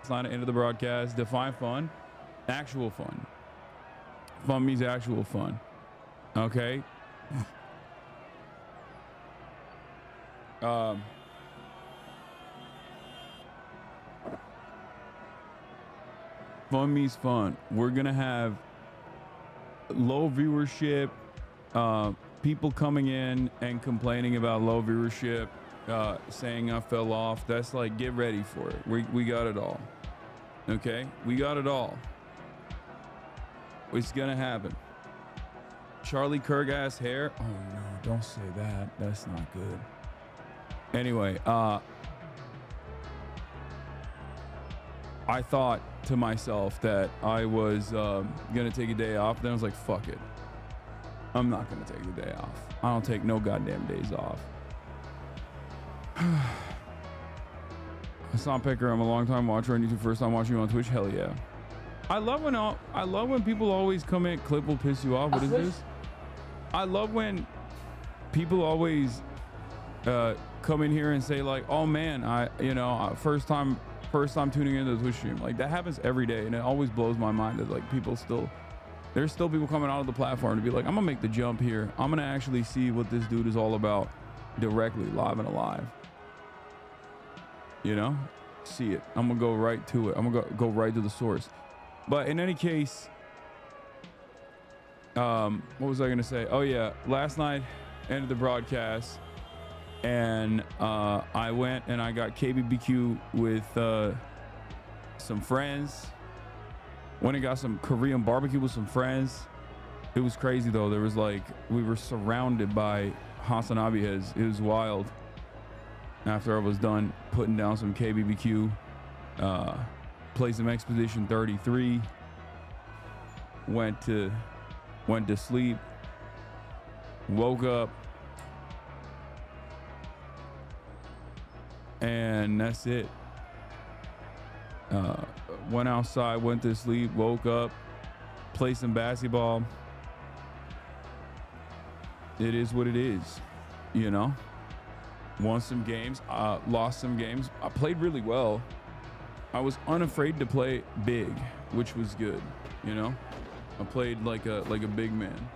It's not an end of the broadcast. Define fun. Actual fun. Fun means actual fun. Okay. Fun means fun. We're gonna have low viewership, people coming in and complaining about low viewership, saying I fell off. That's like, get ready for it. We got it all. Okay, we got it all. It's gonna happen. Charlie Kirk ass hair. Oh no, don't say that. That's not good. Anyway, I thought to myself that I was gonna take a day off. Then I was like, fuck it. I'm not gonna take the day off. I don't take no goddamn days off. Hassan Picker, I'm a long time watcher on YouTube. First time watching you on Twitch. Hell yeah. I love when people always come in. Clip will piss you off. What is this? I love when people always come in here and say like, oh man, first time tuning into the Twitch stream. Like that happens every day, and it always blows my mind that like there's still people coming out of the platform to be like, I'm gonna make the jump here. I'm gonna actually see what this dude is all about directly, live and alive. You know, see it. I'm gonna go right to it. I'm gonna go right to the source. But in any case, what was I gonna say? Oh yeah, last night ended the broadcast, and I went and I got KBBQ with some friends. Went and got some Korean barbecue with some friends. It was crazy though. There was like, we were surrounded by Hasanabi heads. It was wild. After I was done putting down some KBBQ, played some Expedition 33, went to sleep, woke up, and that's it. Went outside, went to sleep, woke up, played some basketball. It is what it is, you know. Won some games, lost some games. I played really well. I was unafraid to play big, which was good, you know. I played like a big man.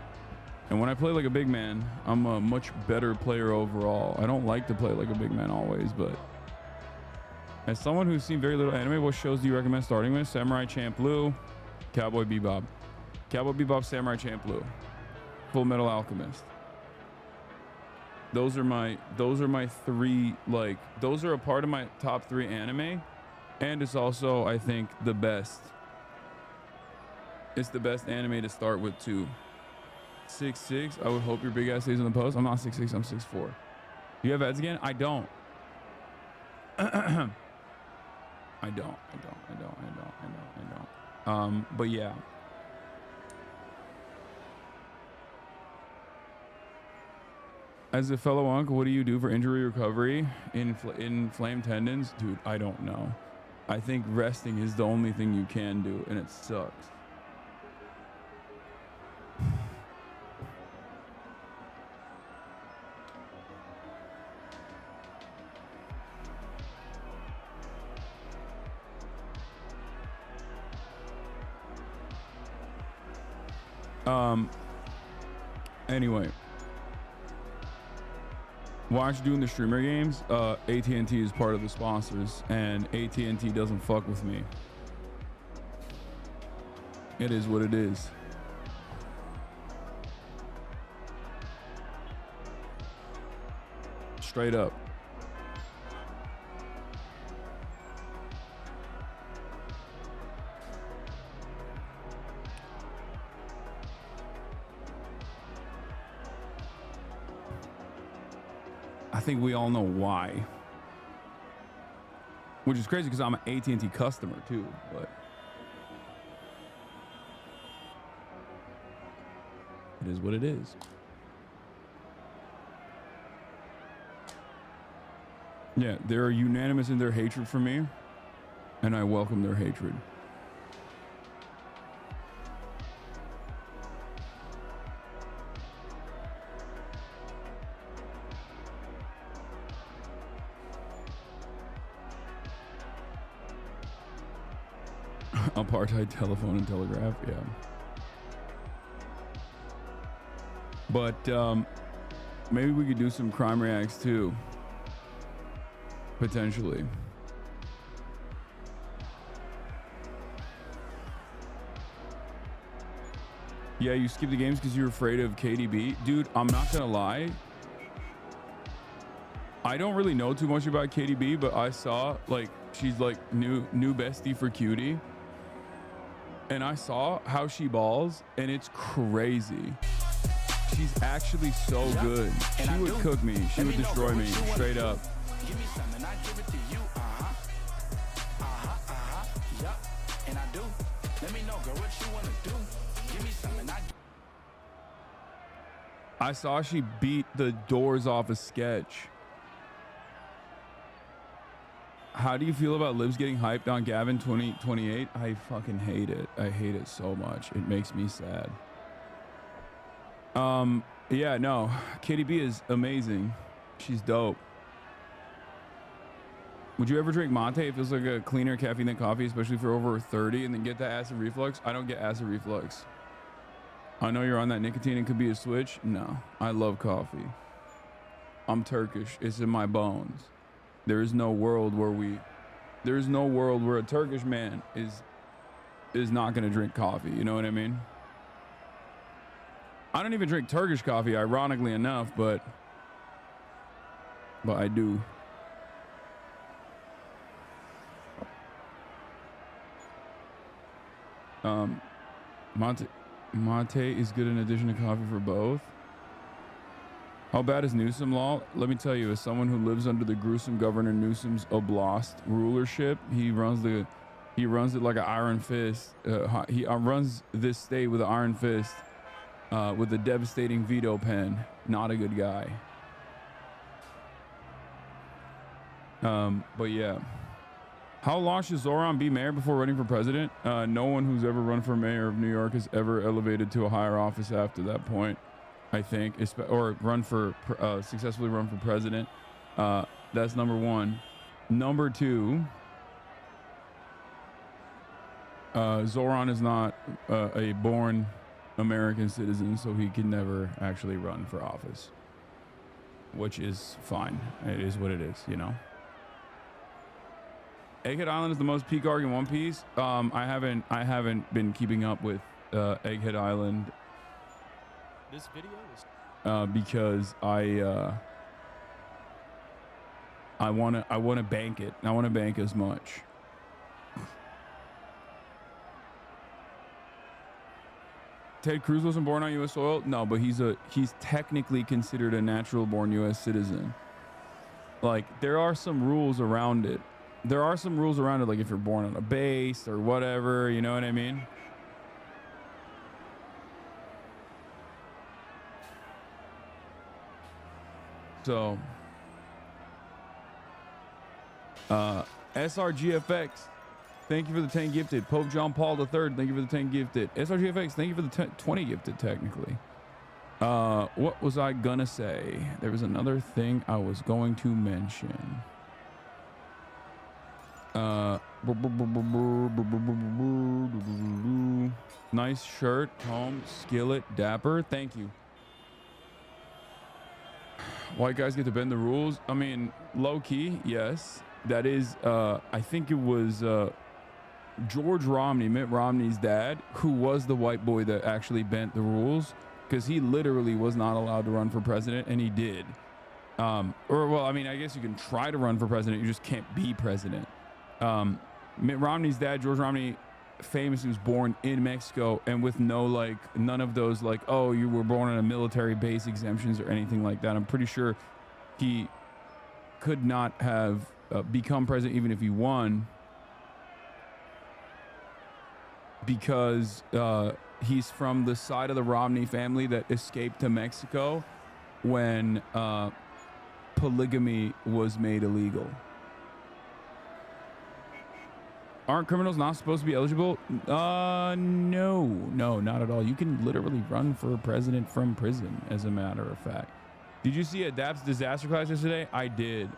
And when I play like a big man, I'm a much better player overall. I don't like to play like a big man always, but as someone who's seen very little anime, what shows do you recommend starting with? Samurai Champloo, Cowboy Bebop. Cowboy Bebop, Samurai Champloo, Full Metal Alchemist. Those are my three, like, those are a part of my top 3 anime. And it's also, I think, the best. It's the best anime to start with too. 6'6", I would hope your big ass stays in the post. I'm not 6'6", I'm 6'4". Do you have ads again? I don't. I don't. But yeah. As a fellow uncle, what do you do for injury recovery in inflamed tendons? Dude, I don't know. I think resting is the only thing you can do, and it sucks. Anyway. Watch doing the streamer games. AT&T is part of the sponsors, and AT&T doesn't fuck with me. It is what it is. Straight up. I think we all know why, which is crazy because I'm an AT&T customer too, but it is what it is. Yeah, they're unanimous in their hatred for me, and I welcome their hatred. Apartheid telephone and telegraph, yeah. But maybe we could do some crime reacts too. Potentially. Yeah, you skip the games because you're afraid of KDB. Dude, I'm not gonna lie. I don't really know too much about KDB, but I saw like she's like new bestie for Cutie. And I saw how she balls, and it's crazy. She's actually so good. She would cook me. She would destroy me straight up. Give me something, I give it to you. Yup, and I do. Let me know, girl, what you wanna do. Give me something, I saw she beat the doors off a sketch. How do you feel about Libs getting hyped on Gavin 2028? I fucking hate it. I hate it so much. It makes me sad. Yeah, no. KDB is amazing. She's dope. Would you ever drink mate? It feels like a cleaner caffeine than coffee, especially for over 30, and then get that acid reflux. I don't get acid reflux. I know you're on that nicotine. It could be a switch. No, I love coffee. I'm Turkish. It's in my bones. There is no world where a Turkish man is not going to drink coffee. You know what I mean? I don't even drink Turkish coffee, ironically enough, but I do. Mate is good in addition to coffee for both. How bad is Newsom law? Let me tell you, as someone who lives under the gruesome Governor Newsom's oblast rulership, he runs it like an iron fist. He runs this state with an iron fist, with a devastating veto pen. Not a good guy. But yeah. How long should Zoran be mayor before running for president? No one who's ever run for mayor of New York has ever elevated to a higher office after that point, I think, or successfully run for president. That's number one. Number two, Zoran is not a born American citizen, so he can never actually run for office, which is fine. It is what it is, you know. Egghead Island is the most peak arc in One Piece. I haven't been keeping up with Egghead Island. This video is because I wanna bank it. I wanna bank as much. Ted Cruz wasn't born on U.S. soil. No, but he's technically considered a natural born U.S. citizen. Like, there are some rules around it. Like if you're born on a base or whatever, you know what I mean? So, SRGFX, thank you for the 10 gifted. Pope John Paul III, thank you for the 10 gifted. SRGFX, thank you for the 20 gifted, technically. What was I gonna say? There was another thing I was going to mention. Nice shirt, home, skillet, dapper. Thank you. White guys get to bend the rules. I mean, low key, yes. That is, I think it was George Romney, Mitt Romney's dad, who was the white boy that actually bent the rules, because he literally was not allowed to run for president, and he did. Well, I mean, I guess you can try to run for president, you just can't be president. Mitt Romney's dad, George Romney, famously was born in Mexico, and with none of those oh, you were born on a military base exemptions or anything like that. I'm pretty sure he could not have become president even if he won, because he's from the side of the Romney family that escaped to Mexico when polygamy was made illegal. Aren't criminals not supposed to be eligible? No, not at all. You can literally run for president from prison, as a matter of fact. Did you see Adapt's disaster class yesterday? I did.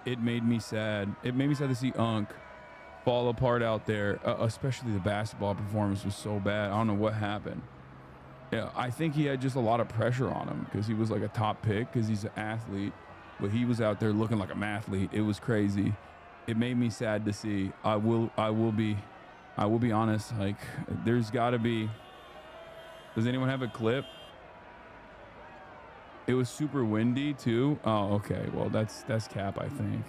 It made me sad. It made me sad to see Unk. fall apart out there. Especially the basketball performance was so bad. I don't know what happened. Yeah, I think he had just a lot of pressure on him because he was like a top pick because he's an athlete, but he was out there looking like a mathlete. It was crazy. It made me sad to see. I will be honest. Like, there's got to be. Does anyone have a clip? It was super windy too. Oh, okay. Well, that's cap, I think.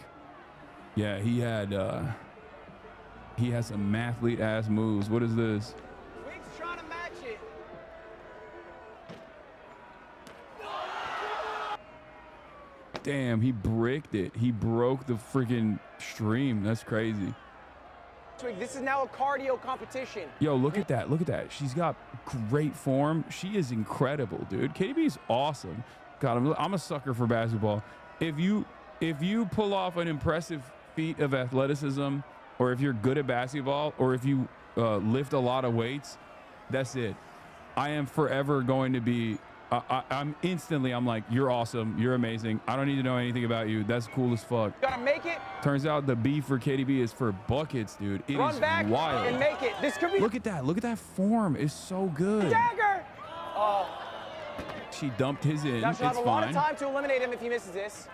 Yeah, he has some mathlete ass moves. What is this? Wig's trying to match it. Damn, he bricked it. He broke the freaking stream. That's crazy. Twig, this is now a cardio competition. Yo, look at that. Look at that. She's got great form. She is incredible, dude. KDB is awesome. God, I'm a sucker for basketball. If you pull off an impressive feat of athleticism, or if you're good at basketball, or if you lift a lot of weights, that's it. I am forever going to be. I'm like, you're awesome. You're amazing. I don't need to know anything about you. That's cool as fuck. You gotta make it. Turns out the B for KDB is for buckets, dude. It Run is back wild. and make it. This could be. Look at that. Look at that form. It's so good. Dagger. Oh. She dumped his in. Now It's she'll have a lot of fine. time to eliminate him if he misses this.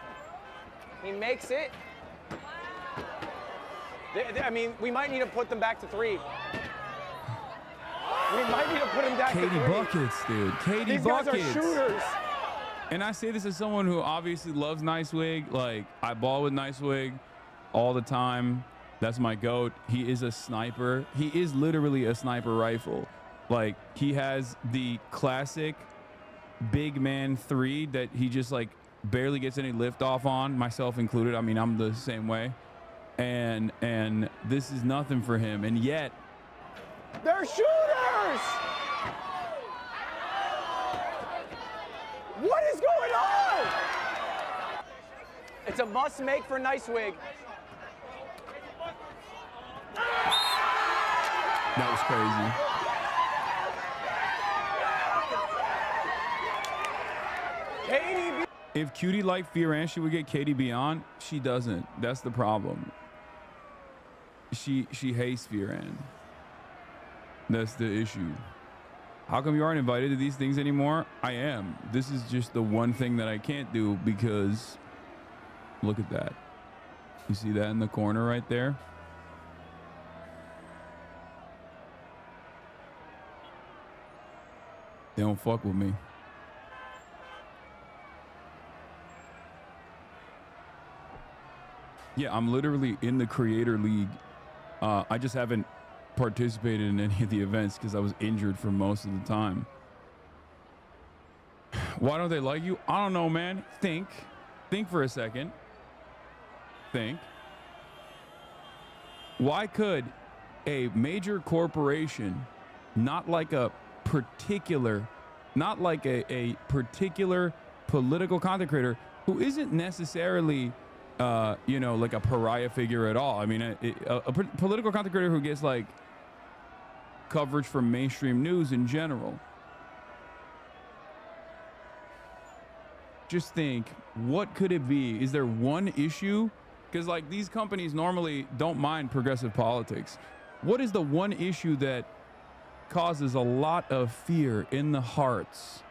He makes it. I mean, we might need to put them back to 3. We might need to put him back to 3. KD buckets, dude. KD These buckets. guys are shooters. And I say this as someone who obviously loves Nicewig. Like, I ball with Nicewig all the time. That's my GOAT. He is a sniper. He is literally a sniper rifle. Like, he has the classic big man 3 that he just like barely gets any lift off on, myself included. I mean, I'm the same way. And this is nothing for him. And yet, they're shooters. What is going on? It's a must make for Nicewig. that was crazy. KDB. If Cutie liked Fioran, she would get KDB on. She doesn't. That's the problem. She hates Fioran. That's the issue. How come you aren't invited to these things anymore? I am. This is just the one thing that I can't do because look at that. You see that in the corner right there? They don't fuck with me. Yeah, I'm literally in the Creator League. I just haven't participated in any of the events because I was injured for most of the time. Why don't they like you? I don't know, man. Think for a second. Think. Why could a major corporation, not like a particular political content creator who isn't necessarily like a pariah figure at all. I mean, a political content creator who gets like coverage from mainstream news in general. Just think, what could it be? Is there one issue? Because like these companies normally don't mind progressive politics. What is the one issue that causes a lot of fear in the hearts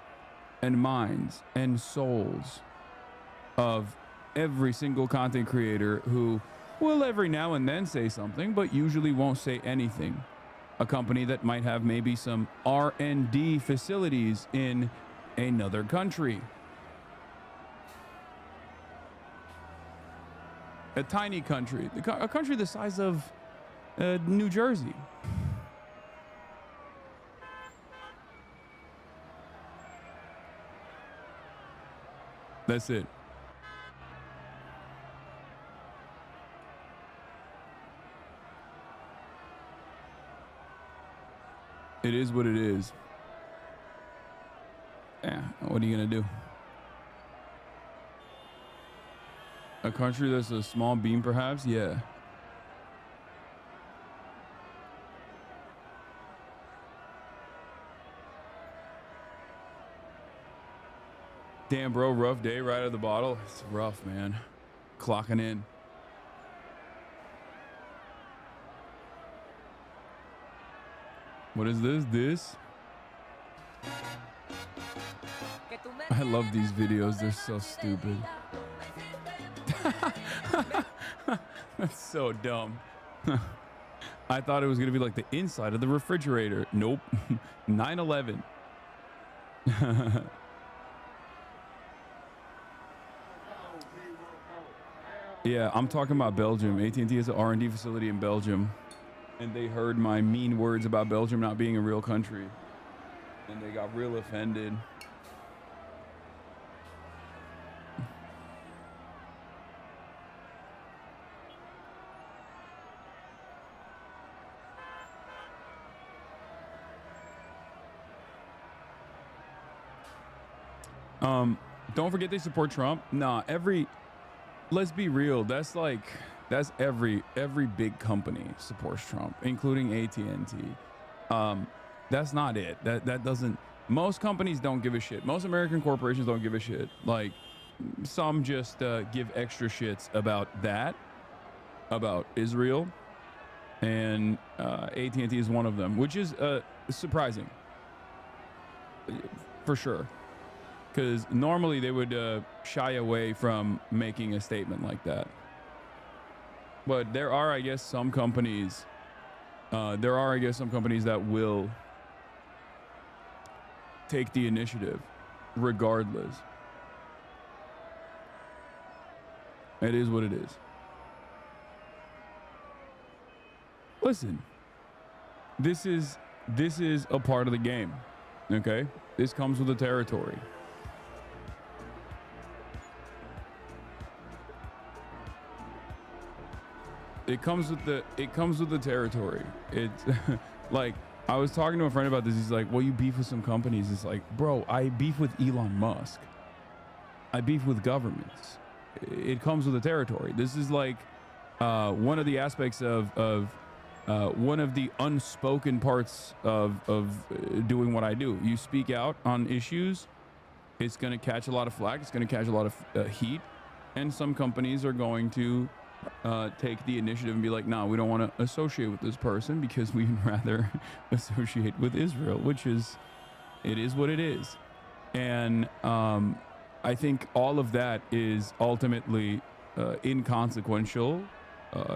and minds and souls of every single content creator who will every now and then say something, but usually won't say anything? A company that might have maybe some R&D facilities in another country. A tiny country, a country the size of New Jersey. That's it. It is what it is. Yeah, what are you gonna do? A country that's a small beam, perhaps? Yeah. Damn, bro, rough day right out of the bottle. It's rough, man. Clocking in. What is this? I love these videos. They're so stupid. That's so dumb. I thought it was going to be like the inside of the refrigerator. Nope. 9/11. Yeah, I'm talking about Belgium. AT&T has an R&D facility in Belgium. And they heard my mean words about Belgium not being a real country. And they got real offended. Don't forget they support Trump. Nah, let's be real. That's every big company supports Trump, including AT&T. That's not it. That doesn't. Most companies don't give a shit. Most American corporations don't give a shit. Like some just give extra shits about that, about Israel, and AT&T is one of them, which is surprising for sure. Because normally they would shy away from making a statement like that. But there are, I guess, some companies. That will take the initiative, regardless. It is what it is. Listen, this is a part of the game. Okay, this comes with the territory. It comes with the territory. It's like I was talking to a friend about this. He's like, well, you beef with some companies. It's like, bro, I beef with Elon Musk. I beef with governments. It comes with the territory. This is like one of the aspects of one of the unspoken parts of doing what I do. You speak out on issues. It's going to catch a lot of flack. It's going to catch a lot of heat. And some companies are going to take the initiative and be like, nah, we don't want to associate with this person because we'd rather associate with Israel, it is what it is. And I think all of that is ultimately inconsequential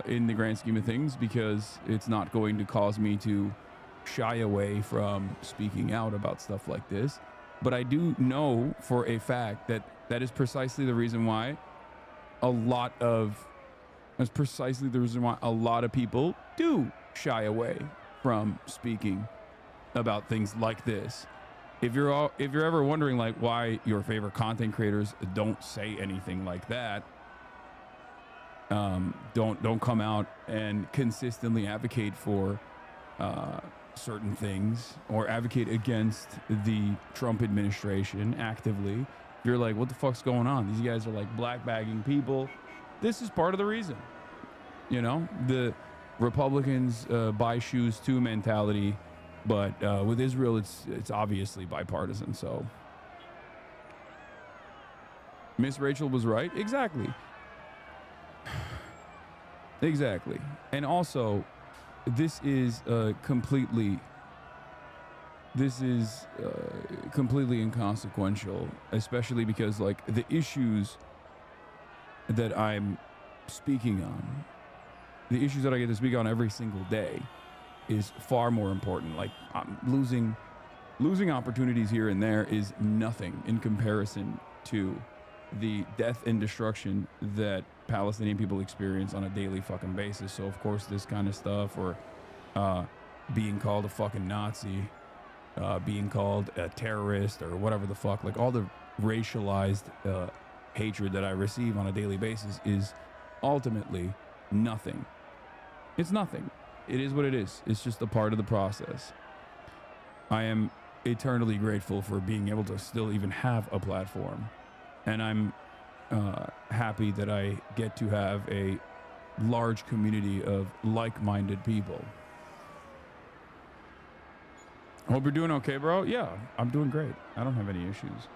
in the grand scheme of things, because it's not going to cause me to shy away from speaking out about stuff like this. But I do know for a fact that is precisely the reason why a lot of people do shy away from speaking about things like this. If you're ever wondering like why your favorite content creators don't say anything like that, don't come out and consistently advocate for certain things or advocate against the Trump administration actively. If you're like, what the fuck's going on? These guys are like black bagging people. This is part of the reason. You know, the Republicans buy shoes too mentality, but with Israel, it's obviously bipartisan. So Miss Rachel was right. Exactly. Exactly. And also, this is completely inconsequential, especially because like the issues that I'm speaking on, the issues that I get to speak on every single day is far more important. Like losing opportunities here and there is nothing in comparison to the death and destruction that Palestinian people experience on a daily fucking basis. So of course this kind of stuff, or being called a fucking Nazi, being called a terrorist or whatever the fuck, like all the racialized hatred that I receive on a daily basis is ultimately nothing. It's nothing. It is what it is. It's just a part of the process. I am eternally grateful for being able to still even have a platform. And I'm happy that I get to have a large community of like-minded people. Hope you're doing okay, bro. Yeah, I'm doing great. I don't have any issues.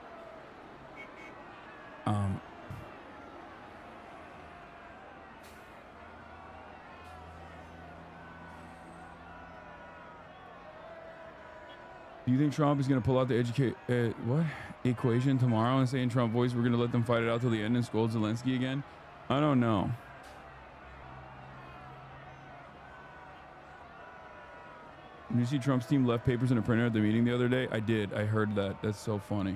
Do you think Trump is going to pull out the equation tomorrow and say in Trump voice, we're going to let them fight it out till the end and scold Zelensky again? I don't know. Did you see Trump's team left papers in a printer at the meeting the other day? I did. I heard that. That's so funny.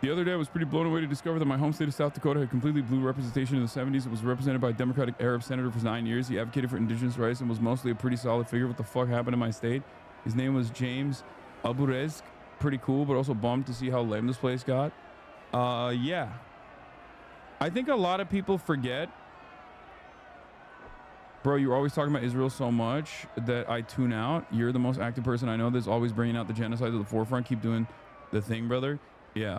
The other day, I was pretty blown away to discover that my home state of South Dakota had completely blue representation in the 70s. It was represented by a Democratic Arab senator for 9 years. He advocated for indigenous rights and was mostly a pretty solid figure. What the fuck happened to my state? His name was James Aburezk. Pretty cool, but also bummed to see how lame this place got. Yeah. I think a lot of people forget. Bro, you're always talking about Israel so much that I tune out. You're the most active person I know that's always bringing out the genocide to the forefront. Keep doing the thing, brother. Yeah.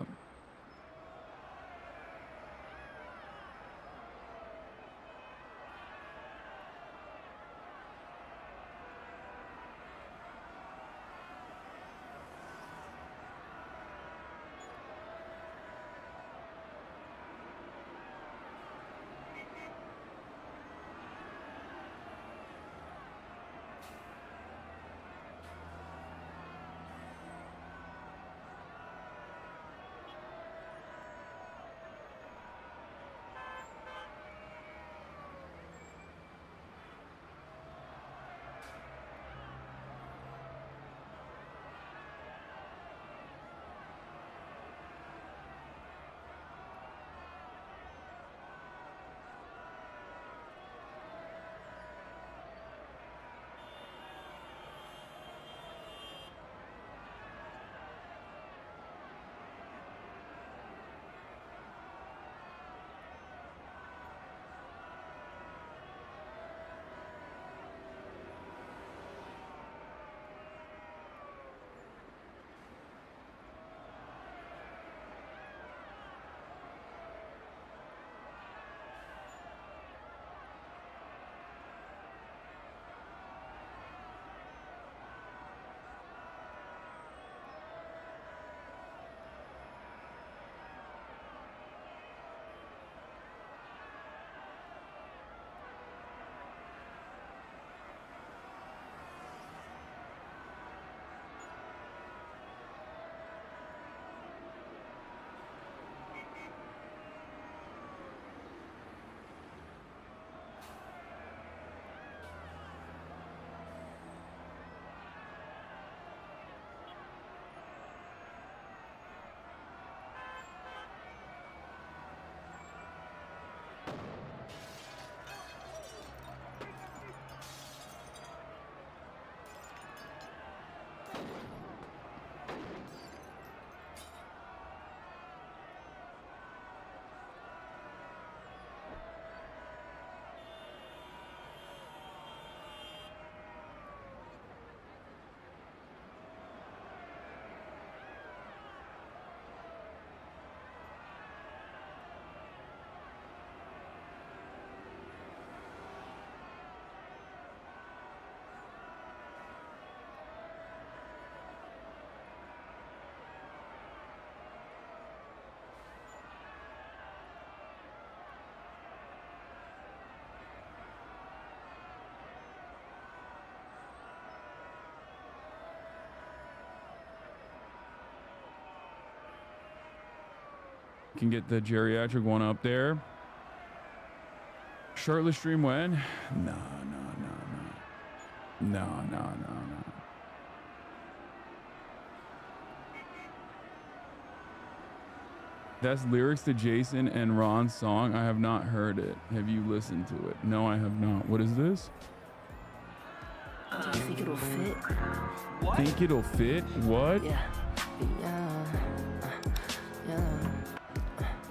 Can get the geriatric one up there. Shirtless stream when? No. That's lyrics to Jason and Ron's song. I have not heard it. Have you listened to it? No, I have not. What is this? Do you think it'll fit? What? Think it'll fit? What? Yeah.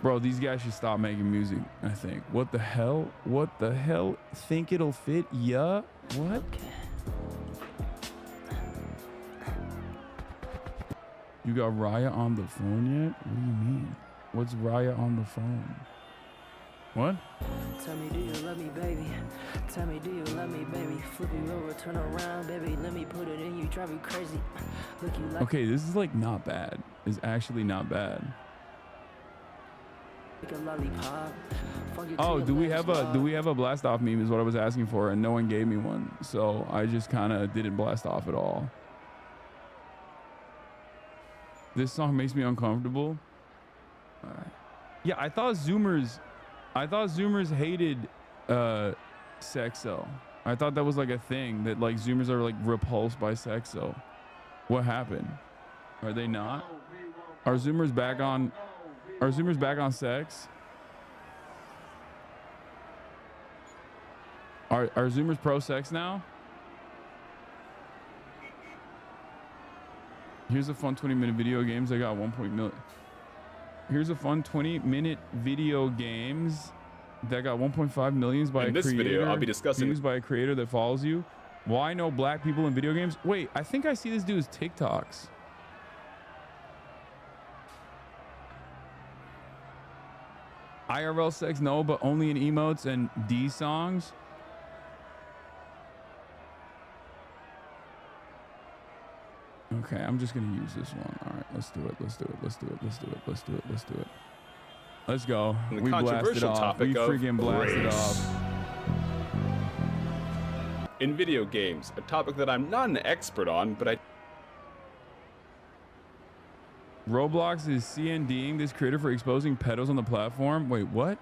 Bro, these guys should stop making music, I think. What the hell? What the hell? Think it'll fit? Yeah? What? Okay. You got Raya on the phone yet? What do you mean? What's Raya on the phone? What? Tell me, do you love me, baby? Tell me, do you love me, baby? Flip you over, turn around, baby. Let me put it in you, drive me crazy. Look, you like okay, this is like not bad. It's actually not bad. a lollipop. Fuck you Oh, to do your we have legs, a blast off meme is what I was asking for, and no one gave me one, so I just kind of didn't blast off at all. This song makes me uncomfortable. Yeah, I thought Zoomers hated Sexo. I thought that was like a thing, that like Zoomers are like repulsed by Sexo. What happened? Are they not? Are Zoomers back on? Are Zoomers back on sex? Are Zoomers pro sex now? Here's a fun 20-minute video games. I got 1.0 Here's a fun 20-minute video games that got 1.5 millions by In a this creator. video, I'll be discussing Views by a creator that follows you. Why no black people in video games? Wait, I think I see this dude's TikToks. IRL sex, no, but only in emotes and D songs. Okay, I'm just gonna use this one. All right, let's do it. Let's do it. Let's do it. Let's do it. Let's do it. Let's do it. Let's go. The We blasted controversial off. topic We of freaking blasted race. off. In video games, a topic that I'm not an expert on, but I Roblox is CNDing this creator for exposing pedos on the platform. Wait, what?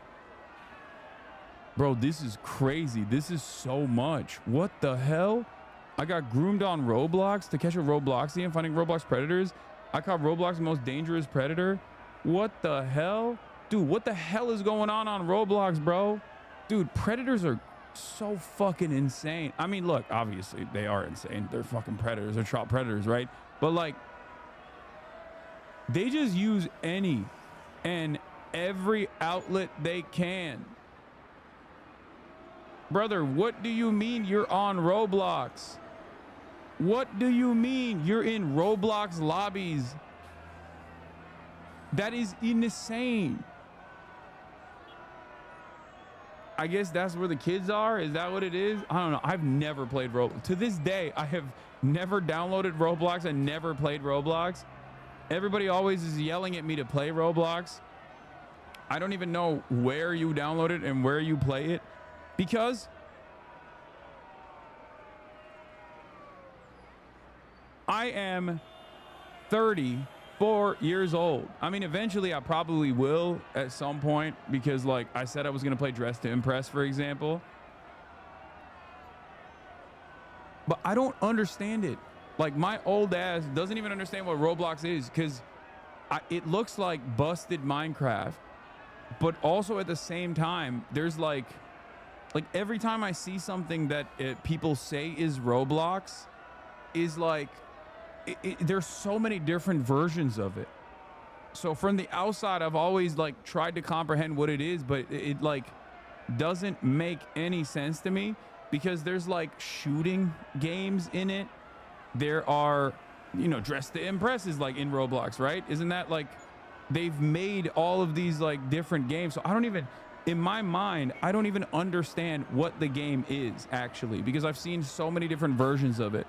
Bro, this is crazy. This is so much. What the hell? I got groomed on Roblox to catch a Robloxian finding Roblox predators. I caught Roblox's most dangerous predator. What the hell? Dude, what the hell is going on Roblox, bro? Dude, predators are so fucking insane. I mean, look, obviously they are insane. They're fucking predators. They're child predators, right? But like, they just use any and every outlet they can. Brother, what do you mean you're on Roblox? What do you mean you're in Roblox lobbies? That is insane. I guess that's where the kids are. Is that what it is? I don't know. I've never played Roblox. To this day, I have never downloaded Roblox and never played Roblox. Everybody always is yelling at me to play Roblox. I don't even know where you download it and where you play it, because I am 34 years old. I mean, eventually I probably will at some point, because like I said, I was going to play Dress to Impress, for example. But I don't understand it. Like, my old ass doesn't even understand what Roblox is, because it looks like busted Minecraft. But also at the same time, there's like every time I see something that people say is Roblox, is like, there's so many different versions of it. So from the outside, I've always like tried to comprehend what it is, but it like doesn't make any sense to me, because there's like shooting games in it. There are, you know, Dress to Impress is like in Roblox, right? Isn't that like, they've made all of these like different games. So I don't even, in my mind, I don't even understand what the game is actually, because I've seen so many different versions of it.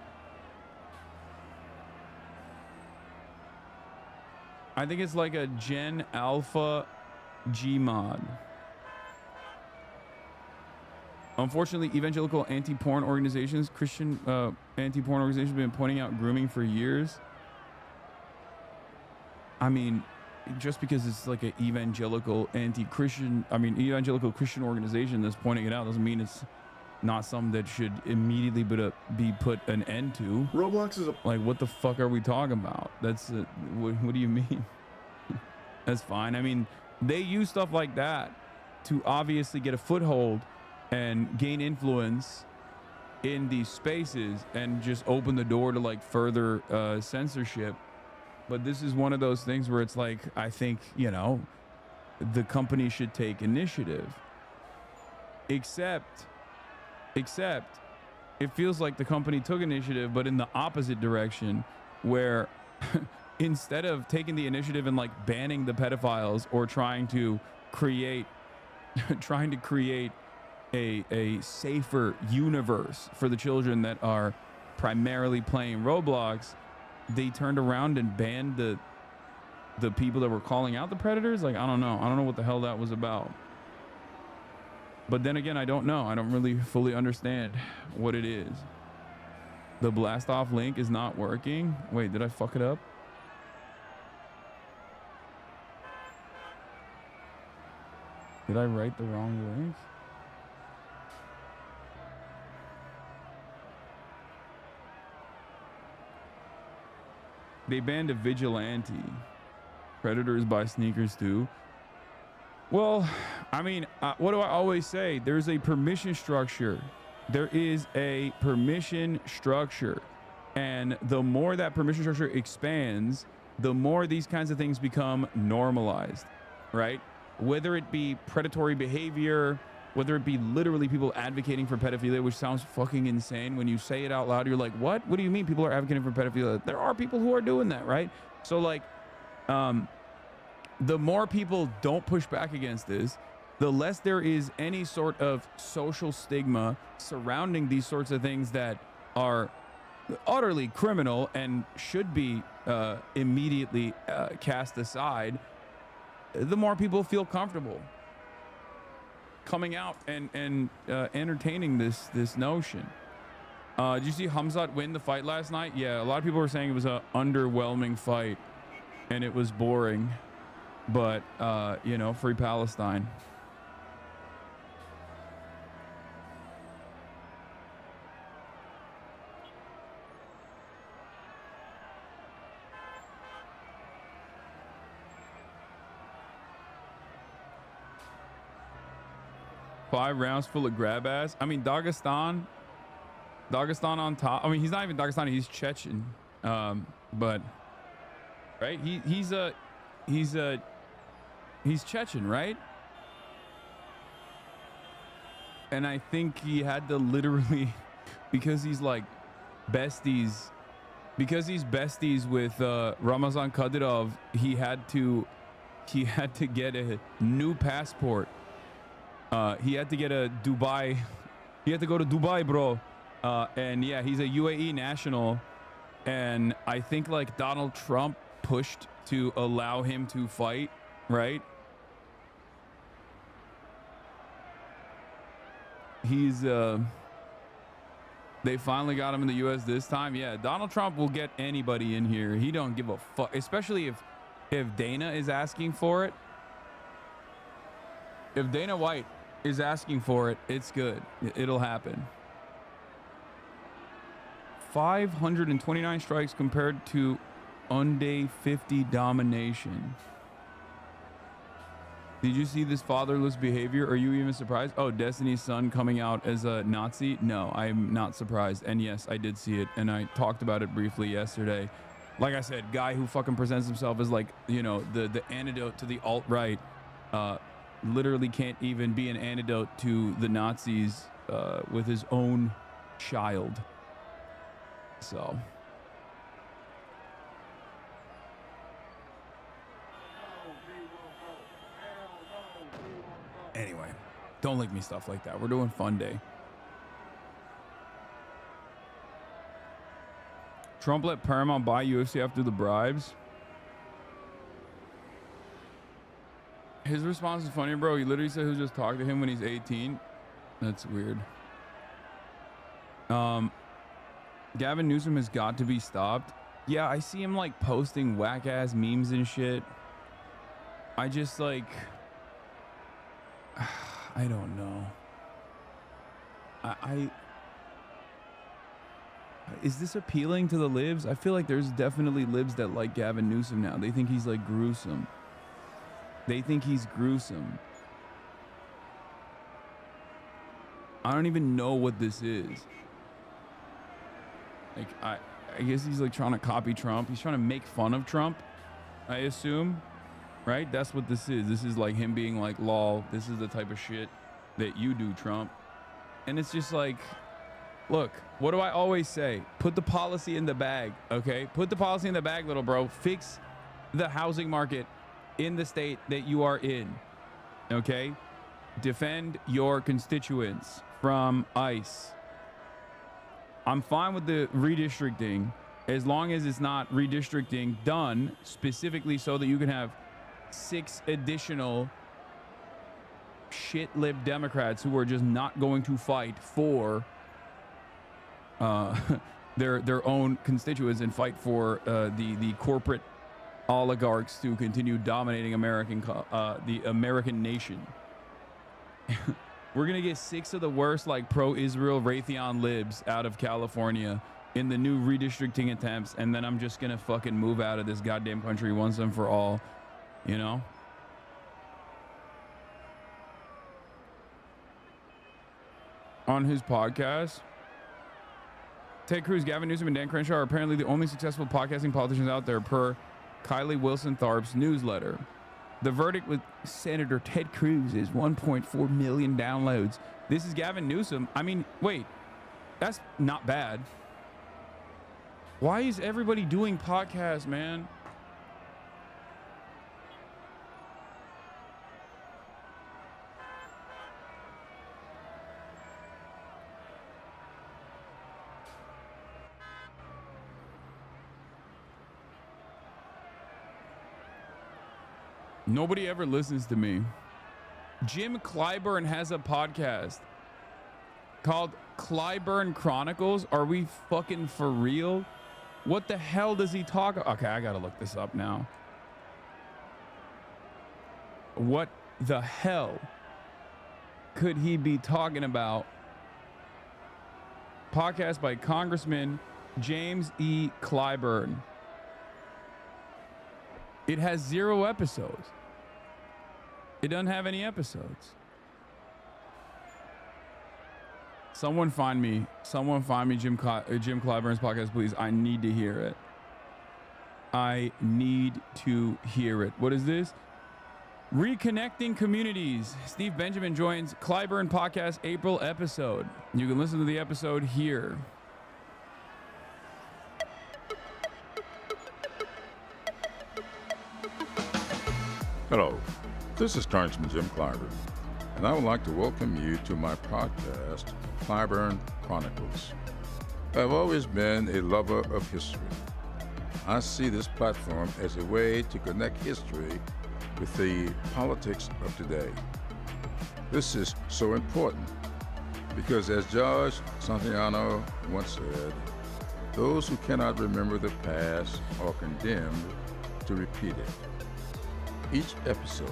I think it's like a Gen Alpha Gmod. Unfortunately, evangelical anti-porn organizations, Christian anti-porn organizations have been pointing out grooming for years. I mean, just because it's like an evangelical anti-Christian, evangelical Christian organization that's pointing it out, doesn't mean it's not something that should immediately be put an end to. Roblox is a... Like, what the fuck are we talking about? That's what do you mean? That's fine. I mean, they use stuff like that to obviously get a foothold and gain influence in these spaces and just open the door to like further censorship. But this is one of those things where it's like, I think, you know, the company should take initiative. Except it feels like the company took initiative, but in the opposite direction, where instead of taking the initiative and like banning the pedophiles or trying to create a safer universe for the children that are primarily playing Roblox, they turned around and banned the people that were calling out the predators. Like, I don't know what the hell that was about. But then again, I don't know. I don't really fully understand what it is. The blast off link is not working. Wait, did I fuck it up? Did I write the wrong link? They banned a vigilante. Predators buy sneakers too. Well, I mean, what do I always say? There's a permission structure. There is a permission structure. And the more that permission structure expands, the more these kinds of things become normalized, right? Whether it be predatory behavior, whether it be literally people advocating for pedophilia, which sounds fucking insane. When you say it out loud, you're like, what? What do you mean people are advocating for pedophilia? There are people who are doing that, right? So like, the more people don't push back against this, the less there is any sort of social stigma surrounding these sorts of things that are utterly criminal and should be immediately cast aside. The more people feel comfortable coming out and entertaining this notion. Did you see Hamzat win the fight last night? Yeah, a lot of people were saying it was an underwhelming fight and it was boring, but you know, free Palestine. Five rounds full of grab ass. I mean, Dagestan on top. I mean, he's not even Dagestani, he's Chechen. But right, he's Chechen, right? And I think he had to literally, because he's like besties, because he's besties with Ramazan Kadyrov, he had to get a new passport. He had to get a Dubai. He had to go to Dubai, bro. And yeah, he's a UAE national. And I think like Donald Trump pushed to allow him to fight, right? He's they finally got him in the US this time. Yeah, Donald Trump will get anybody in here. He don't give a fuck, especially if Dana is asking for it. If Dana White is asking for it, it's good. It'll happen. 529 strikes compared to Funday 50 domination. Did you see this fatherless behavior? Are you even surprised? Oh, Destiny's son coming out as a Nazi? No, I'm not surprised. And yes, I did see it, and I talked about it briefly yesterday. Like I said, guy who fucking presents himself as like, you know, the antidote to the alt-right, literally can't even be an antidote to the Nazis with his own child. So anyway, don't link me stuff like that. We're doing fun day. Trump let Paramount buy UFC after the bribes. His response is funny, bro. He literally said he'll just talk to him when he's 18. That's weird. Gavin Newsom has got to be stopped. Yeah, I see him like posting whack ass memes and shit. I just like, I don't know. Is this appealing to the libs? I feel like there's definitely libs that like Gavin Newsom now. They think he's like gruesome. They think he's gruesome. I don't even know what this is. Like, I guess he's like trying to copy Trump. He's trying to make fun of Trump, I assume. Right? That's what this is. This is like him being like, lol, this is the type of shit that you do, Trump. And it's just like, look, what do I always say? Put the policy in the bag, okay? Put the policy in the bag, little bro. Fix the housing market in the state that you are in, okay? Defend your constituents from ICE. I'm fine with the redistricting as long as it's not redistricting done specifically so that you can have 6 additional shit lib Democrats who are just not going to fight for their own constituents and fight for the corporate oligarchs to continue dominating the American nation. We're gonna get 6 of the worst like pro-Israel Raytheon libs out of California in the new redistricting attempts, and then I'm just gonna fucking move out of this goddamn country once and for all, you know? On his podcast, Ted Cruz, Gavin Newsom, and Dan Crenshaw are apparently the only successful podcasting politicians out there, per Kylie Wilson Tharp's newsletter. The verdict with Senator Ted Cruz is 1.4 million downloads. This is Gavin Newsom. I mean, wait, that's not bad. Why is everybody doing podcasts, man? Nobody ever listens to me. Jim Clyburn has a podcast called Clyburn Chronicles. Are we fucking for real? What the hell does he talk about? Okay, I gotta look this up now. What the hell could he be talking about? Podcast by Congressman James E. Clyburn. It has 0 episodes. It doesn't have any episodes. Someone find me Jim Clyburn's podcast, please. I need to hear it. I need to hear it. What is this? Reconnecting Communities. Steve Benjamin joins Clyburn podcast April episode. You can listen to the episode here. Hello, this is Congressman Jim Clyburn, and I would like to welcome you to my podcast, Clyburn Chronicles. I've always been a lover of history. I see this platform as a way to connect history with the politics of today. This is so important because, as George Santayana once said, those who cannot remember the past are condemned to repeat it. Each episode,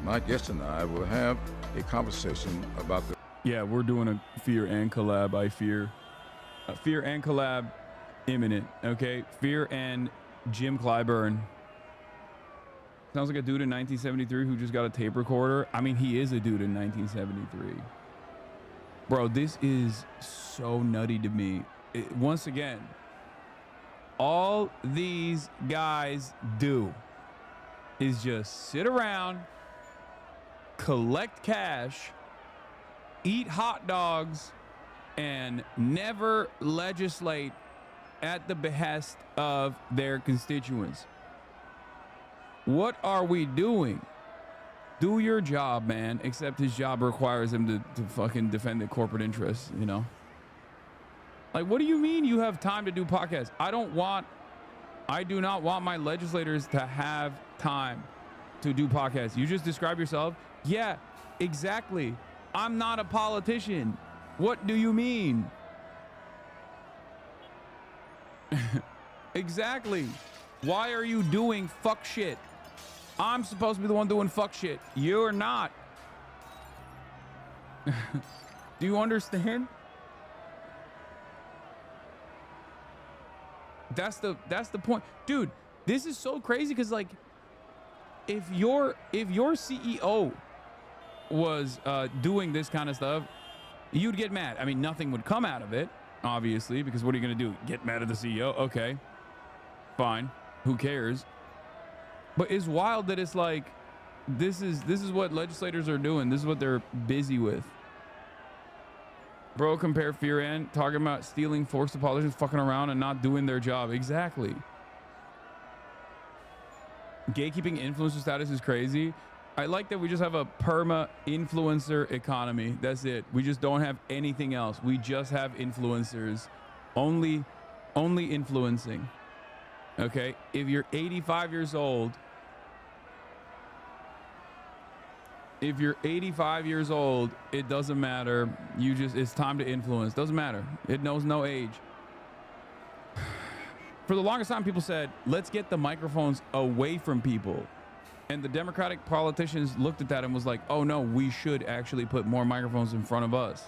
my guest and I will have a conversation about the... Yeah, we're doing a Fear and collab, I fear. Fear and collab imminent, okay? Fear and Jim Clyburn. Sounds like a dude in 1973 who just got a tape recorder. I mean, he is a dude in 1973. Bro, this is so nutty to me. Once again, all these guys do is just sit around, collect cash, eat hot dogs, and never legislate at the behest of their constituents. What are we doing? Do your job, man, except his job requires him to fucking defend the corporate interests, you know? Like, what do you mean you have time to do podcasts? I do not want my legislators to have time to do podcasts. You just describe yourself. Yeah, exactly. I'm not a politician. What do you mean? Exactly. Why are you doing fuck shit? I'm supposed to be the one doing fuck shit. You're not. Do you understand? That's the point, dude. This is so crazy because, like, if your CEO was doing this kind of stuff, you'd get mad. I mean, nothing would come out of it, obviously, because what are you gonna do? Get mad at the CEO? Okay, fine. Who cares? But it's wild that it's like this is what legislators are doing. This is what they're busy with. Bro, compare Fear and talking about stealing forced to politicians fucking around and not doing their job. Exactly. Gatekeeping influencer status is crazy. I like that we just have a perma influencer economy. That's it. We just don't have anything else. We just have influencers. Only influencing. Okay? If you're 85 years old If you're 85 years old, it doesn't matter. It's time to influence. Doesn't matter. It knows no age. For the longest time, people said, let's get the microphones away from people. And the Democratic politicians looked at that and was like, oh no, we should actually put more microphones in front of us.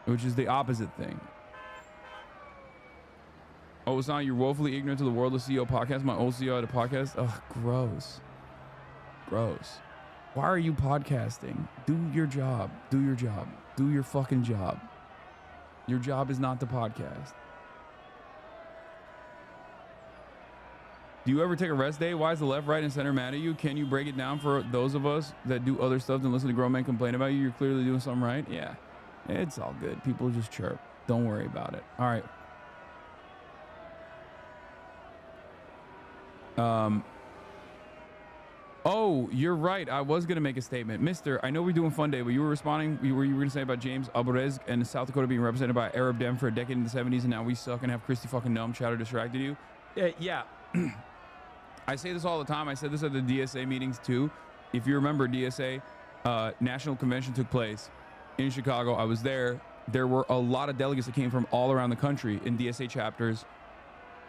Which is the opposite thing. Oh, it's not, you're woefully ignorant to the world of CEO podcast. My old CEO had a podcast. Ugh, gross. Gross. Why are you podcasting? Do your job. Do your job. Do your fucking job. Your job is not to podcast. Do you ever take a rest day? Why is the left, right, and center mad at you? Can you break it down for those of us that do other stuff and listen to grown men complain about you? You're clearly doing something right. Yeah, it's all good. People just chirp. Don't worry about it. All right. Oh, you're right. I was going to make a statement. Mister, I know we're doing Fun Day, but you were responding. You were going to say about James Alvarez and South Dakota being represented by Arab Dem for a decade in the 70s, and now we suck and have Christy fucking Numb Chatter distracted you. Yeah. I say this all the time. I said this at the DSA meetings too. If you remember, DSA national convention took place in Chicago. I was there. There were a lot of delegates that came from all around the country in DSA chapters,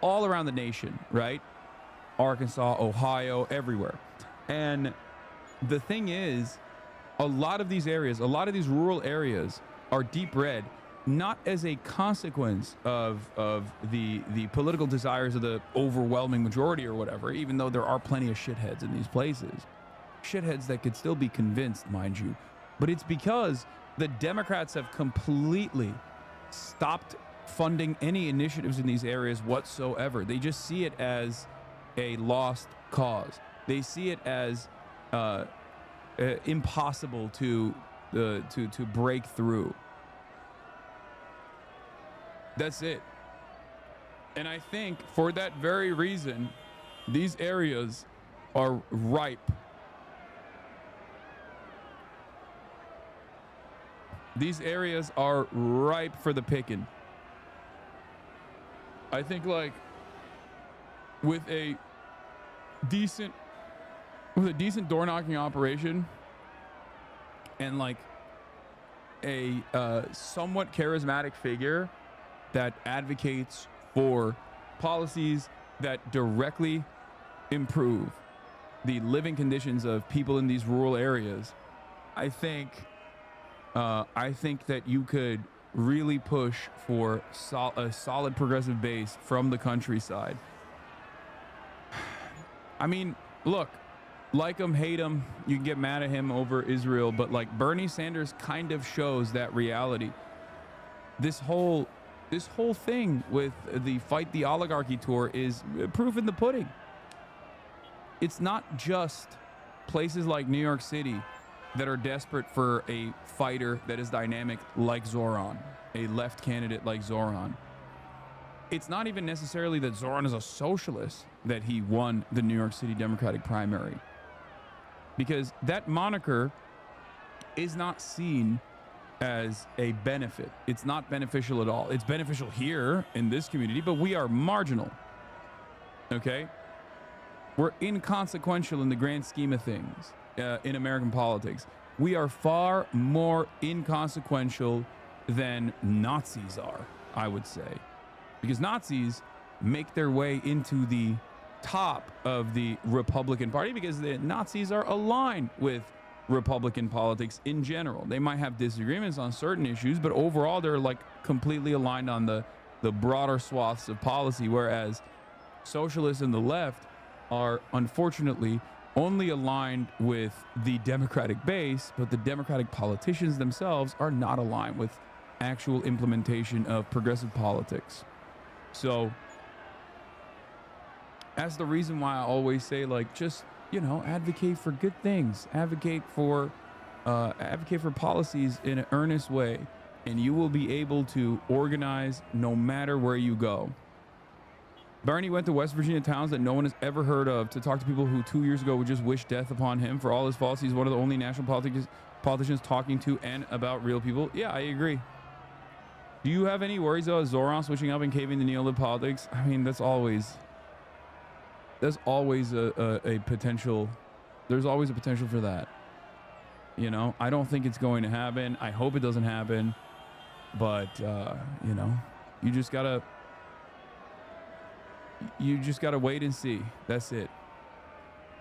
all around the nation, right? Arkansas, Ohio, everywhere. And the thing is, a lot of these areas, a lot of these rural areas are deep red, not as a consequence of the political desires of the overwhelming majority or whatever, even though there are plenty of shitheads in these places. Shitheads that could still be convinced, mind you. But it's because the Democrats have completely stopped funding any initiatives in these areas whatsoever. They just see it as a lost cause. They see it as impossible to break through. That's it. And I think for that very reason, these areas are ripe. These areas are ripe for the picking. I think like with a decent door knocking operation and like a somewhat charismatic figure that advocates for policies that directly improve the living conditions of people in these rural areas, I think that you could really push for a solid progressive base from the countryside. I mean, look, like him, hate him, you can get mad at him over Israel, but like Bernie Sanders kind of shows that reality. This whole thing with the Fight the Oligarchy tour is proof in the pudding. It's not just places like New York City that are desperate for a fighter that is dynamic like Zoran, a left candidate like Zoran. It's not even necessarily that Zoran is a socialist that he won the New York City Democratic primary, because that moniker is not seen as a benefit. It's not beneficial at all. It's beneficial here in this community, but we are marginal. Okay? We're inconsequential in the grand scheme of things in American politics. We are far more inconsequential than Nazis are, I would say. Because Nazis make their way into the top of the Republican Party because the Nazis are aligned with Republican politics in general. They might have disagreements on certain issues, but overall they're like completely aligned on the broader swaths of policy, whereas socialists and the left are unfortunately only aligned with the Democratic base, but the Democratic politicians themselves are not aligned with actual implementation of progressive politics. So that's the reason why I always say, like, just, you know, advocate for good things, advocate for policies in an earnest way, and you will be able to organize no matter where you go. Bernie went to West Virginia towns that no one has ever heard of to talk to people who 2 years ago would just wish death upon him for all his faults. He's one of the only national politicians talking to and about real people. Yeah, I agree. Do you have any worries about Zoran switching up and caving to neolib politics? I mean, that's always a potential There's always a potential for that. You know, I don't think it's going to happen. I hope it doesn't happen. But, you know, you just gotta wait and see. That's it.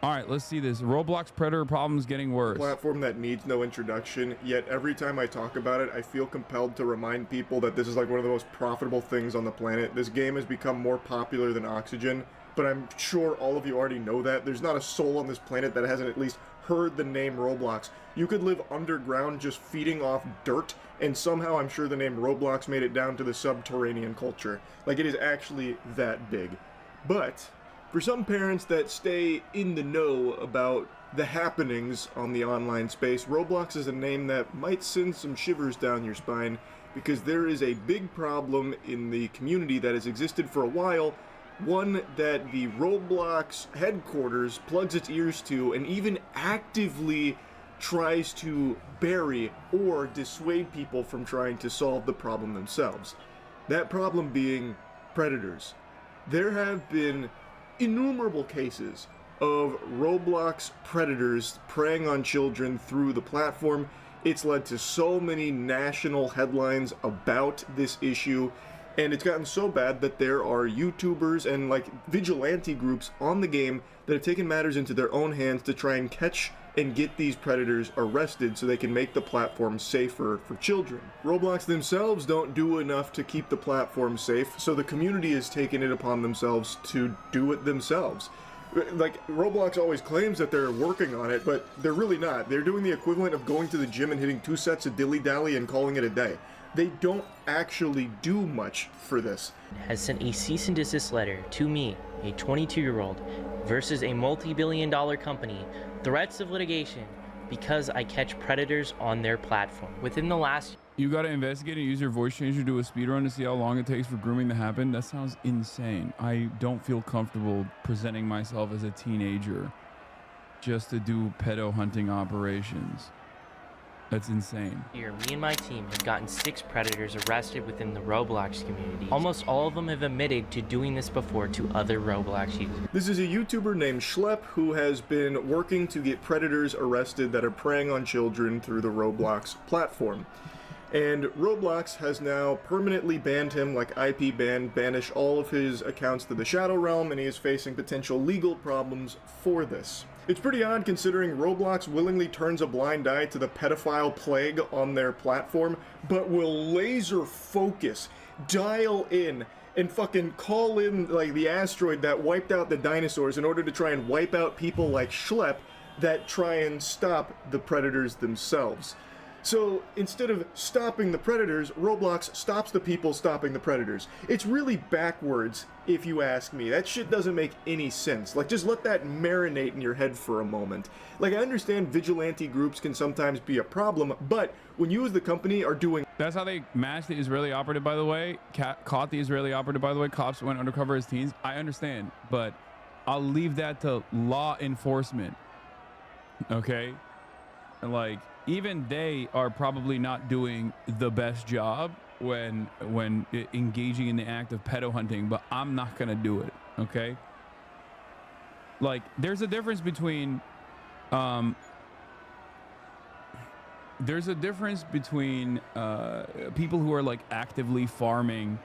All right, let's see this. Roblox Predator problems getting worse. Platform that needs no introduction, yet every time I talk about it, I feel compelled to remind people that this is like one of the most profitable things on the planet. This game has become more popular than oxygen, but I'm sure all of you already know that. There's not a soul on this planet that hasn't at least heard the name Roblox. You could live underground just feeding off dirt, and somehow I'm sure the name Roblox made it down to the subterranean culture. Like, it is actually that big. But for some parents that stay in the know about the happenings on the online space, Roblox is a name that might send some shivers down your spine, because there is a big problem in the community that has existed for a while, one that the Roblox headquarters plugs its ears to and even actively tries to bury or dissuade people from trying to solve the problem themselves. That problem being predators. There have been innumerable cases of Roblox predators preying on children through the platform. It's led to so many national headlines about this issue, and it's gotten so bad that there are YouTubers and like vigilante groups on the game that have taken matters into their own hands to try and catch and get these predators arrested so they can make the platform safer for children. Roblox themselves don't do enough to keep the platform safe, so the community has taken it upon themselves to do it themselves. Like, Roblox always claims that they're working on it, but they're really not. They're doing the equivalent of going to the gym and hitting 2 sets of dilly-dally and calling it a day. They don't actually do much for this. Has sent a cease and desist letter to me, a 22-year-old, versus a multi-billion-dollar company, threats of litigation because I catch predators on their platform. Within the last... You gotta investigate and use your voice changer to do a speedrun to see how long it takes for grooming to happen? That sounds insane. I don't feel comfortable presenting myself as a teenager just to do pedo hunting operations. That's insane. Here, me and my team have gotten 6 predators arrested within the Roblox community. Almost all of them have admitted to doing this before to other Roblox users. This is a YouTuber named Schlep who has been working to get predators arrested that are preying on children through the Roblox platform. And Roblox has now permanently banned him, like IP ban, banished all of his accounts to the Shadow Realm, and he is facing potential legal problems for this. It's pretty odd considering Roblox willingly turns a blind eye to the pedophile plague on their platform, but will laser focus, dial in, and fucking call in like the asteroid that wiped out the dinosaurs in order to try and wipe out people like Schlep that try and stop the predators themselves. So instead of stopping the predators, Roblox stops the people stopping the predators. It's really backwards, if you ask me. That shit doesn't make any sense. Like, just let that marinate in your head for a moment. Like, I understand vigilante groups can sometimes be a problem, but when you as the company are doing... That's how they matched the Israeli operative, by the way. Caught the Israeli operative, by the way. Cops went undercover as teens. I understand, but I'll leave that to law enforcement. Okay? Like... even they are probably not doing the best job when engaging in the act of pedo hunting, but I'm not gonna do it, okay? Like, there's a difference between people who are like actively farming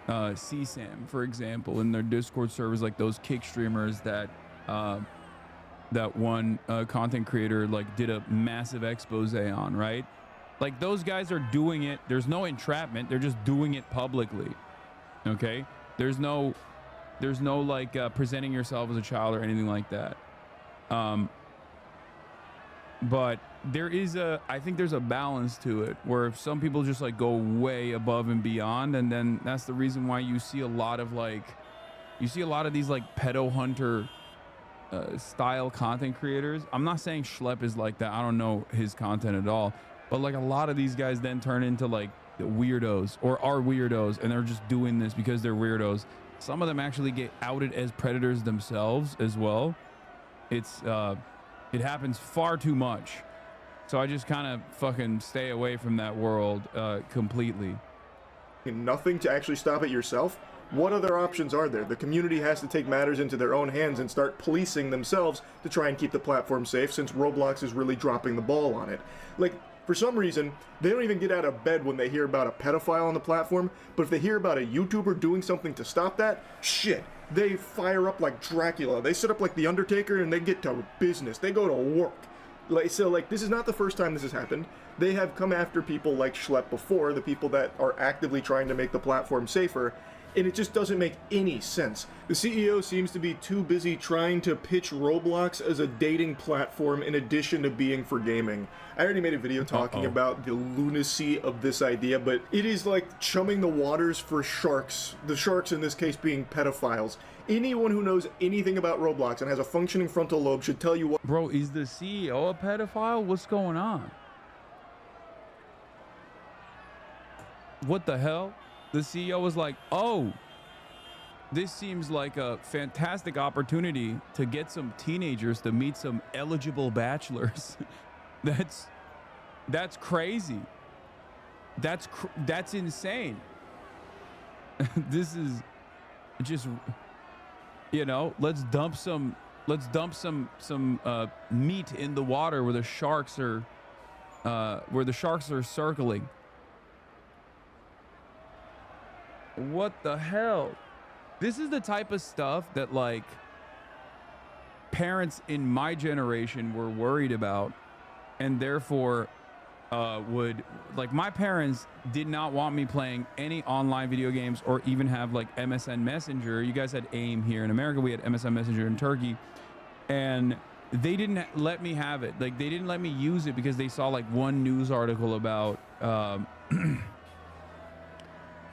CSAM, for example, in their Discord servers, like those kick streamers that one content creator like did a massive expose on, right? Like, those guys are doing it. There's no entrapment. They're just doing it publicly. Okay? There's no like presenting yourself as a child or anything like that. But there is I think there's a balance to it where if some people just like go way above and beyond, and then that's the reason why you see a lot of these like pedo hunter style content creators. I'm not saying Schlep is like that. I don't know his content at all, but like a lot of these guys then turn into like the weirdos or are weirdos, and they're just doing this because they're weirdos. Some of them actually get outed as predators themselves as well. It happens far too much, so I just kind of fucking stay away from that world completely. Nothing to actually stop it yourself. What other options are there? The community has to take matters into their own hands and start policing themselves to try and keep the platform safe, since Roblox is really dropping the ball on it. Like, for some reason, they don't even get out of bed when they hear about a pedophile on the platform, but if they hear about a YouTuber doing something to stop that, shit, they fire up like Dracula. They sit up like The Undertaker and they get to business. They go to work. Like, this is not the first time this has happened. They have come after people like Schlepp before, the people that are actively trying to make the platform safer, and it just doesn't make any sense. The CEO seems to be too busy trying to pitch Roblox as a dating platform in addition to being for gaming. I already made a video talking about the lunacy of this idea, but it is like chumming the waters for sharks. The sharks in this case being pedophiles. Anyone who knows anything about Roblox and has a functioning frontal lobe should tell you what— Bro, is the CEO a pedophile? What's going on? What the hell? The CEO was like, oh, this seems like a fantastic opportunity to get some teenagers to meet some eligible bachelors. That's crazy. That's insane. This is just, you know, let's dump some meat in the water where the sharks are circling. What the hell? This is the type of stuff that, like, parents in my generation were worried about, and therefore would, like, my parents did not want me playing any online video games or even have like MSN Messenger. You guys had AIM here in America. We had MSN Messenger in Turkey, and they didn't let me have it. Like, they didn't let me use it because they saw like one news article about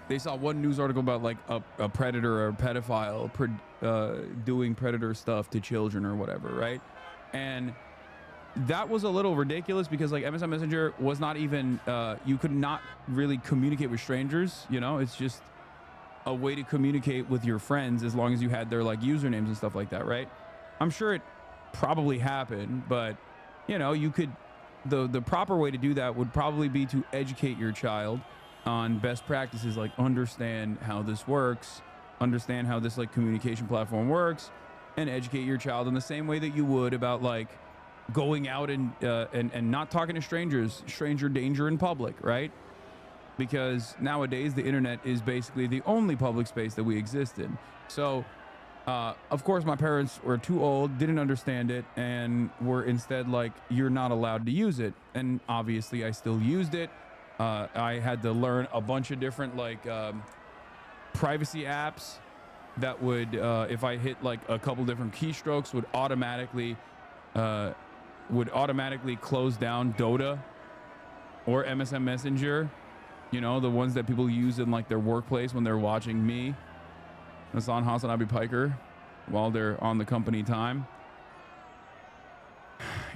they saw one news article about like a predator or a pedophile doing predator stuff to children or whatever, right? And that was a little ridiculous because like MSN Messenger was not even, you could not really communicate with strangers, you know? It's just a way to communicate with your friends as long as you had their like usernames and stuff like that, right? I'm sure it probably happened, but you know, you could, the proper way to do that would probably be to educate your child on best practices, like understand how this works, understand how this like communication platform works, and educate your child in the same way that you would about like going out and not talking to strangers, stranger danger in public, right? Because nowadays the internet is basically the only public space that we exist in. So of course my parents were too old, didn't understand it, and were instead like, you're not allowed to use it. And obviously I still used it. I had to learn a bunch of different like privacy apps that would, if I hit like a couple different keystrokes, would automatically close down Dota or MSN Messenger. You know, the ones that people use in like their workplace when they're watching me. That's on Hasanabi Piker while they're on the company time.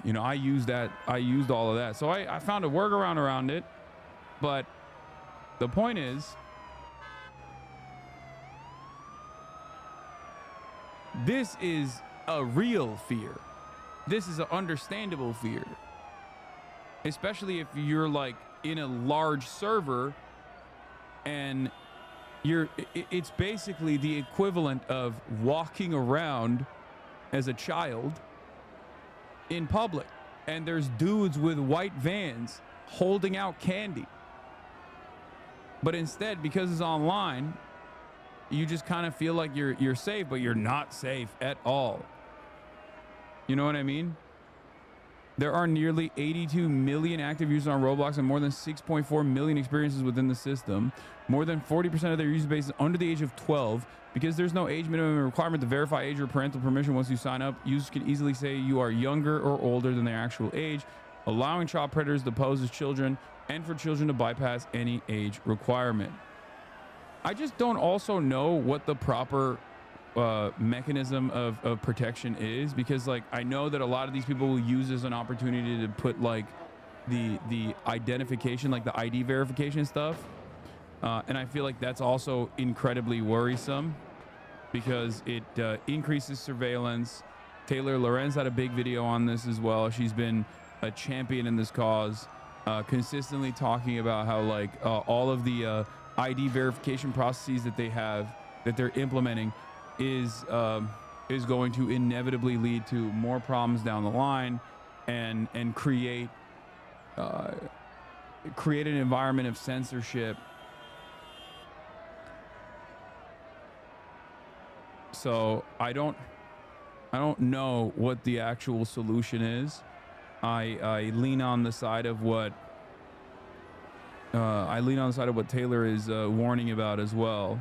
You know, I used all of that. So I found a workaround around it. But the point is, this is a real fear. This is an understandable fear. Especially if you're like in a large server and it's basically the equivalent of walking around as a child in public. And there's dudes with white vans holding out candy. But instead, because it's online, you just kind of feel like you're safe, but you're not safe at all. You know what I mean? There are nearly 82 million active users on Roblox and more than 6.4 million experiences within the system. More than 40% of their user base is under the age of 12. Because there's no age minimum requirement to verify age or parental permission once you sign up, users can easily say you are younger or older than their actual age, allowing child predators to pose as children and for children to bypass any age requirement. I just don't also know what the proper mechanism of protection is, because like I know that a lot of these people will use as an opportunity to put like the identification, like the ID verification stuff, and I feel like that's also incredibly worrisome because it increases surveillance. Taylor Lorenz had a big video on this as well. She's been a champion in this cause, consistently talking about how like all of the ID verification processes that they have that they're implementing is going to inevitably lead to more problems down the line, and create an environment of censorship. So I don't know what the actual solution is. I lean on the side of what Taylor is warning about as well.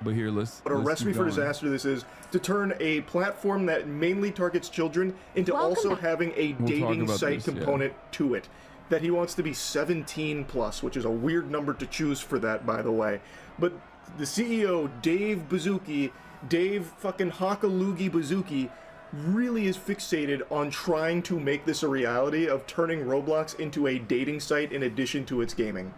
But here, let's What a recipe for disaster this is, to turn a platform that mainly targets children into also having a dating site component to it. That he wants to be 17 plus, which is a weird number to choose for that, by the way. But the CEO, Dave fucking Hakalugi Bazuki, really is fixated on trying to make this a reality of turning Roblox into a dating site in addition to its gaming.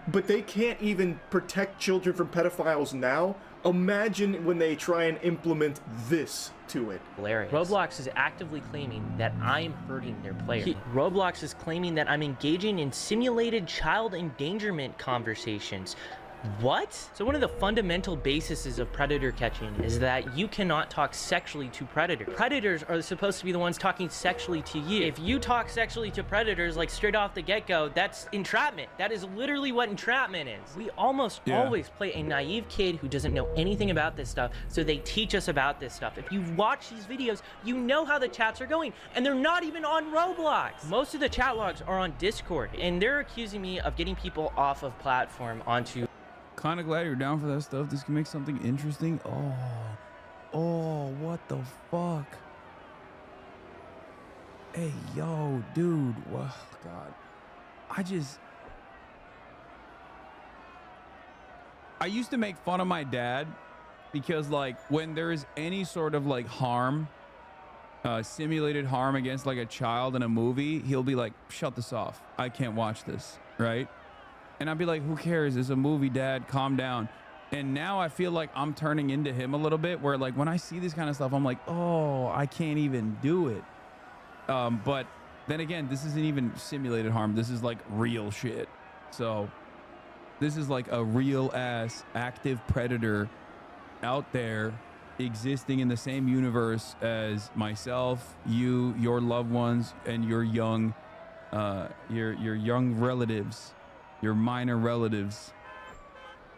But they can't even protect children from pedophiles now. Imagine when they try and implement this to it. Hilarious. Roblox is actively claiming that I'm hurting their players. Roblox is claiming that I'm engaging in simulated child endangerment conversations. What? So one of the fundamental bases of predator catching is that you cannot talk sexually to predators. Predators are supposed to be the ones talking sexually to you. If you talk sexually to predators, like straight off the get-go, that's entrapment. That is literally what entrapment is. We almost always play a naive kid who doesn't know anything about this stuff, so they teach us about this stuff. If you watch these videos, you know how the chats are going, and they're not even on Roblox. Most of the chat logs are on Discord, and they're accusing me of getting people off of platform onto... Kind of glad you're down for that stuff. This can make something interesting. Oh, what the fuck? Hey, yo, dude. Well, God. I used to make fun of my dad because, like, when there is any sort of, like, harm, simulated harm against, like, a child in a movie, he'll be like, shut this off. I can't watch this, right? And I'd be like, who cares? It's a movie, Dad. Calm down. And now I feel like I'm turning into him a little bit, where like when I see this kind of stuff, I'm like, oh, I can't even do it. But then again, this isn't even simulated harm. This is like real shit. So this is like a real ass active predator out there existing in the same universe as myself, you, your loved ones, and your young relatives. Your minor relatives.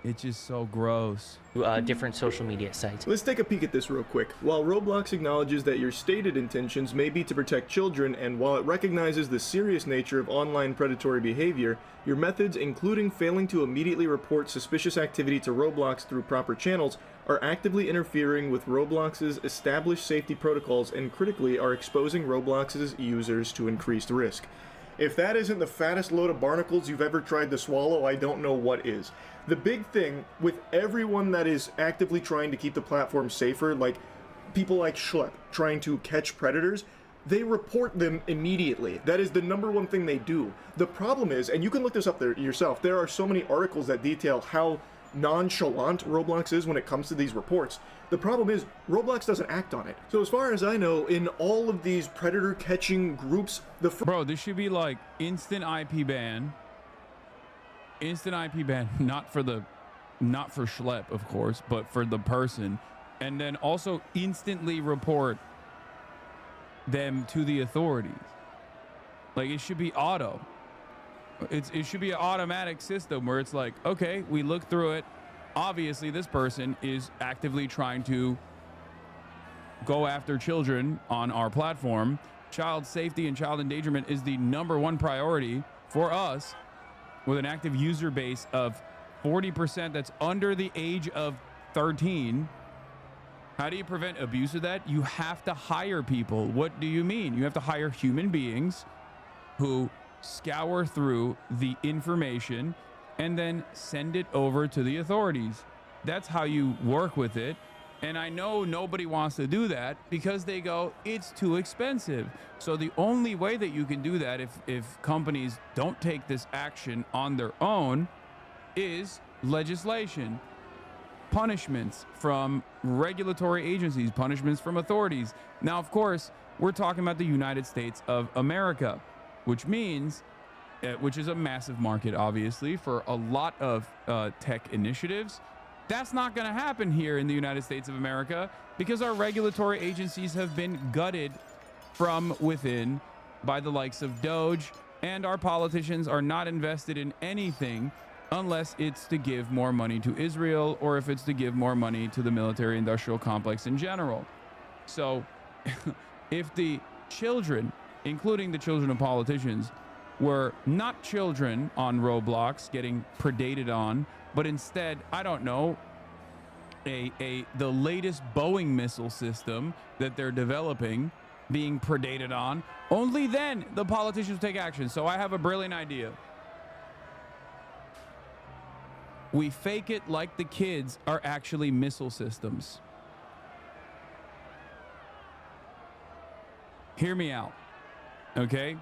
It's just so gross. Different social media sites. Let's take a peek at this real quick. While Roblox acknowledges that your stated intentions may be to protect children, and while it recognizes the serious nature of online predatory behavior, your methods, including failing to immediately report suspicious activity to Roblox through proper channels, are actively interfering with Roblox's established safety protocols and critically are exposing Roblox's users to increased risk. If that isn't the fattest load of barnacles you've ever tried to swallow, I don't know what is. The big thing with everyone that is actively trying to keep the platform safer, like people like Schlep trying to catch predators, they report them immediately. That is the #1 thing they do. The problem is, and you can look this up there yourself, there are so many articles that detail how nonchalant Roblox is when it comes to these reports. The problem is, Roblox doesn't act on it. So as far as I know, in all of these predator catching groups, Bro, this should be like instant IP ban. Instant IP ban, not for Schlep, of course, but for the person. And then also instantly report them to the authorities. Like, it should be auto. It should be an automatic system where it's like, okay, we look through it. Obviously, this person is actively trying to go after children on our platform. Child safety and child endangerment is the #1 priority for us, with an active user base of 40% that's under the age of 13. How do you prevent abuse of that? You have to hire people. What do you mean? You have to hire human beings who scour through the information and then send it over to the authorities. That's how you work with it. And I know nobody wants to do that because they go, it's too expensive. So the only way that you can do that if companies don't take this action on their own is legislation, punishments from regulatory agencies, punishments from authorities. Now, of course, we're talking about the United States of America, which means, which is a massive market, obviously, for a lot of tech initiatives. That's not going to happen here in the United States of America because our regulatory agencies have been gutted from within by the likes of Doge, and our politicians are not invested in anything unless it's to give more money to Israel or if it's to give more money to the military industrial complex in general. So if the children, including the children of politicians, were not children on Roblox getting predated on, but instead, I don't know, the latest Boeing missile system that they're developing being predated on, only then the politicians take action. So I have a brilliant idea. We fake it like the kids are actually missile systems. Hear me out, okay?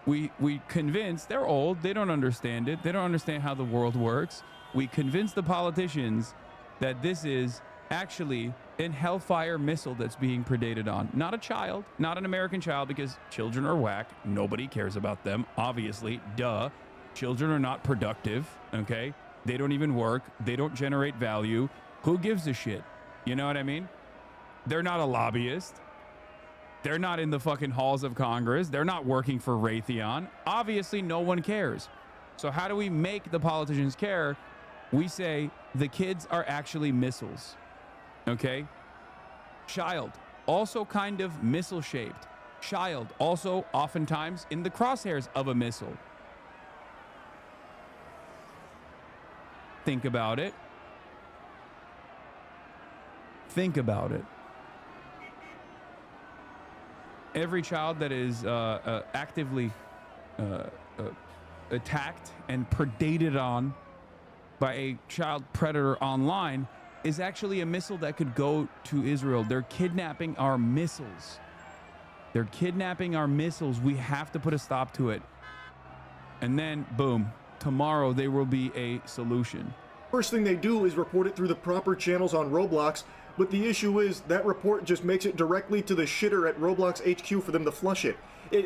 We convince, they're old, they don't understand it, they don't understand how the world works. We convince the politicians that this is actually a Hellfire missile that's being predated on. Not a child, not an American child, because children are whack. Nobody cares about them, obviously, duh. Children are not productive, okay? They don't even work, they don't generate value. Who gives a shit? You know what I mean? They're not a lobbyist. They're not in the fucking halls of Congress. They're not working for Raytheon. Obviously, no one cares. So how do we make the politicians care? We say the kids are actually missiles, okay? Child, also kind of missile-shaped. Child, also oftentimes in the crosshairs of a missile. Think about it. Think about it. Every child that is actively attacked and predated on by a child predator online is actually a missile that could go to Israel. They're kidnapping our missiles. They're kidnapping our missiles. We have to put a stop to it. And then, boom, tomorrow there will be a solution. First thing they do is report it through the proper channels on Roblox, but the issue is that report just makes it directly to the shitter at Roblox HQ for them to flush it.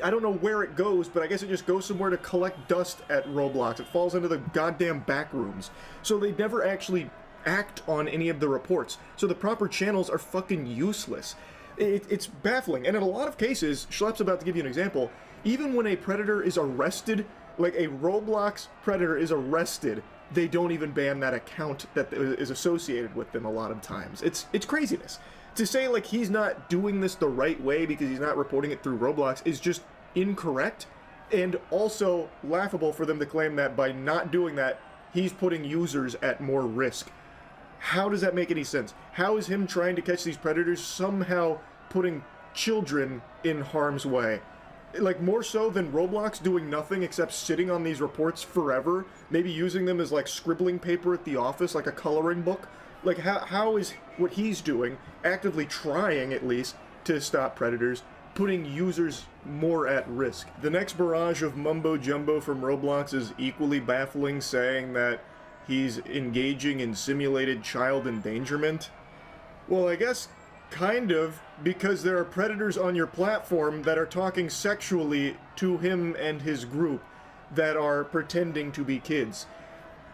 I don't know where it goes, but I guess it just goes somewhere to collect dust at Roblox. It falls into the goddamn back rooms. So they never actually act on any of the reports. So the proper channels are fucking useless. It's baffling. And in a lot of cases, Schlepp's about to give you an example, even when a predator is arrested, like a Roblox predator is arrested, they don't even ban that account that is associated with them a lot of times. It's craziness. To say like he's not doing this the right way because he's not reporting it through Roblox is just incorrect, and also laughable for them to claim that by not doing that, he's putting users at more risk. How does that make any sense? How is him trying to catch these predators somehow putting children in harm's way? Like, more so than Roblox doing nothing except sitting on these reports forever, maybe using them as like scribbling paper at the office, like a coloring book. Like, how is what he's doing, actively trying at least, to stop predators, putting users more at risk? The next barrage of mumbo-jumbo from Roblox is equally baffling, saying that he's engaging in simulated child endangerment. Well, I guess kind of, because there are predators on your platform that are talking sexually to him and his group that are pretending to be kids.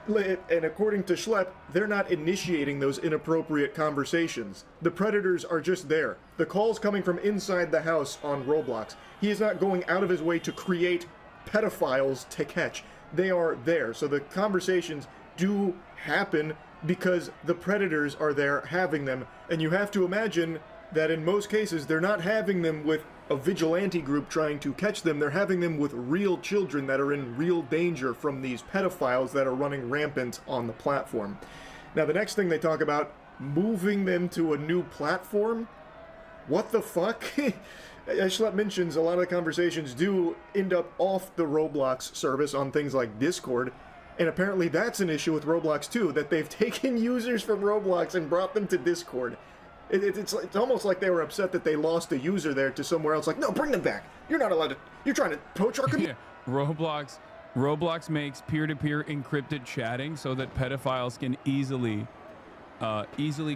And according to Schlepp, they're not initiating those inappropriate conversations. The predators are just there. The call's coming from inside the house on Roblox. He is not going out of his way to create pedophiles to catch. They are there. So the conversations do happen because the predators are there having them. And you have to imagine that in most cases, they're not having them with a vigilante group trying to catch them. They're having them with real children that are in real danger from these pedophiles that are running rampant on the platform. Now, the next thing they talk about, moving them to a new platform? What the fuck? As Schlepp mentions, a lot of the conversations do end up off the Roblox service on things like Discord. And apparently that's an issue with Roblox too, that they've taken users from Roblox and brought them to Discord. It's almost like they were upset that they lost a user there to somewhere else. Like, no, bring them back. You're not allowed to. You're trying to poach our community. Yeah. Roblox makes peer-to-peer encrypted chatting so that pedophiles can easily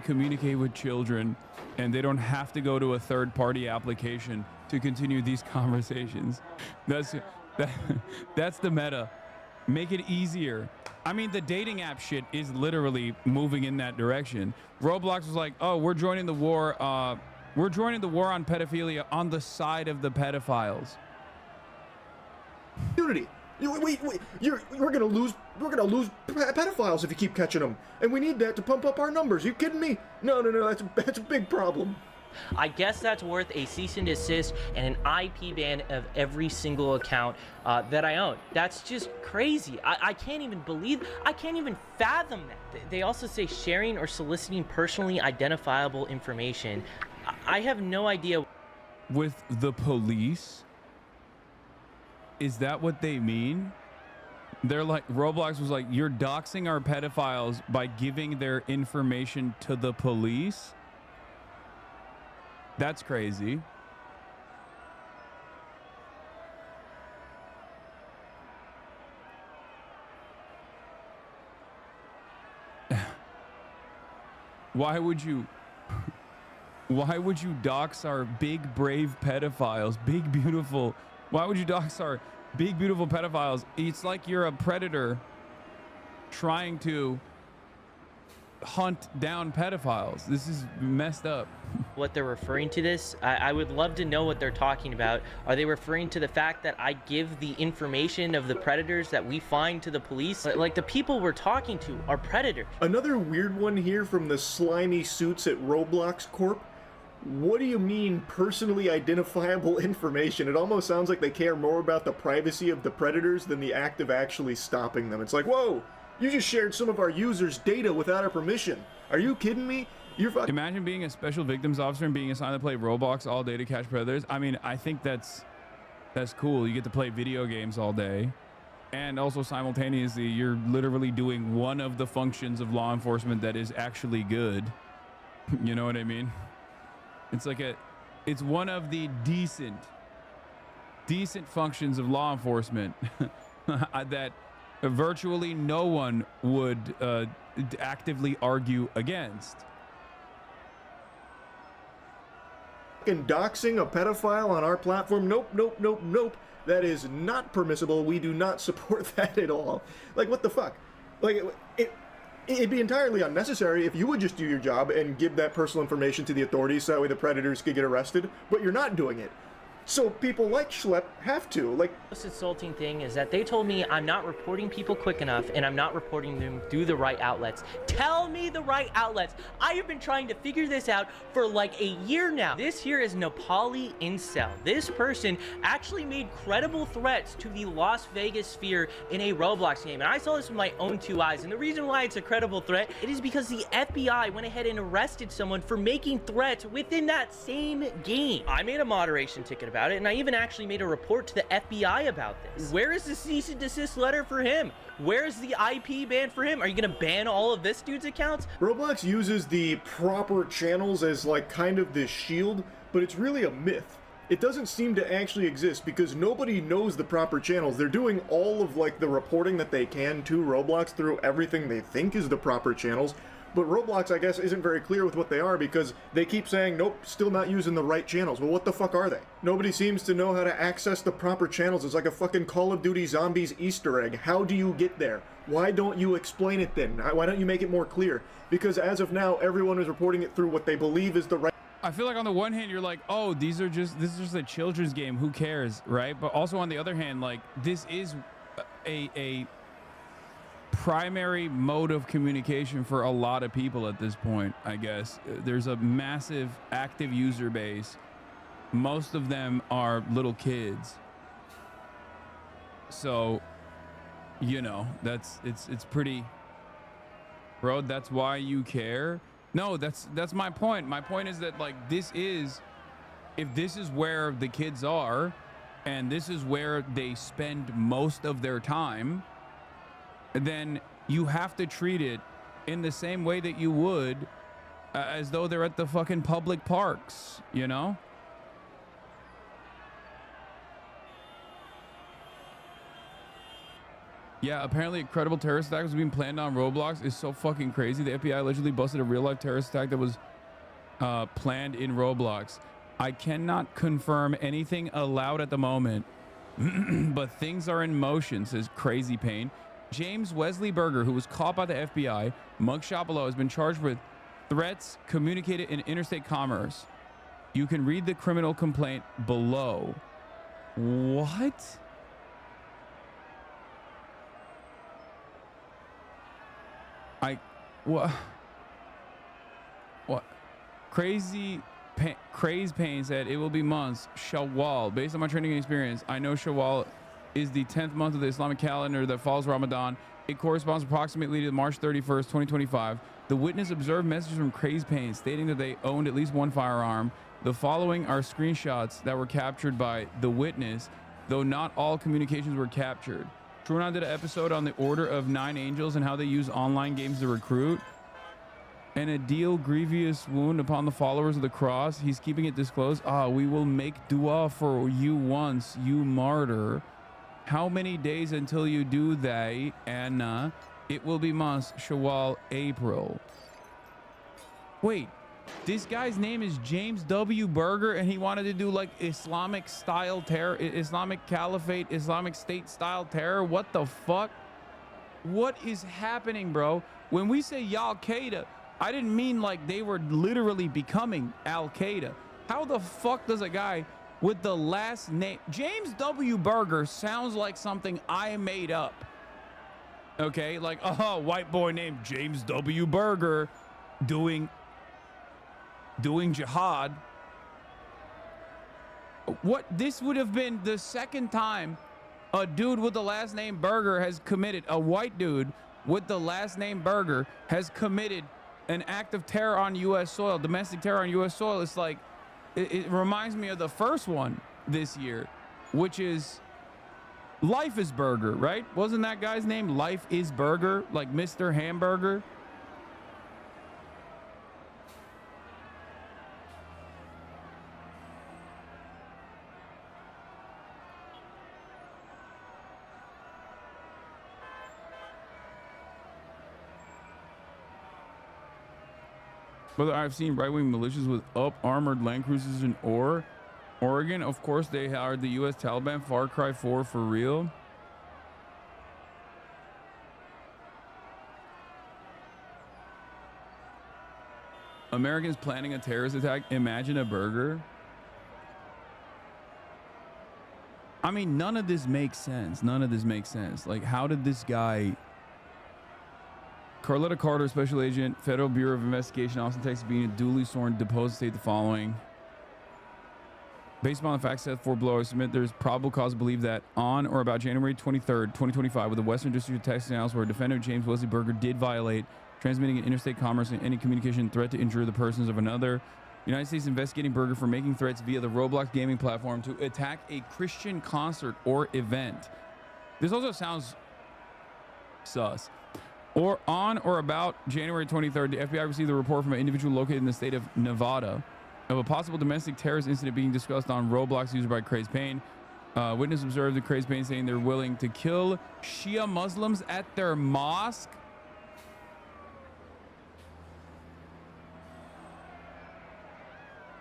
communicate with children, and they don't have to go to a third-party application to continue these conversations. That's the meta. Make it easier. I mean, the dating app shit is literally moving in that direction. Roblox was like, oh, we're joining the war. We're joining the war on pedophilia on the side of the pedophiles. Unity. Wait, we're gonna lose pedophiles if you keep catching them, and we need that to pump up our numbers. You kidding me? No, that's a big problem. I guess that's worth a cease and desist and an IP ban of every single account that I own. That's just crazy. I can't even fathom that. They also say sharing or soliciting personally identifiable information. I have no idea. With the police? Is that what they mean? They're like, Roblox was like, you're doxing our pedophiles by giving their information to the police? That's crazy. Why would you dox our big brave pedophiles, big beautiful? Why would you dox our big beautiful pedophiles? It's like you're a predator trying to hunt down pedophiles. This is messed up. What they're referring to this, I would love to know what they're talking about. Are they referring to the fact that I give the information of the predators that we find to the police? Like, the people we're talking to are predators. Another weird one here from the slimy suits at Roblox Corp. What do you mean personally identifiable information? It almost sounds like they care more about the privacy of the predators than the act of actually stopping them. It's like, whoa, you just shared some of our users' data without our permission. Are you kidding me? Imagine being a special victims officer and being assigned to play Roblox all day to catch predators. I mean, I think that's cool. You get to play video games all day. And also simultaneously, you're literally doing one of the functions of law enforcement that is actually good. You know what I mean? It's like it's one of the decent functions of law enforcement that virtually no one would actively argue against. Doxing a pedophile on our platform? Nope. That is not permissible. We do not support that at all. Like, what the fuck? Like, it'd be entirely unnecessary if you would just do your job and give that personal information to the authorities so that way the predators could get arrested, but you're not doing it. So people like Schlepp have to. Like, the most insulting thing is that they told me I'm not reporting people quick enough and I'm not reporting them through the right outlets. Tell me the right outlets. I have been trying to figure this out for like a year now. This here is Nepali Incel. This person actually made credible threats to the Las Vegas sphere in a Roblox game. And I saw this with my own two eyes. And the reason why it's a credible threat, it is because the FBI went ahead and arrested someone for making threats within that same game. I made a moderation ticket about it, and I even actually made a report to the FBI about this. Where is the cease and desist letter for him? Where is the IP ban for him? Are you gonna ban all of this dude's accounts? Roblox uses the proper channels as like kind of this shield, but it's really a myth. It doesn't seem to actually exist because nobody knows the proper channels. They're doing all of like the reporting that they can to Roblox through everything they think is the proper channels. But Roblox, I guess, isn't very clear with what they are because they keep saying, nope, still not using the right channels. Well, what the fuck are they? Nobody seems to know how to access the proper channels. It's like a fucking Call of Duty Zombies Easter egg. How do you get there? Why don't you explain it then? Why don't you make it more clear? Because as of now, everyone is reporting it through what they believe is the right... I feel like on the one hand, you're like, oh, this is just a children's game. Who cares, right? But also on the other hand, like, this is a primary mode of communication for a lot of people at this point, I guess. There's a massive active user base. Most of them are little kids. So, you know, it's pretty... Bro, that's why you care? No, that's my point. My point is that, like, if this is where the kids are, and this is where they spend most of their time, then you have to treat it in the same way that you would as though they're at the fucking public parks, you know? Yeah, apparently a credible terrorist attack was being planned on Roblox. Is so fucking crazy. The FBI allegedly busted a real-life terrorist attack that was planned in Roblox. I cannot confirm anything aloud at the moment, but things are in motion, says Crazy Pain. James Wesley Berger, who was caught by the FBI, mugshot below, has been charged with threats communicated in interstate commerce. You can read the criminal complaint below. What? What? Crazy Pain said it will be months. Shawwal. Based on my training and experience, I know Shawwal is the 10th month of the Islamic calendar that follows Ramadan. It corresponds approximately to March 31st, 2025. The witness observed messages from Crazy Pain stating that they owned at least one firearm. The following are screenshots that were captured by the witness, though not all communications were captured. Trunon did an episode on the Order of Nine Angels and how they use online games to recruit. And a deal grievous wound upon the followers of the cross. He's keeping it disclosed. We will make dua for you once, you martyr. How many days until you do that, Anna? It will be months, Shawwal, April. Wait, this guy's name is James W. Berger, and he wanted to do like Islamic style terror, Islamic Caliphate, Islamic State style terror. What the fuck? What is happening, bro? When we say Al-Qaeda, I didn't mean like they were literally becoming Al-Qaeda. How the fuck does a guy with the last name James W. Berger sounds like something I made up? Okay, like, white boy named James W. Berger doing jihad. What? This would have been the second time a dude with the last name Berger has committed, a white dude with the last name Berger has committed an act of terror on U.S. soil, domestic terror on U.S. soil. It's like, it reminds me of the first one this year, which is Life is Burger, right? Wasn't that guy's name Life is Burger, like Mr. Hamburger? But I've seen right-wing militias with armored land cruisers in Oregon. Of course, they hired the U.S. Taliban. Far Cry 4 for real. Americans planning a terrorist attack. Imagine a burger. I mean, none of this makes sense. None of this makes sense. Like, how did this guy... Carletta Carter, Special Agent, Federal Bureau of Investigation, Austin, Texas, being duly sworn, deposed, state the following. Based upon the facts set forth below, I submit there's probable cause to believe that on or about January 23rd, 2025, with the Western District of Texas House, where defendant James Wesley Berger did violate transmitting interstate commerce and any communication threat to injure the persons of another. United States investigating Berger for making threats via the Roblox gaming platform to attack a Christian concert or event. This also sounds sus. Or on or about January 23rd, the FBI received a report from an individual located in the state of Nevada of a possible domestic terrorist incident being discussed on Roblox user by Crazy Pain. Witness observed the Crazy Pain saying they're willing to kill Shia Muslims at their mosque.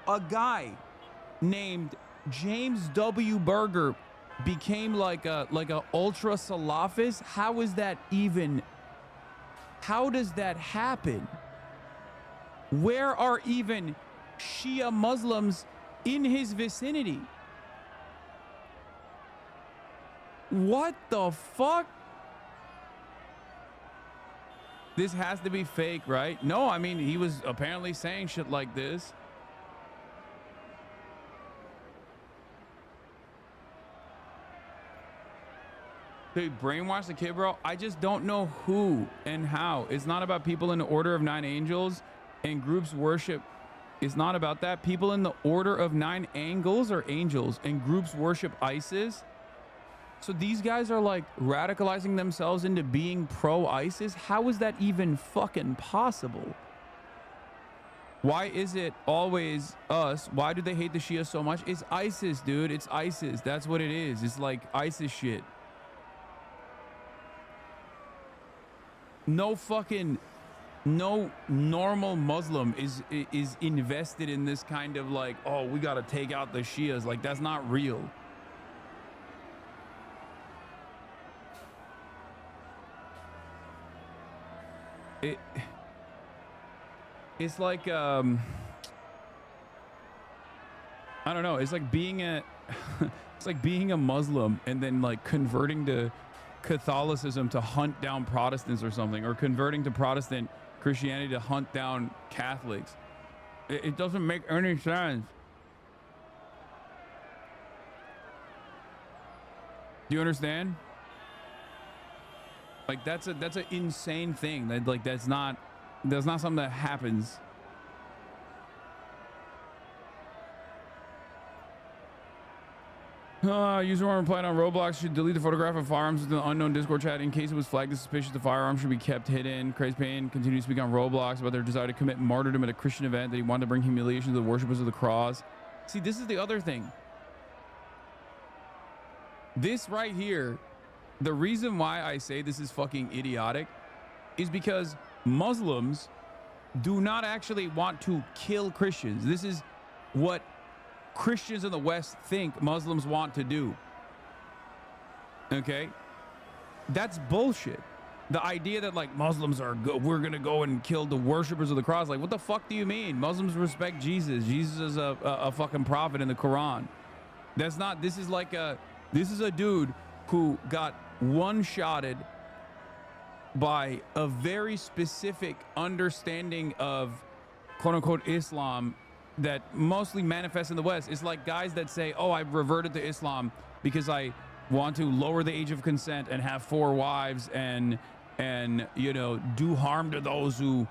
A guy named James W. Berger became like a ultra Salafist. How is that even? How does that happen? Where are even Shia Muslims in his vicinity? What the fuck? This has to be fake, right? No, I mean, he was apparently saying shit like this. They brainwash the kid, bro. I just don't know who and how. It's not about people in the Order of Nine Angels and groups worship. It's not about that. People in the Order of Nine Angels or Angels and groups worship ISIS. So these guys are like radicalizing themselves into being pro-ISIS. How is that even fucking possible? Why is it always us? Why do they hate the Shia so much? It's ISIS, dude. It's ISIS. That's what it is. It's like ISIS shit. No normal Muslim is invested in this kind of like, oh, we got to take out the Shias. Like, that's not real. it's like I don't know, it's like being a it's like being a Muslim and then like converting to Catholicism to hunt down Protestants or something, or converting to Protestant Christianity to hunt down Catholics. It doesn't make any sense. Do you understand? Like that's an insane thing. That like that's not something that happens. User one replied on Roblox should delete the photograph of firearms within the unknown Discord chat in case it was flagged as suspicious. The firearm should be kept hidden. Crazy Pain continues to speak on Roblox about their desire to commit martyrdom at a Christian event, that he wanted to bring humiliation to the worshippers of the cross. See, this is the other thing. This right here, the reason why I say this is fucking idiotic is because Muslims do not actually want to kill Christians. This is what Christians in the West think Muslims want to do. Okay? That's bullshit. The idea that like Muslims are we're gonna go and kill the worshippers of the cross. Like, what the fuck do you mean? Muslims respect Jesus. Jesus is a fucking prophet in the Quran. That's not, this is a dude who got one-shotted by a very specific understanding of quote-unquote Islam that mostly manifests in the West. It's like guys that say, oh, I've reverted to Islam because I want to lower the age of consent and have 4 wives and you know, do harm to those who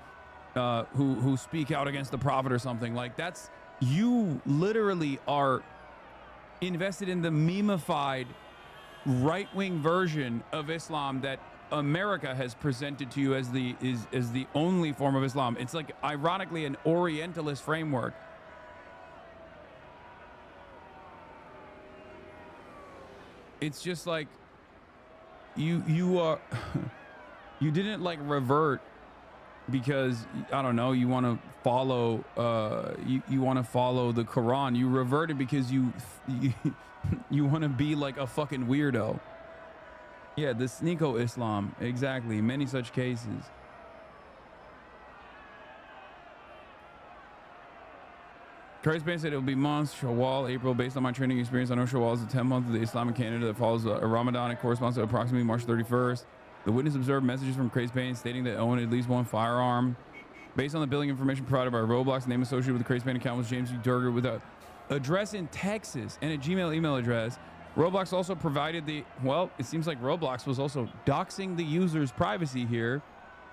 speak out against the prophet or something. Like, that's, you literally are invested in the meme-ified right-wing version of Islam that America has presented to you as the only form of Islam. It's like, ironically, an Orientalist framework. It's just like you are you didn't like revert because, I don't know, you want to follow you want to follow the Quran. You reverted because you want to be like a fucking weirdo. Yeah, the Sneeko Islam, exactly. Many such cases. Christ Bane said it will be months, Shawwal, April. Based on my training experience, I know Shawwal is the 10th month of the Islamic calendar that follows a Ramadan. It corresponds to approximately March 31st. The witness observed messages from Crazy Pain stating that owned at least one firearm. Based on the billing information provided by Roblox, the name associated with the Crazy Pain account was James B. Durger with a address in Texas and a Gmail email address. Roblox also provided the, well, it seems like Roblox was also doxing the user's privacy here.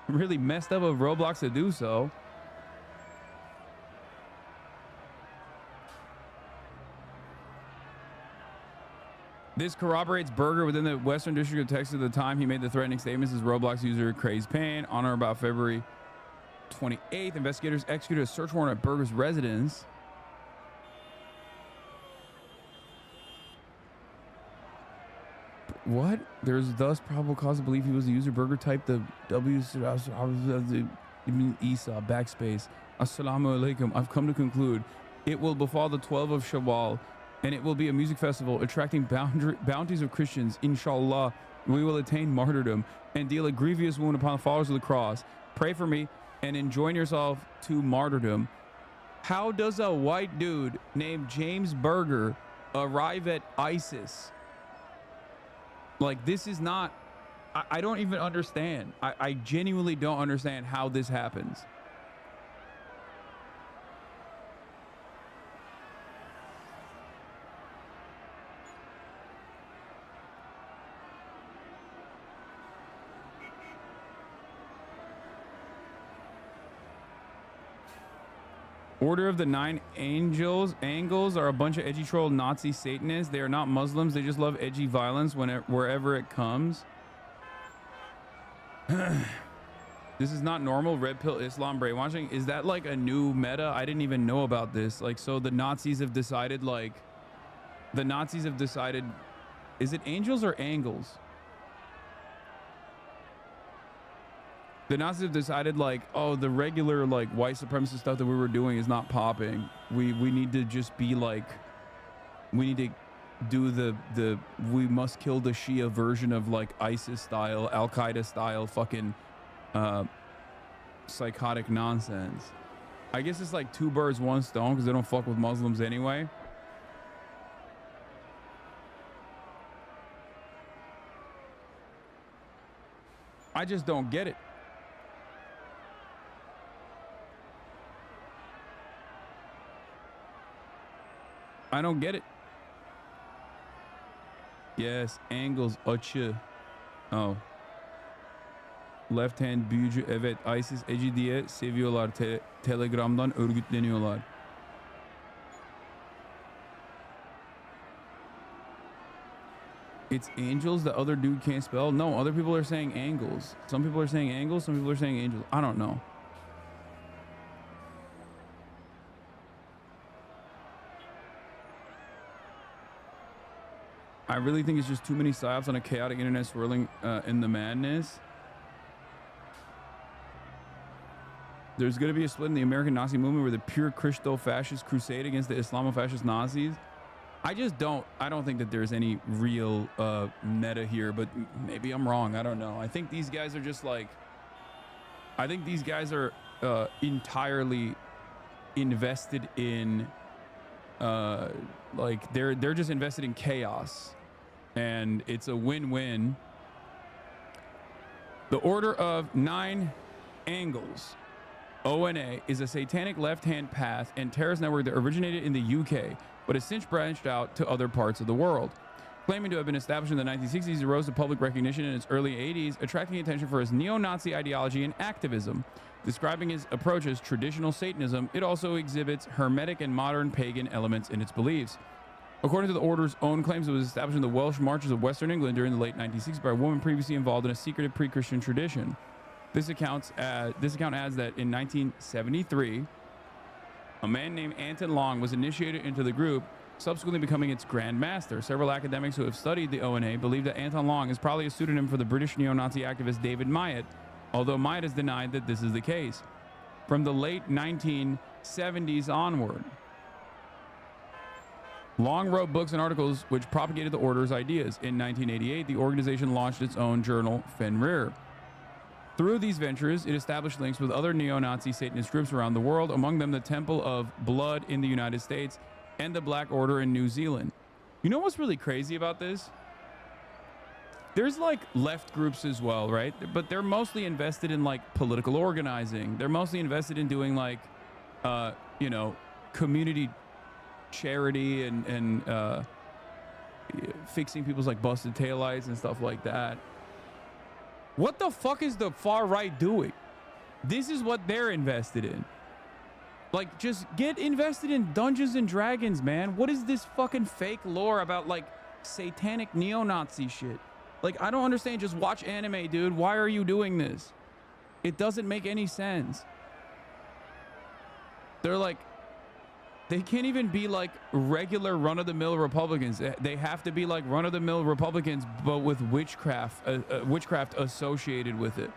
Really messed up of Roblox to do so. This corroborates Berger within the Western District of Texas at the time he made the threatening statements as Roblox user Crazy Pain. On or about February 28th, investigators executed a search warrant at Berger's residence. What? There's thus probable cause to believe he was the user. Berger typed the W Ibn Isa backspace. Assalamu alaikum. I've come to conclude it will befall the 12th of Shawwal, and it will be a music festival attracting bounties of Christians. Inshallah, we will attain martyrdom and deal a grievous wound upon the followers of the cross. Pray for me and enjoin yourself to martyrdom. How does a white dude named James Berger arrive at ISIS? Like, this is not, I don't even understand. I genuinely don't understand how this happens. Order of the Nine Angels are a bunch of edgy troll Nazi Satanists. They are not Muslims. They just love edgy violence wherever it comes. This is not normal. Red Pill Islam brainwashing. Is that like a new meta? I didn't even know about this. Like, so the Nazis have decided, is it angels or angles? The Nazis have decided, like, oh, the regular, like, white supremacist stuff that we were doing is not popping. We need to just be like, we need to do the we must kill the Shia version of, like, ISIS style, Al-Qaeda style fucking psychotic nonsense. I guess it's like two birds, one stone, because they don't fuck with Muslims anyway. I just don't get it. I don't get it. Yes, angles açı. Oh. Left hand büyücü, evet, ISIS eci diye seviyorlar. Telegram'dan örgütleniyorlar. It's angels. The other dude can't spell. No, other people are saying angles. Some people are saying angles. Some people are saying angels. I don't know. I really think it's just too many psyops on a chaotic internet swirling in the madness. There's going to be a split in the American Nazi movement where the pure Christo-fascist crusade against the Islamo-fascist Nazis. I don't think that there's any real meta here, but maybe I'm wrong. I don't know. I think these guys are just like, I think these guys are entirely invested in, like they're just invested in chaos, and it's a win-win. The Order of Nine Angles, ONA, is a satanic left-hand path and terrorist network that originated in the UK, but has since branched out to other parts of the world. Claiming to have been established in the 1960s, it rose to public recognition in its early 80s, attracting attention for its neo-Nazi ideology and activism. Describing its approach as traditional Satanism, it also exhibits hermetic and modern pagan elements in its beliefs. According to the Order's own claims, it was established in the Welsh marches of Western England during the late 1960s by a woman previously involved in a secretive pre-Christian tradition. This account adds that in 1973, a man named Anton Long was initiated into the group, subsequently becoming its Grand Master. Several academics who have studied the ONA believe that Anton Long is probably a pseudonym for the British neo-Nazi activist David Myatt, although Myatt has denied that this is the case. From the late 1970s onward, Long wrote books and articles which propagated the Order's ideas. In 1988, the organization launched its own journal, Fenrir. Through these ventures, it established links with other neo-Nazi Satanist groups around the world, among them the Temple of Blood in the United States and the Black Order in New Zealand. You know what's really crazy about this? There's like left groups as well, right? But they're mostly invested in like political organizing. They're mostly invested in doing like, you know, community charity and fixing people's like busted taillights and stuff like that. What the fuck is the far right doing? This is what they're invested in. Like, just get invested in Dungeons and Dragons, man. What is this fucking fake lore about like satanic neo-Nazi shit? Like, I don't understand. Just watch anime, dude. Why are you doing this? It doesn't make any sense. They're like, they can't even be like regular run-of-the-mill Republicans. They have to be like run-of-the-mill Republicans, but with witchcraft associated with it.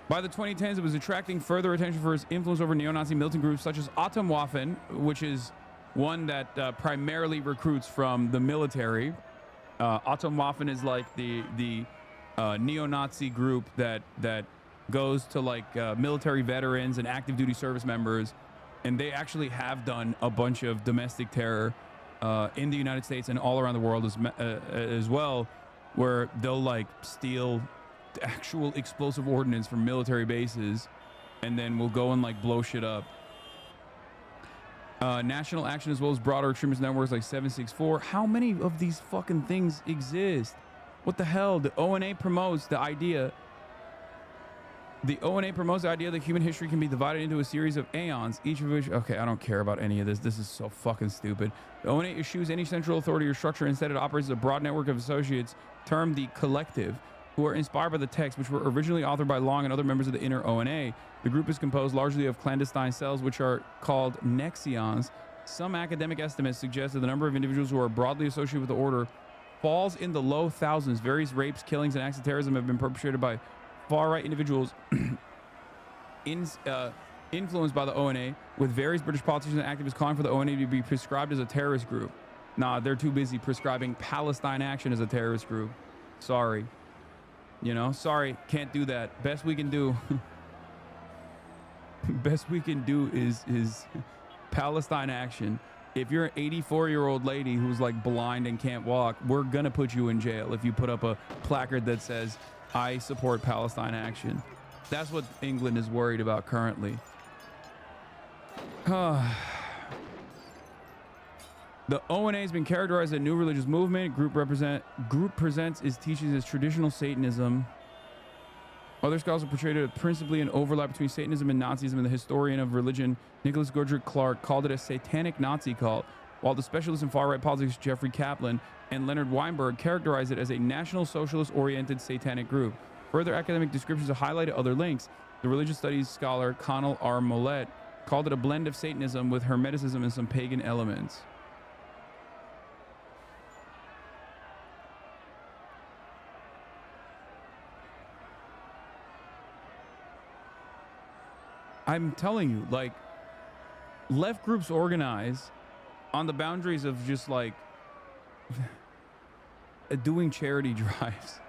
By the 2010s, it was attracting further attention for its influence over neo-Nazi militant groups such as Atomwaffen, which is one that primarily recruits from the military. Atomwaffen is like the neo-Nazi group that goes to like military veterans and active duty service members, and they actually have done a bunch of domestic terror in the United States and all around the world as well, where they'll like steal actual explosive ordnance from military bases and then we'll go and like blow shit up. National Action, as well as broader extremist networks like 764. How many of these fucking things exist? What the hell? The ONA promotes the idea. The ONA promotes the idea that human history can be divided into a series of aeons, each of which... Okay, I don't care about any of this. This is so fucking stupid. The ONA eschews any central authority or structure. Instead, it operates as a broad network of associates termed the Collective, who are inspired by the texts, which were originally authored by Long and other members of the inner ONA. The group is composed largely of clandestine cells, which are called nexions. Some academic estimates suggest that the number of individuals who are broadly associated with the order falls in the low thousands. Various rapes, killings, and acts of terrorism have been perpetrated by far-right individuals influenced by the ONA, with various British politicians and activists calling for the ONA to be prescribed as a terrorist group. Nah, they're too busy prescribing Palestine Action as a terrorist group. Sorry. You know, sorry, can't do that. Best we can do. Best we can do is Palestine Action. If you're an 84-year-old lady who's like blind and can't walk, we're gonna put you in jail if you put up a placard that says, I support Palestine Action. That's what England is worried about currently. The ONA has been characterized as a new religious movement. Group presents its teachings as traditional Satanism. Other scholars have portrayed it principally an overlap between Satanism and Nazism, and the historian of religion, Nicholas Goodrick Clark, called it a satanic Nazi cult, while the specialist in far-right politics, Jeffrey Kaplan, and Leonard Weinberg characterized it as a National Socialist-oriented satanic group. Further academic descriptions have highlighted other links. The religious studies scholar Connell R. Mollett called it a blend of Satanism with Hermeticism and some pagan elements. I'm telling you, like, left groups organize on the boundaries of just like doing charity drives.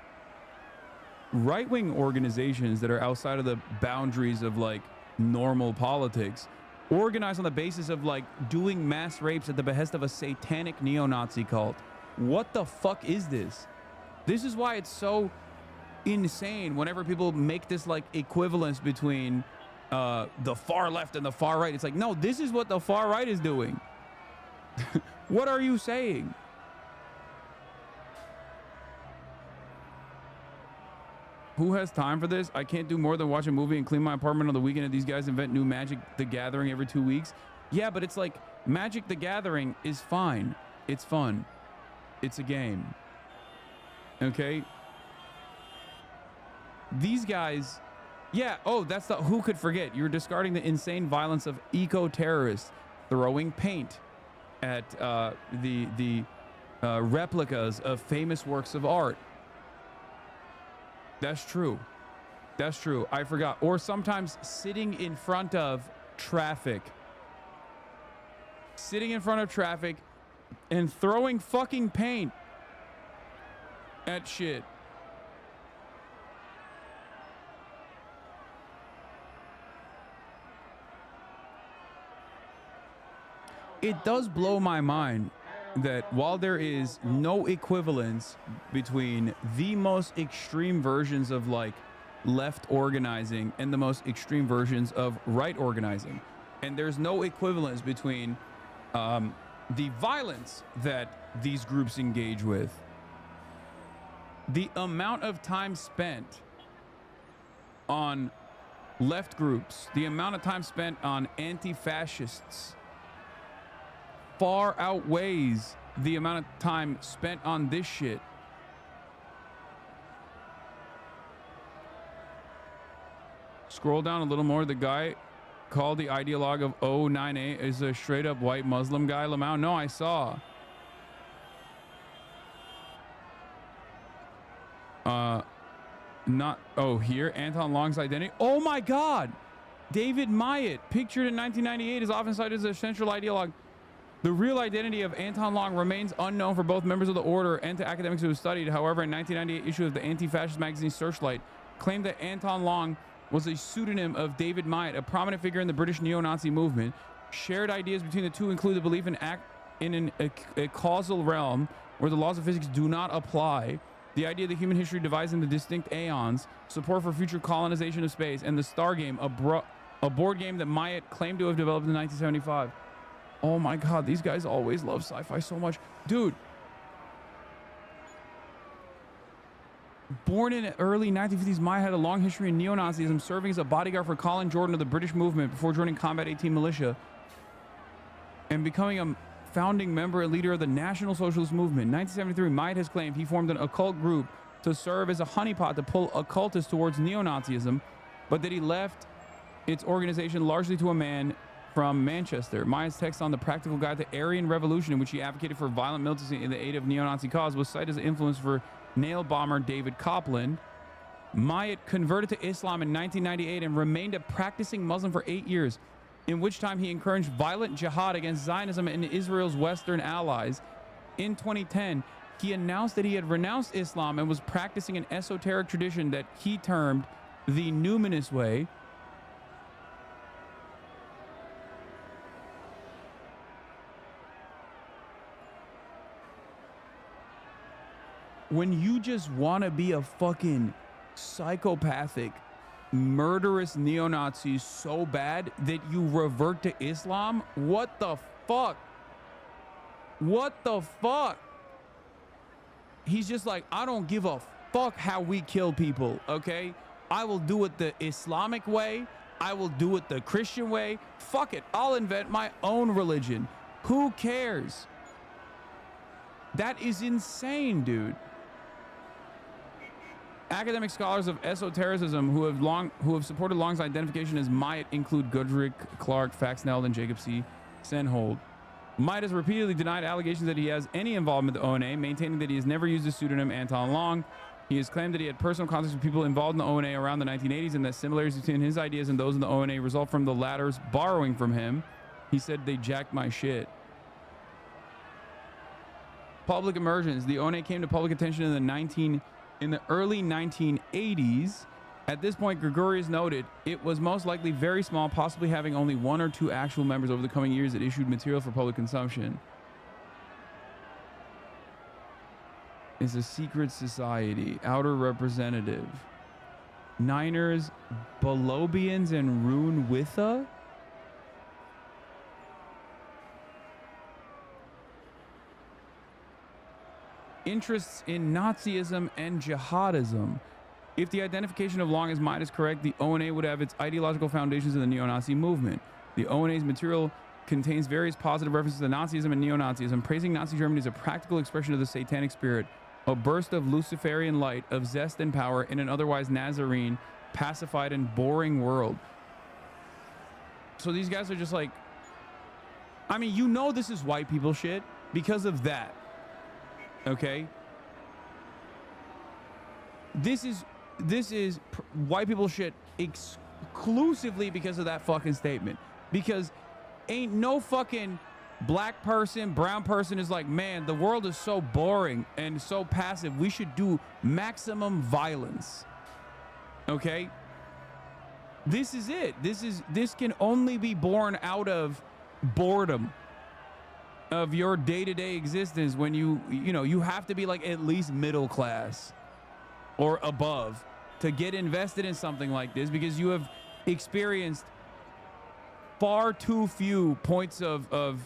Right-wing organizations that are outside of the boundaries of like normal politics organize on the basis of like doing mass rapes at the behest of a satanic neo-Nazi cult. What the fuck is this? This is why it's so insane whenever people make this like equivalence between the far left and the far right. It's like, no, this is what the far right is doing. What are you saying? Who has time for this? I can't do more than watch a movie and clean my apartment on the weekend, and these guys invent new Magic the Gathering every 2 weeks. Yeah, but it's like Magic the Gathering is fine. It's fun. It's a game. Okay? These guys... Yeah, oh, that's the... Who could forget? You're discarding the insane violence of eco-terrorists throwing paint at the replicas of famous works of art. That's true. That's true. I forgot. Or sometimes sitting in front of traffic. Sitting in front of traffic and throwing fucking paint at shit. It does blow my mind that while there is no equivalence between the most extreme versions of like left organizing and the most extreme versions of right organizing, and there's no equivalence between the violence that these groups engage with, the amount of time spent on left groups, the amount of time spent on anti-fascists far outweighs the amount of time spent on this shit. Scroll down a little more. The guy called the ideologue of 098 is a straight up white Muslim guy. Lamau, no, I saw. Not, oh, here, Anton Long's identity. Oh my God! David Myatt, pictured in 1998, is often cited as a central ideologue. The real identity of Anton Long remains unknown for both members of the order and to academics who have studied. However, a 1998 issue of the anti-fascist magazine Searchlight claimed that Anton Long was a pseudonym of David Myatt, a prominent figure in the British neo-Nazi movement. Shared ideas between the two include the belief in a causal realm where the laws of physics do not apply, the idea that human history divides into distinct aeons, support for future colonization of space, and the Star Game, a board game that Myatt claimed to have developed in 1975. Oh my God, these guys always love sci-fi so much. Dude. Born in the early 1950s, Myatt had a long history in neo-Nazism, serving as a bodyguard for Colin Jordan of the British movement before joining Combat 18 militia and becoming a founding member and leader of the National Socialist Movement. In 1973, Myatt has claimed he formed an occult group to serve as a honeypot to pull occultists towards neo-Nazism, but that he left its organization largely to a man from Manchester. Myatt's text on the Practical Guide to Aryan Revolution, in which he advocated for violent militancy in the aid of neo-Nazi cause, was cited as an influence for nail bomber David Copland. Myatt converted to Islam in 1998 and remained a practicing Muslim for 8 years, in which time he encouraged violent jihad against Zionism and Israel's Western allies. in 2010, he announced that he had renounced Islam and was practicing an esoteric tradition that he termed the numinous way. When you just want to be a fucking psychopathic, murderous neo-Nazi so bad that you revert to Islam, what the fuck? What the fuck? He's just like, I don't give a fuck how we kill people, okay? I will do it the Islamic way. I will do it the Christian way. Fuck it. I'll invent my own religion. Who cares? That is insane, dude. Academic scholars of esotericism who have supported Long's identification as Myatt include Goodrick, Clark, Faxneld, and Jacob C. Senhold. Myatt has repeatedly denied allegations that he has any involvement with the ONA, maintaining that he has never used the pseudonym Anton Long. He has claimed that he had personal contacts with people involved in the ONA around the 1980s and that similarities between his ideas and those in the ONA result from the latter's borrowing from him. He said, they jacked my shit. Public emergence. The ONA came to public attention in the early 1980s. At this point, Gregorius noted it was most likely very small, possibly having only 1 or 2 actual members over the coming years that issued material for public consumption. It's a secret society. Outer representative. Niners, Bolobians, and Rune Witha? Interests in Nazism and jihadism. If the identification of Long as Myatt is correct, the ONA would have its ideological foundations in the neo-Nazi movement. The ONA's material contains various positive references to Nazism and neo-Nazism, praising Nazi Germany as a practical expression of the satanic spirit, a burst of Luciferian light, of zest and power in an otherwise Nazarene, pacified and boring world. So these guys are just like, I mean, you know this is white people shit because of that. Okay? This is white people shit exclusively because of that fucking statement. Because ain't no fucking black person, brown person is like, man, the world is so boring and so passive. We should do maximum violence. Okay? This is it. This can only be born out of boredom of your day-to-day existence when you have to be like at least middle class or above to get invested in something like this, because you have experienced far too few points of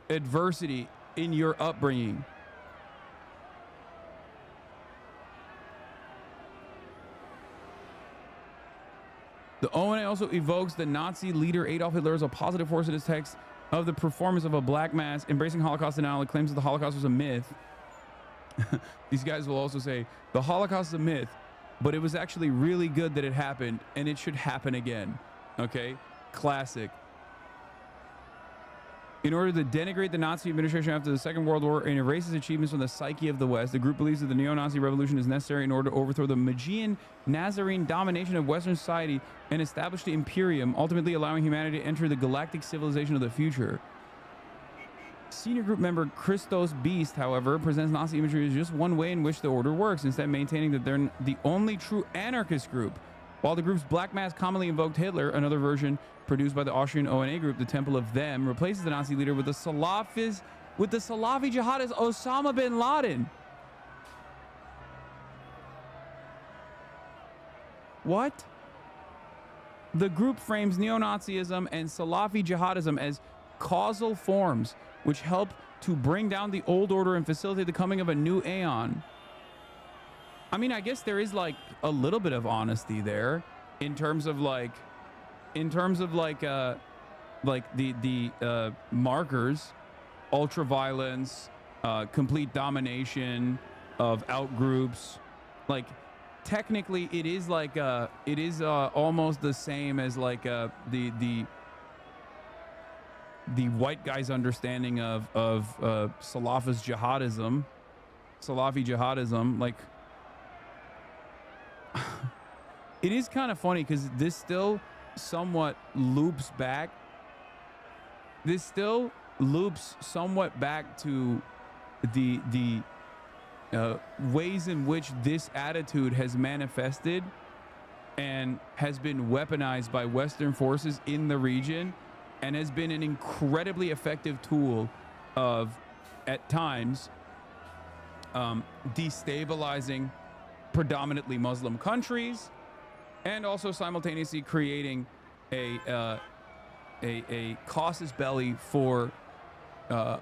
adversity in your upbringing. The ONA also evokes the Nazi leader Adolf Hitler as a positive force in his text of the performance of a black mass, embracing Holocaust denial. It claims that the Holocaust was a myth. These guys will also say the Holocaust is a myth, but it was actually really good that it happened, and it should happen again. Okay? Classic. In order to denigrate the Nazi administration after the Second World War and erase its achievements from the psyche of the West, the group believes that the neo-Nazi revolution is necessary in order to overthrow the Magian Nazarene domination of Western society and establish the Imperium, ultimately allowing humanity to enter the galactic civilization of the future. Senior group member Christos Beast, however, presents Nazi imagery as just one way in which the order works, instead maintaining that they're the only true anarchist group. While the group's black mass commonly invoked Hitler, another version produced by the Austrian ONA group, the Temple of Them, replaces the Nazi leader with the Salafi jihadist Osama bin Laden. What? The group frames neo-Nazism and Salafi jihadism as causal forms which help to bring down the old order and facilitate the coming of a new aeon. I mean, I guess there is like a little bit of honesty there in terms of like the markers, ultraviolence, complete domination of outgroups. Like technically it is like almost the same as like the white guy's understanding of Salafi jihadism. Like it is kind of funny because this still somewhat loops back. This still loops somewhat back to the ways in which this attitude has manifested and has been weaponized by Western forces in the region, and has been an incredibly effective tool of, at times, destabilizing predominantly Muslim countries, and also simultaneously creating a casus belli for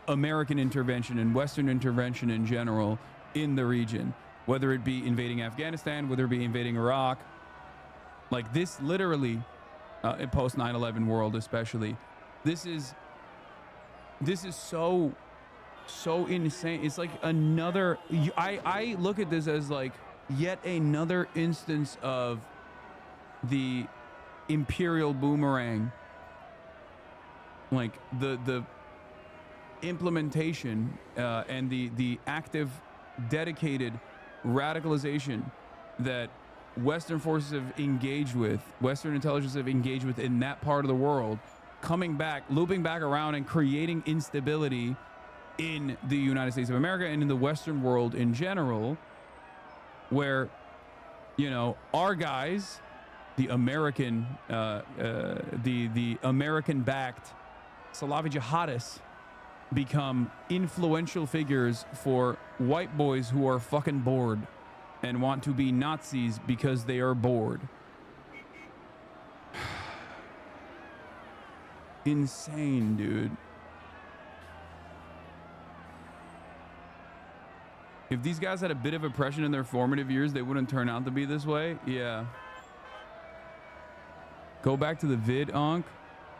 American intervention and Western intervention in general in the region, whether it be invading Afghanistan, whether it be invading Iraq. Like this, literally, in post 9/11 world, especially, this is so insane. It's like another. I look at this as like yet another instance of the imperial boomerang, like the implementation and the active, dedicated radicalization that Western forces have engaged with, Western intelligence have engaged with in that part of the world, coming back, looping back around and creating instability in the United States of America and in the Western world in general, where, you know, our guys, the American, the American-backed Salafi jihadists become influential figures for white boys who are fucking bored and want to be Nazis because they are bored. Insane, dude. If these guys had a bit of oppression in their formative years, they wouldn't turn out to be this way. Yeah. Go back to the vid, Unc.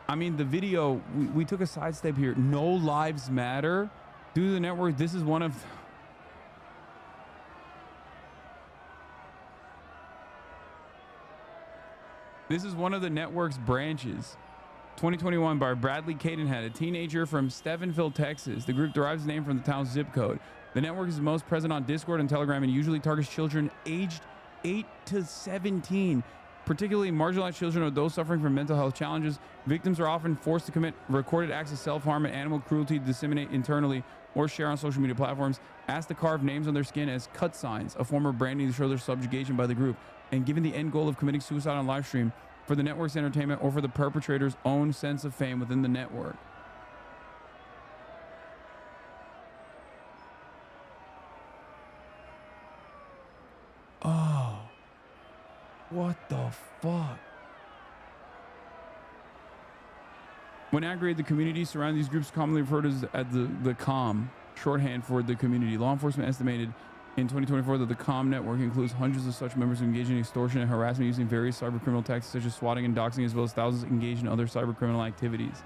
I mean, the video, we took a sidestep here. No lives matter. Due to the network, this is one of... This is one of the network's branches. 2021 by Bradley Cadenhead, a teenager from Stephenville, Texas. The group derives its name from the town's zip code. The network is most present on Discord and Telegram and usually targets children aged 8 to 17, particularly marginalized children or those suffering from mental health challenges. Victims are often forced to commit recorded acts of self-harm and animal cruelty to disseminate internally or share on social media platforms, asked to carve names on their skin as cut signs, a form of branding to show their subjugation by the group, and given the end goal of committing suicide on live stream for the network's entertainment or for the perpetrator's own sense of fame within the network. Oh, what the fuck? When aggregated, the community surrounding these groups commonly referred to as the COM, shorthand for the community. Law enforcement estimated in 2024 that the COM network includes hundreds of such members who engage in extortion and harassment using various cybercriminal tactics such as swatting and doxing, as well as thousands engaged in other cybercriminal activities.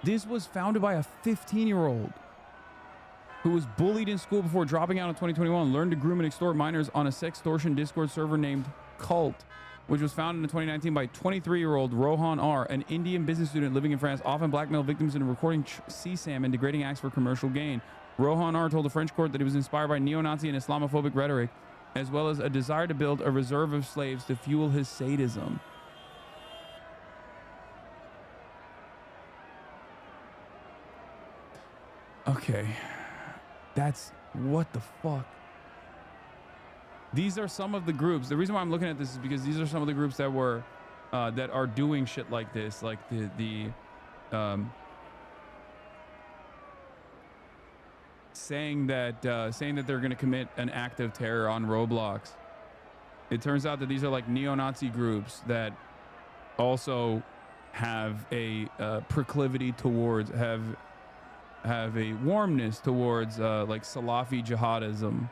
This was founded by a 15-year-old who was bullied in school before dropping out in 2021, learned to groom and extort minors on a sextortion Discord server named Cult, which was founded in 2019 by 23-year-old Rohan R., an Indian business student living in France, often blackmailed victims into recording CSAM and degrading acts for commercial gain. Rohan R. told the French court that he was inspired by neo-Nazi and Islamophobic rhetoric, as well as a desire to build a reserve of slaves to fuel his sadism. Okay. That's... what the fuck? These are some of the groups. The reason why I'm looking at this is because these are some of the groups that were that are doing shit like this, like saying that they're going to commit an act of terror on Roblox. It turns out that these are like neo-Nazi groups that also have a proclivity towards, have a warmness towards like Salafi jihadism.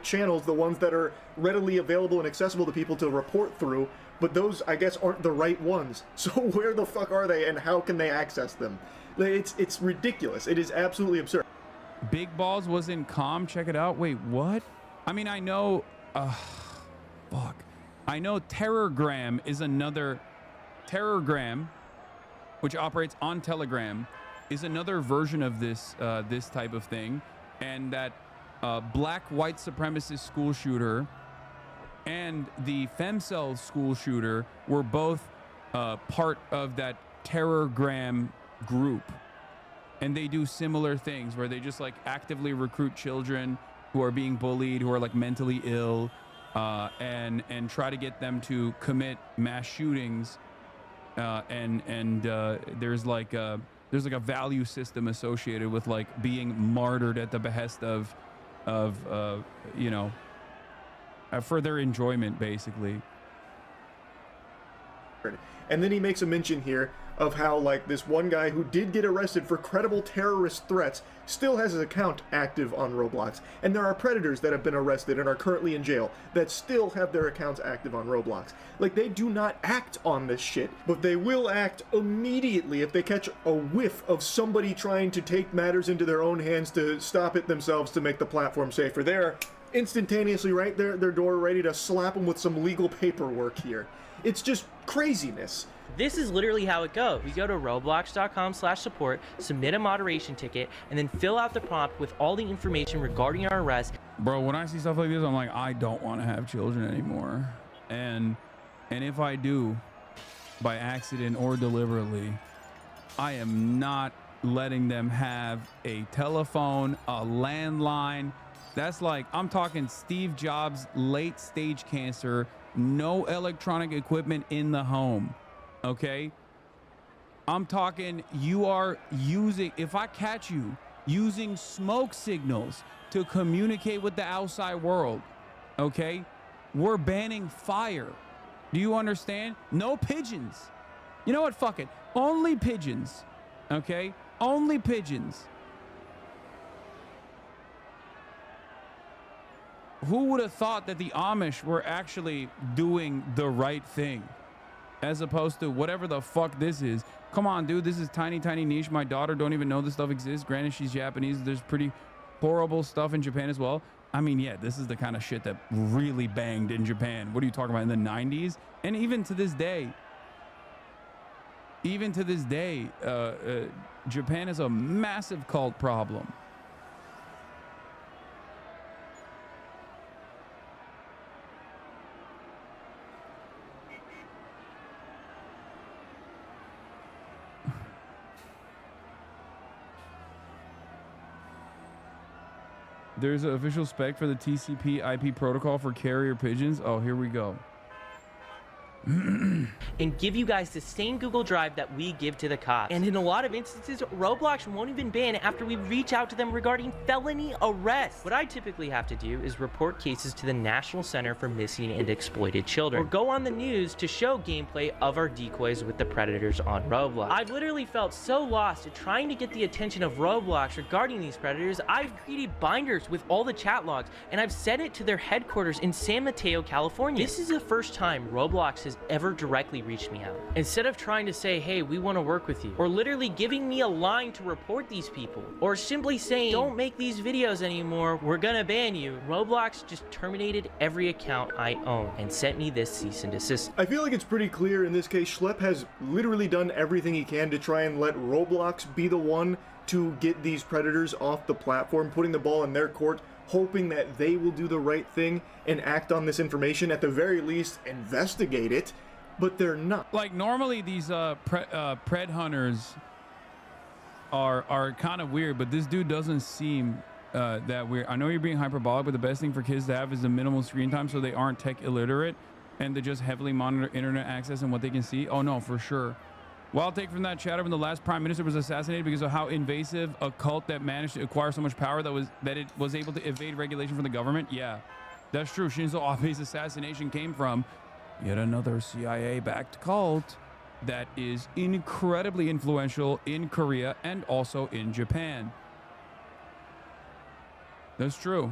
Channels, the ones that are readily available and accessible to people to report through, but those, I guess, aren't the right ones. So where the fuck are they and how can they access them? It's ridiculous. It is absolutely absurd. Big Balls was in COM. Check it out. Wait, what? I mean, I know... fuck. I know Terrorgram is another... Terrorgram, which operates on Telegram, is another version of this this type of thing. And that black white supremacist school shooter and the femcel school shooter were both part of that Terrorgram group. and they do similar things where they just like actively recruit children who are being bullied, who are like mentally ill, and try to get them to commit mass shootings. There's like a value system associated with like being martyred at the behest of you know, for their enjoyment, basically. And then he makes a mention here of how, like, this one guy who did get arrested for credible terrorist threats still has his account active on Roblox. And there are predators that have been arrested and are currently in jail that still have their accounts active on Roblox. Like, they do not act on this shit, but they will act immediately if they catch a whiff of somebody trying to take matters into their own hands to stop it themselves to make the platform safer. They're instantaneously right there at their door, ready to slap them with some legal paperwork here. It's just craziness. This is literally how it goes. We go to roblox.com/support, submit a moderation ticket, and then fill out the prompt with all the information regarding our arrest. Bro, when I see stuff like this, I'm like, I don't want to have children anymore. And if I do, by accident or deliberately, I am not letting them have a telephone, a landline. That's like, I'm talking Steve Jobs, late stage cancer, no electronic equipment in the home. Okay, I'm talking you are using, if I catch you using smoke signals to communicate with the outside world, okay, we're banning fire. Do you understand? No pigeons. You know what? Fuck it. Only pigeons. Okay, only pigeons. Who would have thought that the Amish were actually doing the right thing? As opposed to whatever the fuck this is. Come on, dude, this is tiny niche. My daughter don't even know this stuff exists. Granted, she's Japanese. There's pretty horrible stuff in Japan as well. I mean, yeah, this is the kind of shit that really banged in Japan. What are you talking about, in the 90s? And even to this day, Japan is a massive cult problem. There's an official spec for the TCP IP protocol for carrier pigeons. Oh, here we go. And give you guys the same Google Drive that we give to the cops. And in a lot of instances, Roblox won't even ban after we reach out to them regarding felony arrests. What I typically have to do is report cases to the National Center for Missing and Exploited Children, or go on the news to show gameplay of our decoys with the predators on Roblox. I've literally felt so lost at trying to get the attention of Roblox regarding these predators. I've created binders with all the chat logs, and I've sent it to their headquarters in San Mateo, California. This is the first time Roblox has ever directly reached me out. Instead of trying to say, hey, we want to work with you, or literally giving me a line to report these people, or simply saying, don't make these videos anymore, we're gonna ban you, Roblox just terminated every account I own and sent me this cease and desist. I feel like it's pretty clear in this case, Schlepp has literally done everything he can to try and let Roblox be the one to get these predators off the platform, putting the ball in their court, hoping that they will do the right thing and act on this information, at the very least investigate it, but they're not. Like, normally these pred hunters are kind of weird, but this dude doesn't seem that weird. I know you're being hyperbolic, but the best thing for kids to have is the minimal screen time so they aren't tech illiterate and they just heavily monitor internet access and what they can see. Oh no, for sure. Wild take from that chatter when the last prime minister was assassinated because of how invasive a cult that managed to acquire so much power that it was able to evade regulation from the government. Yeah, that's true. Shinzo Abe's assassination came from yet another CIA-backed cult that is incredibly influential in Korea and also in Japan. That's true.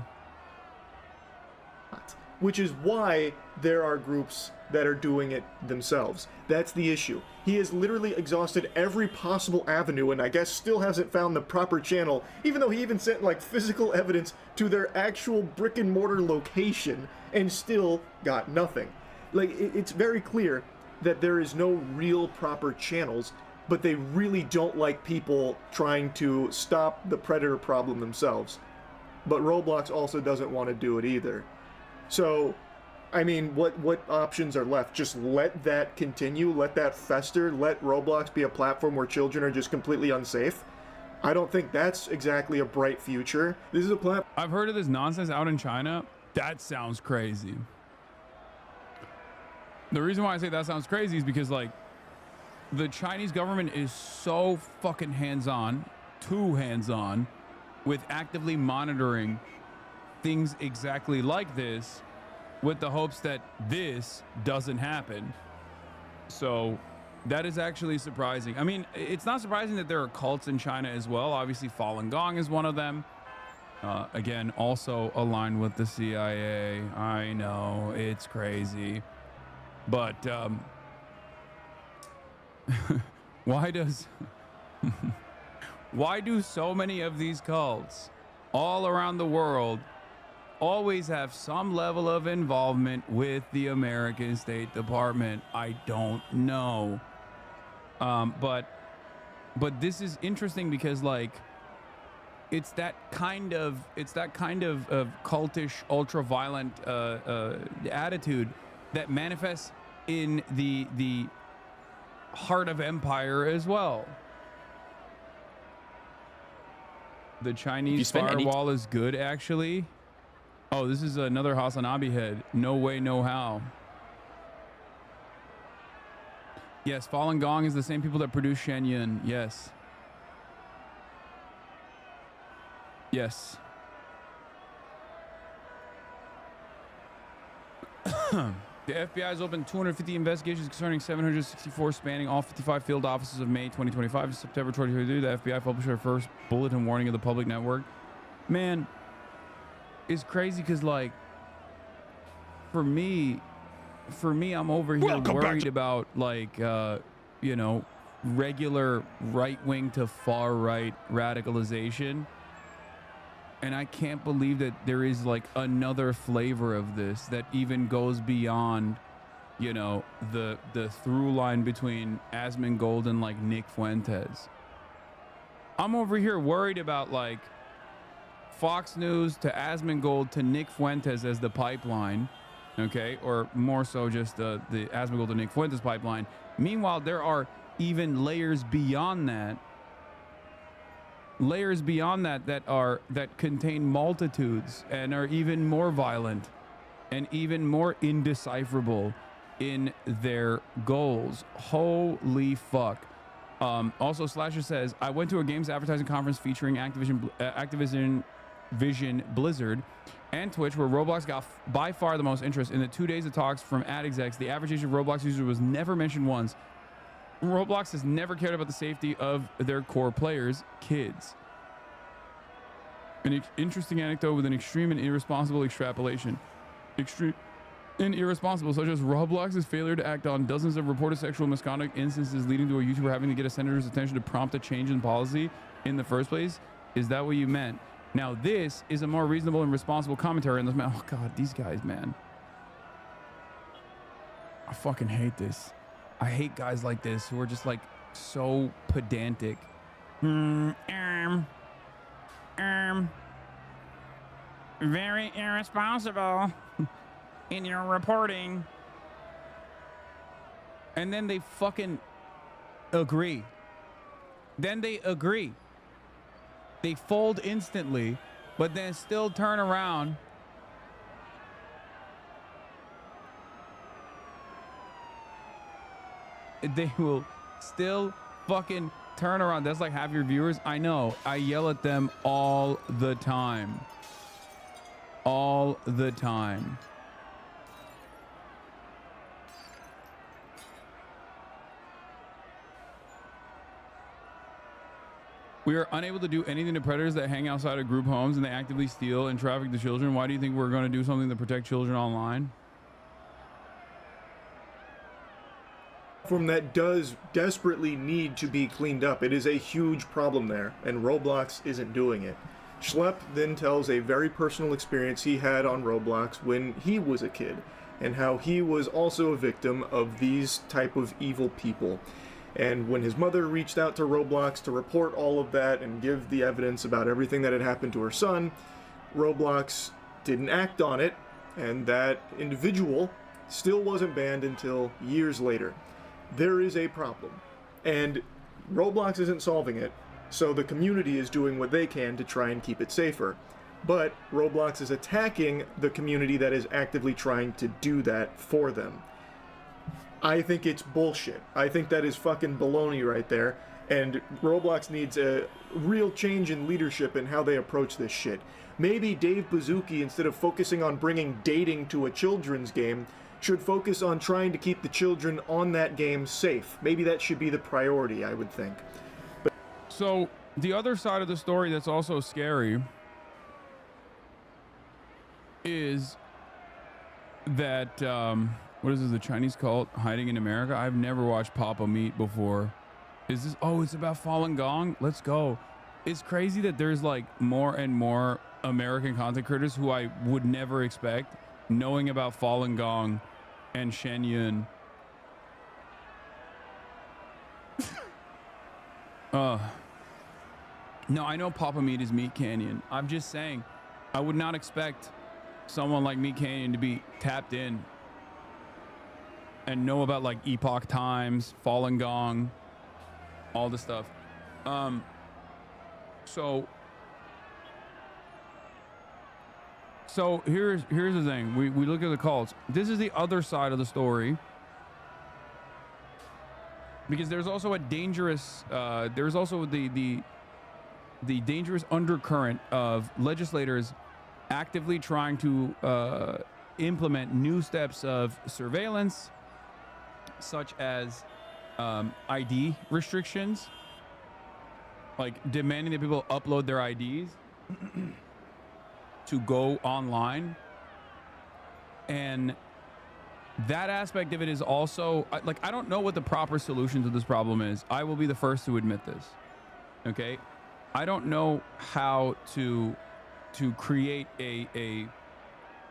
Which is why there are groups that are doing it themselves. That's the issue. He has literally exhausted every possible avenue and I guess still hasn't found the proper channel, even though he even sent like physical evidence to their actual brick and mortar location and still got nothing. Like, it's very clear that there is no real proper channels, but they really don't like people trying to stop the predator problem themselves. But Roblox also doesn't want to do it either. So, I mean, what options are left? Just let that continue, let that fester, let Roblox be a platform where children are just completely unsafe? I don't think that's exactly a bright future. This is a platform. I've heard of this nonsense out in China. That sounds crazy. The reason why I say that sounds crazy is because, like, the Chinese government is so fucking hands-on, too hands-on, with actively monitoring things exactly like this, with the hopes that this doesn't happen. So that is actually surprising. I mean, it's not surprising that there are cults in China as well. Obviously, Falun Gong is one of them. Again, also aligned with the CIA. I know, it's crazy. But why do so many of these cults all around the world always have some level of involvement with the American State Department? I don't know. But this is interesting because, like, it's that kind of cultish, ultra-violent attitude that manifests in the heart of empire as well. The Chinese firewall is good, actually. Oh, this is another Hasanabi head. No way, no how. Yes, Falun Gong is the same people that produce Shenyun. Yes. Yes. The FBI has opened 250 investigations concerning 764 spanning all 55 field offices of May 2025 to September 2022. The FBI published their first bulletin warning of the public network. Man, it's crazy because, like, for me, I'm over here worried about, like, you know, regular right-wing to far-right radicalization. And I can't believe that there is, like, another flavor of this that even goes beyond, you know, the through line between Asmongold and, like, Nick Fuentes. I'm over here worried about, like, Fox News to Asmongold to Nick Fuentes as the pipeline, okay? Or more so just the Asmongold to Nick Fuentes pipeline. Meanwhile, there are even layers beyond that. That contain multitudes and are even more violent and even more indecipherable in their goals. Holy fuck. Also, Slasher says, I went to a games advertising conference featuring Activision Vision Blizzard and Twitch, where Roblox got by far the most interest. In the 2 days of talks from ad execs, the average age of Roblox user was never mentioned once. Roblox has never cared about the safety of their core players, kids. An interesting anecdote with an extreme and irresponsible extrapolation. Extreme and irresponsible, such as Roblox's failure to act on dozens of reported sexual misconduct instances, leading to a YouTuber having to get a senator's attention to prompt a change in policy in the first place. Is that what you meant? Now, this is a more reasonable and responsible commentary on this man. Oh God, these guys, man. I fucking hate this. I hate guys like this who are just, like, so pedantic. Very irresponsible in your reporting. And then they fucking agree. They fold instantly, but then still turn around they will still fucking turn around. That's like half your viewers. I know. I yell at them all the time. All the time. We are unable to do anything to predators that hang outside of group homes and they actively steal and traffic the children. Why do you think we're going to do something to protect children online? That does desperately need to be cleaned up. It is a huge problem there, and Roblox isn't doing it. Schlepp then tells a very personal experience he had on Roblox when he was a kid, and how he was also a victim of these type of evil people. And when his mother reached out to Roblox to report all of that and give the evidence about everything that had happened to her son, Roblox didn't act on it, and that individual still wasn't banned until years later. There is a problem, and Roblox isn't solving it. So the community is doing what they can to try and keep it safer. But Roblox is attacking the community that is actively trying to do that for them. I think it's bullshit. I think that is fucking baloney right there. And Roblox needs a real change in leadership in how they approach this shit. Maybe Dave Bazooki, instead of focusing on bringing dating to a children's game, should focus on trying to keep the children on that game safe. Maybe that should be the priority, I would think. But so the other side of the story that's also scary is that, what is this, the Chinese cult hiding in America? I've never watched Papa Meat before. Is this, oh, it's about Falun Gong? Let's go. It's crazy that there's like more and more American content creators who I would never expect knowing about Falun Gong and Shen Yun. No, I know Papa Meat is Meat Canyon. I'm just saying, I would not expect someone like Meat Canyon to be tapped in and know about like Epoch Times, Falun Gong, all the stuff. So here's the thing. We look at the cults. This is the other side of the story, because there's also a dangerous there's also the dangerous undercurrent of legislators actively trying to implement new steps of surveillance, such as ID restrictions, like demanding that people upload their IDs to go online. And that aspect of it is also like, I don't know what the proper solution to this problem is. I will be the first to admit this. Okay, I don't know how to create a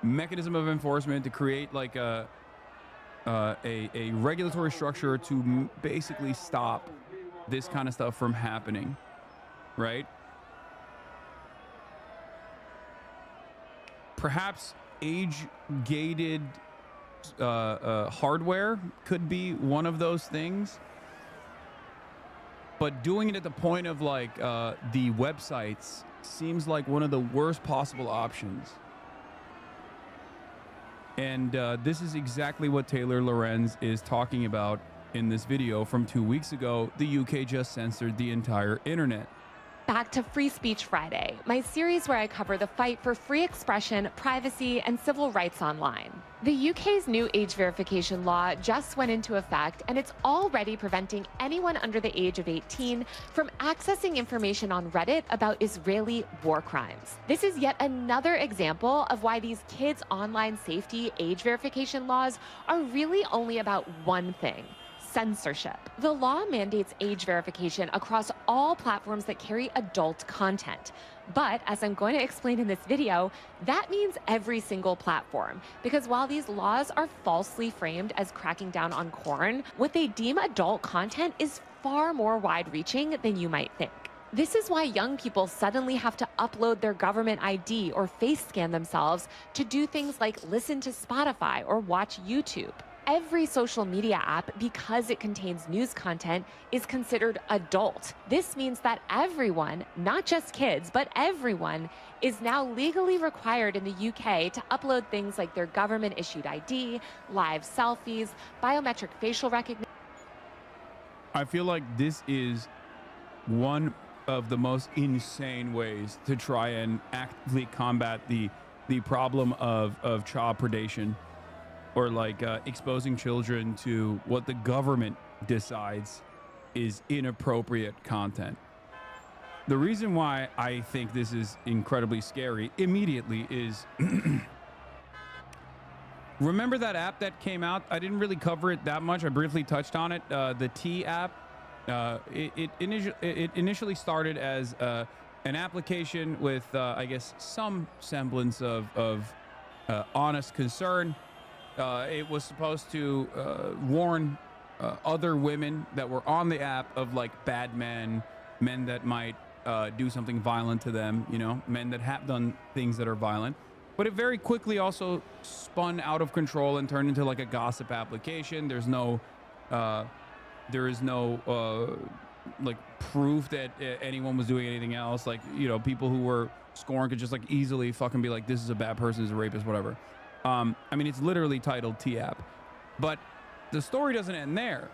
mechanism of enforcement, to create like a regulatory structure to basically stop this kind of stuff from happening, right? Perhaps age-gated hardware could be one of those things, but doing it at the point of like the websites seems like one of the worst possible options. And this is exactly what Taylor Lorenz is talking about in this video from 2 weeks ago. The UK just censored the entire internet. Back to Free Speech Friday, my series where I cover the fight for free expression, privacy, and civil rights online. The UK's new age verification law just went into effect, and it's already preventing anyone under the age of 18 from accessing information on Reddit about Israeli war crimes. This is yet another example of why these kids' online safety age verification laws are really only about one thing: censorship. The law mandates age verification across all platforms that carry adult content. But as I'm going to explain in this video, that means every single platform. Because while these laws are falsely framed as cracking down on porn, what they deem adult content is far more wide-reaching than you might think. This is why young people suddenly have to upload their government ID or face scan themselves to do things like listen to Spotify or watch YouTube. Every social media app, because it contains news content, is considered adult. This means that everyone, not just kids, but everyone, is now legally required in the UK to upload things like their government-issued ID, live selfies, biometric facial recognition. I feel like this is one of the most insane ways to try and actively combat the problem of child predation, or like exposing children to what the government decides is inappropriate content. The reason why I think this is incredibly scary immediately is remember that app that came out? I didn't really cover it that much. I briefly touched on it. The T app. It initially started as an application with, I guess, some semblance of honest concern. It was supposed to warn other women that were on the app of like bad men that might do something violent to them, you know, men that have done things that are violent. But it very quickly also spun out of control and turned into like a gossip application. There is no like proof that anyone was doing anything else. Like, you know, people who were scoring could just like easily fucking be like, this is a bad person, this is a rapist, whatever. I mean, it's literally titled T-App. But the story doesn't end there.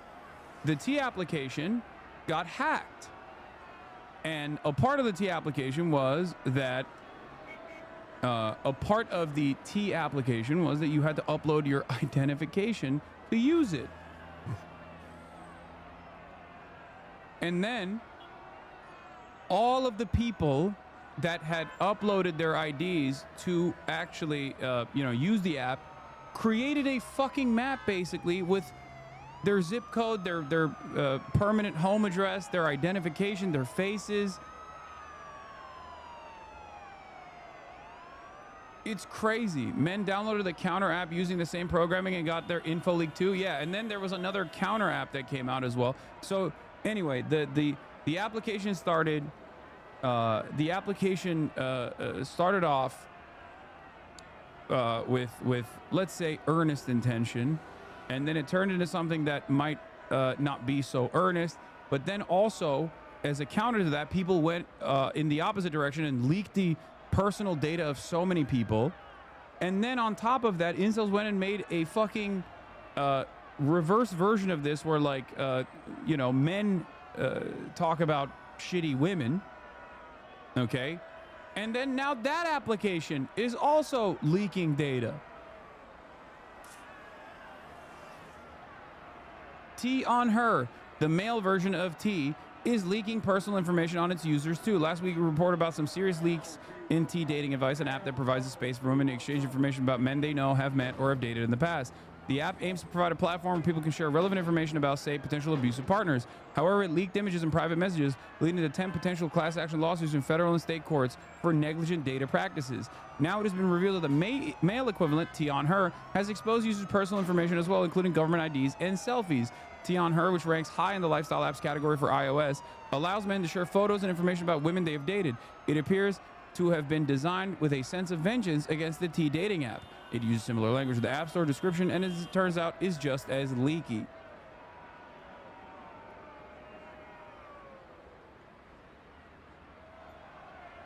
The T application got hacked. And a part of the T application was that you had to upload your identification to use it. And then all of the people that had uploaded their IDs to actually, use the app, created a fucking map basically with their zip code, their permanent home address, their identification, their faces. It's crazy. Men downloaded the counter app using the same programming and got their info leaked too. Yeah, and then there was another counter app that came out as well. So anyway, the application started. The application started off with let's say earnest intention, and then it turned into something that might not be so earnest. But then also, as a counter to that, people went in the opposite direction and leaked the personal data of so many people. And then on top of that, incels went and made a fucking reverse version of this where like men talk about shitty women. Okay, and then now that application is also leaking data. T on Her, the male version of T, is leaking personal information on its users too. Last week we reported about some serious leaks in T Dating Advice, an app that provides a space for women to exchange information about men they know, have met, or have dated in the past. The app aims to provide a platform where people can share relevant information about, say, potential abusive partners. However, it leaked images and private messages, leading to 10 potential class action lawsuits in federal and state courts for negligent data practices. Now it has been revealed that the male equivalent, T on Her, has exposed users' personal information as well, including government IDs and selfies. T on Her, which ranks high in the lifestyle apps category for iOS, allows men to share photos and information about women they have dated. It appears to have been designed with a sense of vengeance against the T dating app. It uses similar language to the App Store description, and as it turns out, is just as leaky.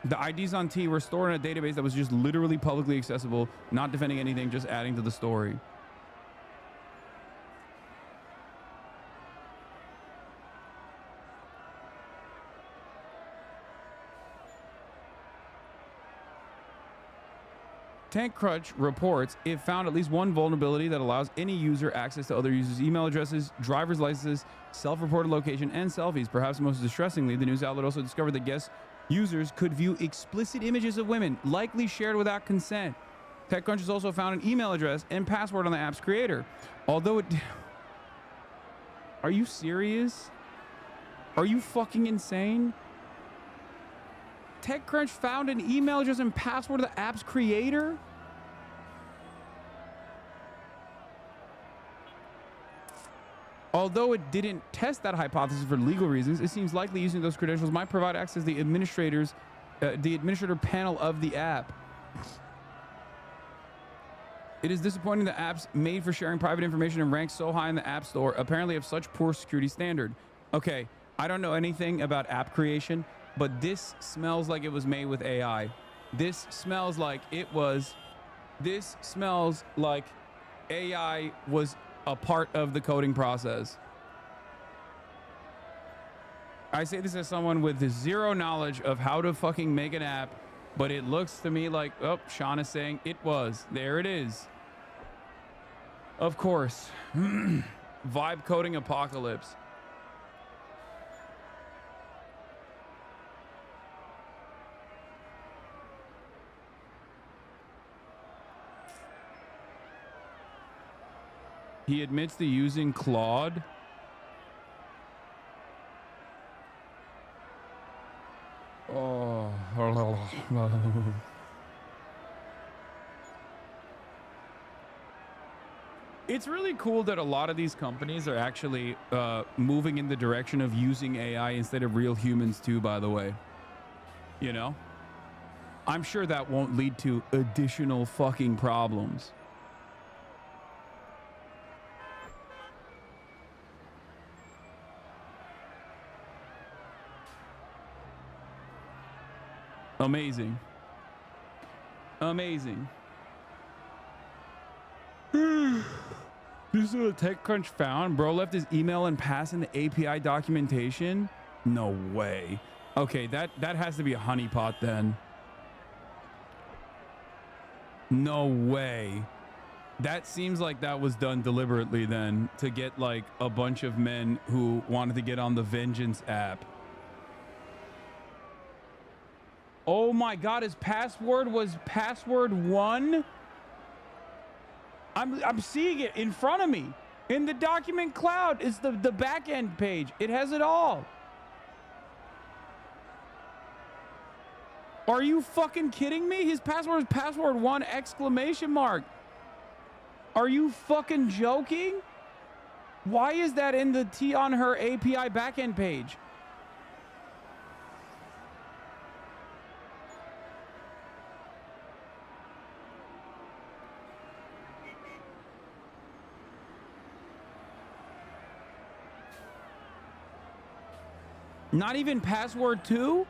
The IDs on T were stored in a database that was just literally publicly accessible, not defending anything, just adding to the story. TechCrunch reports it found at least one vulnerability that allows any user access to other users' email addresses, driver's licenses, self-reported location, and selfies. Perhaps most distressingly, the news outlet also discovered that guest users could view explicit images of women, likely shared without consent. TechCrunch has also found an email address and password on the app's creator. Although it... Are you serious? Are you fucking insane? TechCrunch found an email address and password of the app's creator? Although it didn't test that hypothesis for legal reasons, it seems likely using those credentials might provide access to the administrator panel of the app. It is disappointing that apps made for sharing private information and ranked so high in the App Store apparently have such poor security standard. Okay, I don't know anything about app creation, but this smells like it was made with AI. This smells like AI was a part of the coding process. I say this as someone with zero knowledge of how to fucking make an app, but it looks to me like, oh, Sean is saying it was. There it is. Of course. Vibe coding apocalypse. He admits to using Claude. Oh. It's really cool that a lot of these companies are actually moving in the direction of using AI instead of real humans too, by the way. You know? I'm sure that won't lead to additional fucking problems. Amazing. Amazing. This is what TechCrunch found. Bro left his email and pass in the API documentation. No way. Okay, that has to be a honeypot then. No way. That seems like that was done deliberately then to get like a bunch of men who wanted to get on the Vengeance app. Oh my God, his password was password 1. I'm seeing it in front of me in the document cloud. It's the back end page. It has it all. Are you fucking kidding me? His password is password 1 exclamation mark. Are you fucking joking? Why is that in the T on her API backend page? Not even password 2?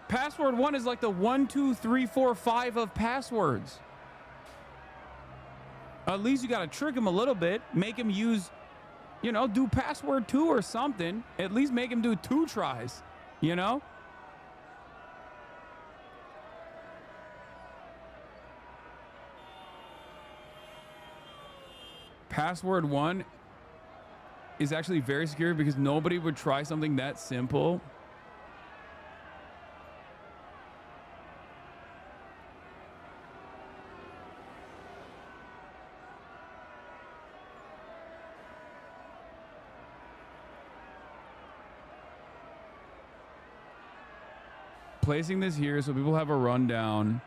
Password 1 is like the 1, 2, 3, 4, 5 of passwords. At least you got to trick him a little bit. Make him use, you know, do password 2 or something. At least make him do 2 tries, you know? Password 1 is actually very secure because nobody would try something that simple. Placing this here so people have a rundown.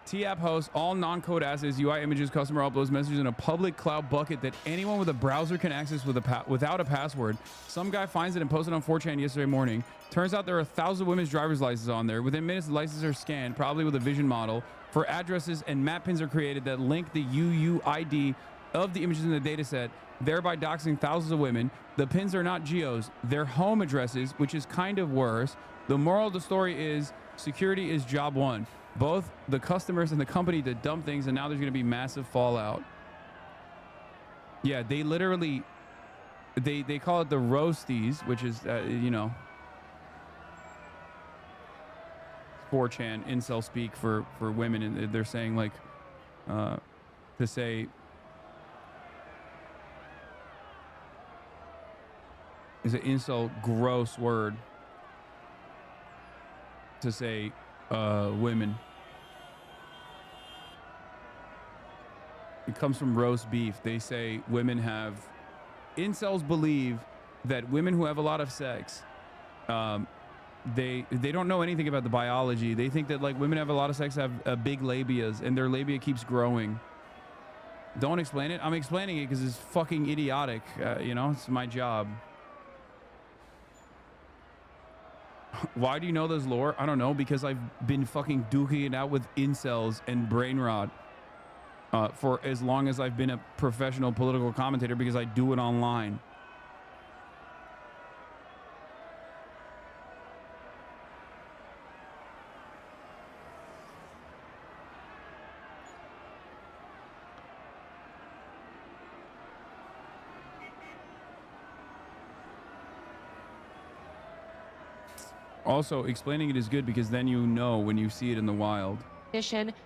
T-app hosts all non-code assets, UI images, customer uploads, messages in a public cloud bucket that anyone with a browser can access with without a password. Some guy finds it and posted on 4chan yesterday morning. Turns out there are 1,000 women's driver's licenses on there. Within minutes, the licenses are scanned, probably with a vision model, for addresses, and map pins are created that link the UUID of the images in the data set, thereby doxing thousands of women. The pins are not geos, they're home addresses, which is kind of worse. The moral of the story is security is job 1. Both the customers and the company to dump things, and now there's going to be massive fallout. Yeah, they literally, they call it the roasties, which is, you know, 4chan, incel speak for women, and they're saying like, to say, is an incel gross word to say women. It comes from roast beef. They say women have, incels believe that women who have a lot of sex, they don't know anything about the biology. They think that like women have a lot of sex have big labias and their labia keeps growing. Don't explain it. I'm explaining it because it's fucking idiotic. You know, it's my job. Why do you know this lore? I don't know, because I've been fucking duking it out with incels and brain rot for as long as I've been a professional political commentator, because I do it online. Also, explaining it is good because then you know when you see it in the wild.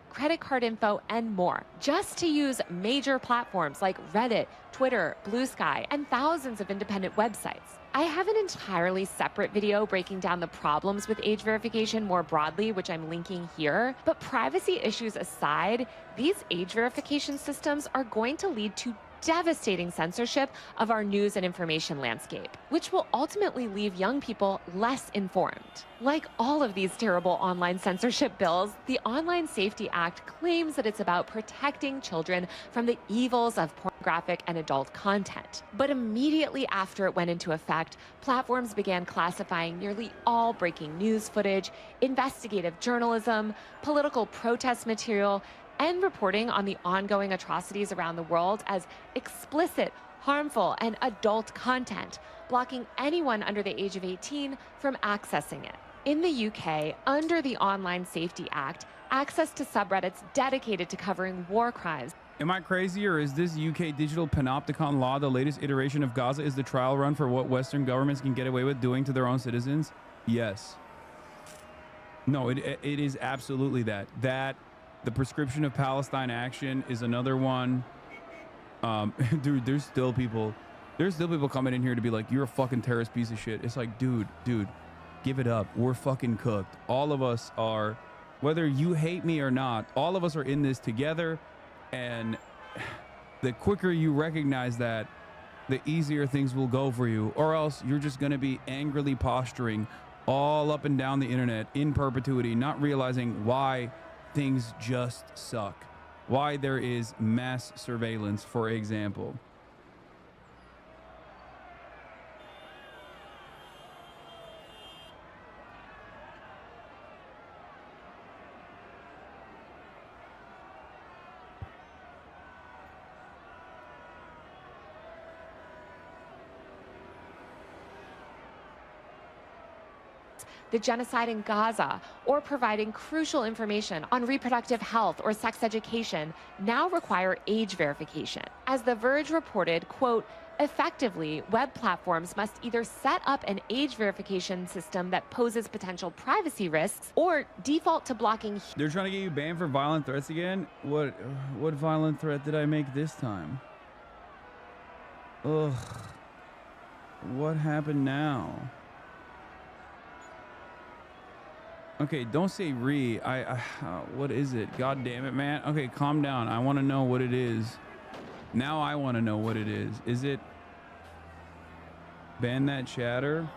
Credit card info, and more, just to use major platforms like Reddit, Twitter, Blue Sky, and thousands of independent websites. I have an entirely separate video breaking down the problems with age verification more broadly, which I'm linking here. But privacy issues aside, these age verification systems are going to lead to devastating censorship of our news and information landscape, which will ultimately leave young people less informed. Like all of these terrible online censorship bills, the Online Safety Act claims that it's about protecting children from the evils of pornographic and adult content. But immediately after it went into effect, platforms began classifying nearly all breaking news footage, investigative journalism, political protest material, and reporting on the ongoing atrocities around the world as explicit, harmful, and adult content, blocking anyone under the age of 18 from accessing it. In the UK, under the Online Safety Act, access to subreddits dedicated to covering war crimes. Am I crazy, or is this UK digital panopticon law the latest iteration of Gaza is the trial run for what Western governments can get away with doing to their own citizens? Yes. No, it is absolutely that. The prescription of Palestine action is another one. Dude, there's still people coming in here to be like, you're a fucking terrorist piece of shit. It's like, dude, give it up. We're fucking cooked. All of us are, whether you hate me or not, all of us are in this together. And the quicker you recognize that, the easier things will go for you, or else you're just going to be angrily posturing all up and down the internet in perpetuity, not realizing why things just suck, why there is mass surveillance, for example. The genocide in Gaza, or providing crucial information on reproductive health or sex education now require age verification. As The Verge reported, quote, effectively, web platforms must either set up an age verification system that poses potential privacy risks or default to blocking. They're trying to get you banned for violent threats again? What violent threat did I make this time? Ugh. What happened now? Okay, don't say what is it? God damn it, man. Okay, calm down. I want to know what it is. Now I want to know what it is. Is it ban that chatter?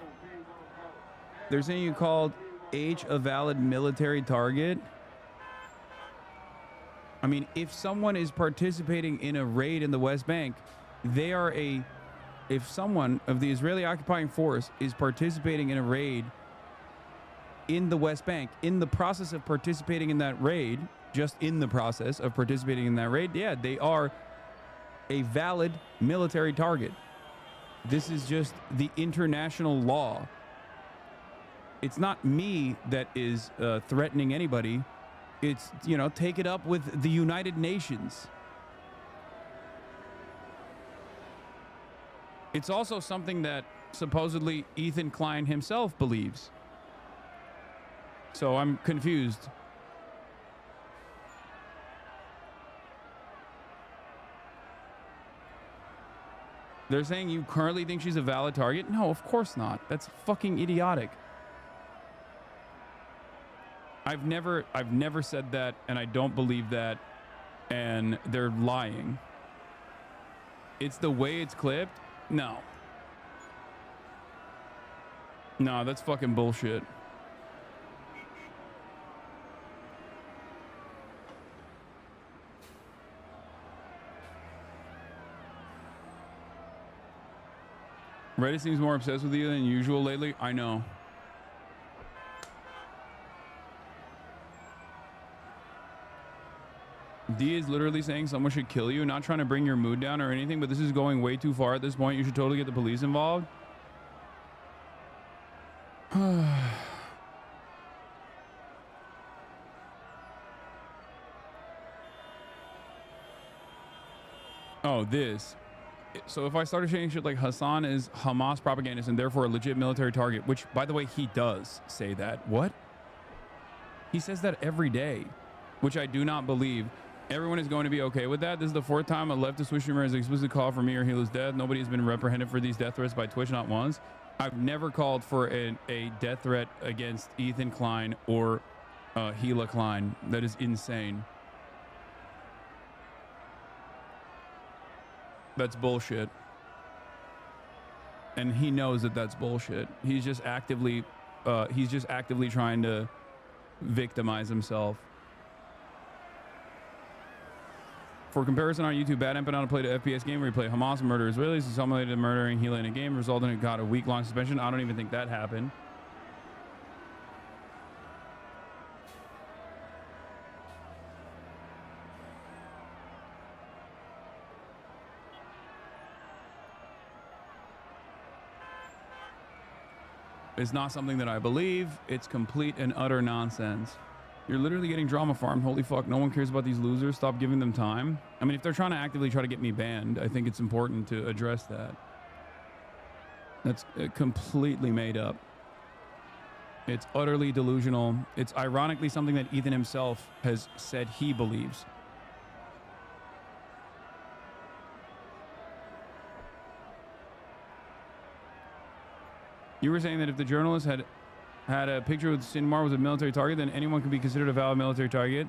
They're saying you called H a valid military target. I mean, if someone is participating in a raid in the West Bank, they are if someone of the Israeli occupying force is participating in a raid in the West Bank, in the process of participating in that raid, just in the process of participating in that raid, yeah, they are a valid military target. This is just the international law. It's not me that is threatening anybody. It's, you know, take it up with the United Nations. It's also something that supposedly Ethan Klein himself believes. So I'm confused. They're saying you currently think she's a valid target? No, of course not. That's fucking idiotic. I've never said that, and I don't believe that, and they're lying. It's the way it's clipped? No. No, that's fucking bullshit. Reddit seems more obsessed with you than usual lately. I know. D is literally saying someone should kill you. Not trying to bring your mood down or anything, but this is going way too far at this point. You should totally get the police involved. Oh, this. So if I started saying shit like Hasan is Hamas propagandist and therefore a legit military target, which, by the way, he does say that. What? He says that every day, which I do not believe. Everyone is going to be okay with that. This is the fourth time a leftist Twitch streamer has explicitly called for me or Hila's death. Nobody has been reprehended for these death threats by Twitch, not once. I've never called for a death threat against Ethan Klein or Hila Klein. That is insane. That's bullshit. And he knows that that's bullshit. He's just actively trying to victimize himself. For comparison on YouTube, Bad Empanada played an FPS game where he played Hamas and murder Israelis. He simulated murdering Hila in a game, resulting in got a week-long suspension. I don't even think that happened. It's not something that I believe. It's complete and utter nonsense. You're literally getting drama farmed. Holy fuck, no one cares about these losers. Stop giving them time. I mean, if they're trying to actively try to get me banned, I think it's important to address that. That's completely made up. It's utterly delusional. It's ironically something that Ethan himself has said he believes. You were saying that if the journalist had a picture with Sinmar was a military target, then anyone could be considered a valid military target.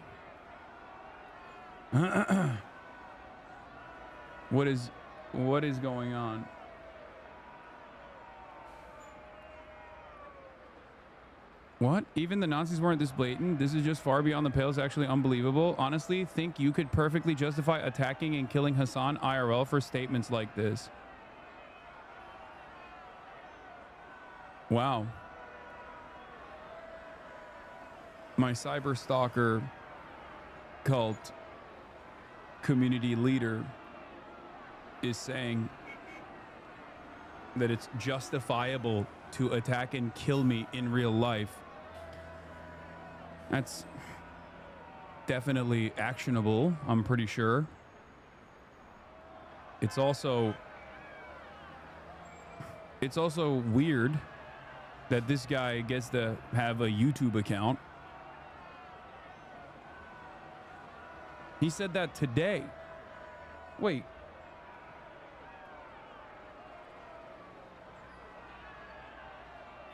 What is going on? What? Even the Nazis weren't this blatant? This is just far beyond the pale. It's actually unbelievable. Honestly, think you could perfectly justify attacking and killing Hasan IRL for statements like this. Wow. My cyber stalker cult community leader is saying that it's justifiable to attack and kill me in real life. That's definitely actionable, I'm pretty sure. It's also weird that this guy gets to have a YouTube account. He said that today. Wait.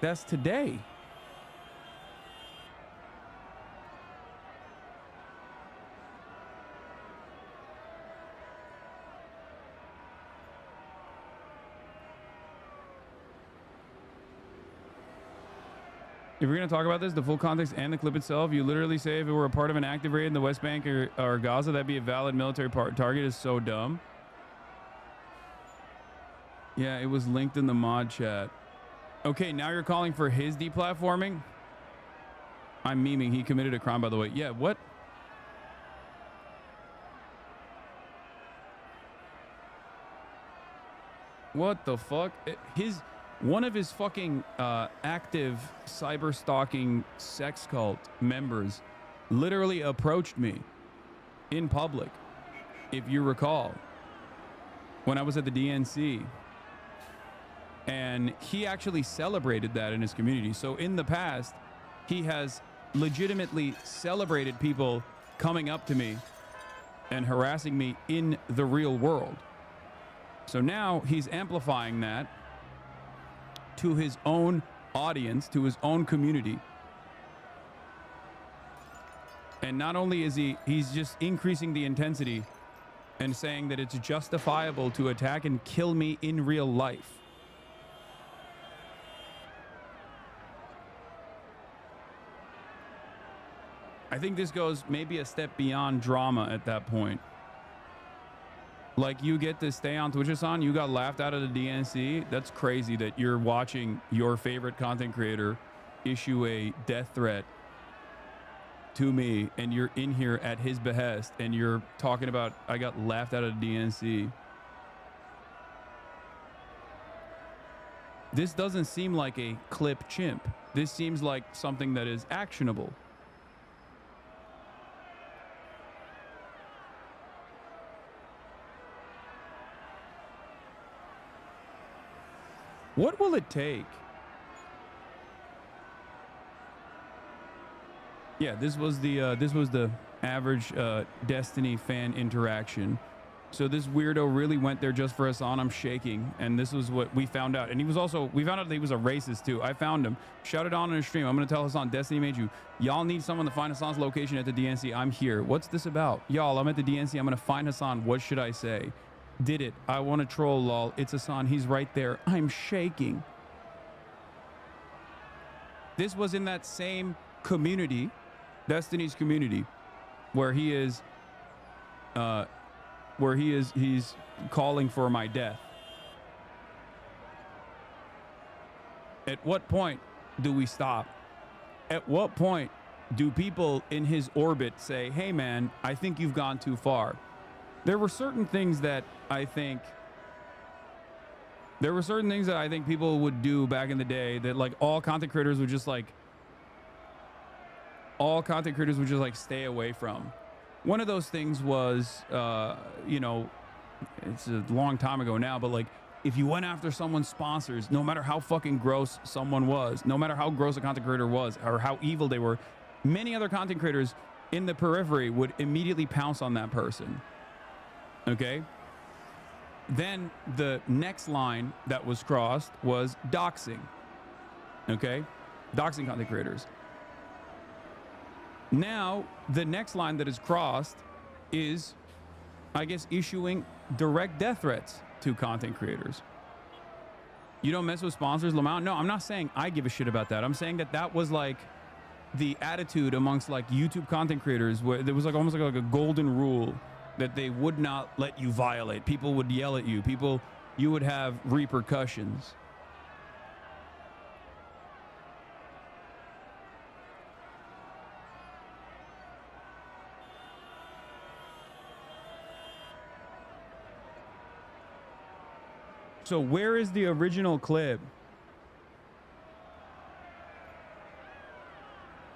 That's today. If we're going to talk about this, the full context and the clip itself, you literally say if it were a part of an active raid in the West Bank or Gaza, that'd be a valid military target. Is so dumb. Yeah, it was linked in the mod chat. Okay, now you're calling for his deplatforming? I'm memeing. He committed a crime, by the way. Yeah, what? What the fuck? One of his fucking active cyber stalking sex cult members literally approached me in public, if you recall, when I was at the DNC. And he actually celebrated that in his community. So in the past, he has legitimately celebrated people coming up to me and harassing me in the real world. So now he's amplifying that to his own audience, to his own community. And not only is he's just increasing the intensity and saying that it's justifiable to attack and kill me in real life. I think this goes maybe a step beyond drama at that point. Like, you get to stay on Twitch, Hasan. You got laughed out of the DNC. That's crazy that you're watching your favorite content creator issue a death threat to me, and you're in here at his behest, and you're talking about, I got laughed out of the DNC. This doesn't seem like a clip chimp. This seems like something that is actionable. What will it take? Yeah, this was the average Destiny fan interaction. So this weirdo really went there just for Hasan. I'm shaking, and this was what we found out. And we found out that he was a racist too. I found him, shouted on in a stream. I'm gonna tell Hasan, Destiny made you. Y'all need someone to find Hasan's location at the DNC. I'm here. What's this about? Y'all, I'm at the DNC. I'm gonna find Hasan. What should I say? Did it. I want to troll, lol. It's Hasan. He's right there. I'm shaking. This was in that same community, Destiny's community, where he's calling for my death. At what point do we stop? At what point do people in his orbit say, hey man, I think you've gone too far? There were certain things that I think There were certain things that I think people would do back in the day that like all content creators would just like stay away from. One of those things was, you know, it's a long time ago now, but like if you went after someone's sponsors, no matter how fucking gross someone was, no matter how gross a content creator was or how evil they were, many other content creators in the periphery would immediately pounce on that person. Okay? Then the next line that was crossed was doxing. Okay? Doxing content creators. Now, the next line that is crossed is, I guess, issuing direct death threats to content creators. You don't mess with sponsors, Lamont? No, I'm not saying I give a shit about that. I'm saying that that was like the attitude amongst like YouTube content creators, where there was like almost like a golden rule that they would not let you violate. People would yell at you. You would have repercussions. So where is the original clip?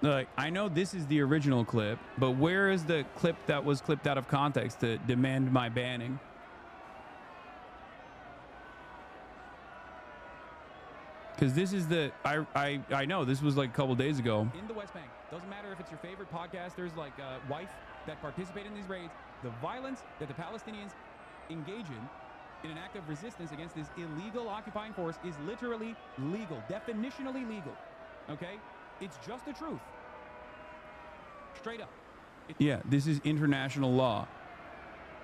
Like, I know this is the original clip, but where is the clip that was clipped out of context to demand my banning? Because this is the, I know this was like a couple days ago. In the West Bank, doesn't matter if it's your favorite podcasters like Wife that participate in these raids, the violence that the Palestinians engage in an act of resistance against this illegal occupying force is literally legal, definitionally legal, okay? It's just the truth. Straight up. Yeah, this is international law.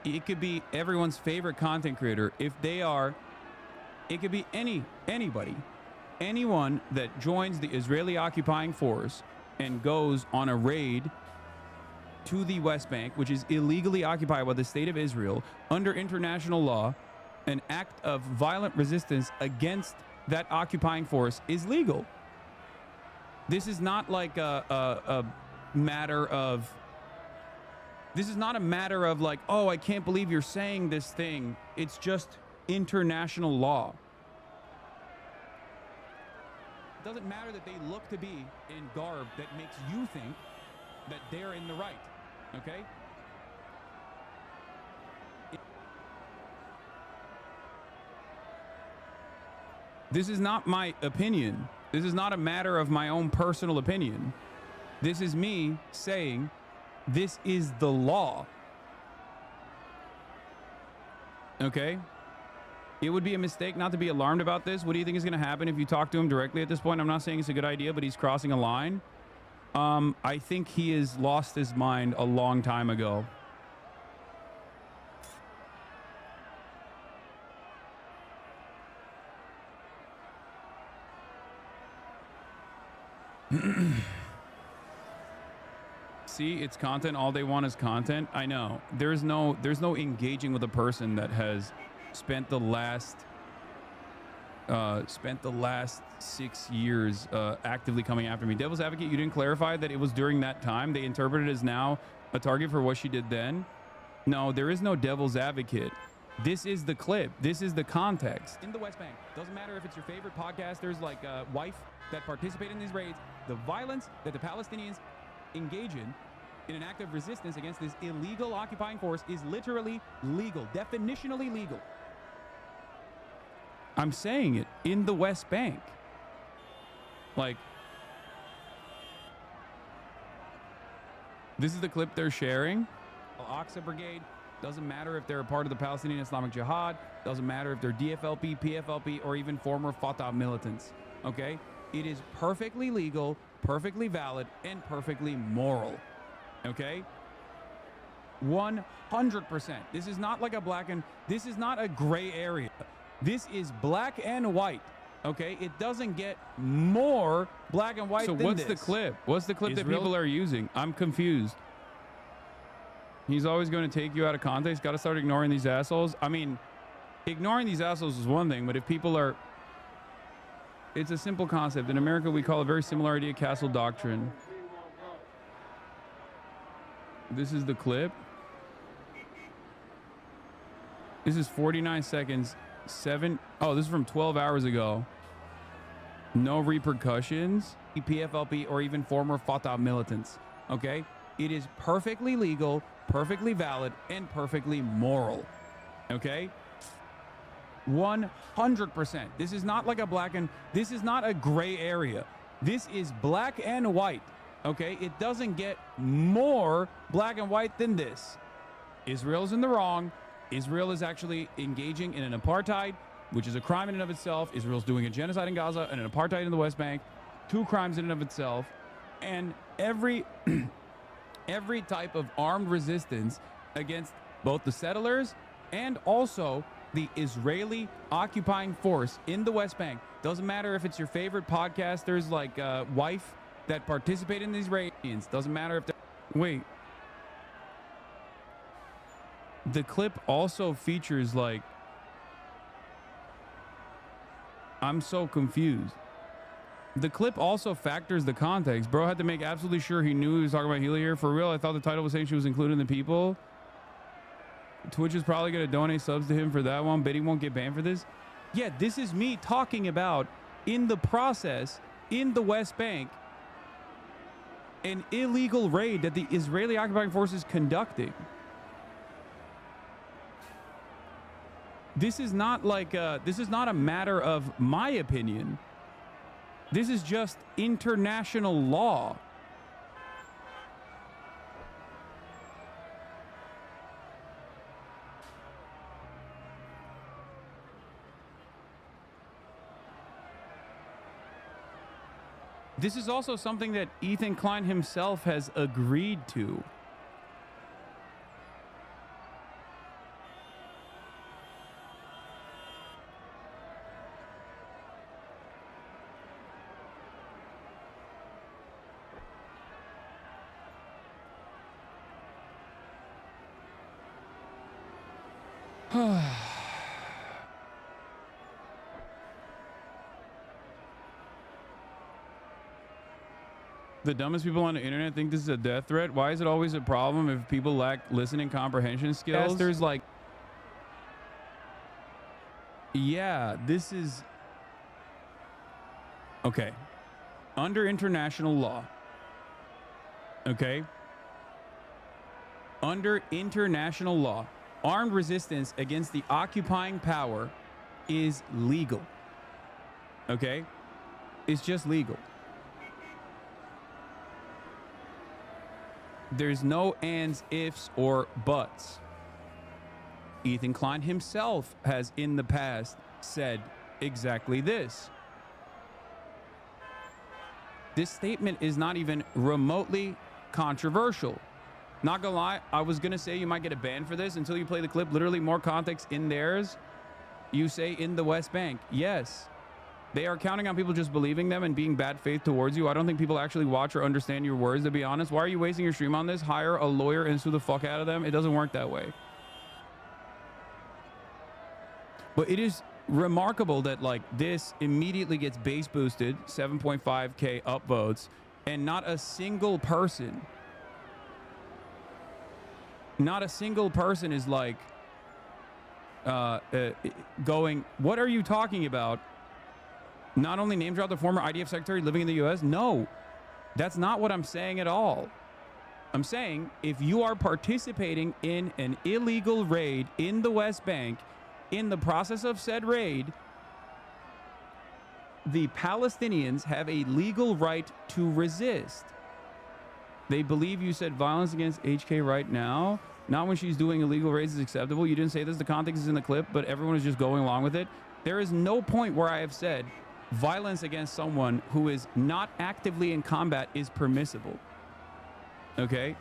It could be everyone's favorite content creator. If they are, it could be anybody. Anyone that joins the Israeli occupying force and goes on a raid to the West Bank, which is illegally occupied by the state of Israel, under international law, an act of violent resistance against that occupying force is legal. This is not like a matter of, this is not a matter of like, oh, I can't believe you're saying this thing. It's just international law. It doesn't matter that they look to be in garb that makes you think that they're in the right, okay? This is not my opinion. This is not a matter of my own personal opinion. This is me saying this is the law. Okay? It would be a mistake not to be alarmed about this. What do you think is going to happen if you talk to him directly at this point? I'm not saying it's a good idea, but he's crossing a line. I think he has lost his mind a long time ago. See, it's content. All they want is content. I know. There's no engaging with a person that has spent the last 6 years actively coming after me. Devil's Advocate, you didn't clarify that it was during that time. They interpreted it as now a target for what she did then. No, there is no Devil's Advocate. This is the clip. This is the context. In the West Bank, doesn't matter if it's your favorite podcasters like Wife that participate in these raids, the violence that the Palestinians engage in an act of resistance against this illegal occupying force is literally legal, definitionally legal. I'm saying it, in the West Bank. Like, this is the clip they're sharing. Al-Aqsa Brigade, doesn't matter if they're a part of the Palestinian Islamic Jihad, doesn't matter if they're DFLP, PFLP, or even former Fatah militants, okay? It is perfectly legal, perfectly valid, and perfectly moral, okay? 100%. This is not like a black and, this is not a gray area. This is black and white, okay? It doesn't get more black and white than this. So what's the clip? What's the clip that people are using? I'm confused. He's always going to take you out of context. Got to start ignoring these assholes. I mean, ignoring these assholes is one thing, but if people are... It's a simple concept. In America, we call a very similar idea castle doctrine. This is the clip. This is 49 seconds Oh, this is from 12 hours ago. No repercussions. PFLP or even former Fatah militants. Okay? It is perfectly legal, perfectly valid, and perfectly moral. Okay? 100%. This is not like this is not a gray area. This is black and white. Okay? It doesn't get more black and white than this. Israel's in the wrong. Israel is actually engaging in an apartheid, which is a crime in and of itself. Israel's doing a genocide in Gaza and an apartheid in the West Bank. 2 crimes in and of itself. And every type of armed resistance against both the settlers and also the Israeli occupying force in the West Bank. Doesn't matter if it's your favorite podcasters like Wife that participate in the Israelis. Doesn't matter if they're... Wait. The clip also features like... I'm so confused. The clip also factors the context. Bro had to make absolutely sure he knew he was talking about Healy here. For real, I thought the title was saying she was including the people. Twitch is probably going to donate subs to him for that one. Bet he won't get banned for this. Yeah, this is me talking about, in the process, in the West Bank, an illegal raid that the Israeli occupying force is conducting. This is not like this is not a matter of my opinion. This is just international law. This is also something that Ethan Klein himself has agreed to. The dumbest people on the internet think this is a death threat. Why is it always a problem if people lack listening comprehension skills? There's like... Yeah, this is... Okay. Under international law. Okay? Under international law, armed resistance against the occupying power is legal. Okay? It's just legal. There's no ands, ifs, or buts. Ethan Klein himself has in the past said exactly this. This statement is not even remotely controversial. Not gonna lie, I was gonna say you might get a ban for this until you play the clip. Literally more context in theirs. You say in the West Bank. Yes. They are counting on people just believing them and being bad faith towards you. I don't think people actually watch or understand your words, to be honest. Why are you wasting your stream on this? Hire a lawyer and sue the fuck out of them. It doesn't work that way. But it is remarkable that like this immediately gets base boosted, 7.5K upvotes, and not a single person is like going, what are you talking about? Not only name drop the former IDF secretary living in the US. No, that's not what I'm saying at all. I'm saying if you are participating in an illegal raid in the West Bank, in the process of said raid, the Palestinians have a legal right to resist. They believe you said violence against HK right now. Not when she's doing illegal raids is acceptable. You didn't say this. The context is in the clip, but everyone is just going along with it. There is no point where I have said violence against someone who is not actively in combat is permissible. Okay?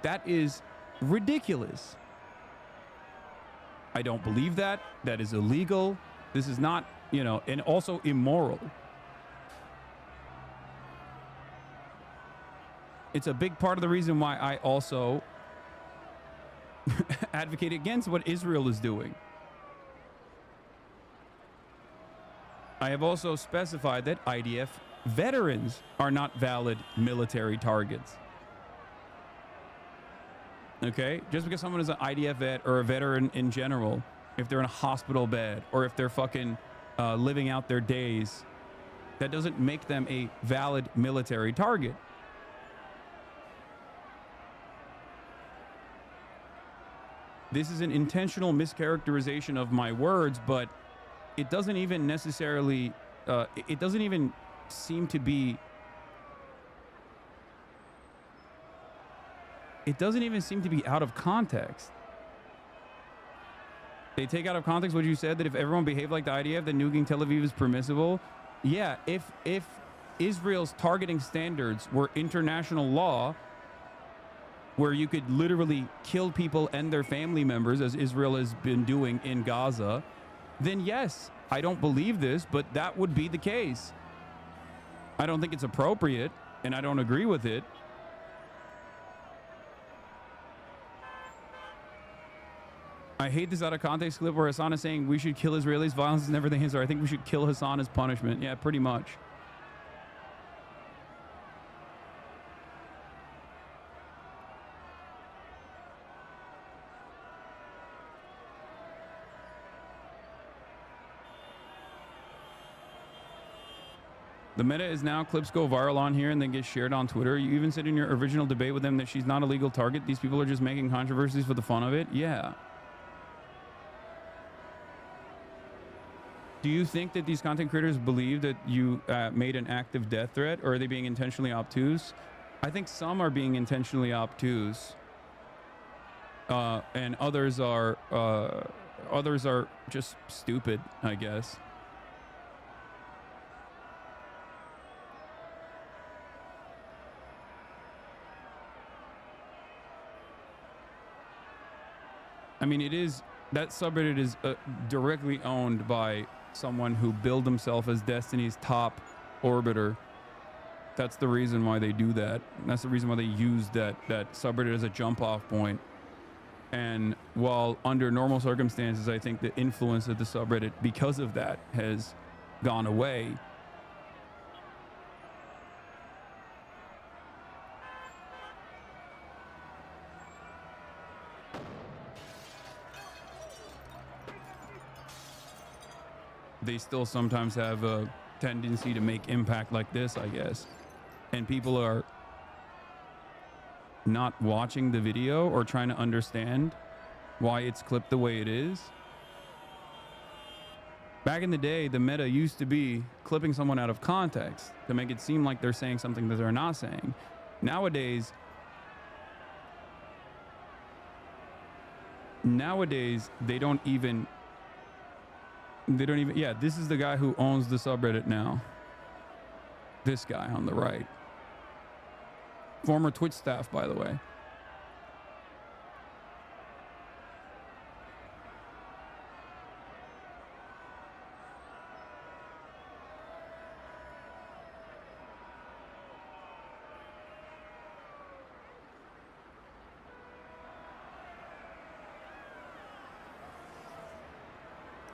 That is ridiculous. I don't believe that. That is illegal. This is not, you know, and also immoral. It's a big part of the reason why I also advocate against what Israel is doing. I have also specified that IDF veterans are not valid military targets. Okay, just because someone is an IDF vet or a veteran in general, if they're in a hospital bed or if they're fucking living out their days, that doesn't make them a valid military target. This is an intentional mischaracterization of my words, but it doesn't even necessarily, it doesn't even seem to be, it doesn't even seem to be out of context. They take out of context what you said, that if everyone behaved like the IDF, then nuking Tel Aviv is permissible. Yeah, if Israel's targeting standards were international law, where you could literally kill people and their family members, as Israel has been doing in Gaza, then yes, I don't believe this, but that would be the case. I don't think it's appropriate, and I don't agree with it. I hate this out of context clip where Hasan is saying we should kill Israelis. Violence is never the answer. I think we should kill Hasan as punishment. Yeah, pretty much. The meta is now clips go viral on here and then get shared on Twitter. You even said in your original debate with them that she's not a legal target. These people are just making controversies for the fun of it. Yeah. Do you think that these content creators believe that you made an active death threat, or are they being intentionally obtuse? I think some are being intentionally obtuse, and others are just stupid, I guess. I mean, it is, that subreddit is directly owned by someone who billed himself as Destiny's top orbiter. That's the reason why they do that. That's the reason why they use that subreddit as a jump off point. And while under normal circumstances, I think the influence of the subreddit because of that has gone away, they still sometimes have a tendency to make impact like this, I guess. And people are not watching the video or trying to understand why it's clipped the way it is. Back in the day, the meta used to be clipping someone out of context to make it seem like they're saying something that they're not saying. Nowadays, they don't even, yeah, this is the guy who owns the subreddit now. This guy on the right. Former Twitch staff, by the way.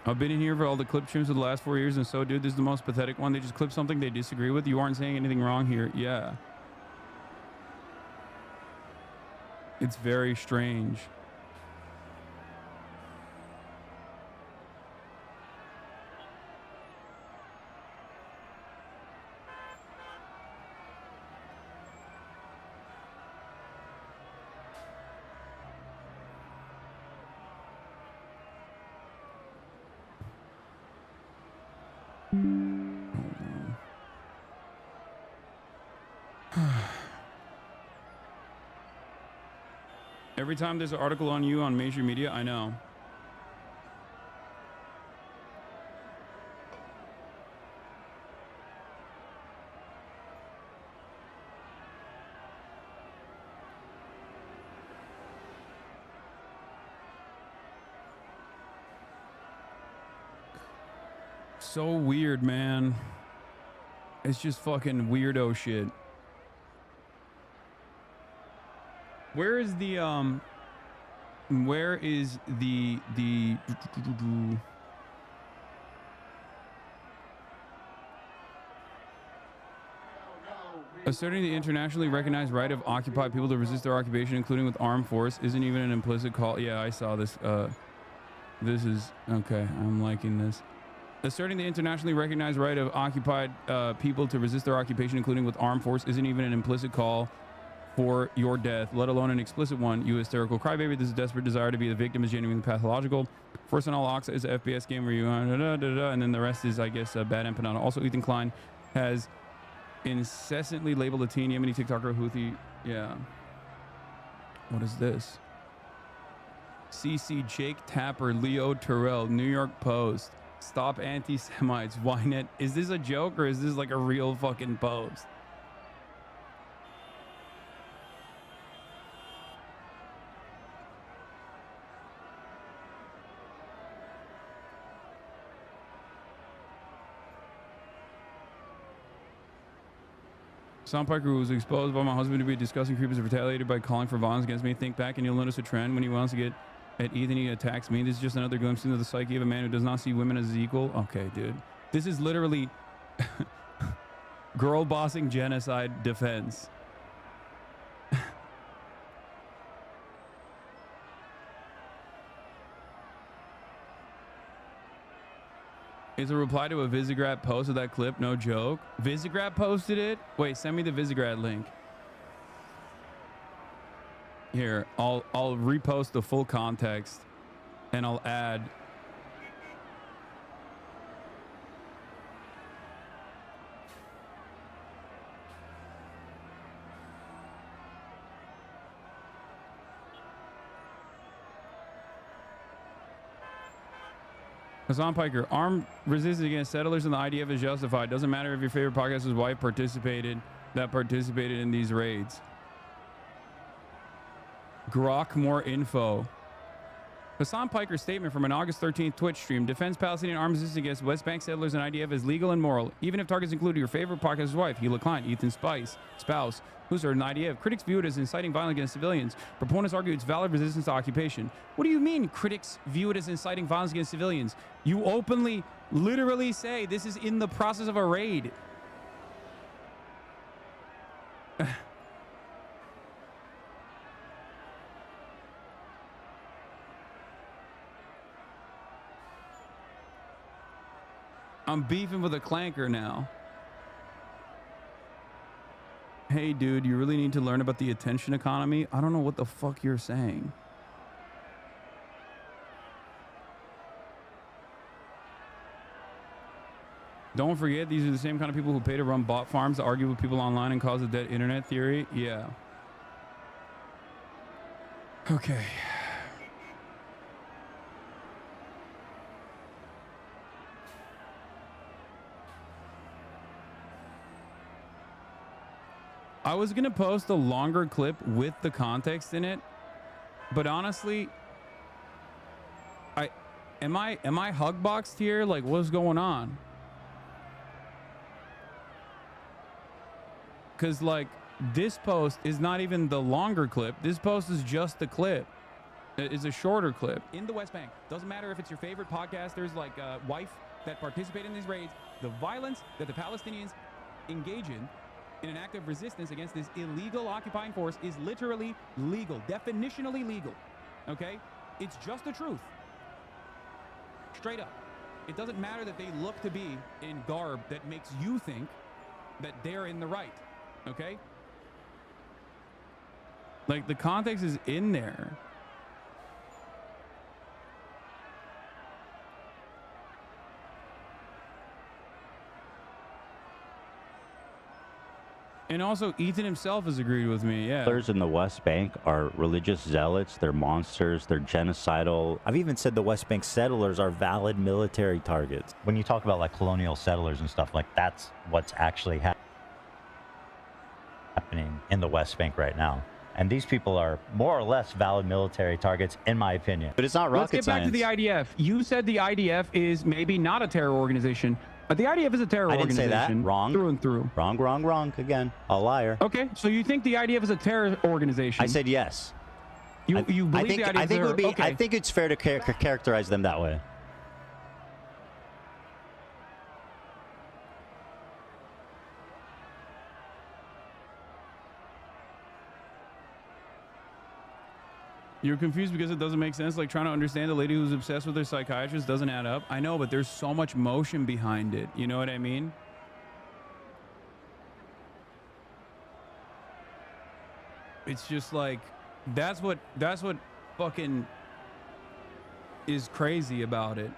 I've been in here for all the clip streams of the last 4 years, and so, dude, this is the most pathetic one. They just clip something they disagree with. You aren't saying anything wrong here. Yeah. It's very strange. Every time there's an article on you on major media, I know. So weird, man. It's just fucking weirdo shit. Where is the Asserting the internationally recognized right of occupied people to resist their occupation, including with armed force, isn't even an implicit call. Yeah, I saw this. This is okay. I'm liking this. Asserting the internationally recognized right of occupied people to resist their occupation, including with armed force, isn't even an implicit call for your death, let alone an explicit one. You hysterical crybaby. This desperate desire to be the victim is genuinely pathological. Force and All Oxa is an FPS game where you and then the rest is, I guess, bad empanada. Also, Ethan Klein has incessantly labeled a teen Yemeni TikToker Houthi. Yeah. What is this? CC Jake Tapper, Leo Terrell, New York Post. Stop anti-Semites. Ynet. Is this a joke or is this like a real fucking post? Soundpiker was exposed by my husband to be a disgusting creep is retaliated by calling for violence against me. Think back and you'll notice a trend. When he wants to get at Ethan, he attacks me. This is just another glimpse into the psyche of a man who does not see women as equal. Okay, dude. This is literally girl bossing genocide defense. Is a reply to a Visegrad post of that clip. No joke. Visegrad posted it. Wait, send me the Visegrad link. Here, I'll repost the full context and I'll add. Hassan Piker, armed resistance against settlers and the IDF is justified. Doesn't matter if your favorite podcast's wife participated in these raids. Grok more info. Hassan Piker's statement from an August 13th Twitch stream defends Palestinian armed resistance against West Bank settlers and IDF as legal and moral, even if targets include your favorite podcast's wife, Hila Klein, Ethan Spice, spouse, who's an IDF. Critics view it as inciting violence against civilians. Proponents argue it's valid resistance to occupation. What do you mean critics view it as inciting violence against civilians? You openly, literally say this is in the process of a raid. I'm beefing with a clanker now. Hey, dude, you really need to learn about the attention economy? I don't know what the fuck you're saying. Don't forget, these are the same kind of people who pay to run bot farms to argue with people online and cause a dead internet theory. Yeah. Okay. I was gonna post a longer clip with the context in it, but honestly, am I hug boxed here? Like, what's going on? Cause like this post is not even the longer clip. This post is just the clip. It is a shorter clip. In the West Bank, doesn't matter if it's your favorite podcaster's like wife that participate in these raids. The violence that the Palestinians engage in an act of resistance against this illegal occupying force is literally legal, definitionally legal. Okay? It's just the truth. Straight up. It doesn't matter that they look to be in garb that makes you think that they're in the right. Okay? Like, the context is in there. And also, Ethan himself has agreed with me, yeah. Settlers in the West Bank are religious zealots, they're monsters, they're genocidal. I've even said the West Bank settlers are valid military targets. When you talk about like colonial settlers and stuff, like that's what's actually happening in the West Bank right now. And these people are more or less valid military targets, in my opinion. But it's not rocket science. Let's get back to the IDF. You said the IDF is maybe not a terror organization. But the IDF is a terror organization. I didn't say that. Wrong. Through and through. Wrong. Again, a liar. Okay, so you think the IDF is a terror organization? I said yes. You believe the IDF I think it would be. Okay. I think it's fair to characterize them that way. You're confused because it doesn't make sense. Like trying to understand the lady who's obsessed with her psychiatrist doesn't add up. I know, but there's so much motion behind it. You know what I mean? It's just like, that's what fucking is crazy about it.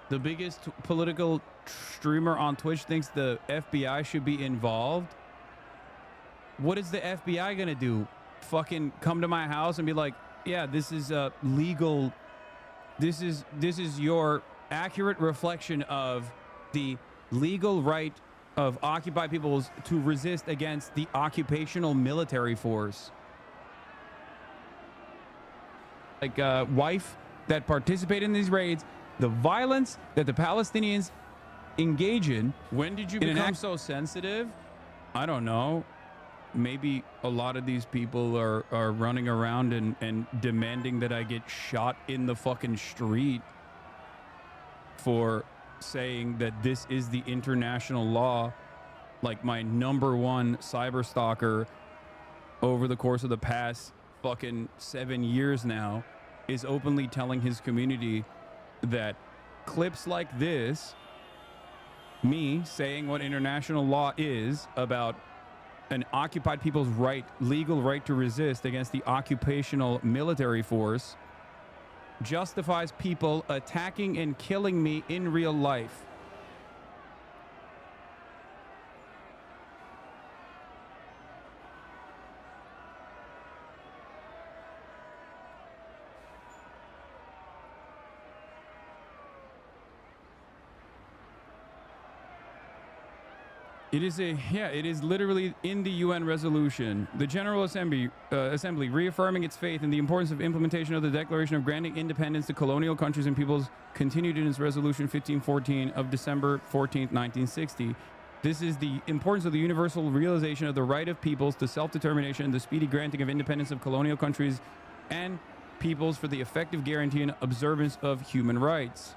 The biggest political streamer on Twitch thinks the FBI should be involved. What is the FBI gonna do? Fucking come to my house and be like, yeah, this is legal. This is your accurate reflection of the legal right of occupied peoples to resist against the occupational military force. Like wife that participate in these raids, the violence that the Palestinians engage in. When did you become so sensitive? I don't know. Maybe a lot of these people are running around and demanding that I get shot in the fucking street for saying that this is the international law. Like my #1 cyber stalker over the course of the past fucking 7 years now is openly telling his community that clips like this, me saying what international law is about an occupied people's legal right to resist against the occupational military force, justifies people attacking and killing me in real life. It is literally in the UN resolution. The General Assembly reaffirming its faith in the importance of implementation of the Declaration of Granting Independence to Colonial Countries and Peoples, continued in its Resolution 1514 of December 14th, 1960. This is the importance of the universal realization of the right of peoples to self-determination and the speedy granting of independence of colonial countries and peoples for the effective guarantee and observance of human rights.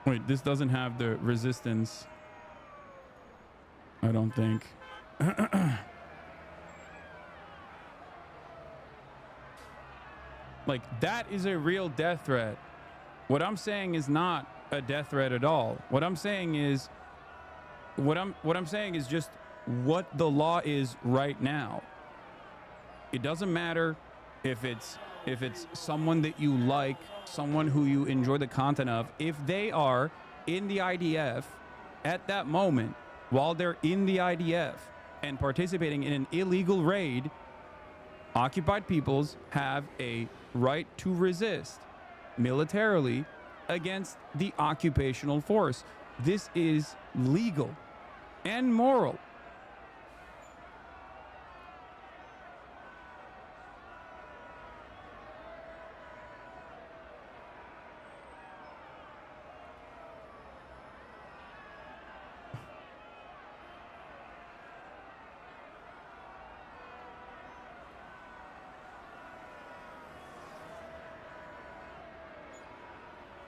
Wait, this doesn't have the resistance, I don't think. Like, that is a real death threat. What I'm saying is not a death threat at all. What I'm saying is just what the law is right now. It doesn't matter if it's someone that you like, someone who you enjoy the content of. If they are in the IDF at that moment, while they're in the IDF and participating in an illegal raid, occupied peoples have a right to resist militarily against the occupational force. This is legal and moral.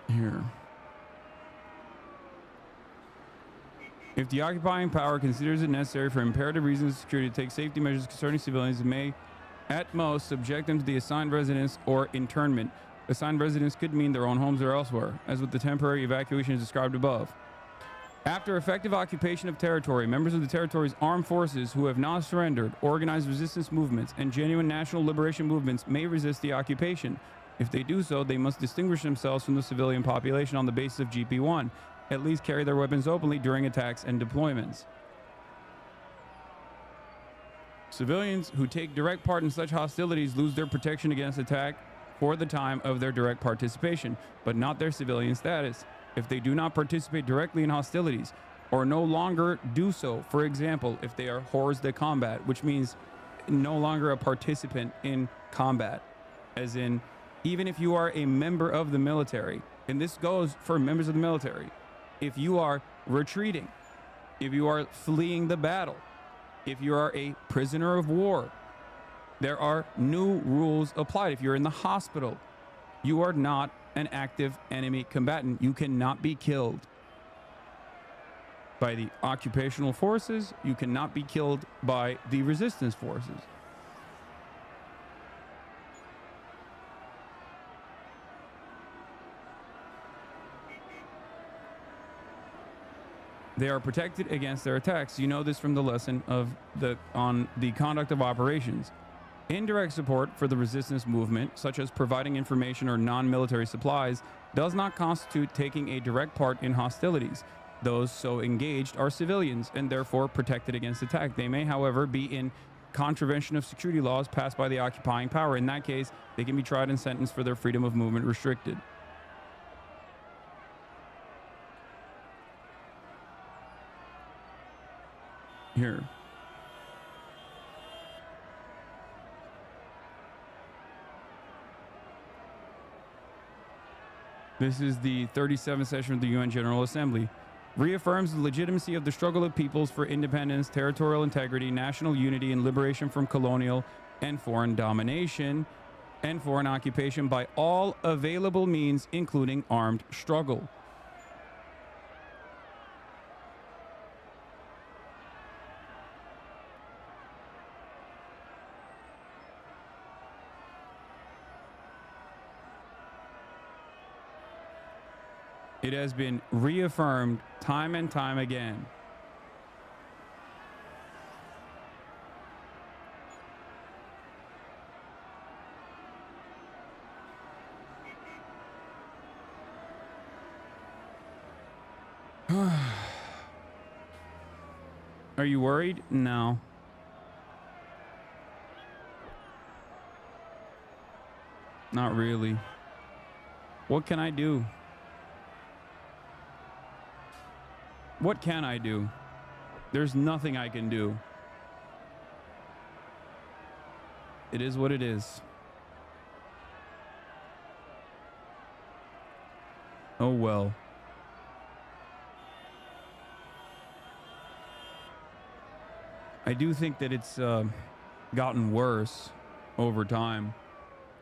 Here. If the occupying power considers it necessary for imperative reasons of security to take safety measures concerning civilians, it may at most subject them to the assigned residence or internment. Assigned residence could mean their own homes or elsewhere, as with the temporary evacuation described above. After effective occupation of territory, members of the territory's armed forces who have not surrendered, organized resistance movements, and genuine national liberation movements may resist the occupation. If they do so, they must distinguish themselves from the civilian population on the basis of GP1, at least carry their weapons openly during attacks and deployments. Civilians who take direct part in such hostilities lose their protection against attack for the time of their direct participation, but not their civilian status. If they do not participate directly in hostilities, or no longer do so, for example, if they are hors de combat, which means no longer a participant in combat, as in, even if you are a member of the military, and this goes for members of the military, if you are retreating, if you are fleeing the battle, if you are a prisoner of war, there are new rules applied. If you're in the hospital, you are not an active enemy combatant. You cannot be killed by the occupational forces. You cannot be killed by the resistance forces. They are protected against their attacks. You know this from the lesson on the conduct of operations. Indirect support for the resistance movement, such as providing information or non-military supplies, does not constitute taking a direct part in hostilities. Those so engaged are civilians and therefore protected against attack. They may, however, be in contravention of security laws passed by the occupying power. In that case, they can be tried and sentenced for their freedom of movement restricted. Here. This is the 37th session of the UN General Assembly. Reaffirms the legitimacy of the struggle of peoples for independence, territorial integrity, national unity, and liberation from colonial and foreign domination and foreign occupation by all available means, including armed struggle. It has been reaffirmed time and time again. Are you worried? No. Not really. What can I do? What can I do? There's nothing I can do. It is what it is. Oh well. I do think that it's gotten worse over time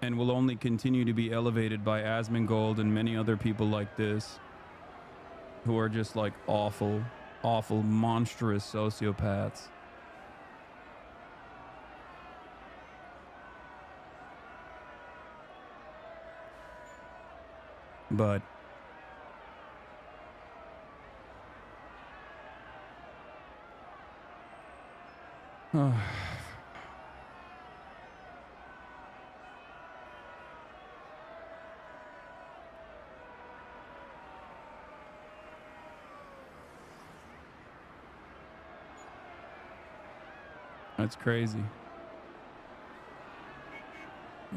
and will only continue to be elevated by Asmongold and many other people like this, who are just like awful, awful, monstrous sociopaths. But that's crazy.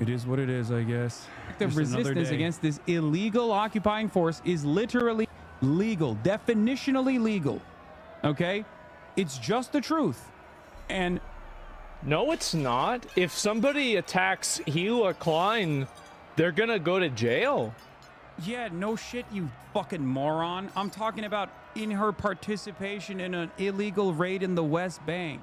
It is what it is, I guess. The resistance against this illegal occupying force is literally legal, definitionally legal. Okay? It's just the truth. And no, it's not. If somebody attacks Hila Klein, they're gonna go to jail. Yeah, no shit, you fucking moron. I'm talking about in her participation in an illegal raid in the West Bank.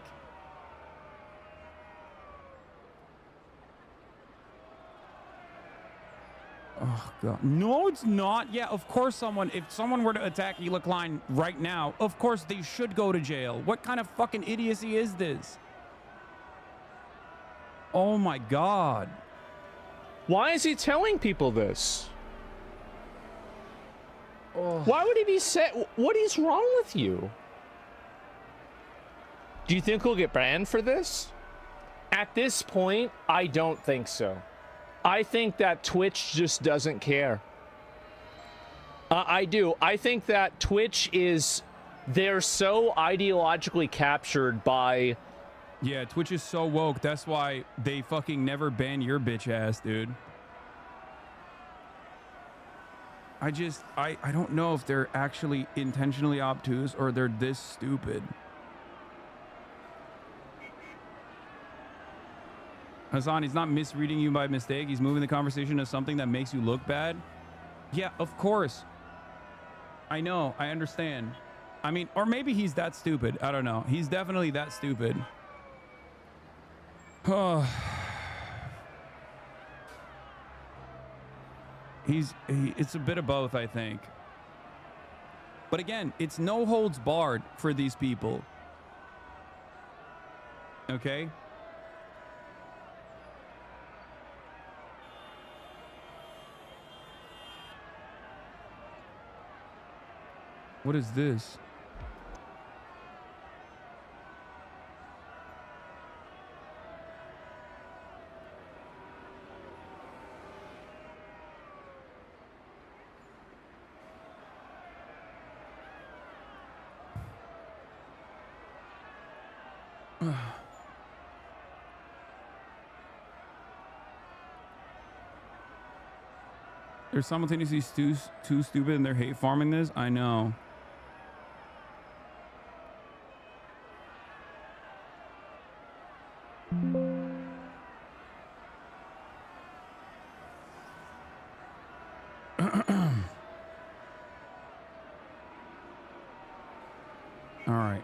Oh god. No, it's not. Yeah, of course if someone were to attack Hila Klein right now, of course they should go to jail. What kind of fucking idiocy is this? Oh my god. Why is he telling people this? Oh. Why would he be what is wrong with you? Do you think he'll get banned for this? At this point, I don't think so. I think that Twitch just doesn't care. I do. I think that Twitch they're so ideologically captured by... Yeah, Twitch is so woke. That's why they fucking never ban your bitch ass, dude. I don't know if they're actually intentionally obtuse or they're this stupid. Hasan, he's not misreading you by mistake. He's moving the conversation to something that makes you look bad. Yeah, of course. I know. I understand. I mean, or maybe he's that stupid. I don't know. He's definitely that stupid. It's a bit of both, I think. But again, it's no holds barred for these people. Okay? What is this? They're simultaneously too stupid and they're hate farming this. I know. All right.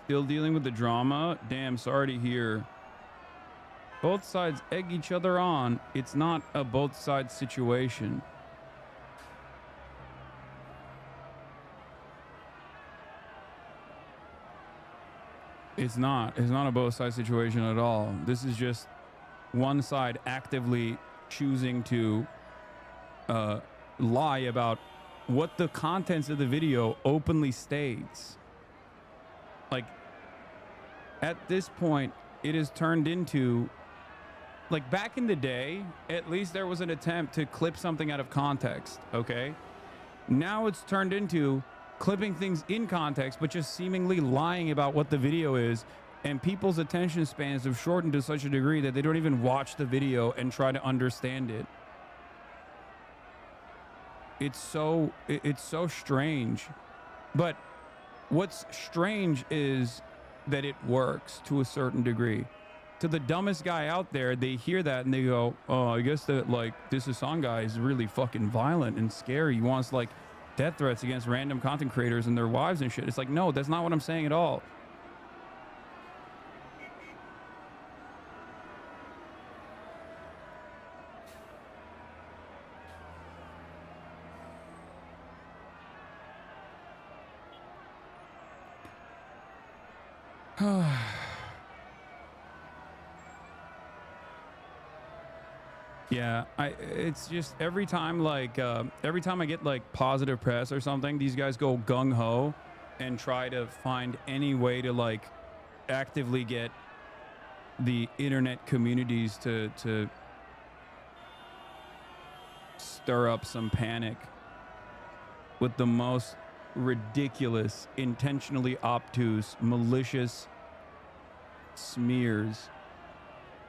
Still dealing with the drama? Damn, sorry to hear. Both sides egg each other on. It's not a both sides situation. It's not a both sides situation at all. This is just one side actively choosing to lie about what the contents of the video openly states. Like, at this point, it is turned into, like, back in the day, at least there was an attempt to clip something out of context, okay? Now it's turned into clipping things in context, but just seemingly lying about what the video is, and people's attention spans have shortened to such a degree that they don't even watch the video and try to understand it. It's so strange. But what's strange is that it works to a certain degree. To the dumbest guy out there, they hear that and they go, oh, I guess that, like, this Hassan guy is really fucking violent and scary. He wants, like, death threats against random content creators and their wives and shit. It's like, no, that's not what I'm saying at all. Yeah, it's just every time I get like positive press or something, these guys go gung-ho and try to find any way to like actively get the internet communities to stir up some panic with the most ridiculous, intentionally obtuse, malicious smears.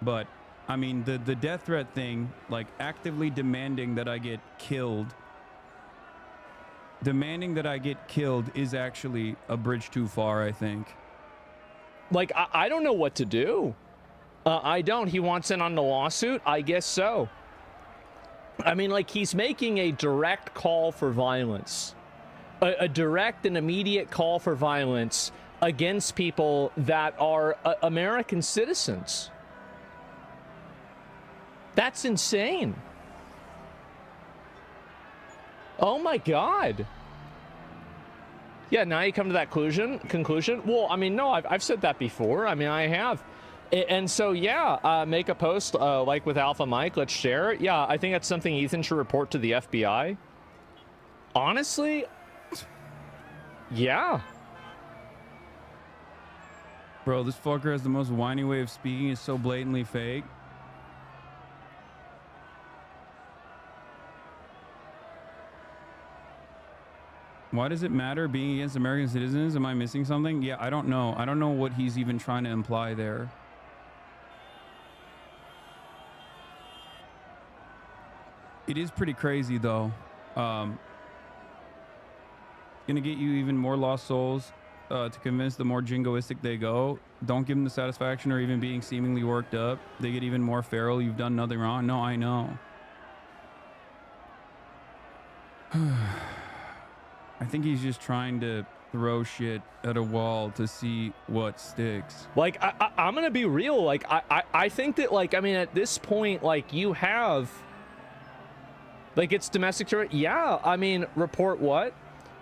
But I mean, the death threat thing, like actively demanding that I get killed, is actually a bridge too far, I think. Like, I don't know what to do. I don't. He wants in on the lawsuit? I guess so. I mean, like, he's making a direct call for violence. A direct and immediate call for violence against people that are American citizens. That's insane. Oh my God. Yeah, now you come to that conclusion. Well, I mean, no, I've said that before. I mean, I have. And so, yeah, make a post like with Alpha Mike. Let's share it. Yeah, I think that's something Ethan should report to the FBI. Honestly, yeah. Bro, this fucker has the most whiny way of speaking. It's so blatantly fake. Why does it matter being against American citizens? Am I missing something? Yeah, I don't know. I don't know what he's even trying to imply there. It is pretty crazy, though. Gonna get you even more lost souls to convince the more jingoistic they go. Don't give them the satisfaction or even being seemingly worked up. They get even more feral. You've done nothing wrong. No, I know. I think he's just trying to throw shit at a wall to see what sticks. Like, I'm gonna be real. Like, I think that, like, I mean, at this point, like, you have, like, it's domestic terror. Yeah, I mean, report what?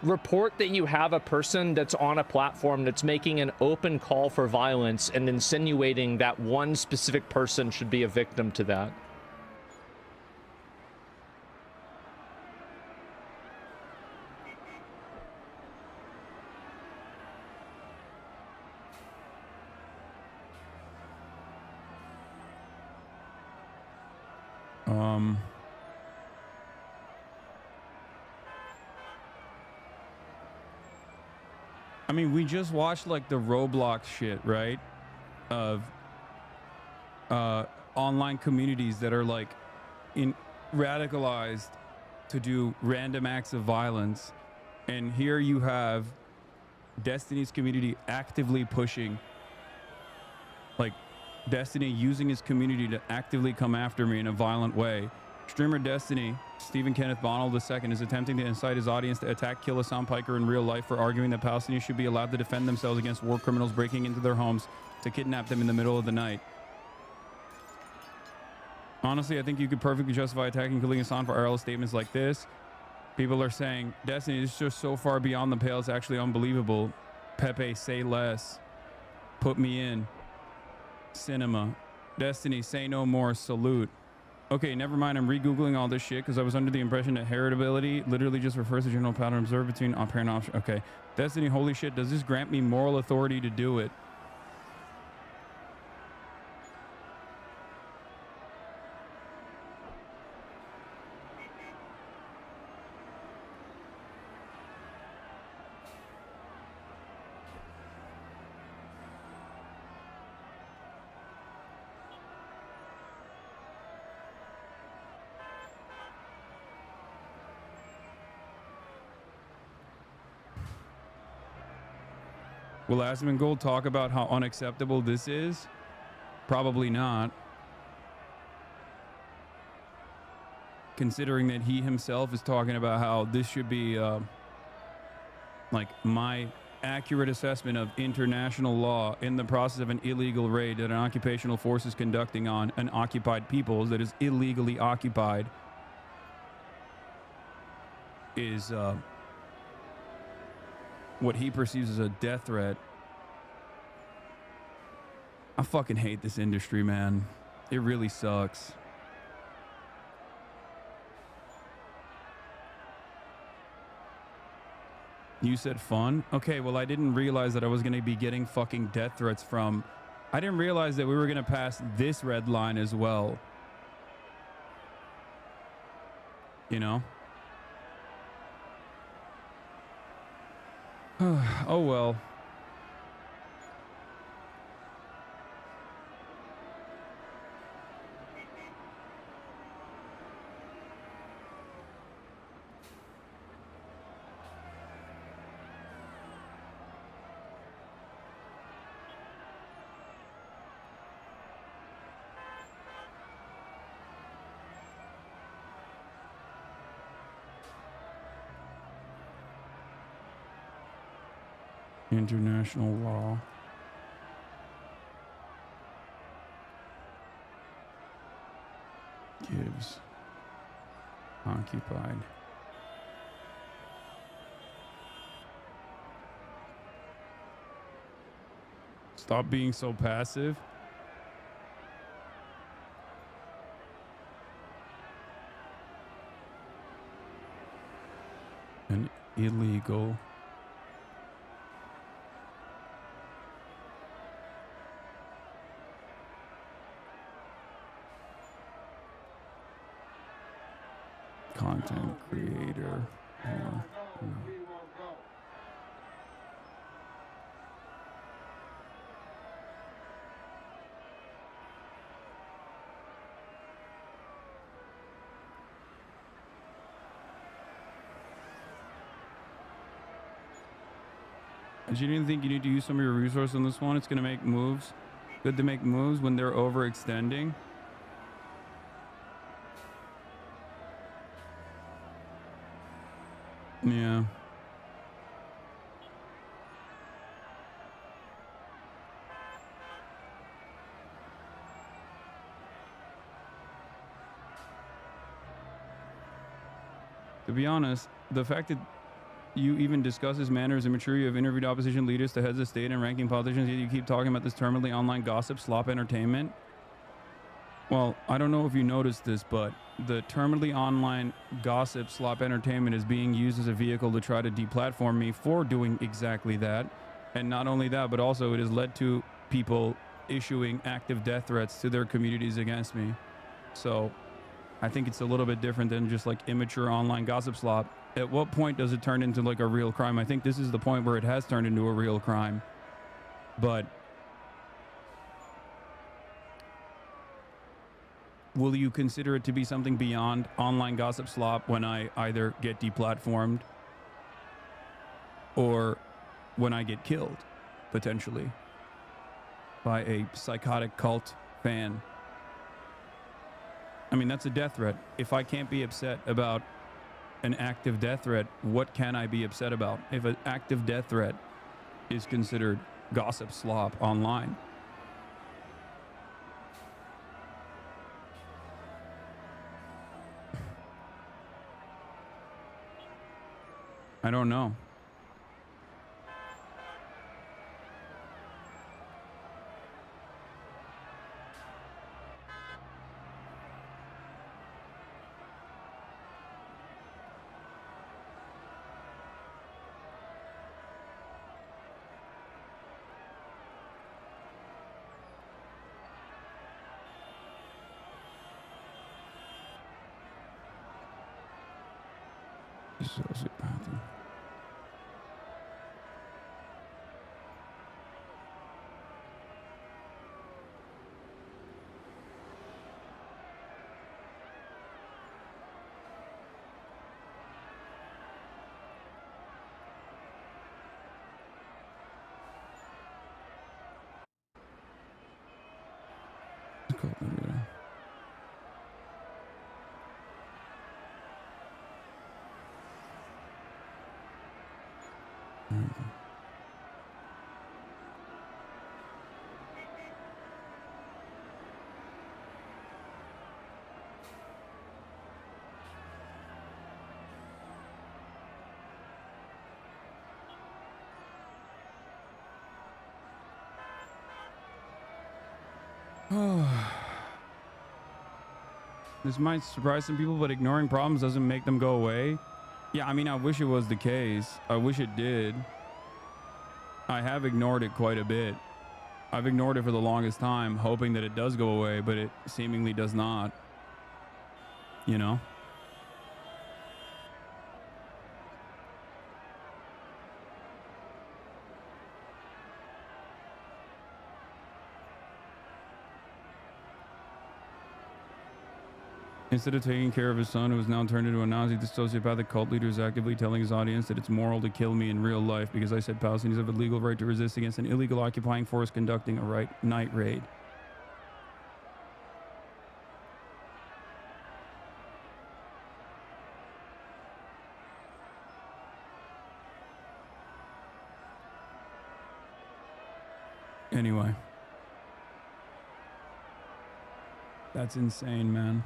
Report that you have a person that's on a platform that's making an open call for violence and insinuating that one specific person should be a victim to that. I mean, we just watched like the Roblox shit, right? Of online communities that are like radicalized to do random acts of violence. And here you have Destiny's community actively pushing, like Destiny using his community to actively come after me in a violent way. Streamer Destiny, Stephen Kenneth Bonnell II, is attempting to incite his audience to attack kill Hassan Piker in real life for arguing that Palestinians should be allowed to defend themselves against war criminals breaking into their homes to kidnap them in the middle of the night. Honestly, I think you could perfectly justify attacking and killing Hassan for IRL statements like this. People are saying, Destiny is just so far beyond the pale, it's actually unbelievable. Pepe, say less. Put me in. Cinema. Destiny, say no more. Salute. Okay, never mind. I'm re-googling all this shit because I was under the impression that heritability literally just refers to general pattern observed between parent option. Okay, Destiny, holy shit, does this grant me moral authority to do it? Will Asmongold talk about how unacceptable this is? Probably not. Considering that he himself is talking about how this should be like my accurate assessment of international law in the process of an illegal raid that an occupational force is conducting on an occupied peoples that is illegally occupied is what he perceives as a death threat. I fucking hate this industry, man. It really sucks. You said fun? Okay, well, I didn't realize that I was going to be getting fucking death threats from... I didn't realize that we were going to pass this red line as well. You know? Oh well. International law. Gives occupied. Stop being so passive. An illegal content creator. Do you didn't think you need to use some of your resources on this one? It's going to make moves. Good to make moves when they're overextending. Yeah. To be honest, the fact that you even discuss his manners and maturity of interviewed opposition leaders to heads of state and ranking politicians, yet you keep talking about this terminally online gossip, slop entertainment. Well, I don't know if you noticed this, but the terminally online gossip, slop entertainment is being used as a vehicle to try to deplatform me for doing exactly that. And not only that, but also it has led to people issuing active death threats to their communities against me. So I think it's a little bit different than just like immature online gossip slop. At what point does it turn into like a real crime? I think this is the point where it has turned into a real crime. But will you consider it to be something beyond online gossip slop when I either get deplatformed or when I get killed, potentially, by a psychotic cult fan? I mean, that's a death threat. If I can't be upset about an active death threat, what can I be upset about? If an active death threat is considered gossip slop online. I don't know. Sociopathy. Cool. This might surprise some people, but ignoring problems doesn't make them go away. Yeah, I mean, I wish it was the case. I wish it did. I have ignored it quite a bit. I've ignored it for the longest time, hoping that it does go away, but it seemingly does not. You know? Instead of taking care of his son, who is now turned into a Nazi, the sociopathic cult leader is actively telling his audience that it's moral to kill me in real life because I said Palestinians have a legal right to resist against an illegal occupying force conducting a night raid. Anyway. That's insane, man.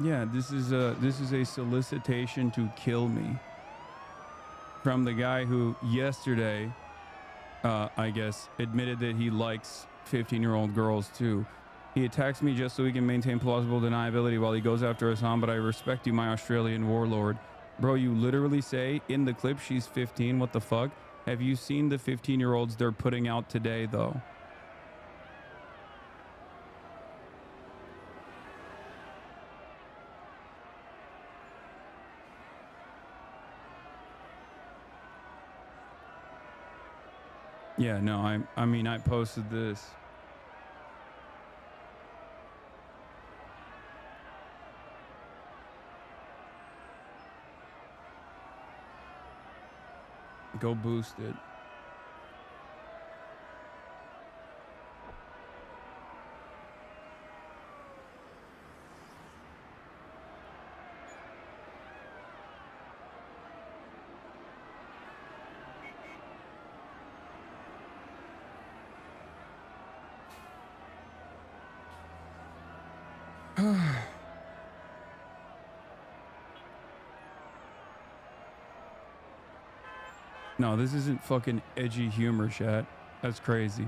Yeah, this is a solicitation to kill me from the guy who yesterday, I guess, admitted that he likes 15-year-old girls too. He attacks me just so he can maintain plausible deniability while he goes after Hassan, but I respect you, my Australian warlord. Bro, you literally say in the clip she's 15. What the fuck? Have you seen the 15-year-olds they're putting out today, though? Yeah, no, I mean, I posted this. Go boost it. No, this isn't fucking edgy humor, chat. That's crazy.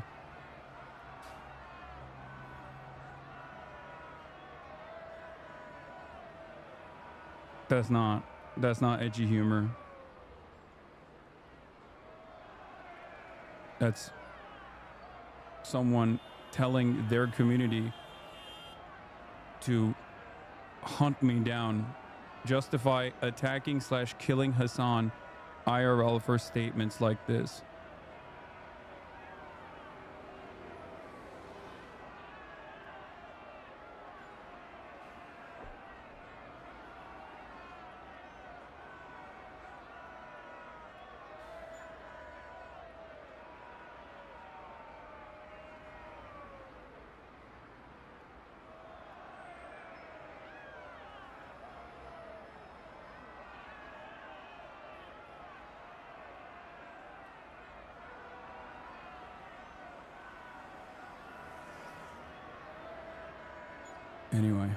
That's not edgy humor. That's someone telling their community to hunt me down, justify attacking / killing Hasan IRL for statements like this. Anyway.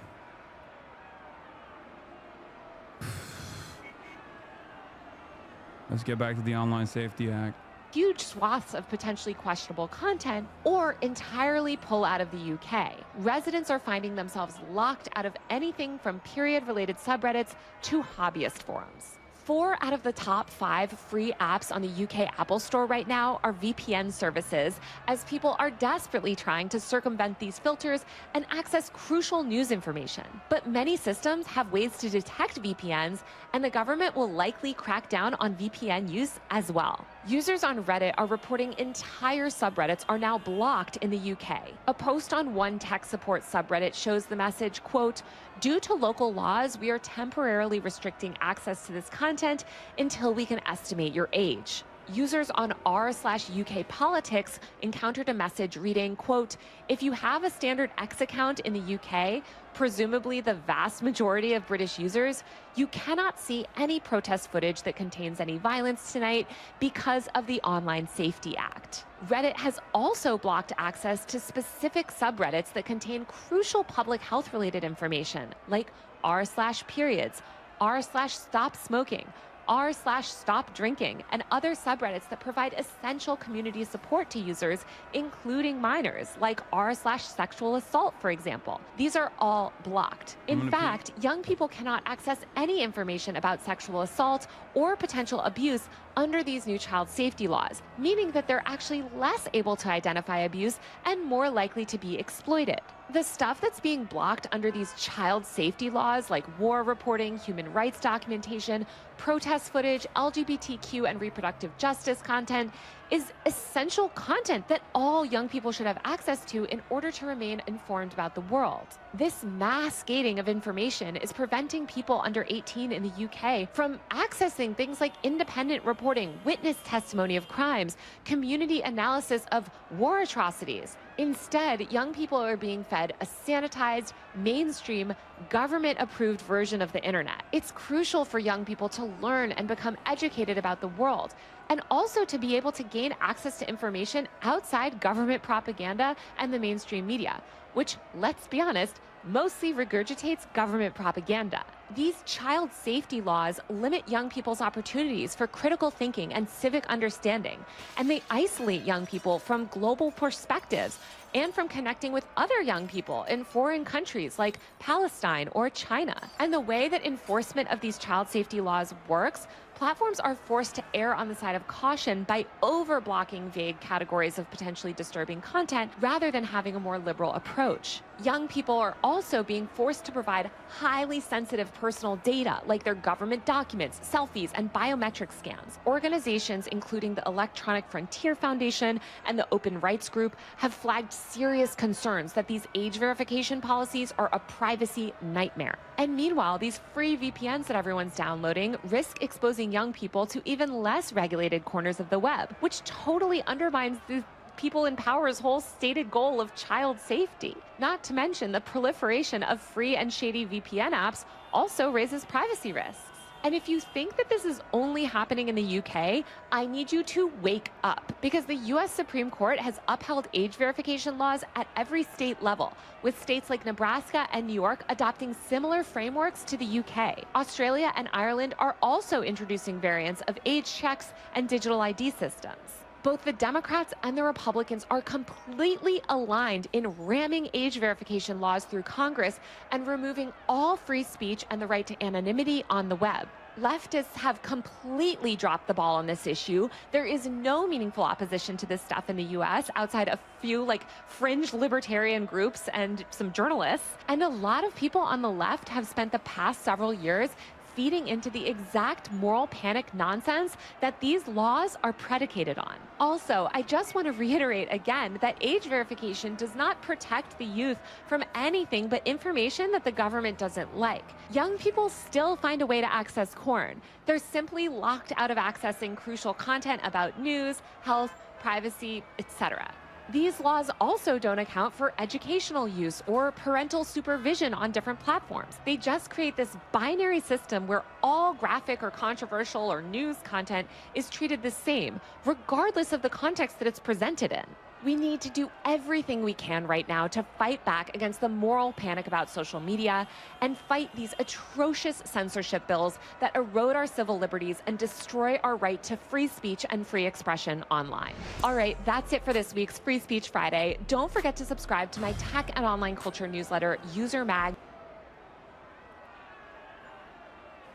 Let's get back to the Online Safety Act. Huge swaths of potentially questionable content, or entirely pull out of the UK. Residents are finding themselves locked out of anything from period-related subreddits to hobbyist forums. 4 out of the top 5 free apps on the UK Apple Store right now are VPN services, as people are desperately trying to circumvent these filters and access crucial news information. But many systems have ways to detect VPNs, and the government will likely crack down on VPN use as well. Users on Reddit are reporting entire subreddits are now blocked in the UK. A post on one tech support subreddit shows the message, quote, "Due to local laws, we are temporarily restricting access to this content until we can estimate your age." Users on r/UK Politics encountered a message reading, quote, "If you have a standard X account in the UK, presumably the vast majority of British users, you cannot see any protest footage that contains any violence tonight because of the Online Safety Act." Reddit has also blocked access to specific subreddits that contain crucial public health related information, like r/periods, r/stop smoking, r/stop drinking, and other subreddits that provide essential community support to users, including minors, like r/sexual assault, for example. These are all blocked. In fact, young people cannot access any information about sexual assault or potential abuse under these new child safety laws, meaning that they're actually less able to identify abuse and more likely to be exploited. The stuff that's being blocked under these child safety laws, like war reporting, human rights documentation, protest footage, LGBTQ and reproductive justice content, is essential content that all young people should have access to in order to remain informed about the world. This mass gating of information is preventing people under 18 in the UK from accessing things like independent reporting, witness testimony of crimes, community analysis of war atrocities. Instead, young people are being fed a sanitized, mainstream, government-approved version of the internet. It's crucial for young people to learn and become educated about the world, and also to be able to gain access to information outside government propaganda and the mainstream media, which, let's be honest, mostly regurgitates government propaganda. These child safety laws limit young people's opportunities for critical thinking and civic understanding, and they isolate young people from global perspectives and from connecting with other young people in foreign countries like Palestine or China. And the way that enforcement of these child safety laws works, platforms are forced to err on the side of caution by over-blocking vague categories of potentially disturbing content rather than having a more liberal approach. Young people are also being forced to provide highly sensitive personal data, like their government documents, selfies, and biometric scans. Organizations including the Electronic Frontier Foundation and the Open Rights Group have flagged serious concerns that these age verification policies are a privacy nightmare. And meanwhile, these free VPNs that everyone's downloading risk exposing redirecting young people to even less regulated corners of the web, which totally undermines the people in power's whole stated goal of child safety. Not to mention the proliferation of free and shady VPN apps also raises privacy risks. And if you think that this is only happening in the UK, I need you to wake up, because the US Supreme Court has upheld age verification laws at every state level, with states like Nebraska and New York adopting similar frameworks to the UK. Australia and Ireland are also introducing variants of age checks and digital ID systems. Both the Democrats and the Republicans are completely aligned in ramming age verification laws through Congress and removing all free speech and the right to anonymity on the web. Leftists have completely dropped the ball on this issue. There is no meaningful opposition to this stuff in the US outside a few fringe libertarian groups and some journalists. And a lot of people on the left have spent the past several years feeding into the exact moral panic nonsense that these laws are predicated on. Also, I just want to reiterate again that age verification does not protect the youth from anything but information that the government doesn't like. Young people still find a way to access porn. They're simply locked out of accessing crucial content about news, health, privacy, etc. These laws also don't account for educational use or parental supervision on different platforms. They just create this binary system where all graphic or controversial or news content is treated the same, regardless of the context that it's presented in. We need to do everything we can right now to fight back against the moral panic about social media and fight these atrocious censorship bills that erode our civil liberties and destroy our right to free speech and free expression online. All right, that's it for this week's Free Speech Friday. Don't forget to subscribe to my tech and online culture newsletter, User Mag.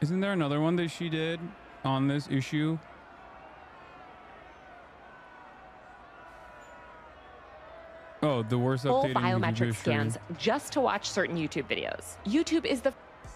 Isn't there another one that she did on this issue? Oh, the worst Full updated biometric history. scans just to watch certain YouTube videos. YouTube is the...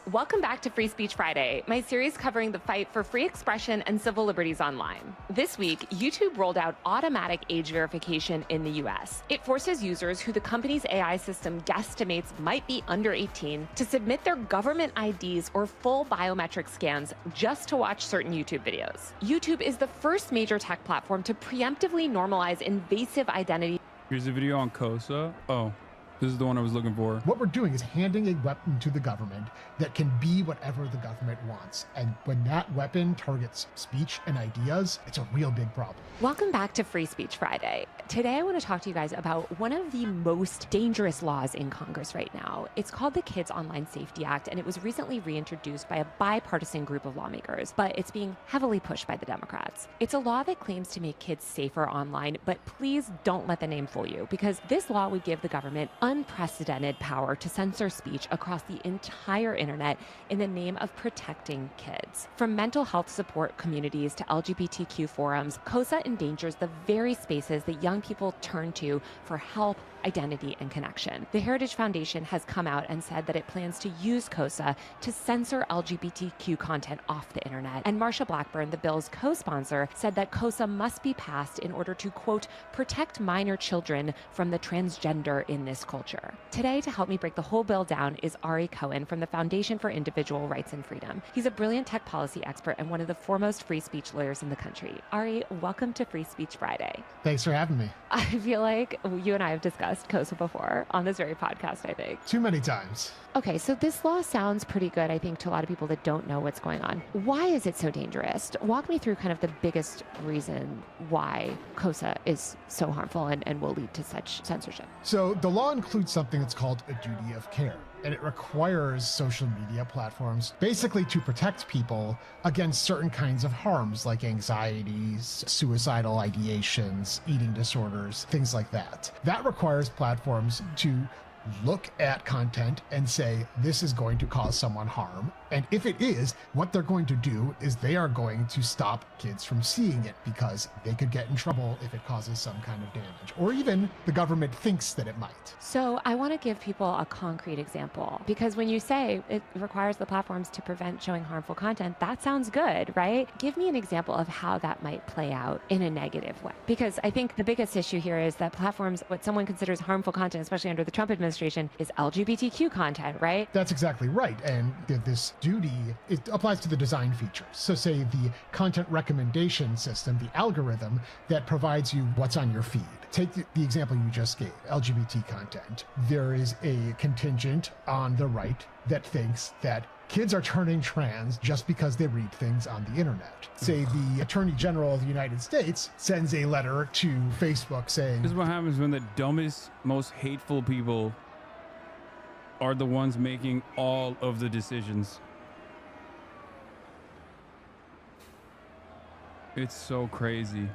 Welcome back to Free Speech Friday, my series covering the fight for free expression and civil liberties online. This week, YouTube rolled out automatic age verification in the US. It forces users who the company's AI system guesstimates might be under 18 to submit their government IDs or full biometric scans just to watch certain YouTube videos. YouTube is the first major tech platform to preemptively normalize invasive identity. Here's a video on Kosa. Oh, this is the one I was looking for. What we're doing is handing a weapon to the government that can be whatever the government wants. And when that weapon targets speech and ideas, it's a real big problem. Welcome back to Free Speech Friday. Today, I want to talk to you guys about one of the most dangerous laws in Congress right now. It's called the Kids Online Safety Act, and it was recently reintroduced by a bipartisan group of lawmakers, but it's being heavily pushed by the Democrats. It's a law that claims to make kids safer online, but please don't let the name fool you, because this law would give the government unprecedented power to censor speech across the entire internet in the name of protecting kids. From mental health support communities to LGBTQ forums, KOSA endangers the very spaces that young people turn to for help, identity, and connection. The Heritage Foundation has come out and said that it plans to use KOSA to censor LGBTQ content off the internet. And Marsha Blackburn, the bill's co-sponsor, said that KOSA must be passed in order to, quote, protect minor children from the transgender in this culture. Today, to help me break the whole bill down, is Ari Cohen from the Foundation for Individual Rights and Freedom. He's a brilliant tech policy expert and one of the foremost free speech lawyers in the country. Ari, welcome to Free Speech Friday. Thanks for having me. I feel like you and I have discussed KOSA before on this very podcast, I think. Too many times. Okay, so this law sounds pretty good, I think, to a lot of people that don't know what's going on. Why is it so dangerous? Walk me through kind of the biggest reason why KOSA is so harmful and will lead to such censorship. So the law includes something that's called a duty of care. And it requires social media platforms basically to protect people against certain kinds of harms like anxieties, suicidal ideations, eating disorders, things like that. That requires platforms to look at content and say, this is going to cause someone harm. And if it is, what they're going to do is they are going to stop kids from seeing it because they could get in trouble if it causes some kind of damage, or even the government thinks that it might. So I want to give people a concrete example, because when you say it requires the platforms to prevent showing harmful content, that sounds good, right? Give me an example of how that might play out in a negative way. Because I think the biggest issue here is that platforms, what someone considers harmful content, especially under the Trump administration, administration is LGBTQ content, right? That's exactly right. And this duty, it applies to the design features. So say the content recommendation system, the algorithm that provides you what's on your feed. Take the example you just gave, LGBT content. There is a contingent on the right that thinks that kids are turning trans just because they read things on the internet. Say the Attorney General of the United States sends a letter to Facebook saying... This is what happens when the dumbest, most hateful people are the ones making all of the decisions. It's so crazy.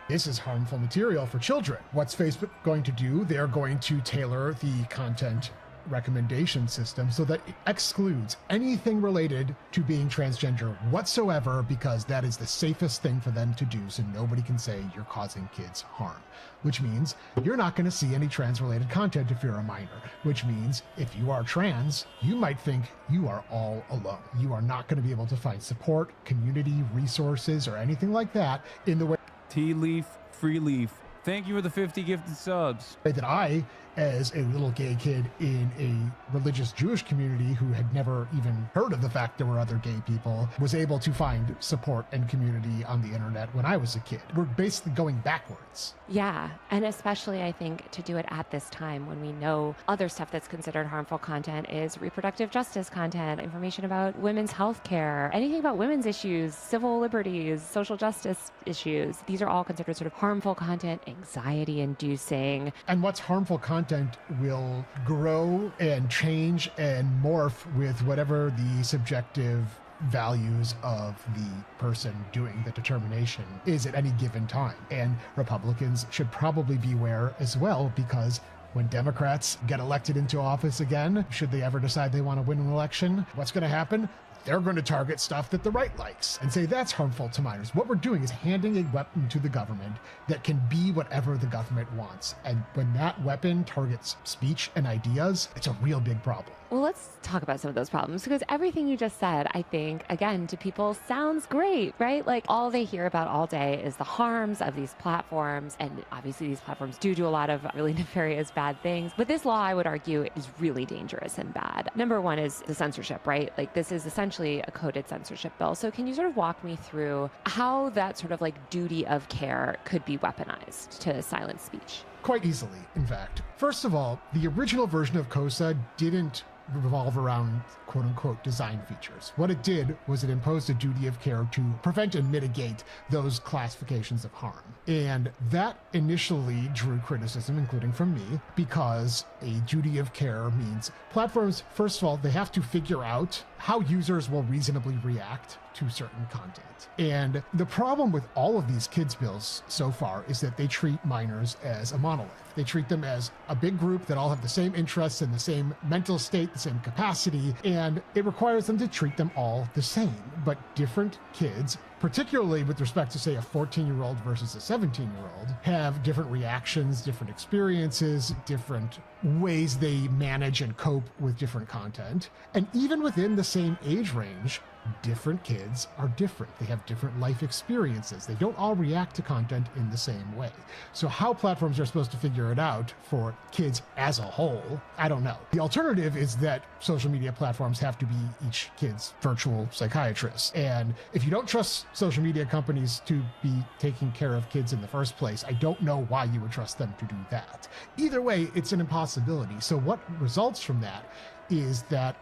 This is harmful material for children. What's Facebook going to do? They're going to tailor the content recommendation system so that it excludes anything related to being transgender whatsoever, because that is the safest thing for them to do, so nobody can say you're causing kids harm. Which means you're not going to see any trans-related content if you're a minor. Which means if you are trans, you might think you are all alone. You are not going to be able to find support, community, resources, or anything like that in the way... Tea leaf, free leaf. Thank you for the 50 gifted subs. That I, as a little gay kid in a religious Jewish community who had never even heard of the fact there were other gay people, was able to find support and community on the internet when I was a kid. We're basically going backwards. Yeah, and especially I think to do it at this time when we know other stuff that's considered harmful content is reproductive justice content, information about women's health care, anything about women's issues, civil liberties, social justice issues. These are all considered sort of harmful content, anxiety inducing. And what's harmful content will grow and change and morph with whatever the subjective values of the person doing the determination is at any given time. And Republicans should probably beware as well, because when Democrats get elected into office again, should they ever decide they want to win an election, what's going to happen? They're going to target stuff that the right likes and say that's harmful to minors. What we're doing is handing a weapon to the government that can be whatever the government wants. And when that weapon targets speech and ideas, it's a real big problem. Well, let's talk about some of those problems, because everything you just said, I think, again, to people sounds great, right? Like all they hear about all day is the harms of these platforms. And obviously these platforms do a lot of really nefarious bad things. But this law, I would argue, is really dangerous and bad. Number one is the censorship, right? Like this is essentially a coded censorship bill. So can you sort of walk me through how that sort of like duty of care could be weaponized to silence speech? Quite easily, in fact. First of all, the original version of COSA didn't revolve around quote-unquote design features. What it did was it imposed a duty of care to prevent and mitigate those classifications of harm. And that initially drew criticism, including from me, because a duty of care means platforms, first of all, they have to figure out how users will reasonably react to certain content. And the problem with all of these kids bills so far is that they treat minors as a monolith. They treat them as a big group that all have the same interests and the same mental state, the same capacity, and it requires them to treat them all the same. But different kids, particularly with respect to, say, a 14-year-old versus a 17-year-old, have different reactions, different experiences, different ways they manage and cope with different content. And even within the same age range, different kids are different. They have different life experiences. They don't all react to content in the same way. So how platforms are supposed to figure it out for kids as a whole, I don't know. The alternative is that social media platforms have to be each kid's virtual psychiatrist. And if you don't trust social media companies to be taking care of kids in the first place, I don't know why you would trust them to do that. Either way, it's an impossibility. So what results from that is that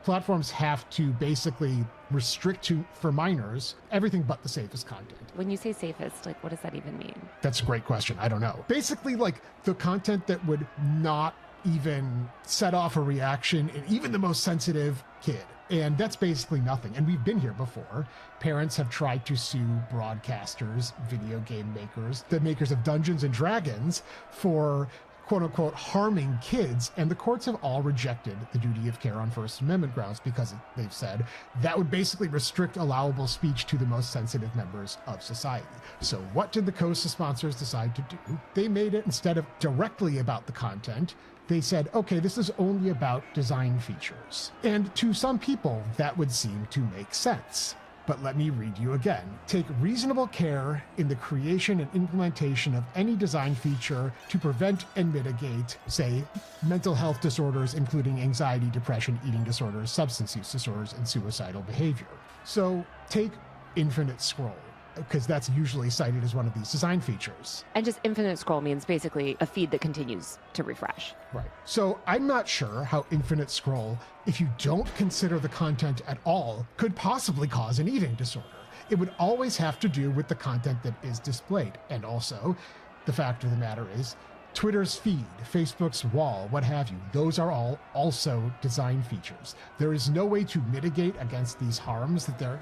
platforms have to basically restrict for minors everything but the safest content. When you say safest, like what does that even mean? That's a great question. I don't know. Basically, like the content that would not even set off a reaction in even the most sensitive kid. And that's basically nothing. And we've been here before. Parents have tried to sue broadcasters, video game makers, the makers of Dungeons and Dragons for quote-unquote harming kids, and the courts have all rejected the duty of care on First Amendment grounds because they've said that would basically restrict allowable speech to the most sensitive members of society. So what did the COSA sponsors decide to do? They made it, instead of directly about the content, they said, okay, this is only about design features. And to some people, that would seem to make sense. but let me read you again. Take reasonable care in the creation and implementation of any design feature to prevent and mitigate, say, mental health disorders, including anxiety, depression, eating disorders, substance use disorders, and suicidal behavior. So take infinite scroll, because that's usually cited as one of these design features. And just infinite scroll means basically a feed that continues to refresh. Right. So I'm not sure how infinite scroll, if you don't consider the content at all, could possibly cause an eating disorder. It would always have to do with the content that is displayed. And also, the fact of the matter is, Twitter's feed, Facebook's wall, what have you, those are all also design features. There is no way to mitigate against these harms, that they're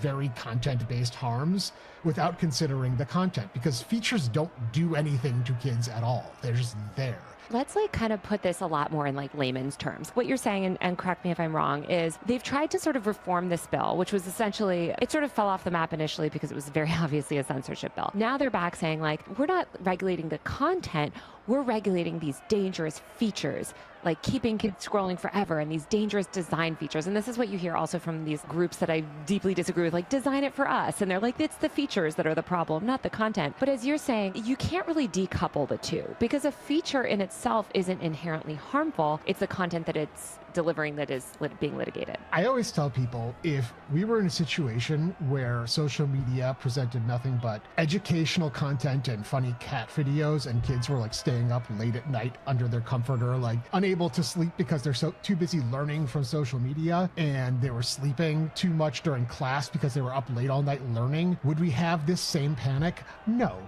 very content-based harms, without considering the content, because features don't do anything to kids at all. They're just there. Let's kind of put this a lot more in layman's terms. What you're saying, and correct me if I'm wrong, is they've tried to sort of reform this bill, which was essentially, it sort of fell off the map initially because it was very obviously a censorship bill. Now they're back saying we're not regulating the content, we're regulating these dangerous features, like keeping kids scrolling forever and these dangerous design features. And this is what you hear also from these groups that I deeply disagree with, design it for us. And they're it's the features that are the problem, not the content. But as you're saying, you can't really decouple the two, because a feature in itself isn't inherently harmful. It's the content that it's delivering that is being litigated. I always tell people, if we were in a situation where social media presented nothing but educational content and funny cat videos, and kids were staying up late at night under their comforter, unable to sleep because they're too busy learning from social media, and they were sleeping too much during class because they were up late all night learning, would we have this same panic? No,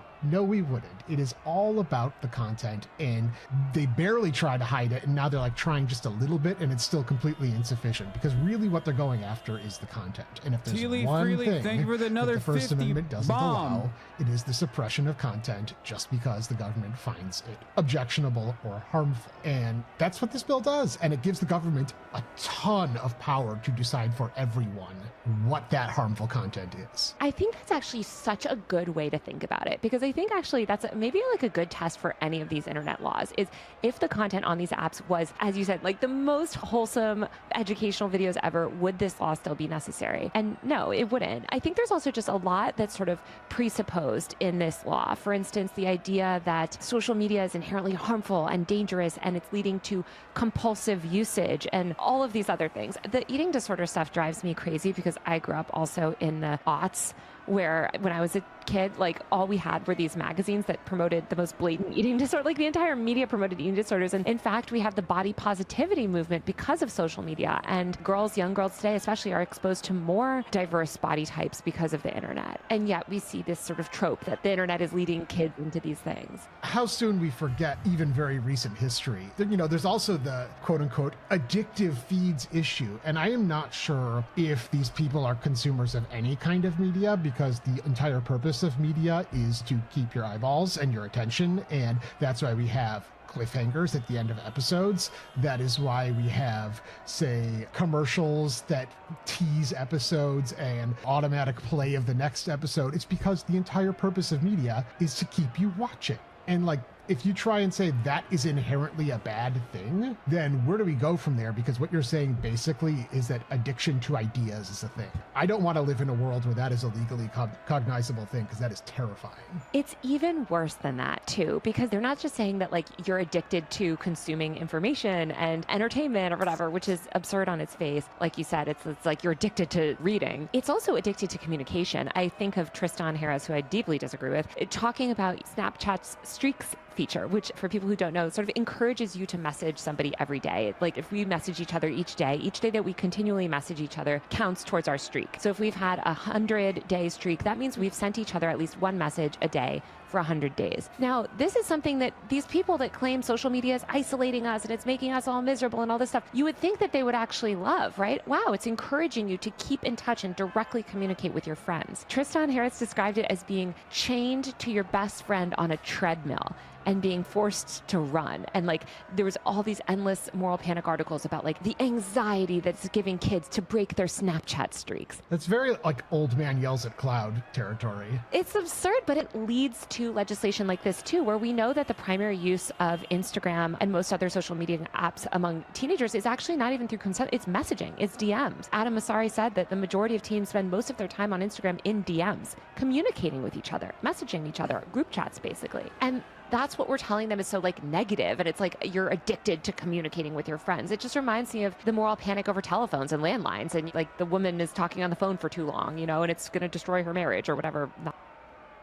we wouldn't. It is all about the content, and they barely try to hide it, and now they're trying just a little bit, and it's still completely insufficient, because really what they're going after is the content. And if there's one thing thank you for the another that the First 50 Amendment doesn't bomb. allow, it is the suppression of content just because the government finds it objectionable or harmful. And that's what this bill does, and it gives the government a ton of power to decide for everyone what that harmful content is. I think that's actually such a good way to think about it, because I think actually that's maybe a good test for any of these internet laws, is if the content on these apps was, as you said, the most wholesome educational videos ever, would this law still be necessary? And no, it wouldn't. I think there's also just a lot that's sort of presupposed in this law. For instance, the idea that social media is inherently harmful and dangerous, and it's leading to compulsive usage and all of these other things. The eating disorder stuff drives me crazy, because I grew up also in the aughts, where when I was a kid, all we had were these magazines that promoted the most blatant eating disorder. The entire media promoted eating disorders. And in fact, we have the body positivity movement because of social media. And young girls today especially, are exposed to more diverse body types because of the internet. And yet we see this sort of trope that the internet is leading kids into these things. How soon we forget even very recent history. There's also the quote-unquote addictive feeds issue. And I am not sure if these people are consumers of any kind of media, because the entire purpose of media is to keep your eyeballs and your attention, and that's why we have cliffhangers at the end of episodes. That is why we have, say, commercials that tease episodes and automatic play of the next episode. It's because the entire purpose of media is to keep you watching. And if you try and say that is inherently a bad thing, then where do we go from there? Because what you're saying basically is that addiction to ideas is a thing. I don't want to live in a world where that is a legally cognizable thing, because that is terrifying. It's even worse than that too, because they're not just saying that you're addicted to consuming information and entertainment or whatever, which is absurd on its face. Like you said, it's you're addicted to reading. It's also addicted to communication. I think of Tristan Harris, who I deeply disagree with, talking about Snapchat's streaks feature, which for people who don't know, sort of encourages you to message somebody every day. If we message each other each day that we continually message each other counts towards our streak. So if we've had a 100-day streak, that means we've sent each other at least one message a day for 100 days. Now, this is something that these people that claim social media is isolating us and it's making us all miserable and all this stuff, you would think that they would actually love, right? Wow, it's encouraging you to keep in touch and directly communicate with your friends. Tristan Harris described it as being chained to your best friend on a treadmill. and being forced to run. And like there was all these endless moral panic articles about like the anxiety that's giving kids to break their Snapchat streaks. That's very like old man yells at cloud territory. It's absurd, but it leads to legislation like this too, where we know that the primary use of Instagram and most other social media apps among teenagers is actually not even through consent. It's messaging, it's DMs. Adam Masari said that the majority of teens spend most of their time on Instagram in DMs, communicating with each other, messaging each other, group chats basically. And that's what we're telling them is so like negative, and it's like you're addicted to communicating with your friends. It just reminds me of the moral panic over telephones and landlines, and like the woman is talking on the phone for too long, you know, and it's going to destroy her marriage or whatever.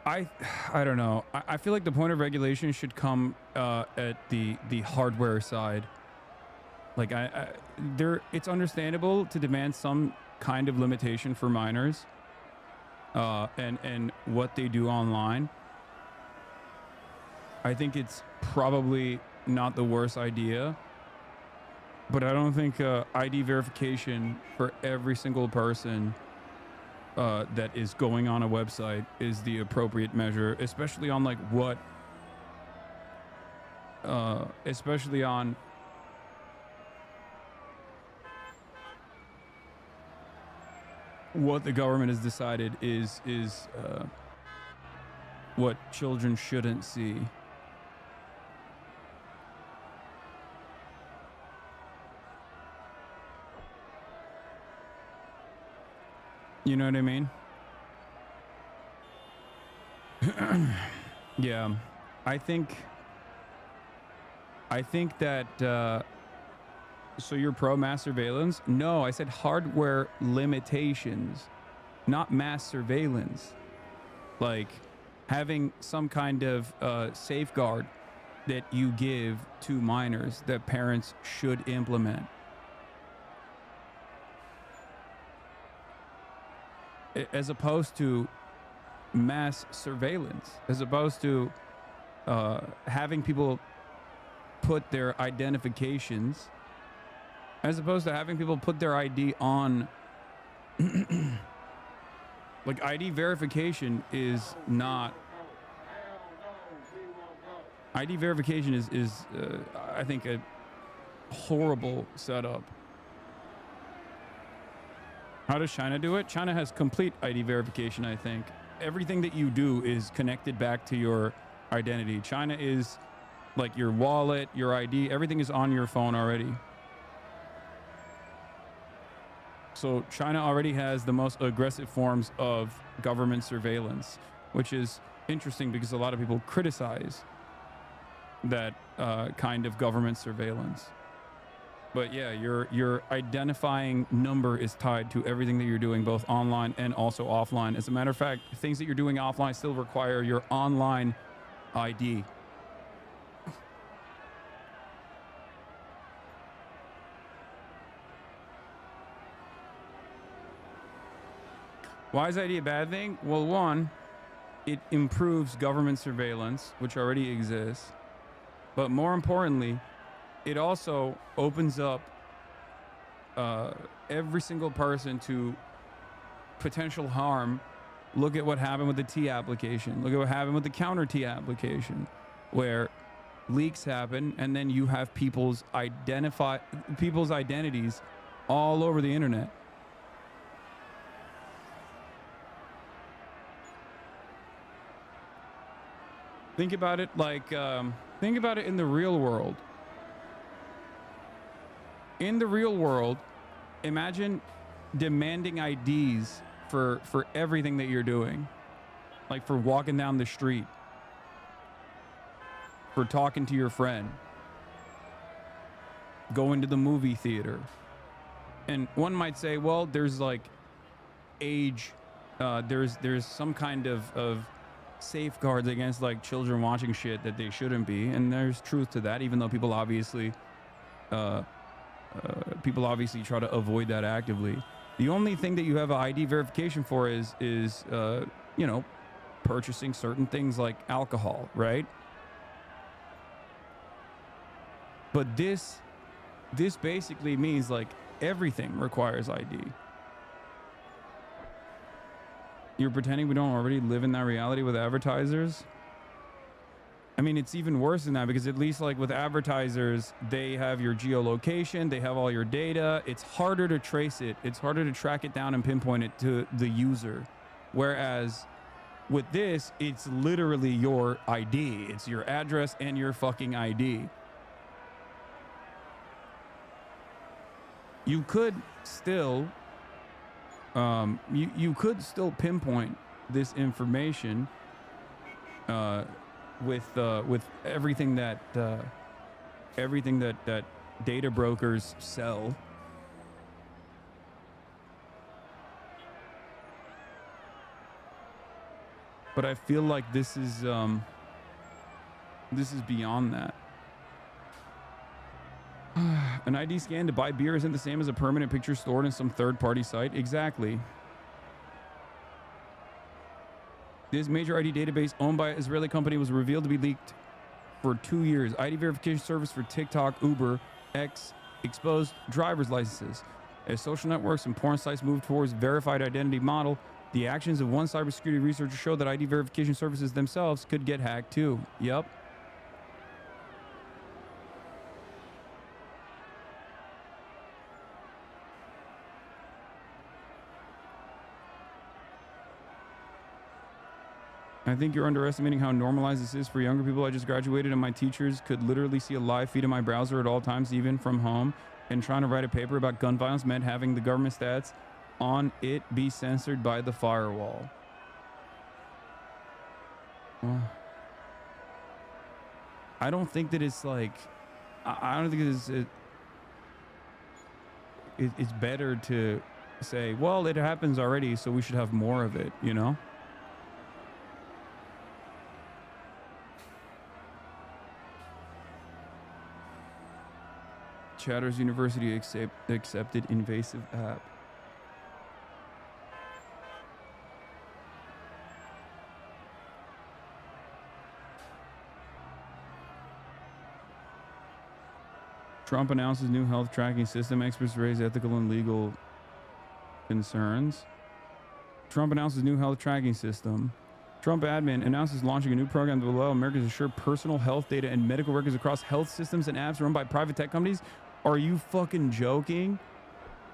I don't know. I feel like the point of regulation should come at the hardware side. Like it's understandable to demand some kind of limitation for minors and what they do online. I think it's probably not the worst idea, but I don't think ID verification for every single person that is going on a website is the appropriate measure, especially on like especially on what the government has decided is what children shouldn't see. You know what I mean? Yeah, I think that so you're pro mass surveillance? No, I said hardware limitations, not mass surveillance. Like having some kind of safeguard that you give to minors that parents should implement. As opposed to mass surveillance, as opposed to having people put their identifications, as opposed to having people put their ID on. Like ID verification is not. ID verification is I think a horrible setup. How does China do it? China has complete ID verification, I think. Everything that you do is connected back to your identity. China is like your wallet, your ID, everything is on your phone already. So China already has the most aggressive forms of government surveillance, which is interesting because a lot of people criticize that kind of government surveillance. But yeah, your identifying number is tied to everything that you're doing, both online and also offline. As a matter of fact, things that you're doing offline still require your online ID. Why is ID a bad thing? Well, one, it improves government surveillance, which already exists. But more importantly, it also opens up every single person to potential harm. Look at what happened with the T application. Look at what happened with the counter T application, where leaks happen and then you have people's identities all over the internet. Think about it like, think about it in the real world. In the real world, imagine demanding IDs for everything that you're doing. Like for walking down the street, for talking to your friend, going to the movie theater. And one might say, well, there's like age, there's some kind of safeguards against like children watching shit that they shouldn't be, and there's truth to that, even though people obviously try to avoid that actively. The only thing that you have an ID verification for is you know, purchasing certain things like alcohol, right? But this basically means like everything requires ID. You're pretending we don't already live in that reality with advertisers? I mean, it's even worse than that, because at least like with advertisers, they have your geolocation, they have all your data. It's harder to trace it. It's harder to track it down and pinpoint it to the user. Whereas with this, it's literally your ID. It's your address and your fucking ID. You could still, you could still pinpoint this information, with everything that data brokers sell. But I feel like this is beyond that. An ID scan to buy beer isn't the same as a permanent picture stored in some third-party site. Exactly. This major ID database owned by an Israeli company was revealed to be leaked for 2 years. ID verification service for TikTok, Uber, X exposed driver's licenses. As social networks and porn sites move towards verified identity model, the actions of one cybersecurity researcher showed that ID verification services themselves could get hacked too. Yup. I think you're underestimating how normalized this is for younger people. I just graduated and my teachers could literally see a live feed in my browser at all times, even from home. And trying to write a paper about gun violence meant having the government stats on it be censored by the firewall. Well, I don't think that it's like, I don't think it's better to say, well, it happens already, so we should have more of it, you know? Chatter's University accepted invasive app. Trump announces new health tracking system. Experts raise ethical and legal concerns. Trump announces new health tracking system. Trump admin announces launching a new program that will allow Americans to share personal health data and medical records across health systems and apps run by private tech companies. Are you fucking joking?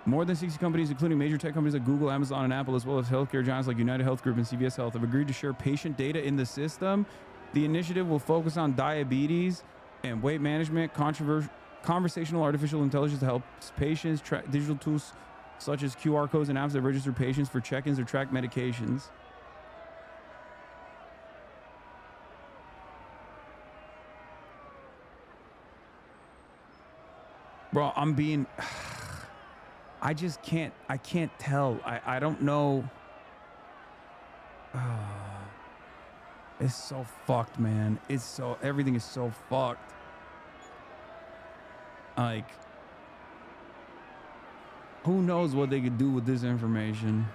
More than 60 companies, including major tech companies like Google, Amazon, and Apple, as well as healthcare giants like United Health Group and CVS Health, have agreed to share patient data in the system. The initiative will focus on diabetes and weight management, conversational artificial intelligence to help patients, digital tools such as QR codes and apps that register patients for check-ins or track medications. Bro, I'm being, I just can't, I can't tell. I don't know. It's so fucked, man. It's so, everything is so fucked. Like, who knows what they could do with this information?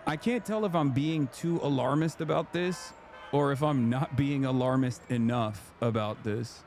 I can't tell if I'm being too alarmist about this or if I'm not being alarmist enough about this.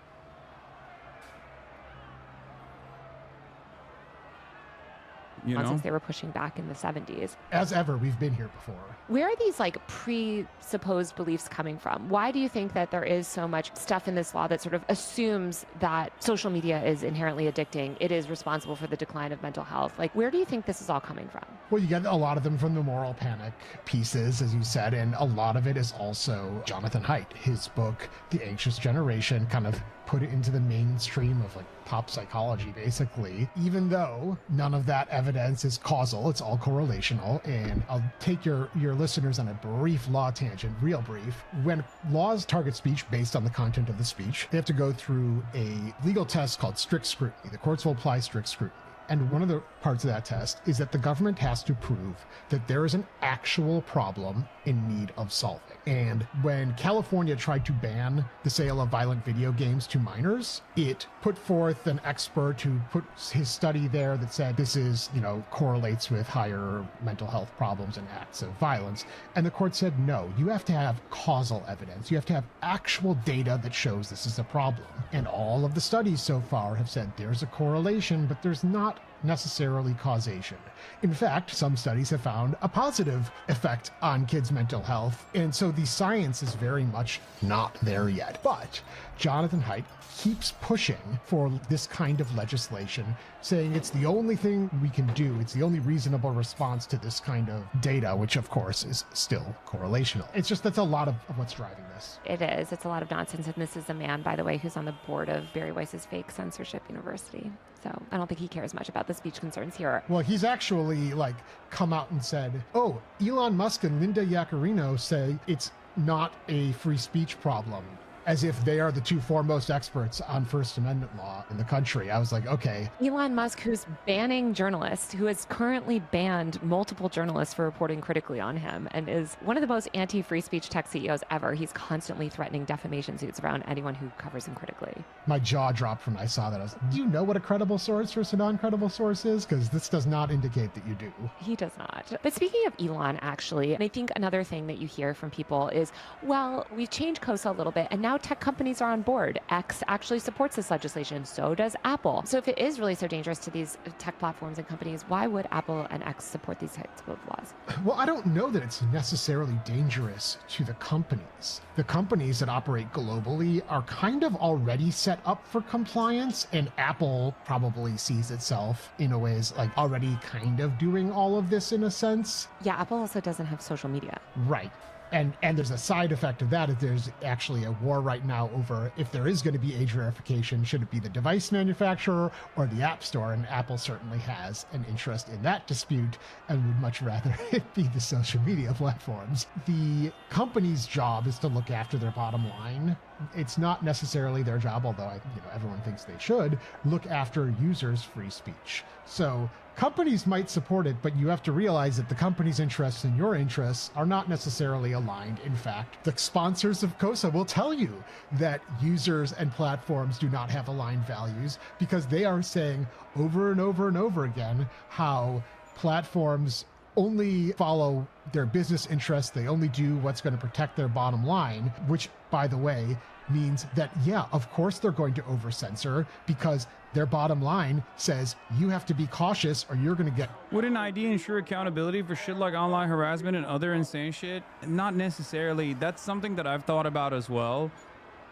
You know? Since they were pushing back in the 70s. As ever, we've been here before. Where are these like presupposed beliefs coming from? Why do you think that there is so much stuff in this law that sort of assumes that social media is inherently addicting? It is responsible for the decline of mental health. Like, where do you think this is all coming from? Well, you get a lot of them from the moral panic pieces, as you said, and a lot of it is also Jonathan Haidt. His book, The Anxious Generation, kind of put it into the mainstream of like pop psychology, basically, even though none of that evidence is causal. It's all correlational. And I'll take your listeners on a brief law tangent, real brief. When laws target speech based on the content of the speech, they have to go through a legal test called strict scrutiny. The courts will apply strict scrutiny. And one of the parts of that test is that the government has to prove that there is an actual problem in need of solving. And when California tried to ban the sale of violent video games to minors, it put forth an expert who put his study there that said this is, correlates with higher mental health problems and acts of violence. And the court said, no, you have to have causal evidence. You have to have actual data that shows this is a problem. And all of the studies so far have said there's a correlation, but there's not necessarily causation. In fact, some studies have found a positive effect on kids' mental health, and so the science is very much not there yet. But Jonathan Haidt keeps pushing for this kind of legislation, saying it's the only thing we can do. It's the only reasonable response to this kind of data, which of course is still correlational. It's just that's a lot of what's driving this. It is. It's a lot of nonsense. And this is a man, by the way, who's on the board of Barry Weiss's fake censorship university. So I don't think he cares much about the speech concerns here. Well, he's actually like come out and said, oh, Elon Musk and Linda Yaccarino say it's not a free speech problem, as if they are the two foremost experts on First Amendment law in the country. I was like, okay. Elon Musk, who's banning journalists, who has currently banned multiple journalists for reporting critically on him, and is one of the most anti-free speech tech CEOs ever. He's constantly threatening defamation suits around anyone who covers him critically. My jaw dropped when I saw that. I was like, do you know what a credible source versus a non-credible source is? Because this does not indicate that you do. He does not. But speaking of Elon, actually, and I think another thing that you hear from people is, well, we've changed COSA a little bit, and now tech companies are on board. X actually supports this legislation. So does Apple. So if it is really so dangerous to these tech platforms and companies, why would Apple and X support these types of laws? Well, I don't know that it's necessarily dangerous to the companies. The companies that operate globally are kind of already set up for compliance, and Apple probably sees itself in a way as like already kind of doing all of this in a sense. Yeah, Apple also doesn't have social media. Right. And there's a side effect of that. Is there's actually a war right now over if there is going to be age verification, should it be the device manufacturer or the App Store? And Apple certainly has an interest in that dispute and would much rather it be the social media platforms. The company's job is to look after their bottom line. It's not necessarily their job, although everyone thinks they should, look after users' free speech. So companies might support it, but you have to realize that the company's interests and your interests are not necessarily aligned. In fact, the sponsors of COSA will tell you that users and platforms do not have aligned values, because they are saying over and over and over again how platforms only follow their business interests. They only do what's going to protect their bottom line, which, by the way, means that, yeah, of course they're going to over-censor, because their bottom line says you have to be cautious or you're going to get... Would an ID ensure accountability for shit like online harassment and other insane shit? Not necessarily. That's something that I've thought about as well.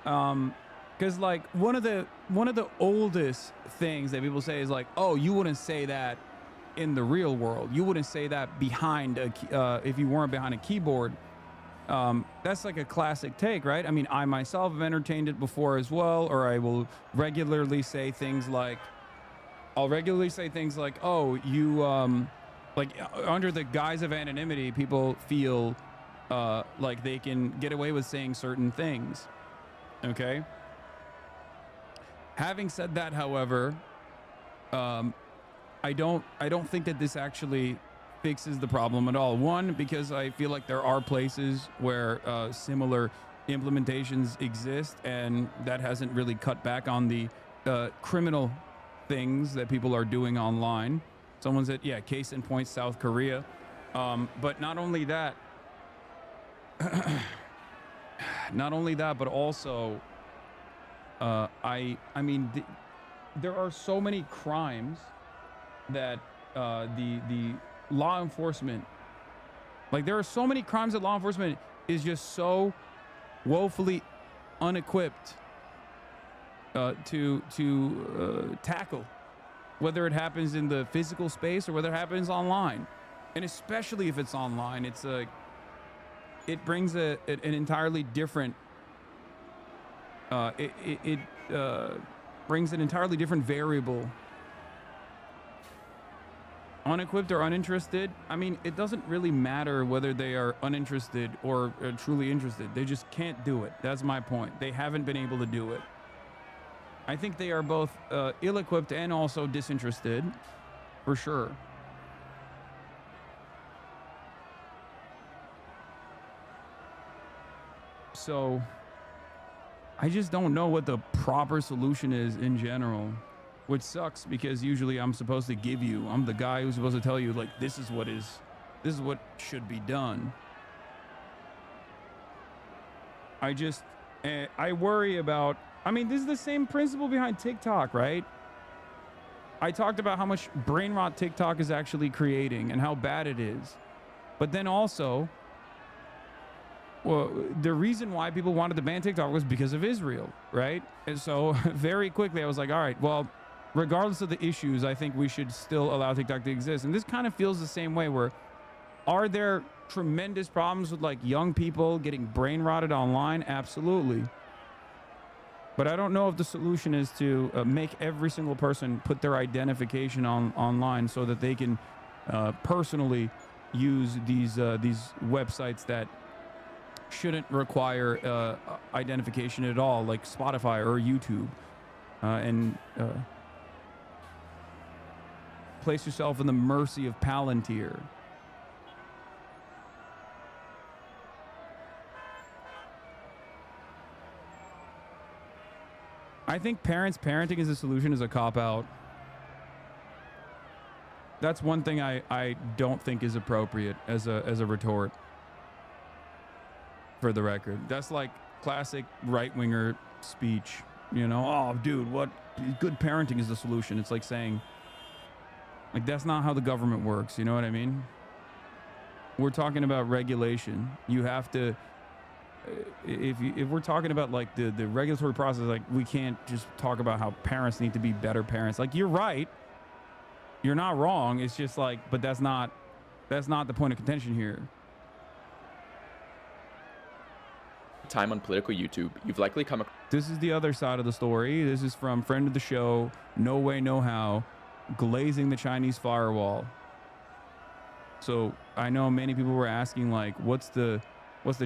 Because like one of the oldest things that people say is like, oh, you wouldn't say that in the real world. You wouldn't say that behind if you weren't behind a keyboard. That's like a classic take, right? I mean, I myself have entertained it before as well, or I will regularly say things like, oh, you, like under the guise of anonymity, people feel like they can get away with saying certain things. Okay. Having said that, however, I don't think that this actually fixes the problem at all. One, because I feel like there are places where similar implementations exist, and that hasn't really cut back on the criminal things that people are doing online. Someone said, yeah, case in point, South Korea. But not only that, but also, I mean, there are so many crimes that the law enforcement, like there are so many crimes that law enforcement is just so woefully unequipped to tackle, whether it happens in the physical space or whether it happens online. And especially if it's online, it's it brings an entirely different brings an entirely different variable. Unequipped or uninterested, I mean, it doesn't really matter whether they are uninterested or truly interested. They just can't do it. That's my point. They haven't been able to do it. I think they are both ill-equipped and also disinterested, for sure. So, I just don't know what the proper solution is in general. Which sucks, because usually I'm supposed to give you, I'm the guy who's supposed to tell you, like, this is what should be done. I worry about, I mean, this is the same principle behind TikTok, right? I talked about how much brain rot TikTok is actually creating and how bad it is. But then also, well, the reason why people wanted to ban TikTok was because of Israel, right? And so very quickly I was like, all right, well, regardless of the issues, I think we should still allow TikTok to exist. And this kind of feels the same way, where are there tremendous problems with like young people getting brain rotted online? Absolutely. But I don't know if the solution is to make every single person put their identification online so that they can personally use these websites that shouldn't require identification at all, like Spotify or YouTube, and place yourself in the mercy of Palantir. I think parenting as a solution is a cop-out. That's one thing I don't think is appropriate as a retort. For the record, that's like classic right-winger speech. You know, oh, dude, what good parenting is the solution? It's like saying, like, that's not how the government works. You know what I mean? We're talking about regulation. You have to. If we're talking about like the regulatory process, like we can't just talk about how parents need to be better parents. Like, you're right, you're not wrong. It's just like, but that's not the point of contention here. Time on political YouTube, you've likely come across. This is the other side of the story. This is from friend of the show, No Way No How, glazing the Chinese firewall. So I know many people were asking, like, what's the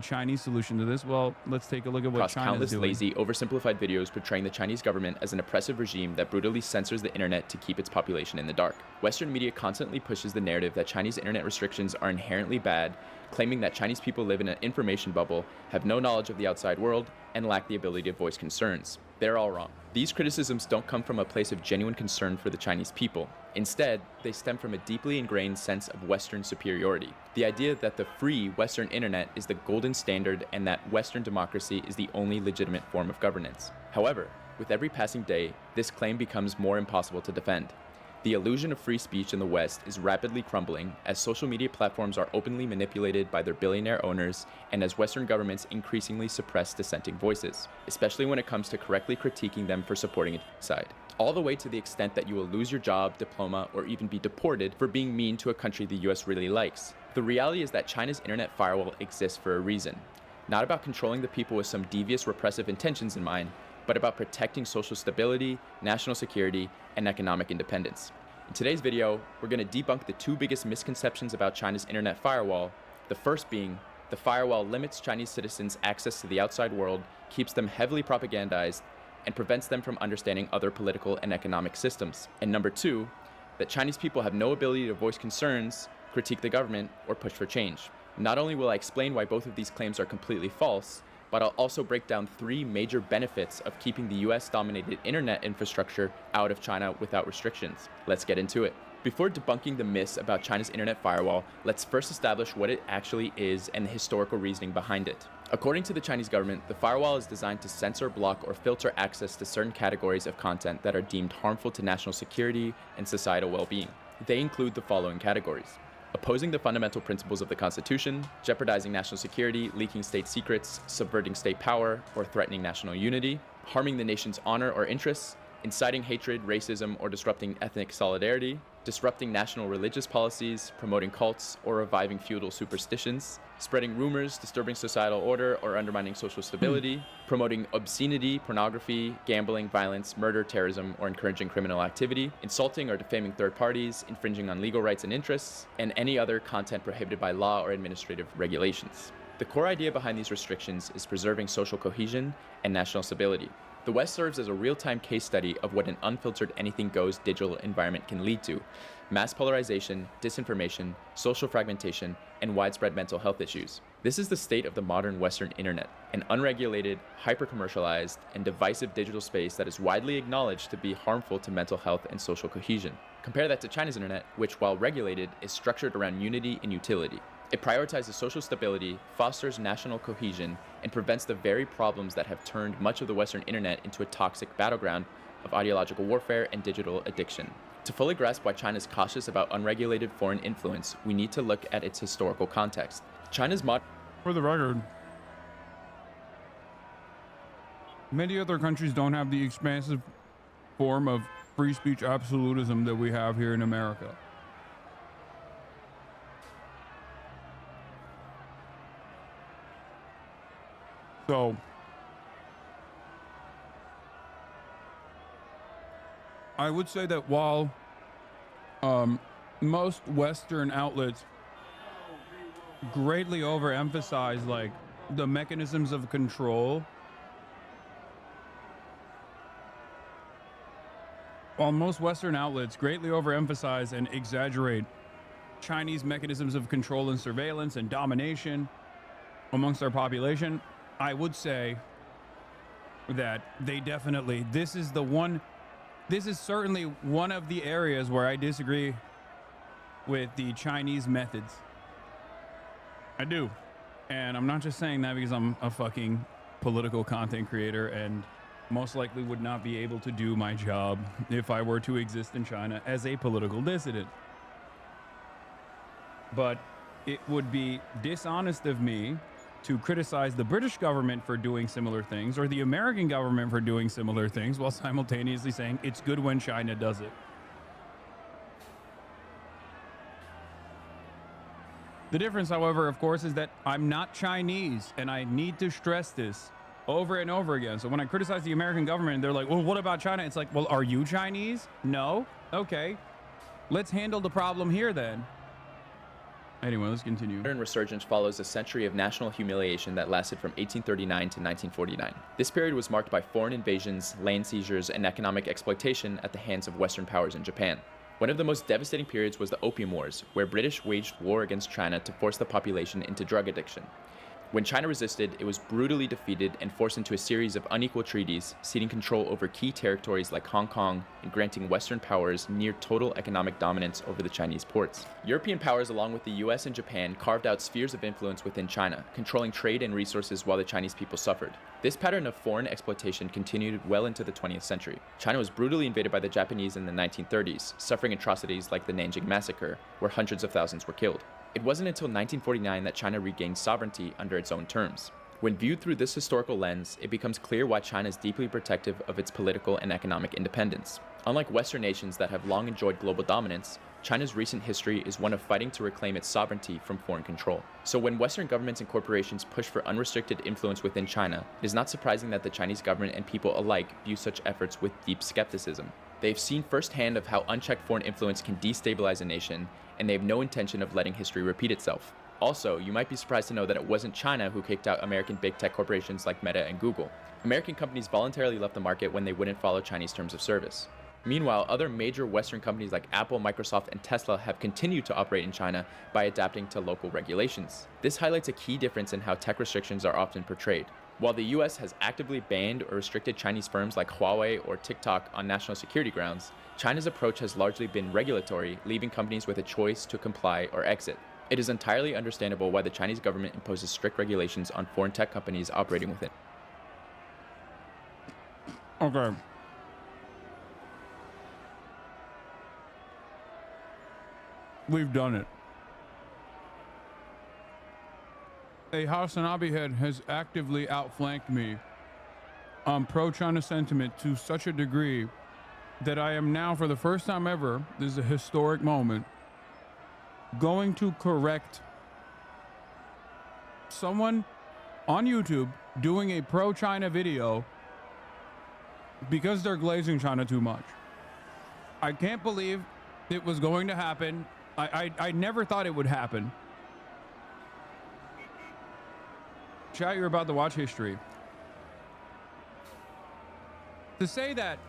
Chinese solution to this? Well, let's take a look at what China's countless doing. lazy, oversimplified videos portraying the Chinese government as an oppressive regime that brutally censors the internet to keep its population in the dark. Western media constantly pushes the narrative that Chinese internet restrictions are inherently bad, claiming that Chinese people live in an information bubble, have no knowledge of the outside world, and lack the ability to voice concerns. They're all wrong. These criticisms don't come from a place of genuine concern for the Chinese people. Instead, they stem from a deeply ingrained sense of Western superiority. The idea that the free Western internet is the golden standard and that Western democracy is the only legitimate form of governance. However, with every passing day, this claim becomes more impossible to defend. The illusion of free speech in the West is rapidly crumbling as social media platforms are openly manipulated by their billionaire owners and as Western governments increasingly suppress dissenting voices, especially when it comes to correctly critiquing them for supporting a side. All the way to the extent that you will lose your job, diploma, or even be deported for being mean to a country the US really likes. The reality is that China's internet firewall exists for a reason. Not about controlling the people with some devious repressive intentions in mind, but about protecting social stability, national security, and economic independence. In today's video, we're going to debunk the two biggest misconceptions about China's internet firewall. The first being, the firewall limits Chinese citizens' access to the outside world, keeps them heavily propagandized, and prevents them from understanding other political and economic systems. And number two, that Chinese people have no ability to voice concerns, critique the government, or push for change. Not only will I explain why both of these claims are completely false, but I'll also break down three major benefits of keeping the US-dominated internet infrastructure out of China without restrictions. Let's get into it. Before debunking the myths about China's internet firewall, let's first establish what it actually is and the historical reasoning behind it. According to the Chinese government, the firewall is designed to censor, block, or filter access to certain categories of content that are deemed harmful to national security and societal well-being. They include the following categories: opposing the fundamental principles of the Constitution, jeopardizing national security, leaking state secrets, subverting state power, or threatening national unity, harming the nation's honor or interests, inciting hatred, racism, or disrupting ethnic solidarity, disrupting national religious policies, promoting cults, or reviving feudal superstitions, spreading rumors, disturbing societal order, or undermining social stability, promoting obscenity, pornography, gambling, violence, murder, terrorism, or encouraging criminal activity, insulting or defaming third parties, infringing on legal rights and interests, and any other content prohibited by law or administrative regulations. The core idea behind these restrictions is preserving social cohesion and national stability. The West serves as a real-time case study of what an unfiltered anything-goes digital environment can lead to: mass polarization, disinformation, social fragmentation, and widespread mental health issues. This is the state of the modern Western internet, an unregulated, hyper-commercialized, and divisive digital space that is widely acknowledged to be harmful to mental health and social cohesion. Compare that to China's internet, which, while regulated, is structured around unity and utility. It prioritizes social stability, fosters national cohesion, and prevents the very problems that have turned much of the Western internet into a toxic battleground, of ideological warfare and digital addiction. To fully grasp why China is cautious about unregulated foreign influence, we need to look at its historical context. China's For the record, many other countries don't have the expansive form of free speech absolutism that we have here in America. So, I would say that while most Western outlets greatly overemphasize like the mechanisms of control, while most Western outlets greatly overemphasize and exaggerate Chinese mechanisms of control and surveillance and domination amongst our population, I would say that they definitely, this is certainly one of the areas where I disagree with the Chinese methods. I do. And I'm not just saying that because I'm a fucking political content creator and most likely would not be able to do my job if I were to exist in China as a political dissident. But it would be dishonest of me to criticize the British government for doing similar things or the American government for doing similar things while simultaneously saying it's good when China does it. The difference, however, of course, is that I'm not Chinese, and I need to stress this over and over again. So when I criticize the American government, they're like, well, what about China? It's like, well, are you Chinese? No? Okay. Let's handle the problem here then. Anyway, let's continue. Modern resurgence follows a century of national humiliation that lasted from 1839 to 1949. This period was marked by foreign invasions, land seizures, and economic exploitation at the hands of Western powers in Japan. One of the most devastating periods was the Opium Wars, where British waged war against China to force the population into drug addiction. When China resisted, it was brutally defeated and forced into a series of unequal treaties, ceding control over key territories like Hong Kong and granting Western powers near total economic dominance over the Chinese ports. European powers, along with the US and Japan, carved out spheres of influence within China, controlling trade and resources while the Chinese people suffered. This pattern of foreign exploitation continued well into the 20th century. China was brutally invaded by the Japanese in the 1930s, suffering atrocities like the Nanjing Massacre, where hundreds of thousands were killed. It wasn't until 1949 that China regained sovereignty under its own terms. When viewed through this historical lens, it becomes clear why China is deeply protective of its political and economic independence. Unlike Western nations that have long enjoyed global dominance, China's recent history is one of fighting to reclaim its sovereignty from foreign control. So when Western governments and corporations push for unrestricted influence within China, it is not surprising that the Chinese government and people alike view such efforts with deep skepticism. They've seen firsthand of how unchecked foreign influence can destabilize a nation, and they have no intention of letting history repeat itself. Also, you might be surprised to know that it wasn't China who kicked out American big tech corporations like Meta and Google. American companies voluntarily left the market when they wouldn't follow Chinese terms of service. Meanwhile, other major Western companies like Apple, Microsoft, and Tesla have continued to operate in China by adapting to local regulations. This highlights a key difference in how tech restrictions are often portrayed. While the US has actively banned or restricted Chinese firms like Huawei or TikTok on national security grounds, China's approach has largely been regulatory, leaving companies with a choice to comply or exit. It is entirely understandable why the Chinese government imposes strict regulations on foreign tech companies operating within. Okay. We've done it. A Hasanabi head has actively outflanked me on pro-China sentiment to such a degree that I am now, for the first time ever, this is a historic moment, going to correct someone on YouTube doing a pro-China video because they're glazing China too much. I can't believe it was going to happen. I never thought it would happen. Chat, you're about to watch history. To say that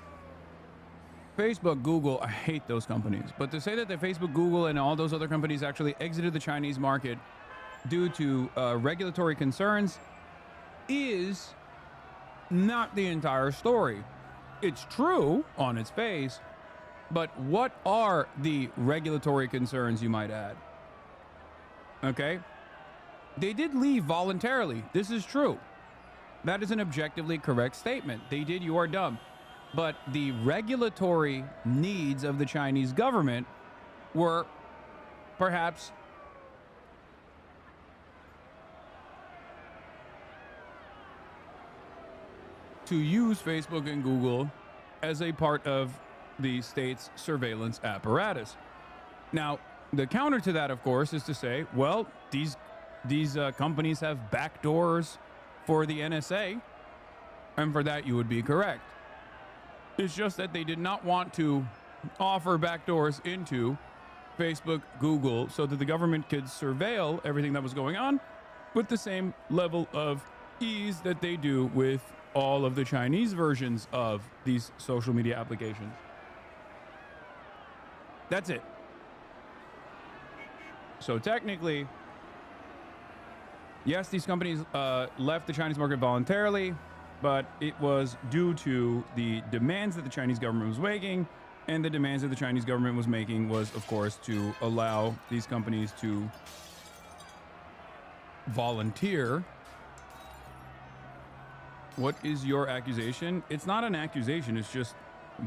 Facebook, Google, I hate those companies, but to say that the Facebook, Google, and all those other companies actually exited the Chinese market due to regulatory concerns is not the entire story. It's true on its face, but what are the regulatory concerns, you might add? Okay? They did leave voluntarily. This is true. That is an objectively correct statement. They did. You are dumb. But the regulatory needs of the Chinese government were perhaps to use Facebook and Google as a part of the state's surveillance apparatus. Now, the counter to that, of course, is to say, well, these companies have backdoors for the NSA, and for that you would be correct. It's just that they did not want to offer backdoors into Facebook, Google, so that the government could surveil everything that was going on with the same level of ease that they do with all of the Chinese versions of these social media applications. That's it. So technically, yes, these companies left the Chinese market voluntarily, but it was due to the demands that the Chinese government was making, and the demands that the Chinese government was making was, of course, to allow these companies to volunteer. What is your accusation? It's not an accusation, it's just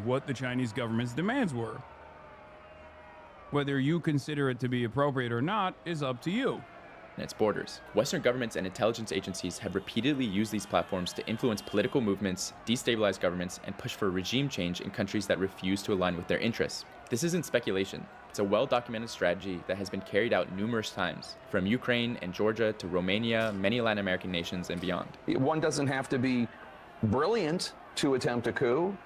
what the Chinese government's demands were. Whether you consider it to be appropriate or not is up to you. And its borders. Western governments and intelligence agencies have repeatedly used these platforms to influence political movements, destabilize governments, and push for regime change in countries that refuse to align with their interests. This isn't speculation. It's a well-documented strategy that has been carried out numerous times, from Ukraine and Georgia to Romania, many Latin American nations, and beyond. One doesn't have to be brilliant to attempt a coup.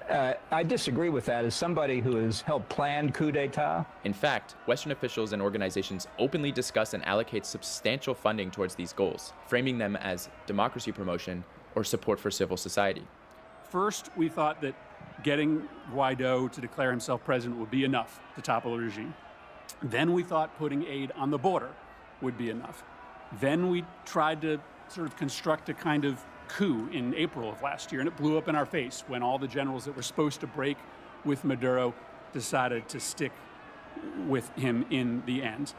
I disagree with that as somebody who has helped plan coup d'etat. In fact, Western officials and organizations openly discuss and allocate substantial funding towards these goals, framing them as democracy promotion or support for civil society. First, we thought that getting Guaido to declare himself president would be enough to topple the regime. Then we thought putting aid on the border would be enough. Then we tried to sort of construct a kind of coup in April of last year, and it blew up in our face when all the generals that were supposed to break with Maduro decided to stick with him in the end.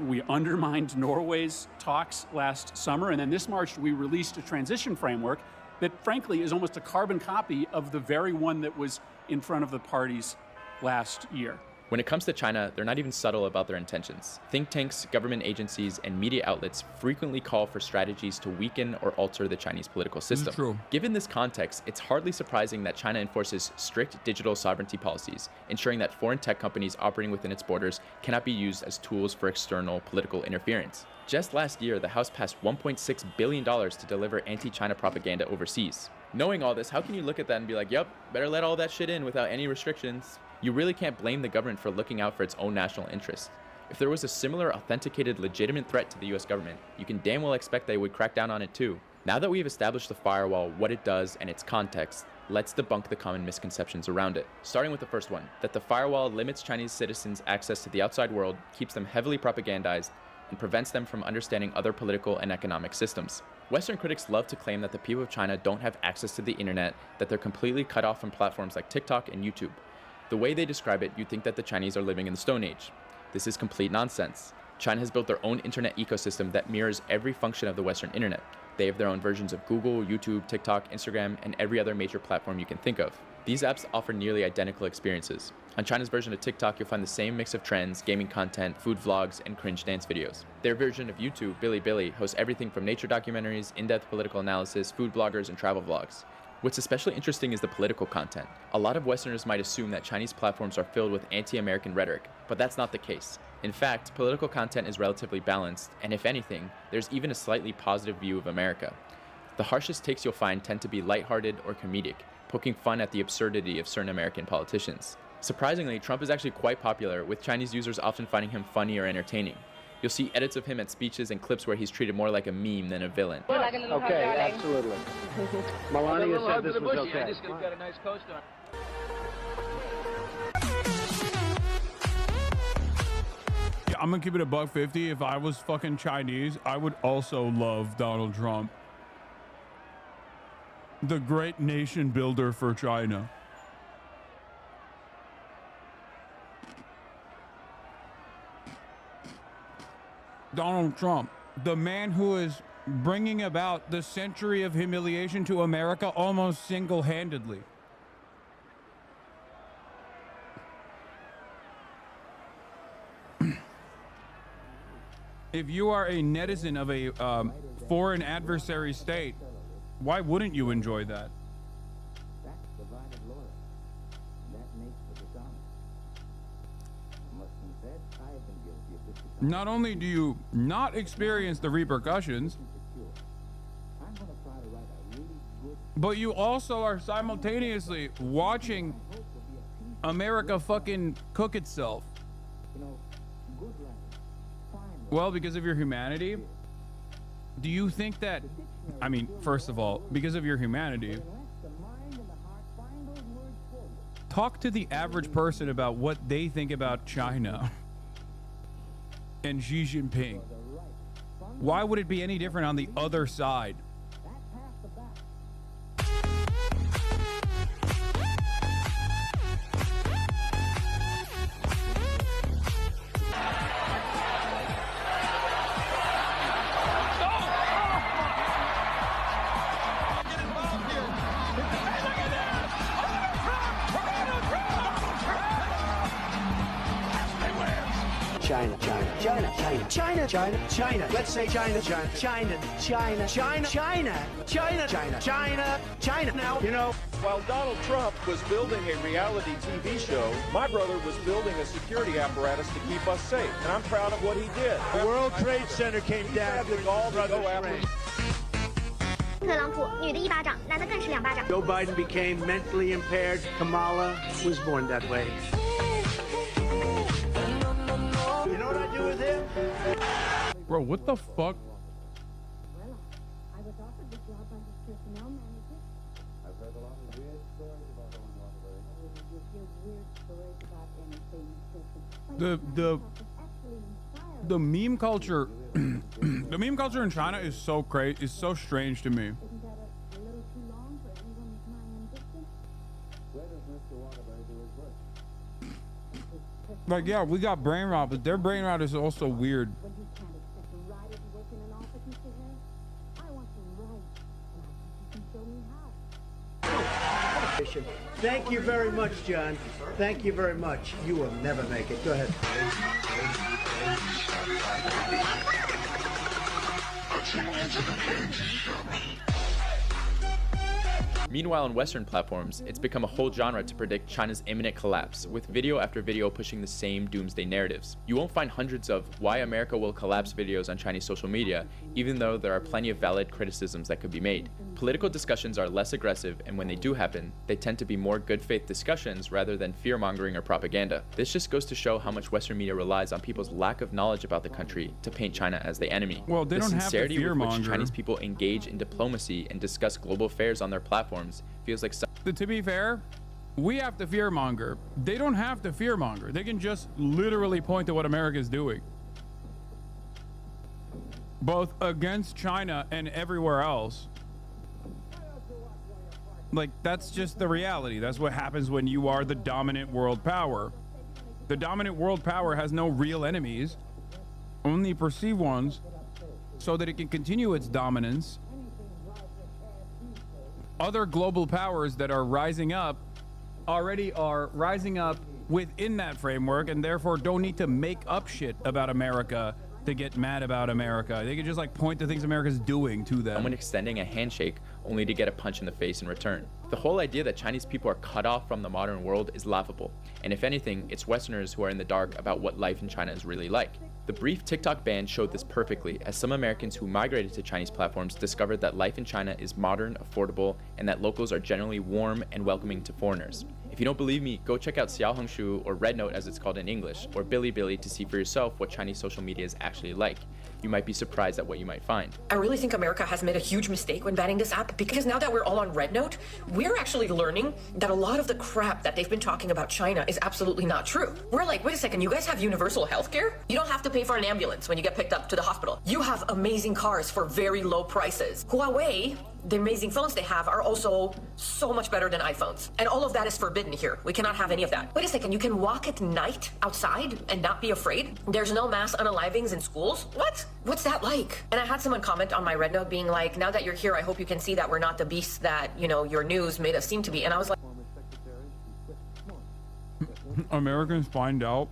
We undermined Norway's talks last summer, and then this March we released a transition framework that frankly is almost a carbon copy of the very one that was in front of the parties last year. When it comes to China, they're not even subtle about their intentions. Think tanks, government agencies, and media outlets frequently call for strategies to weaken or alter the Chinese political system. True. Given this context, it's hardly surprising that China enforces strict digital sovereignty policies, ensuring that foreign tech companies operating within its borders cannot be used as tools for external political interference. Just last year, the House passed $1.6 billion to deliver anti-China propaganda overseas. Knowing all this, how can you look at that and be like, yep, better let all that shit in without any restrictions? You really can't blame the government for looking out for its own national interests. If there was a similar authenticated legitimate threat to the US government, you can damn well expect they would crack down on it too. Now that we've established the firewall, what it does, and its context, let's debunk the common misconceptions around it. Starting with the first one, that the firewall limits Chinese citizens' access to the outside world, keeps them heavily propagandized, and prevents them from understanding other political and economic systems. Western critics love to claim that the people of China don't have access to the internet, that they're completely cut off from platforms like TikTok and YouTube. The way they describe it, you'd think that the Chinese are living in the Stone Age. This is complete nonsense. China has built their own internet ecosystem that mirrors every function of the Western internet. They have their own versions of Google, YouTube, TikTok, Instagram, and every other major platform you can think of. These apps offer nearly identical experiences. On China's version of TikTok, you'll find the same mix of trends, gaming content, food vlogs, and cringe dance videos. Their version of YouTube, Bilibili, hosts everything from nature documentaries, in-depth political analysis, food bloggers, and travel vlogs. What's especially interesting is the political content. A lot of Westerners might assume that Chinese platforms are filled with anti-American rhetoric, but that's not the case. In fact, political content is relatively balanced, and if anything, there's even a slightly positive view of America. The harshest takes you'll find tend to be lighthearted or comedic, poking fun at the absurdity of certain American politicians. Surprisingly, Trump is actually quite popular, with Chinese users often finding him funny or entertaining. You'll see edits of him at speeches and clips where he's treated more like a meme than a villain. Okay, absolutely. Melania said this was okay. I just got a nice coast on. Yeah, I'm gonna keep it $1.50. If I was fucking Chinese, I would also love Donald Trump. The great nation builder for China. Donald Trump, the man who is bringing about the century of humiliation to America almost single-handedly. if you are a netizen of a foreign adversary state, why wouldn't you enjoy that? Not only do you not experience the repercussions, but you also are simultaneously watching America fucking cook itself. Well, because of your humanity, do you think that, I mean, first of all, because of your humanity, talk to the average person about what they think about China and Xi Jinping. Why would it be any different on the other side? China, China, China, China, China, China, China. Let's say China, China, China, China, China, China, China, China, China, China. Now, you know. While Donald Trump was building a reality TV show, my brother was building a security apparatus to keep us safe, and I'm proud of what he did. The World Trade Center came down with all brothers rain. Joe Biden became mentally impaired. Kamala was born that way. You know what I do with him? Bro, what the fuck? The meme culture the meme culture in China is so crazy, is so strange to me. Like, yeah, we got brain rot, but their brain rot is also weird. Thank you very much, John. Thank you very much. You will never make it. Go ahead. Meanwhile, on Western platforms, it's become a whole genre to predict China's imminent collapse, with video after video pushing the same doomsday narratives. You won't find hundreds of "why America will collapse" videos on Chinese social media, even though there are plenty of valid criticisms that could be made. Political discussions are less aggressive, and when they do happen, they tend to be more good faith discussions rather than fear-mongering or propaganda. This just goes to show how much Western media relies on people's lack of knowledge about the country to paint China as the enemy. Well, they don't have to sincerity with fear-monger. which Chinese people engage in diplomacy and discuss global affairs on their platforms feels like To be fair, we have to fearmonger. They don't have to fearmonger. They can just literally point to what America is doing, both against China and everywhere else. Like, that's just the reality. That's what happens when you are the dominant world power. The dominant world power has no real enemies, only perceived ones, so that it can continue its dominance. Other global powers that are rising up already are rising up within that framework, and therefore don't need to make up shit about America to get mad about America. They can just like point to things America's doing to them. someone extending a handshake only to get a punch in the face in return. The whole idea that Chinese people are cut off from the modern world is laughable, and if anything, it's Westerners who are in the dark about what life in China is really like. The brief TikTok ban showed this perfectly, as some Americans who migrated to Chinese platforms discovered that life in China is modern, affordable, and that locals are generally warm and welcoming to foreigners. If you don't believe me, go check out Xiaohongshu, or Red Note as it's called in English, or Bilibili to see for yourself what Chinese social media is actually like. You might be surprised at what you might find. I really think America has made a huge mistake when banning this app, because now that we're all on Red Note, we're actually learning that a lot of the crap that they've been talking about China is absolutely not true. We're like, wait a second, you guys have universal healthcare? You don't have to pay for an ambulance when you get picked up to the hospital. You have amazing cars for very low prices. Huawei, the amazing phones they have are also so much better than iPhones. And all of that is forbidden here. We cannot have any of that. Wait a second, you can walk at night outside and not be afraid? There's no mass unalivings in schools? What? What's that like? And I had someone comment on my Red Note being like, now that you're here, I hope you can see that we're not the beasts that, you know, your news made us seem to be. And I was like, Americans find out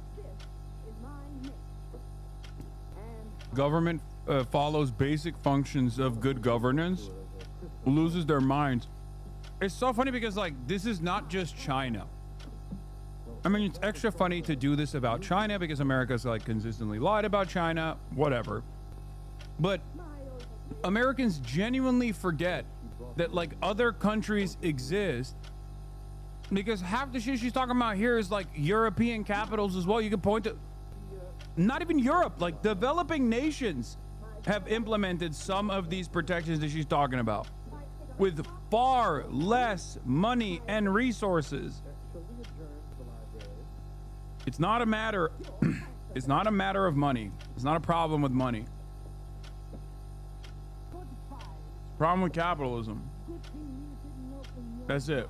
government follows basic functions of good governance loses their minds. It's so funny because like this is not just China. I mean, it's extra funny to do this about China because America's like consistently lied about China, whatever. But Americans genuinely forget that like other countries exist, because half the shit she's talking about here is like European capitals as well. You can point to not even Europe, like developing nations have implemented some of these protections that she's talking about with far less money and resources. It's not a matter it's not a matter of money. It's not a problem with money. Problem with capitalism. That's it.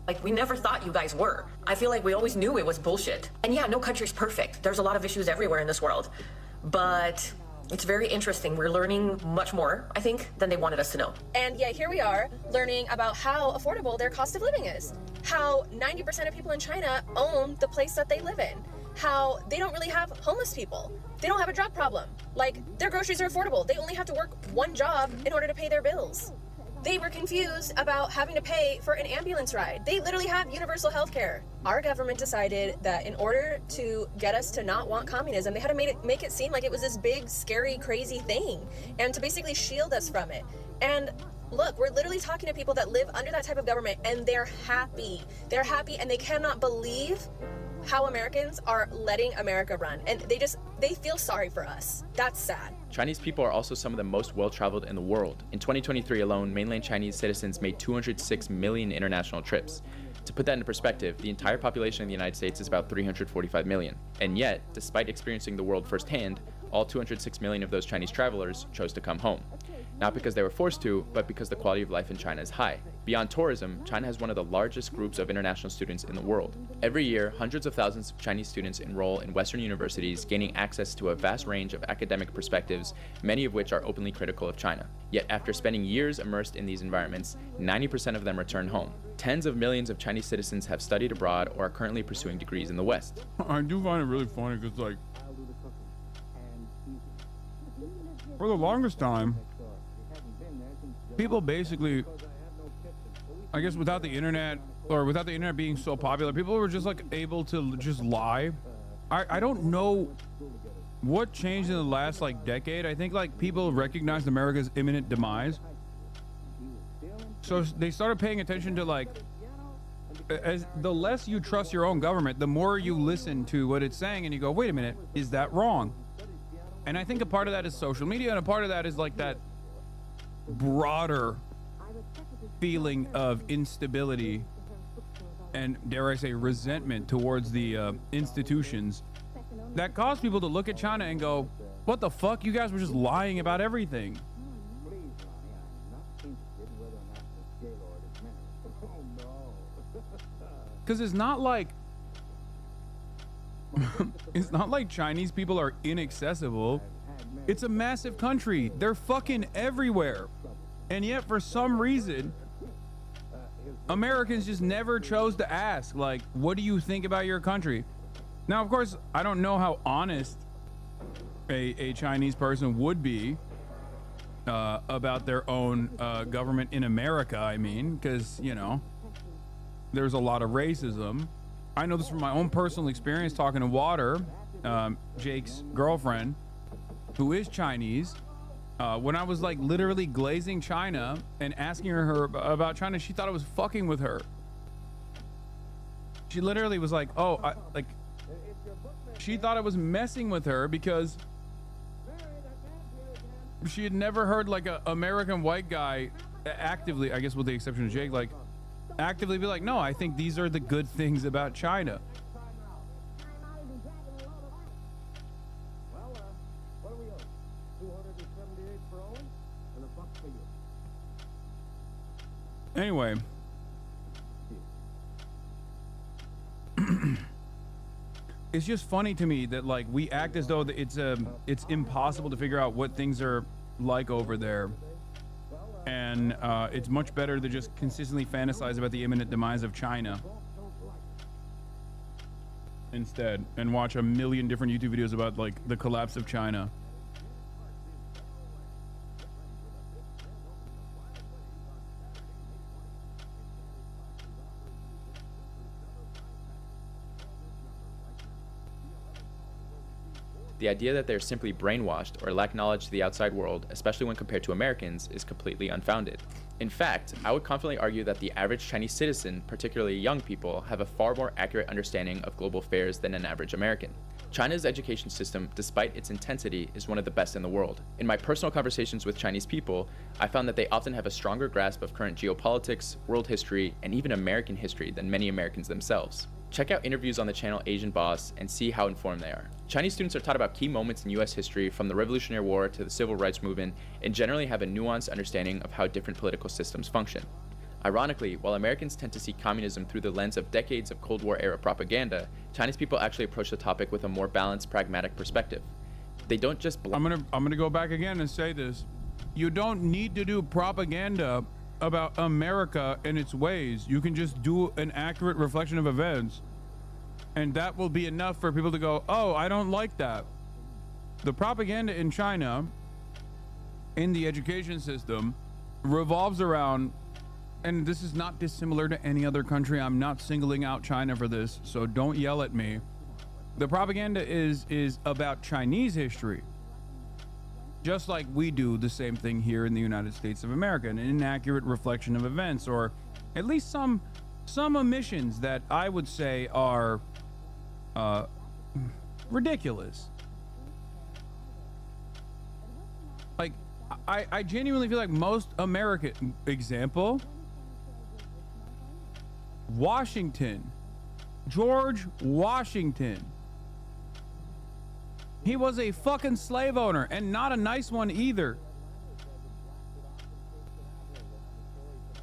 Like, we never thought you guys were. I feel like we always knew it was bullshit. And yeah, no country's perfect. There's a lot of issues everywhere in this world. But it's very interesting. We're learning much more, I think, than they wanted us to know. And yet here we are learning about how affordable their cost of living is. How 90% of people in China own the place that they live in. How they don't really have homeless people. They don't have a drug problem. Like, their groceries are affordable. They only have to work one job in order to pay their bills. They were confused about having to pay for an ambulance ride. They literally have universal health care. Our government decided that in order to get us to not want communism, they had to make it seem like it was this big, scary, crazy thing, and to basically shield us from it. And look, we're literally talking to people that live under that type of government, and they're happy. They're happy, and they cannot believe how Americans are letting America run. And they feel sorry for us. That's sad. Chinese people are also some of the most well-traveled in the world. In 2023 alone, mainland Chinese citizens made 206 million international trips. To put that into perspective, the entire population of the United States is about 345 million. And yet, despite experiencing the world firsthand, all 206 million of those Chinese travelers chose to come home. Not because they were forced to, but because the quality of life in China is high. Beyond tourism, China has one of the largest groups of international students in the world. Every year, hundreds of thousands of Chinese students enroll in Western universities, gaining access to a vast range of academic perspectives, many of which are openly critical of China. Yet after spending years immersed in these environments, 90% of them return home. Tens of millions of Chinese citizens have studied abroad or are currently pursuing degrees in the West. I do find it really funny because, like, for the longest time, people basically, I guess without the internet, or without the internet being so popular, people were just like able to just lie. I don't know what changed in the last like decade. I think like people recognized America's imminent demise, so they started paying attention to like, as the less you trust your own government, the more you listen to what it's saying and you go, wait a minute, is that wrong? And I think a part of that is social media, and a part of that is like that broader feeling of instability and, dare I say, resentment towards the institutions that cause people to look at China and go, what the fuck? You guys were just lying about everything. Because it's not like it's not like Chinese people are inaccessible. It's a massive country. They're fucking everywhere. And yet, for some reason, Americans just never chose to ask, like, what do you think about your country? Now, of course, I don't know how honest a Chinese person would be about their own government in America, I mean, because, you know, there's a lot of racism. I know this from my own personal experience talking to Water, Jake's girlfriend, who is Chinese. When I was like literally glazing China and asking her about China, she thought I was fucking with her. She literally was like, oh, she thought I was messing with her because she had never heard like a American white guy actively, I guess with the exception of Jake, like actively be like, no, I think these are the good things about China. Anyway, it's just funny to me that like we act as though it's impossible to figure out what things are like over there, and it's much better to just consistently fantasize about the imminent demise of China instead, and watch a million different YouTube videos about like the collapse of China. The idea that they're simply brainwashed or lack knowledge to the outside world, especially when compared to Americans, is completely unfounded. In fact, I would confidently argue that the average Chinese citizen, particularly young people, have a far more accurate understanding of global affairs than an average American. China's education system, despite its intensity, is one of the best in the world. In my personal conversations with Chinese people, I found that they often have a stronger grasp of current geopolitics, world history, and even American history than many Americans themselves. Check out interviews on the channel Asian Boss and see how informed they are. Chinese students are taught about key moments in US history from the Revolutionary War to the Civil Rights Movement and generally have a nuanced understanding of how different political systems function. Ironically, while Americans tend to see communism through the lens of decades of Cold War era propaganda, Chinese people actually approach the topic with a more balanced, pragmatic perspective. They don't just I'm gonna go back again and say this. You don't need to do propaganda about America and its ways. You can just do an accurate reflection of events, and that will be enough for people to go, oh, I don't like that. The propaganda in China, in the education system, revolves around, and this is not dissimilar to any other country. I'm not singling out China for this, so don't yell at me. The propaganda is about Chinese history, just like we do the same thing here in the United States of America, an inaccurate reflection of events, or at least some omissions that I would say are ridiculous. Like, I genuinely feel like most American, example, Washington, George Washington. He was a fucking slave owner, and not a nice one either.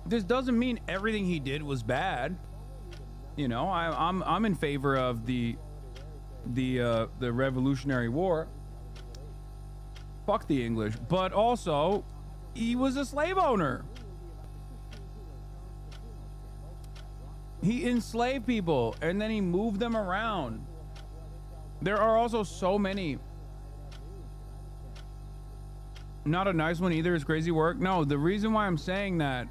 This doesn't mean everything he did was bad. You know, I'm in favor of the Revolutionary War. Fuck the English, but also he was a slave owner. He enslaved people and then he moved them around. There are also so many. Not a nice one either is crazy work. No, the reason why I'm saying that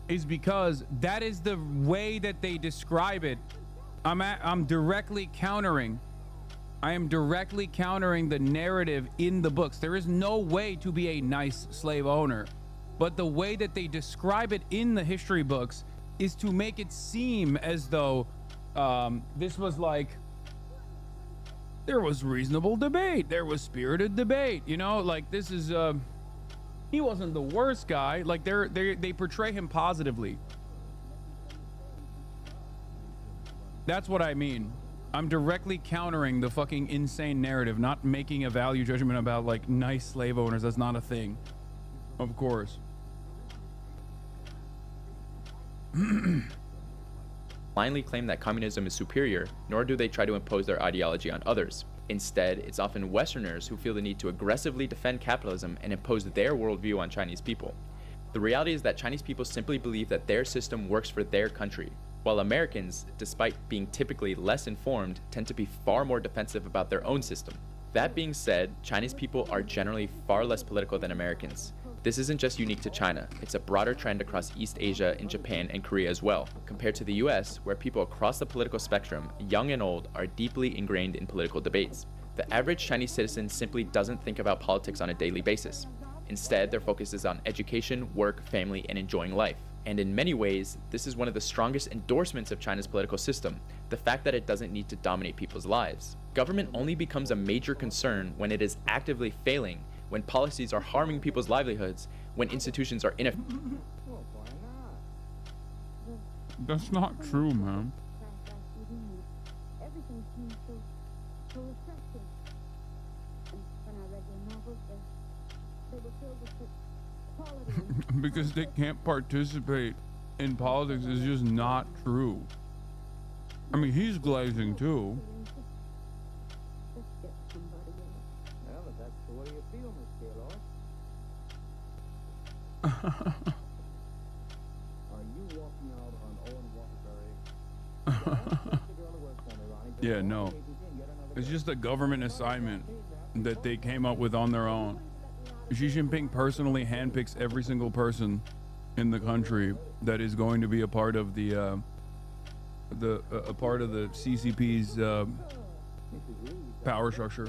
is because that is the way that they describe it. I'm directly countering. I am directly countering the narrative in the books. There is no way to be a nice slave owner, but the way that they describe it in the history books is to make it seem as though this was like, there was reasonable debate, there was spirited debate, you know, like this is he wasn't the worst guy. Like they portray him positively. That's what I mean. I'm directly countering the fucking insane narrative, not making a value judgment about like nice slave owners. That's not a thing, of course. Blindly claim that communism is superior, nor do they try to impose their ideology on others. Instead, it's often Westerners who feel the need to aggressively defend capitalism and impose their worldview on Chinese people. The reality is that Chinese people simply believe that their system works for their country, while Americans, despite being typically less informed, tend to be far more defensive about their own system. That being said, Chinese people are generally far less political than Americans. This isn't just unique to China, it's a broader trend across East Asia, in Japan, and Korea as well, compared to the US, where people across the political spectrum, young and old, are deeply ingrained in political debates. The average Chinese citizen simply doesn't think about politics on a daily basis. Instead, their focus is on education, work, family, and enjoying life. And in many ways, this is one of the strongest endorsements of China's political system, the fact that it doesn't need to dominate people's lives. Government only becomes a major concern when it is actively failing, when policies are harming people's livelihoods, when institutions are ineffective. That's not true, man. Because they can't participate in politics is just not true. I mean, he's glazing too. Yeah, no. It's just a government assignment that they came up with on their own. Xi Jinping personally handpicks every single person in the country that is going to be a part of the CCP's power structure.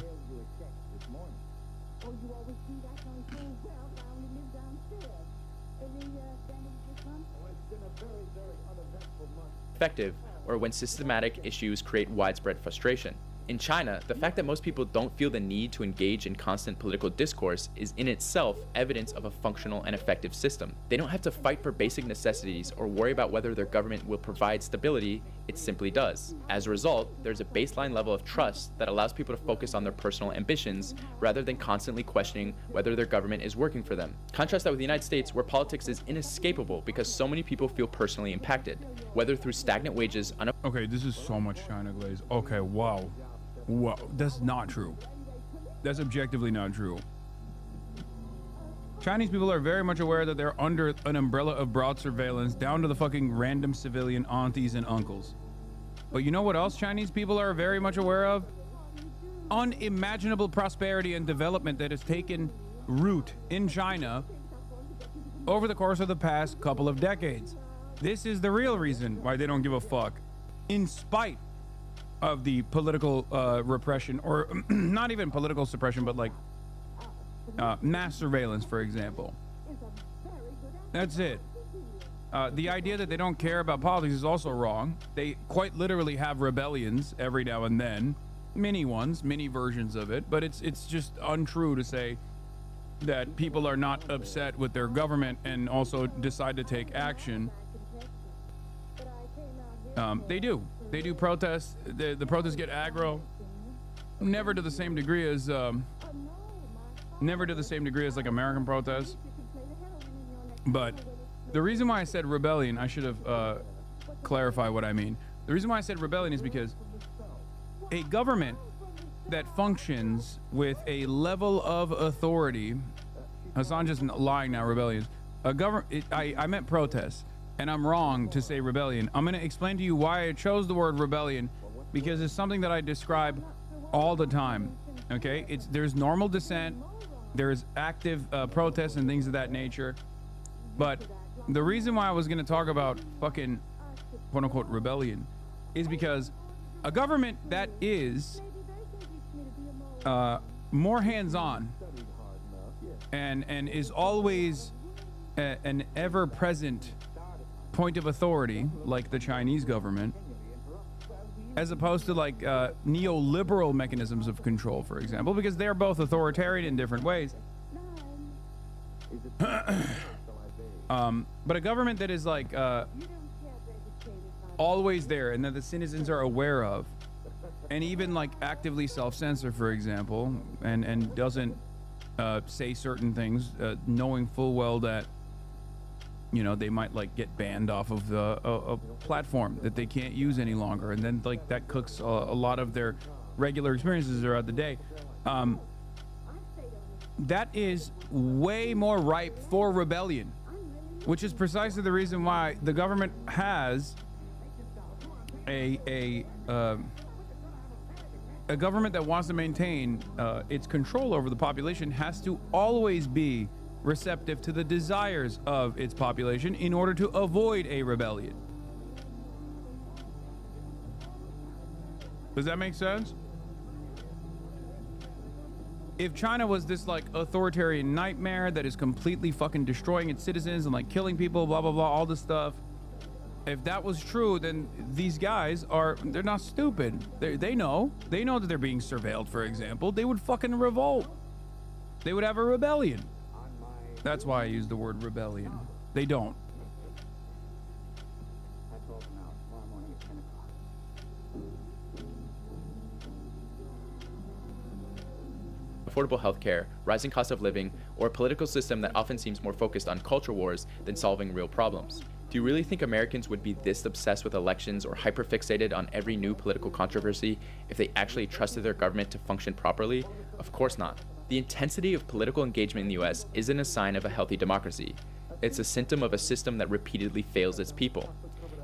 effective, or when systematic issues create widespread frustration. In China, the fact that most people don't feel the need to engage in constant political discourse is in itself evidence of a functional and effective system. They don't have to fight for basic necessities or worry about whether their government will provide stability, it simply does. As a result, there's a baseline level of trust that allows people to focus on their personal ambitions rather than constantly questioning whether their government is working for them. Contrast that with the United States, where politics is inescapable because so many people feel personally impacted, whether through stagnant wages, Okay, this is so much China glaze. Okay, wow. Wow, that's not true. That's objectively not true. Chinese people are very much aware that they're under an umbrella of broad surveillance, down to the fucking random civilian aunties and uncles. But you know what else Chinese people are very much aware of? Unimaginable prosperity and development that has taken root in China over the course of the past couple of decades. This is the real reason why they don't give a fuck, in spite of the political repression, or not even political suppression, but like mass surveillance, for example. That's it. The idea that they don't care about politics is also wrong. They quite literally have rebellions every now and then, mini ones, mini versions of it, but it's just untrue to say that people are not upset with their government and also decide to take action. They do. They do protests. The protests get aggro. Never to the same degree as like American protests. But the reason why I said rebellion, I should have clarified what I mean. The reason why I said rebellion is because a government that functions with a level of authority, Hasan just lying now, rebellion. I meant protests. And I'm wrong to say rebellion. I'm going to explain to you why I chose the word rebellion, because it's something that I describe all the time. Okay, there's normal dissent, there's active protests and things of that nature. But the reason why I was going to talk about fucking quote unquote rebellion is because a government that is more hands-on and is always an ever-present point of authority, like the Chinese government, as opposed to like neoliberal mechanisms of control, for example, because they're both authoritarian in different ways. But a government that is like always there and that the citizens are aware of, and even like actively self-censor, for example, and doesn't say certain things, knowing full well that, you know, they might like get banned off of a platform that they can't use any longer, and then like that cooks a lot of their regular experiences throughout the day. That is way more ripe for rebellion, which is precisely the reason why the government has a government that wants to maintain its control over the population has to always be receptive to the desires of its population in order to avoid a rebellion. Does that make sense? If China was this like authoritarian nightmare that is completely fucking destroying its citizens and like killing people, blah blah blah, all this stuff, if that was true, then these guys they're not stupid. They know that they're being surveilled, for example. They would fucking revolt. They would have a rebellion. That's why I use the word rebellion. They don't. Affordable healthcare, rising cost of living, or a political system that often seems more focused on culture wars than solving real problems. Do you really think Americans would be this obsessed with elections or hyperfixated on every new political controversy if they actually trusted their government to function properly? Of course not. The intensity of political engagement in the US isn't a sign of a healthy democracy. It's a symptom of a system that repeatedly fails its people.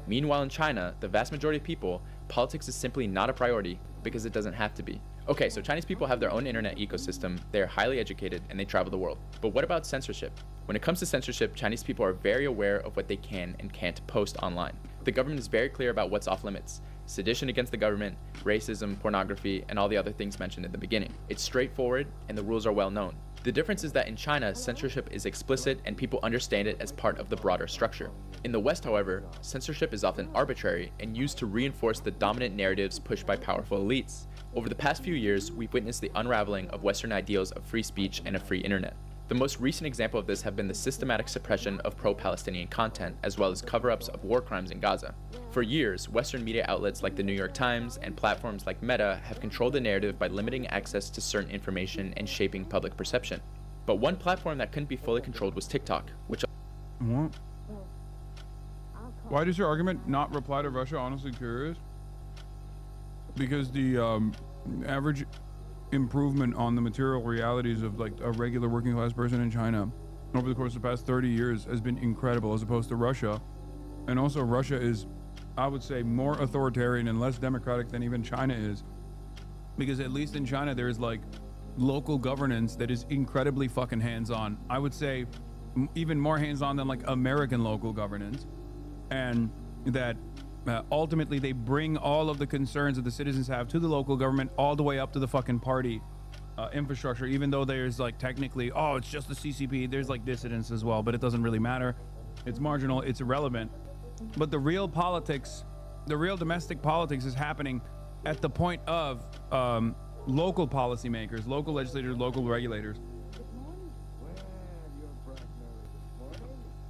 Meanwhile, in China, the vast majority of people, politics is simply not a priority because it doesn't have to be. Okay, so Chinese people have their own internet ecosystem, they're highly educated, and they travel the world. But what about censorship? When it comes to censorship, Chinese people are very aware of what they can and can't post online. The government is very clear about what's off limits. sedition against the government, racism, pornography, and all the other things mentioned in the beginning. It's straightforward, and the rules are well known. The difference is that in China, censorship is explicit and people understand it as part of the broader structure. In the West, however, censorship is often arbitrary and used to reinforce the dominant narratives pushed by powerful elites. Over the past few years, we've witnessed the unraveling of Western ideals of free speech and a free internet. The most recent example of this have been the systematic suppression of pro-Palestinian content, as well as cover-ups of war crimes in Gaza. For years, Western media outlets like the New York Times and platforms like Meta have controlled the narrative by limiting access to certain information and shaping public perception. But one platform that couldn't be fully controlled was TikTok, which... What? Why does your argument not reply to Russia? Honestly curious. Because the average improvement on the material realities of like a regular working class person in China over the course of the past 30 years has been incredible, as opposed to Russia. And also Russia is, I would say, more authoritarian and less democratic than even China is, because at least in China there is like local governance that is incredibly fucking hands-on. I would say even more hands-on than like American local governance, and that ultimately they bring all of the concerns that the citizens have to the local government all the way up to the fucking party infrastructure, even though there's like technically, oh, it's just the CCP, there's like dissidents as well, but it doesn't really matter. It's marginal, it's irrelevant. But the real politics, the real domestic politics is happening at the point of local policymakers, local legislators, local regulators.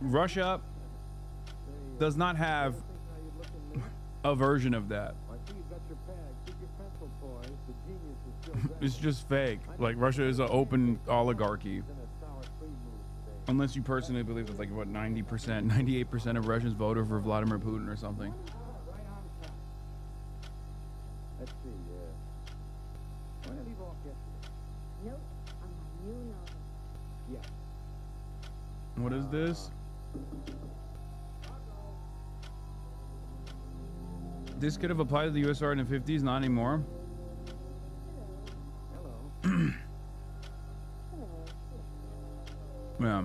Russia does not have a version of that. It's just fake. Like, Russia is an open oligarchy. Unless you personally believe that, like, what, 90%, 98% of Russians voted for Vladimir Putin or something. Let's see, when did he walk yesterday? Nope, yeah. What is this? This could have applied to the USSR in the 50s, not anymore. Yeah.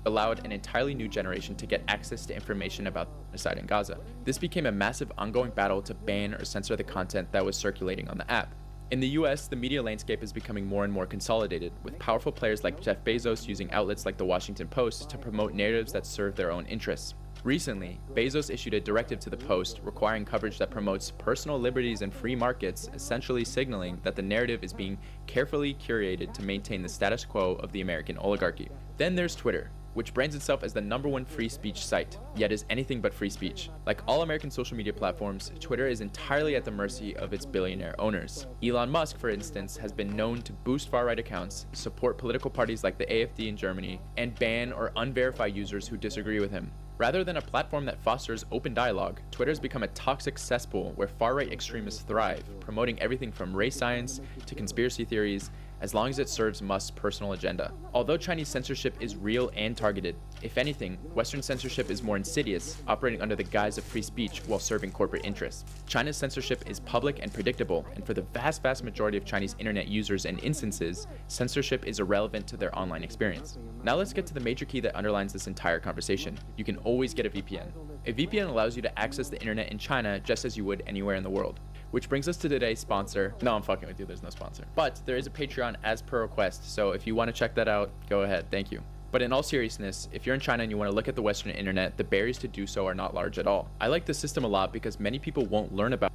Allowed an entirely new generation to get access to information about genocide in Gaza. This became a massive ongoing battle to ban or censor the content that was circulating on the app. In the US, the media landscape is becoming more and more consolidated, with powerful players like Jeff Bezos using outlets like the Washington Post to promote narratives that serve their own interests. Recently, Bezos issued a directive to the Post requiring coverage that promotes personal liberties and free markets, essentially signaling that the narrative is being carefully curated to maintain the status quo of the American oligarchy. Then there's Twitter, which brands itself as the #1 free speech site, yet is anything but free speech. Like all American social media platforms, Twitter is entirely at the mercy of its billionaire owners. Elon Musk, for instance, has been known to boost far-right accounts, support political parties like the AfD in Germany, and ban or unverify users who disagree with him. Rather than a platform that fosters open dialogue, Twitter's become a toxic cesspool where far-right extremists thrive, promoting everything from race science to conspiracy theories, as long as it serves Musk's personal agenda. Although Chinese censorship is real and targeted, if anything, Western censorship is more insidious, operating under the guise of free speech while serving corporate interests. China's censorship is public and predictable, and for the vast majority of Chinese internet users and instances, censorship is irrelevant to their online experience. Now let's get to the major key that underlines this entire conversation. You can always get a VPN. A VPN allows you to access the internet in China just as you would anywhere in the world. Which brings us to today's sponsor. No, I'm fucking with you, there's no sponsor. But there is a Patreon as per request, so if you want to check that out, go ahead, thank you. But in all seriousness, if you're in China and you want to look at the Western internet, the barriers to do so are not large at all. I like this system a lot because many people won't learn about.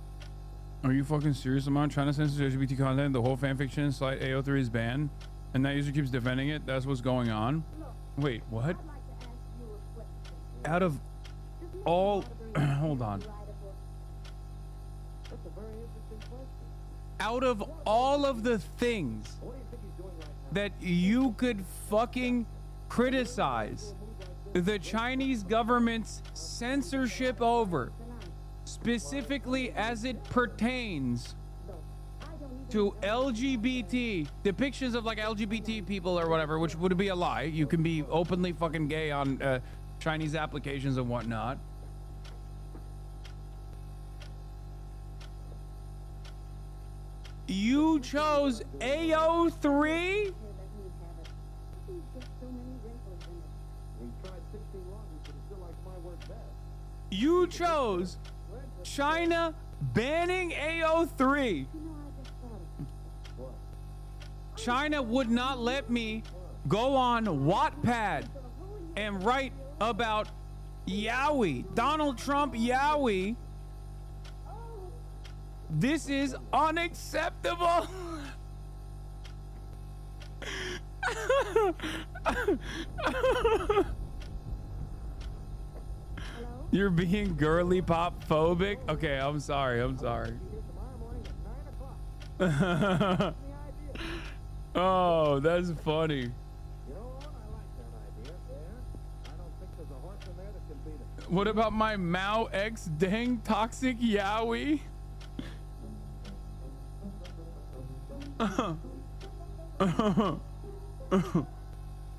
Are you fucking serious, Amon? China censors LGBT content, the whole fanfiction site AO3 is banned, and that user keeps defending it? That's what's going on? Wait, what? Out of all... hold on. Out of all of the things that you could fucking criticize the Chinese government's censorship over, specifically as it pertains to LGBT, depictions of like LGBT people or whatever, which would be a lie. You can be openly fucking gay on Chinese applications and whatnot. You chose AO3? You chose China banning AO3. China would not let me go on Wattpad and write about Yowie, Donald Trump Yowie. This is unacceptable. You're being girly pop phobic? Okay, I'm sorry. Oh, that's funny. What about my Mao X Deng toxic Yowie?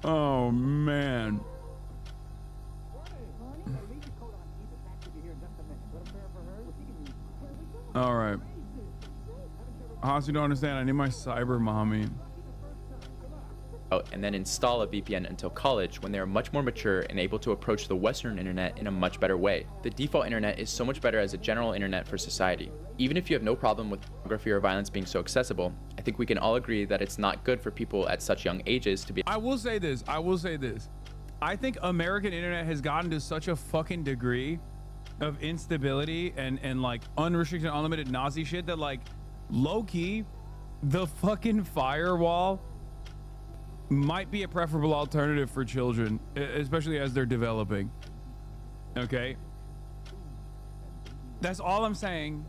Oh man. All right. Haas, you don't understand. I need my cyber mommy. Oh, and then install a VPN until college when they are much more mature and able to approach the Western internet in a much better way. The default internet is so much better as a general internet for society. Even if you have no problem with pornography or violence being so accessible, I think we can all agree that it's not good for people at such young ages to be. I will say this. I think American internet has gotten to such a fucking degree of instability and like unrestricted, unlimited Nazi shit that like low-key, the fucking firewall might be a preferable alternative for children, especially as they're developing. Okay? That's all I'm saying.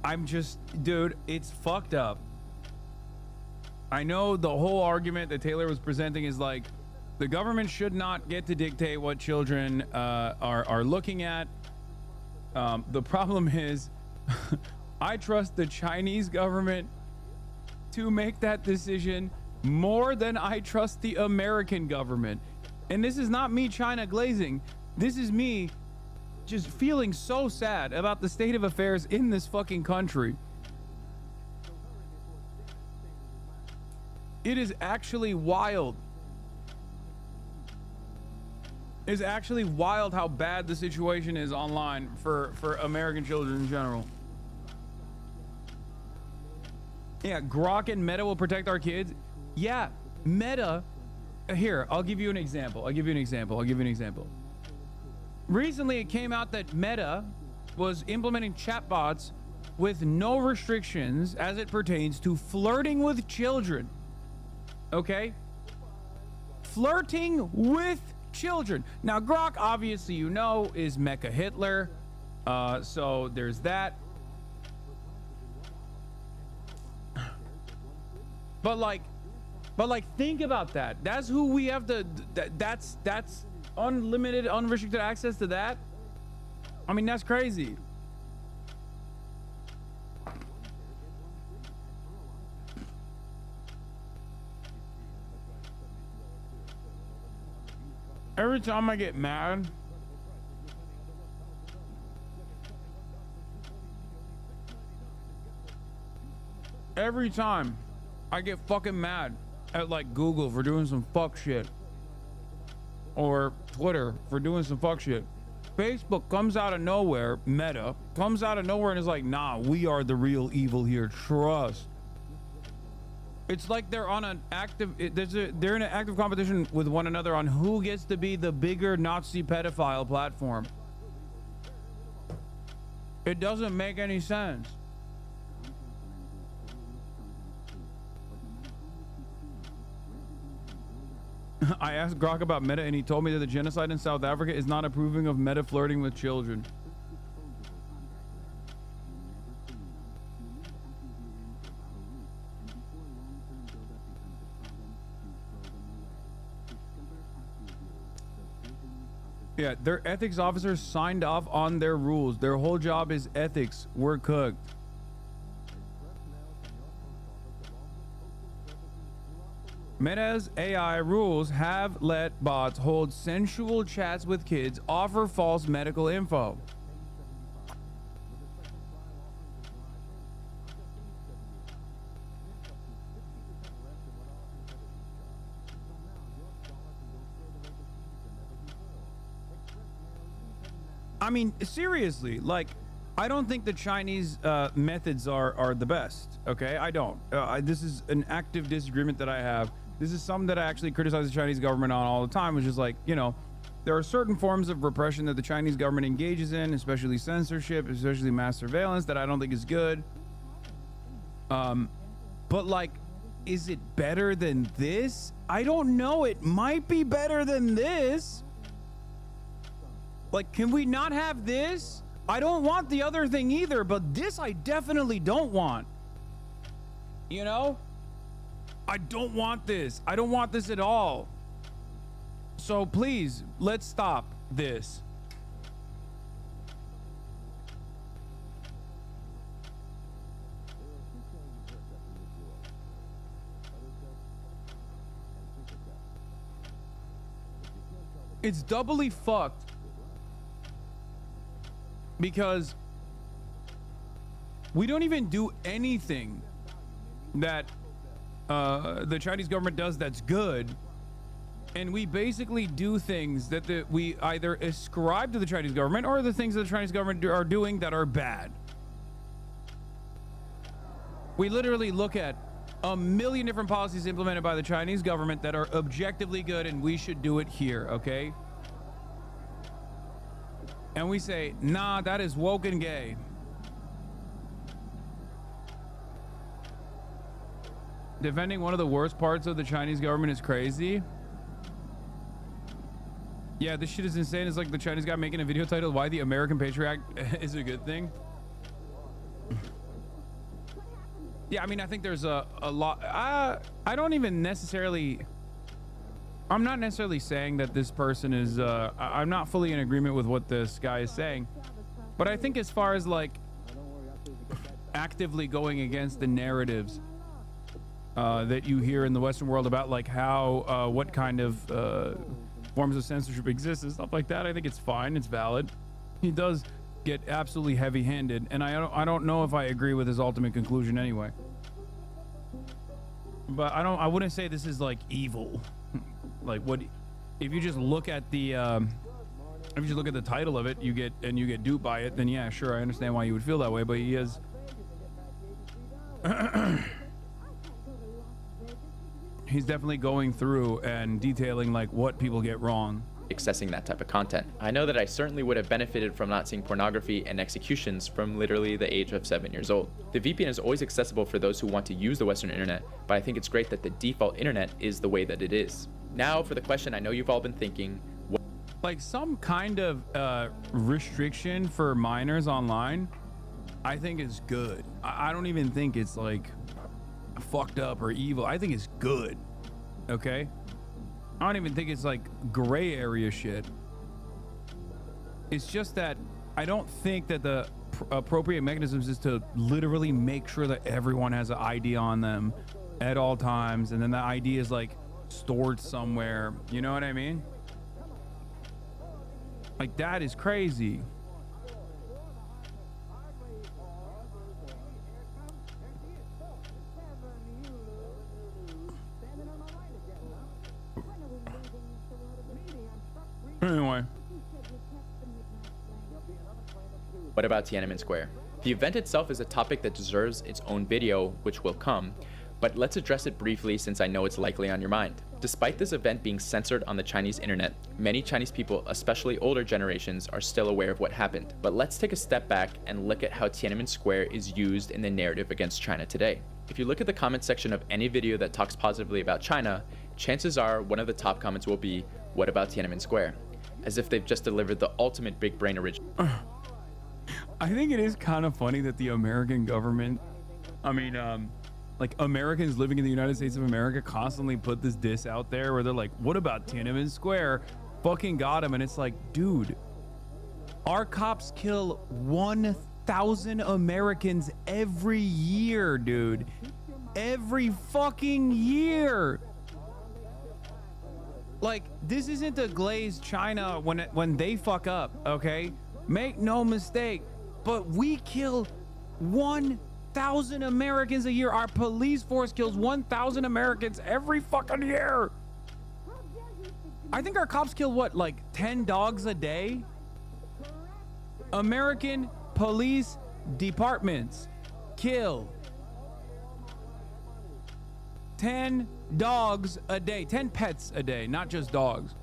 I'm just, dude, it's fucked up. I know the whole argument that Taylor was presenting is like, the government should not get to dictate what children are looking at. The problem is, I trust the Chinese government to make that decision more than I trust the American government. And this is not me China glazing. This is me just feeling so sad about the state of affairs in this fucking country. It is actually wild. It's actually wild how bad the situation is online for American children in general. Yeah, Grok and Meta will protect our kids. Yeah, Meta. Here, I'll give you an example. Recently, it came out that Meta was implementing chatbots with no restrictions as it pertains to flirting with children. Okay? Flirting with children. Now, Grok, obviously, you know, is Mecha Hitler. So there's that. But like, think about that. That's who we have to. That's unlimited, unrestricted access to that. I mean, that's crazy. Every time I get mad, every time I get fucking mad at like Google for doing some fuck shit, or Twitter for doing some fuck shit, Facebook comes out of nowhere, Meta comes out of nowhere and is like, nah, we are the real evil here, trust. It's like they're on an active, they're in an active competition with one another on who gets to be the bigger Nazi pedophile platform. It doesn't make any sense. I asked Grok about Meta and he told me that the genocide in South Africa is not approving of Meta flirting with children. Yeah, their ethics officers signed off on their rules. Their whole job is ethics. We're cooked. Meta's AI rules have let bots hold sensual chats with kids, offer false medical info. I mean, seriously, like, I don't think the Chinese methods are the best. Okay, I don't. This is an active disagreement that I have. This is something that I actually criticize the Chinese government on all the time, which is like, you know, there are certain forms of repression that the Chinese government engages in, especially censorship, especially mass surveillance, that I don't think is good. But like, is it better than this? I don't know. It might be better than this. Like, can we not have this? I don't want the other thing either, but this I definitely don't want. You know? I don't want this. I don't want this at all. So please, let's stop this. It's doubly fucked because we don't even do anything that the Chinese government does that's good, and we basically do things that we either ascribe to the Chinese government or the things that the Chinese government are doing that are bad. We literally look at a million different policies implemented by the Chinese government that are objectively good, and we should do it here, okay? And we say, nah, that is woke and gay. Defending one of the worst parts of the Chinese government is crazy. Yeah, this shit is insane. It's like the Chinese guy making a video titled "Why the American Patriot Act is a Good Thing." Yeah, I mean, I think there's a lot. I don't even necessarily. I'm not necessarily saying that this person is. I'm not fully in agreement with what this guy is saying, but I think as far as like actively going against the narratives that you hear in the Western world about like how what kind of forms of censorship exist and stuff like that, I think it's fine. It's valid. He does get absolutely heavy-handed, and I don't know if I agree with his ultimate conclusion anyway. But I wouldn't say this is like evil. Like, what if you just look at the if you just look at the title of it, you get duped by it, then yeah, sure, I understand why you would feel that way. But he is he's definitely going through and detailing like what people get wrong. Accessing that type of content. I know that I certainly would have benefited from not seeing pornography and executions from literally the age of 7 years old. The VPN is always accessible for those who want to use the Western internet, but I think it's great that the default internet is the way that it is. Now for the question I know you've all been thinking. Like some kind of restriction for minors online, I think is good. I don't even think it's like fucked up or evil. I think it's good. Okay? I don't even think it's like gray area shit. It's just that I don't think that the appropriate mechanisms is to literally make sure that everyone has an ID on them at all times, and then the ID is like stored somewhere. You know what I mean? Like, that is crazy. Anyway. What about Tiananmen Square? The event itself is a topic that deserves its own video, which will come, but let's address it briefly since I know it's likely on your mind. Despite this event being censored on the Chinese internet, many Chinese people, especially older generations, are still aware of what happened. But let's take a step back and look at how Tiananmen Square is used in the narrative against China today. If you look at the comment section of any video that talks positively about China, chances are one of the top comments will be, "What about Tiananmen Square?" As if they've just delivered the ultimate big brain original. I think it is kind of funny that the American government, like Americans living in the United States of America, constantly put this diss out there where they're like, "What about Tiananmen Square? Fucking got him." And it's like, dude, our cops kill 1,000 Americans every year, dude. Every fucking year. Like, this isn't a glazed China when they fuck up, okay? Make no mistake, but we kill 1,000 Americans a year. Our police force kills 1,000 Americans every fucking year. I think our cops kill what, like 10 dogs a day? American police departments kill 10 dogs a day, 10 pets a day, not just dogs.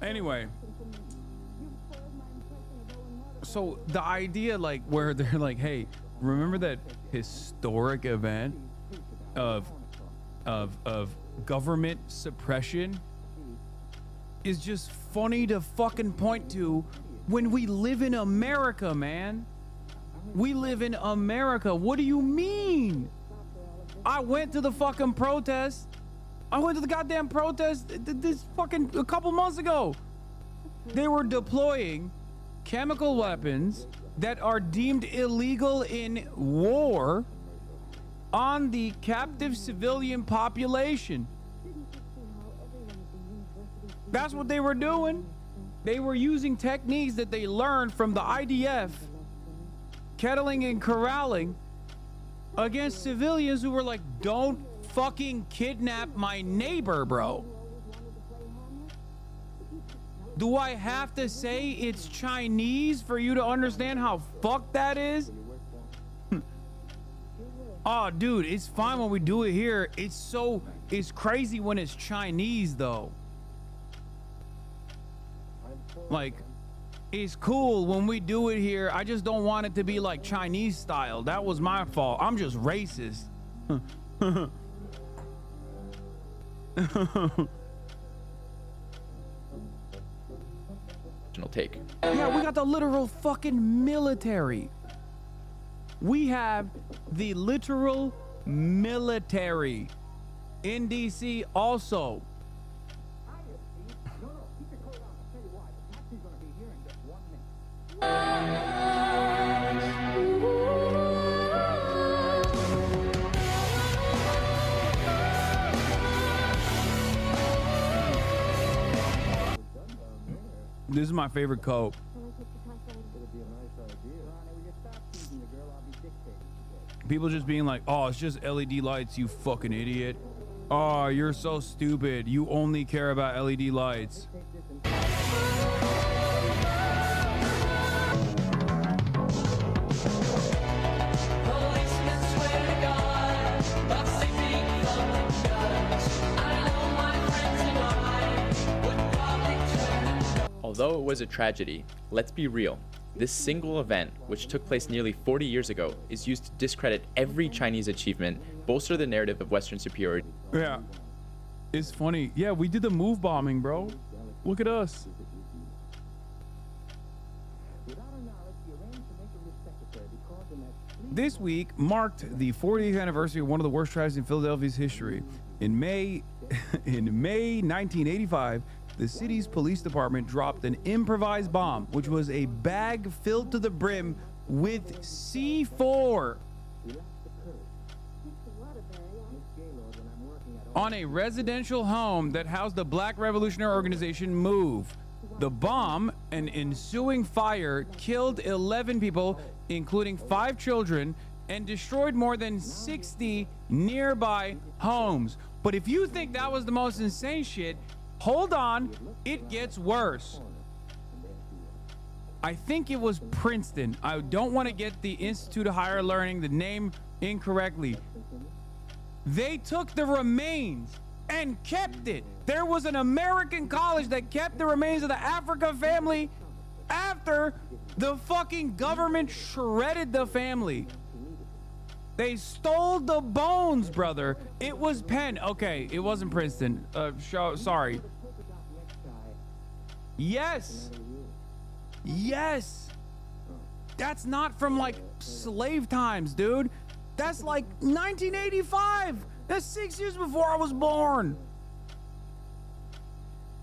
Anyway, so the idea, like, where they're like, hey, remember that historic event of government suppression is just funny to fucking point to when we live in America, man. We live in America. What do you mean? I went to the fucking protest. I went to the goddamn protest this fucking a couple months ago. They were deploying chemical weapons that are deemed illegal in war on the captive civilian population. That's what they were doing. They were using techniques that they learned from the IDF, kettling and corralling against civilians who were like, don't fucking kidnap my neighbor, bro. Do I have to say it's Chinese for you to understand how fucked that is? Oh, dude, it's fine when we do it here. It's crazy when it's Chinese, though. Like, it's cool when we do it here. I just don't want it to be like Chinese style. That was my fault. I'm just racist. Take. Yeah, we got the literal fucking military. We have the literal military in DC also. This is my favorite quote. People just being like, oh, it's just LED lights, you fucking idiot. Oh, you're so stupid. You only care about LED lights. Although it was a tragedy, let's be real. This single event, which took place nearly 40 years ago, is used to discredit every Chinese achievement, bolster the narrative of Western superiority. Yeah, it's funny. Yeah, we did the move bombing, bro. Look at us. This week marked the 40th anniversary of one of the worst tragedies in Philadelphia's history. In May 1985, the city's police department dropped an improvised bomb, which was a bag filled to the brim with C4 on a residential home that housed the Black Revolutionary Organization MOVE. The bomb and ensuing fire killed 11 people, including 5 children, and destroyed more than 60 nearby homes. But if you think that was the most insane shit, hold on, it gets worse. I think it was Princeton. I don't want to get the Institute of Higher Learning, the name, incorrectly. They took the remains and kept it. There was an American college that kept the remains of the Africa family after the fucking government shredded the family. They stole the bones, brother. It was Penn. Okay, it wasn't Princeton. Sorry. Yes. Yes. That's not from like slave times, dude. That's like 1985. That's 6 years before I was born.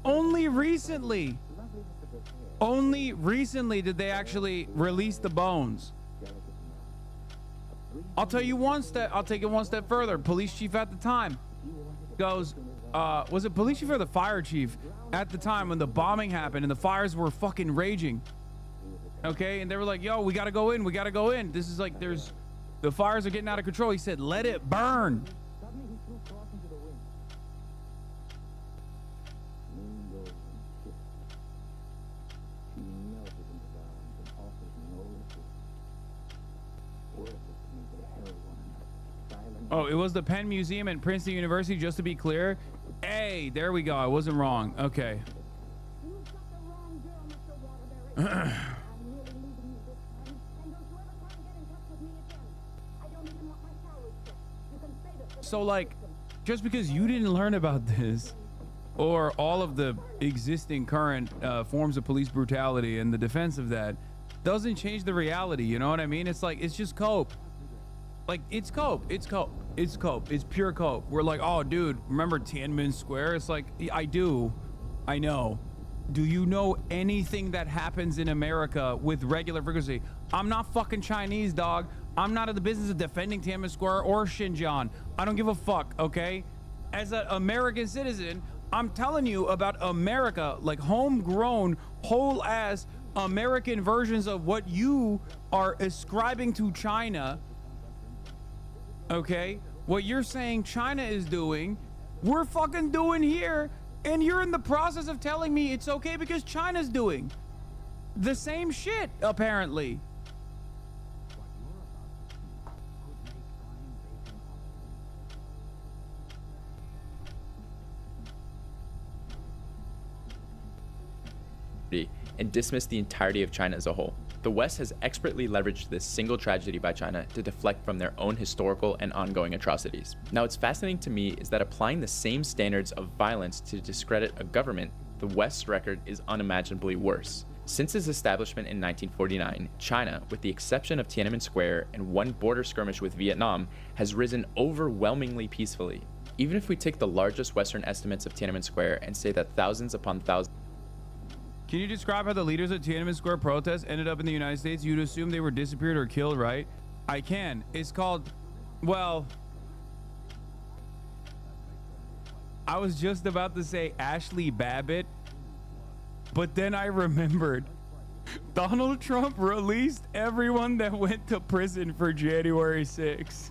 Only recently did they actually release the bones. I'll tell you one step. I'll take it one step further. Police chief at the time goes, was it police chief or the fire chief at the time when the bombing happened and the fires were fucking raging? Okay, and they were like, yo, we gotta go in, we gotta go in. This is like, the fires are getting out of control. He said, let it burn. Oh, it was the Penn Museum and Princeton University, just to be clear. Hey, there we go. I wasn't wrong. Okay. So, like, just because you didn't learn about this or all of the existing current forms of police brutality and the defense of that doesn't change the reality. You know what I mean? It's like, it's just cope. Like, it's cope. It's cope. It's cope. It's pure cope. We're like, oh, dude, remember Tiananmen Square? It's like, I do. I know. Do you know anything that happens in America with regular frequency? I'm not fucking Chinese, dog. I'm not in the business of defending Tiananmen Square or Xinjiang. I don't give a fuck, okay? As an American citizen, I'm telling you about America, like homegrown, whole ass American versions of what you are ascribing to China. Okay, what you're saying China is doing, we're fucking doing here, and you're in the process of telling me it's okay because China's doing the same shit, apparently. And dismiss the entirety of China as a whole. The West has expertly leveraged this single tragedy by China to deflect from their own historical and ongoing atrocities. Now, what's fascinating to me is that applying the same standards of violence to discredit a government, the West's record is unimaginably worse. Since its establishment in 1949, China, with the exception of Tiananmen Square and one border skirmish with Vietnam, has risen overwhelmingly peacefully. Even if we take the largest Western estimates of Tiananmen Square and say that thousands upon thousands. Can you describe how the leaders of Tiananmen Square protests ended up in the United States? You'd assume they were disappeared or killed, right? I can. It's called, well, I was just about to say Ashley Babbitt, but then I remembered Donald Trump released everyone that went to prison for January 6th.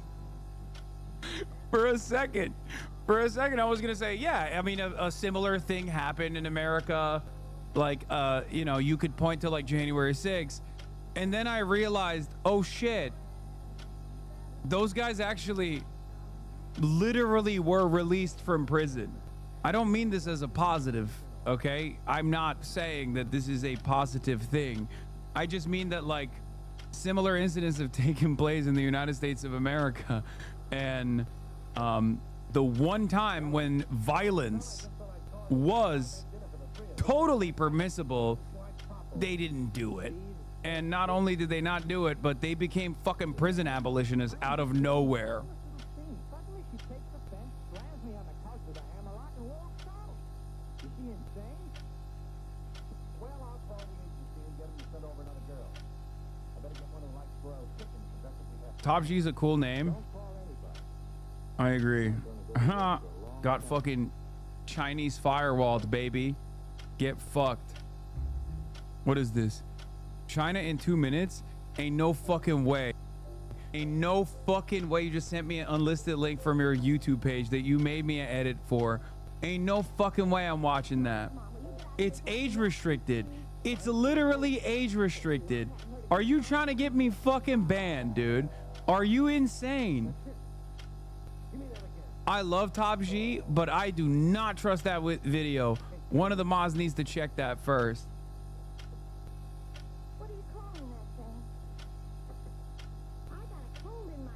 For a second, I was gonna say, yeah, I mean, a similar thing happened in America. Like, you know, you could point to like January 6th, and then I realized, oh shit, those guys actually literally were released from prison. I don't mean this as a positive, okay? I'm not saying that this is a positive thing. I just mean that like similar incidents have taken place in the United States of America, and the one time when violence was totally permissible, they didn't do it. And not only did they not do it, but they became fucking prison abolitionists out of nowhere. Top G's a cool name. I agree. Got fucking Chinese firewalled, baby. Get fucked. What is this? China in 2 minutes? Ain't no fucking way. Ain't no fucking way. You just sent me an unlisted link from your YouTube page that you made me an edit for. Ain't no fucking way I'm watching that. It's age restricted. It's literally age restricted. Are you trying to get me fucking banned, dude? Are you insane? I love Top G, but I do not trust that video. One of the mods needs to check that first. What are you calling that thing? I got a cold in my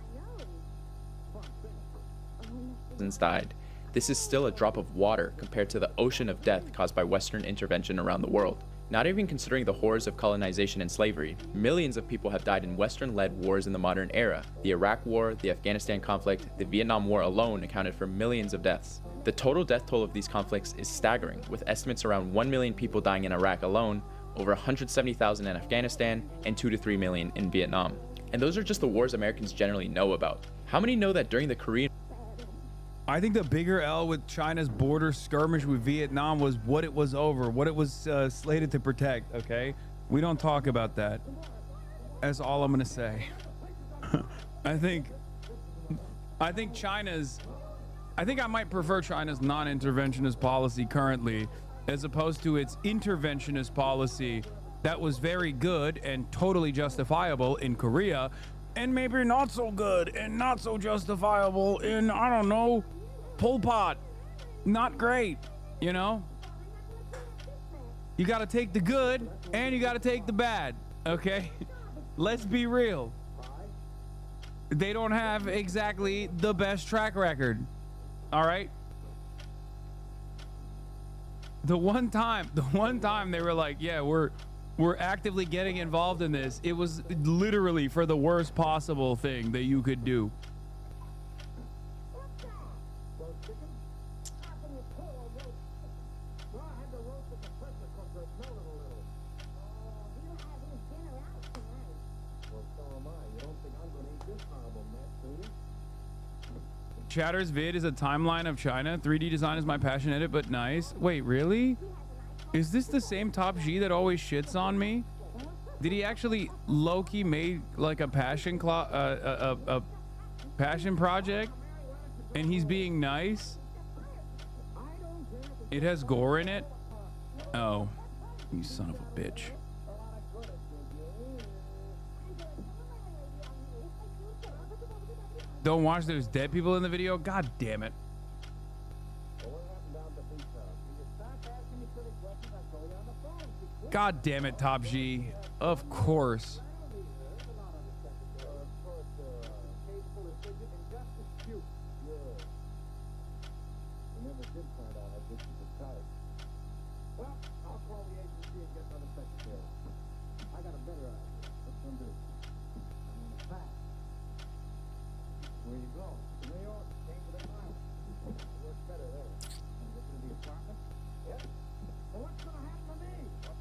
nose. Died. This is still a drop of water compared to the ocean of death caused by Western intervention around the world. Not even considering the horrors of colonization and slavery, millions of people have died in Western-led wars in the modern era. The Iraq War, the Afghanistan conflict, the Vietnam War alone accounted for millions of deaths. The total death toll of these conflicts is staggering, with estimates around 1 million people dying in Iraq alone, over 170,000 in Afghanistan, and 2 to 3 million in Vietnam. And those are just the wars Americans generally know about. How many know that during the Korean... I think the bigger L with China's border skirmish with Vietnam was what it was over, what it was slated to protect, okay? We don't talk about that. That's all I'm gonna say. I think China's, I think I might prefer China's non-interventionist policy currently as opposed to its interventionist policy that was very good and totally justifiable in Korea, and maybe not so good and not so justifiable in, I don't know, Pol Pot. Not great, you know? You gotta take the good and you gotta take the bad, okay? Let's be real. They don't have exactly the best track record, all right? The one time they were like, yeah, we're actively getting involved in this, it was literally for the worst possible thing that you could do. Chatter's vid is a timeline of China. 3D design is my passion edit, but nice. Wait, really? Is this the same Top G that always shits on me? Did he actually low-key made like a passion passion project and he's being nice? It has gore in it? Oh, you son of a bitch. Don't watch, there's dead people in the video? God damn it. God damn it, Top G. Of course.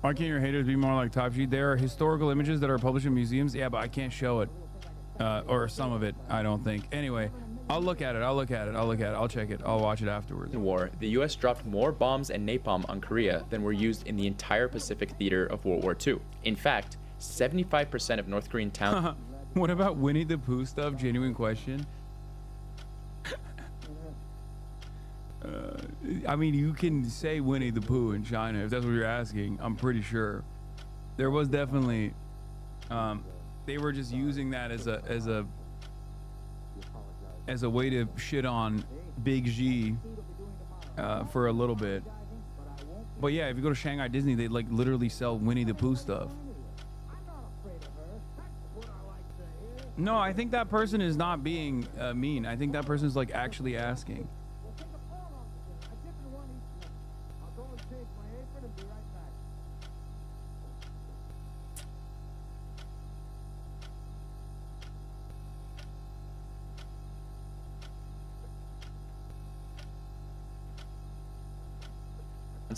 Why can't your haters be more like Top G? There are historical images that are published in museums. Yeah, but I can't show it. Or some of it, I don't think. Anyway, I'll look at it. I'll check it. I'll watch it afterwards. In war, the US dropped more bombs and napalm on Korea than were used in the entire Pacific theater of World War II. In fact, 75% of North Korean towns... What about Winnie the Pooh stuff? Genuine question. I mean, you can say Winnie the Pooh in China if that's what you're asking. I'm pretty sure there was definitely they were just using that as a way to shit on Big G for a little bit. But yeah, if you go to Shanghai Disney, they like literally sell Winnie the Pooh stuff. No, I think that person is not being mean. I think that person is like actually asking.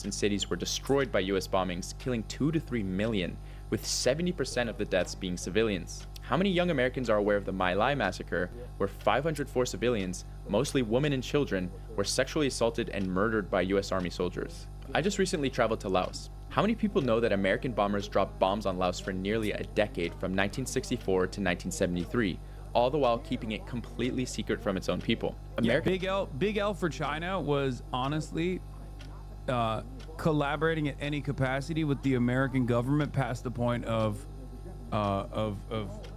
and cities were destroyed by US bombings, killing 2 to 3 million, with 70% of the deaths being civilians. How many young Americans are aware of the My Lai massacre, where 504 civilians, mostly women and children, were sexually assaulted and murdered by US Army soldiers? I just recently traveled to Laos. How many people know that American bombers dropped bombs on Laos for nearly a decade from 1964 to 1973, all the while keeping it completely secret from its own people? Big L for China was honestly collaborating at any capacity with the American government past the point of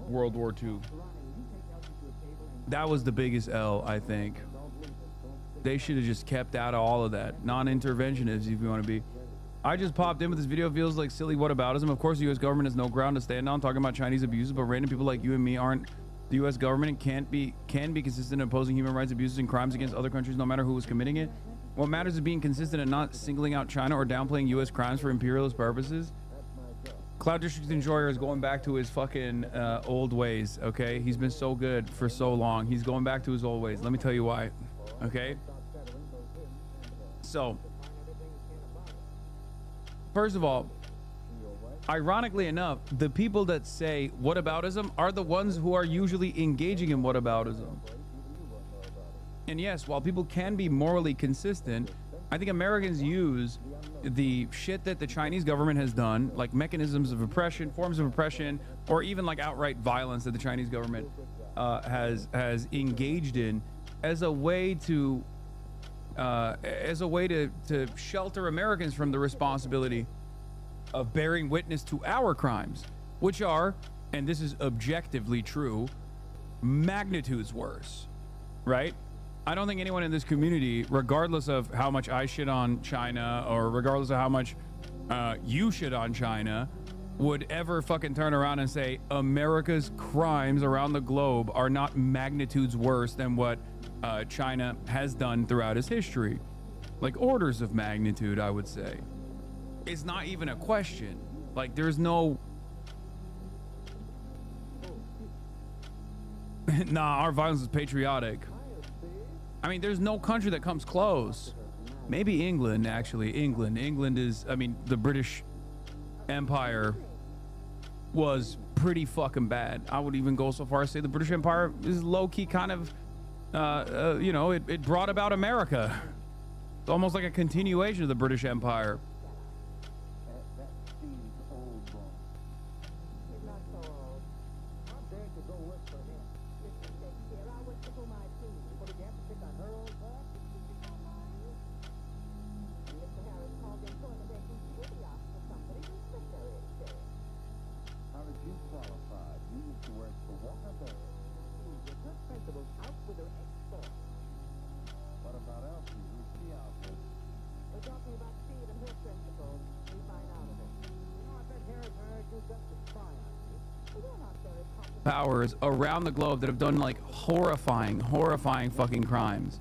World War II. That was the biggest L, I think. They should have just kept out of all of that. Non-interventionists, if you want to be. I just popped in, but this video feels like silly whataboutism. Of course, the U.S. government has no ground to stand on talking about Chinese abuses, but random people like you and me aren't. The U.S. government can be consistent in opposing human rights abuses and crimes against other countries, no matter who is committing it. What matters is being consistent and not singling out China or downplaying U.S. crimes for imperialist purposes. Cloud District Enjoyer is going back to his fucking old ways, okay? He's been so good for so long. He's going back to his old ways. Let me tell you why, okay? So, first of all, ironically enough, the people that say whataboutism are the ones who are usually engaging in whataboutism. And yes, while people can be morally consistent, I think Americans use the shit that the Chinese government has done, like mechanisms of oppression, forms of oppression, or even like outright violence that the Chinese government has engaged in as a way to shelter Americans from the responsibility of bearing witness to our crimes, which are, and this is objectively true, magnitudes worse, right? I don't think anyone in this community, regardless of how much I shit on China or regardless of how much you shit on China, would ever fucking turn around and say America's crimes around the globe are not magnitudes worse than what China has done throughout its history. Like orders of magnitude, I would say. It's not even a question. Like there's no... Nah, our violence is patriotic. I mean, there's no country that comes close. Maybe England, actually. England is, I mean, the British Empire was pretty fucking bad. I would even go so far as to say the British Empire is low-key kind of, you know, it brought about America. It's almost like a continuation of the British Empire. Powers around the globe that have done like horrifying fucking crimes.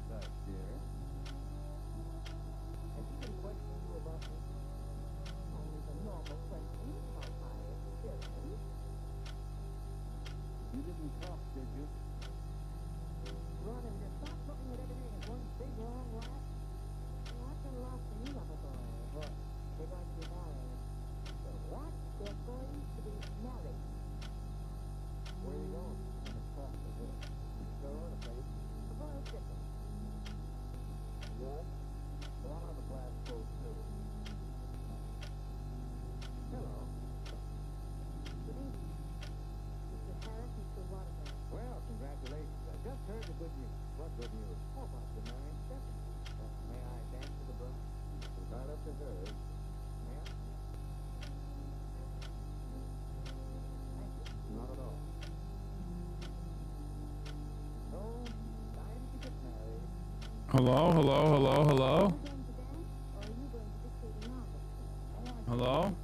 Hello?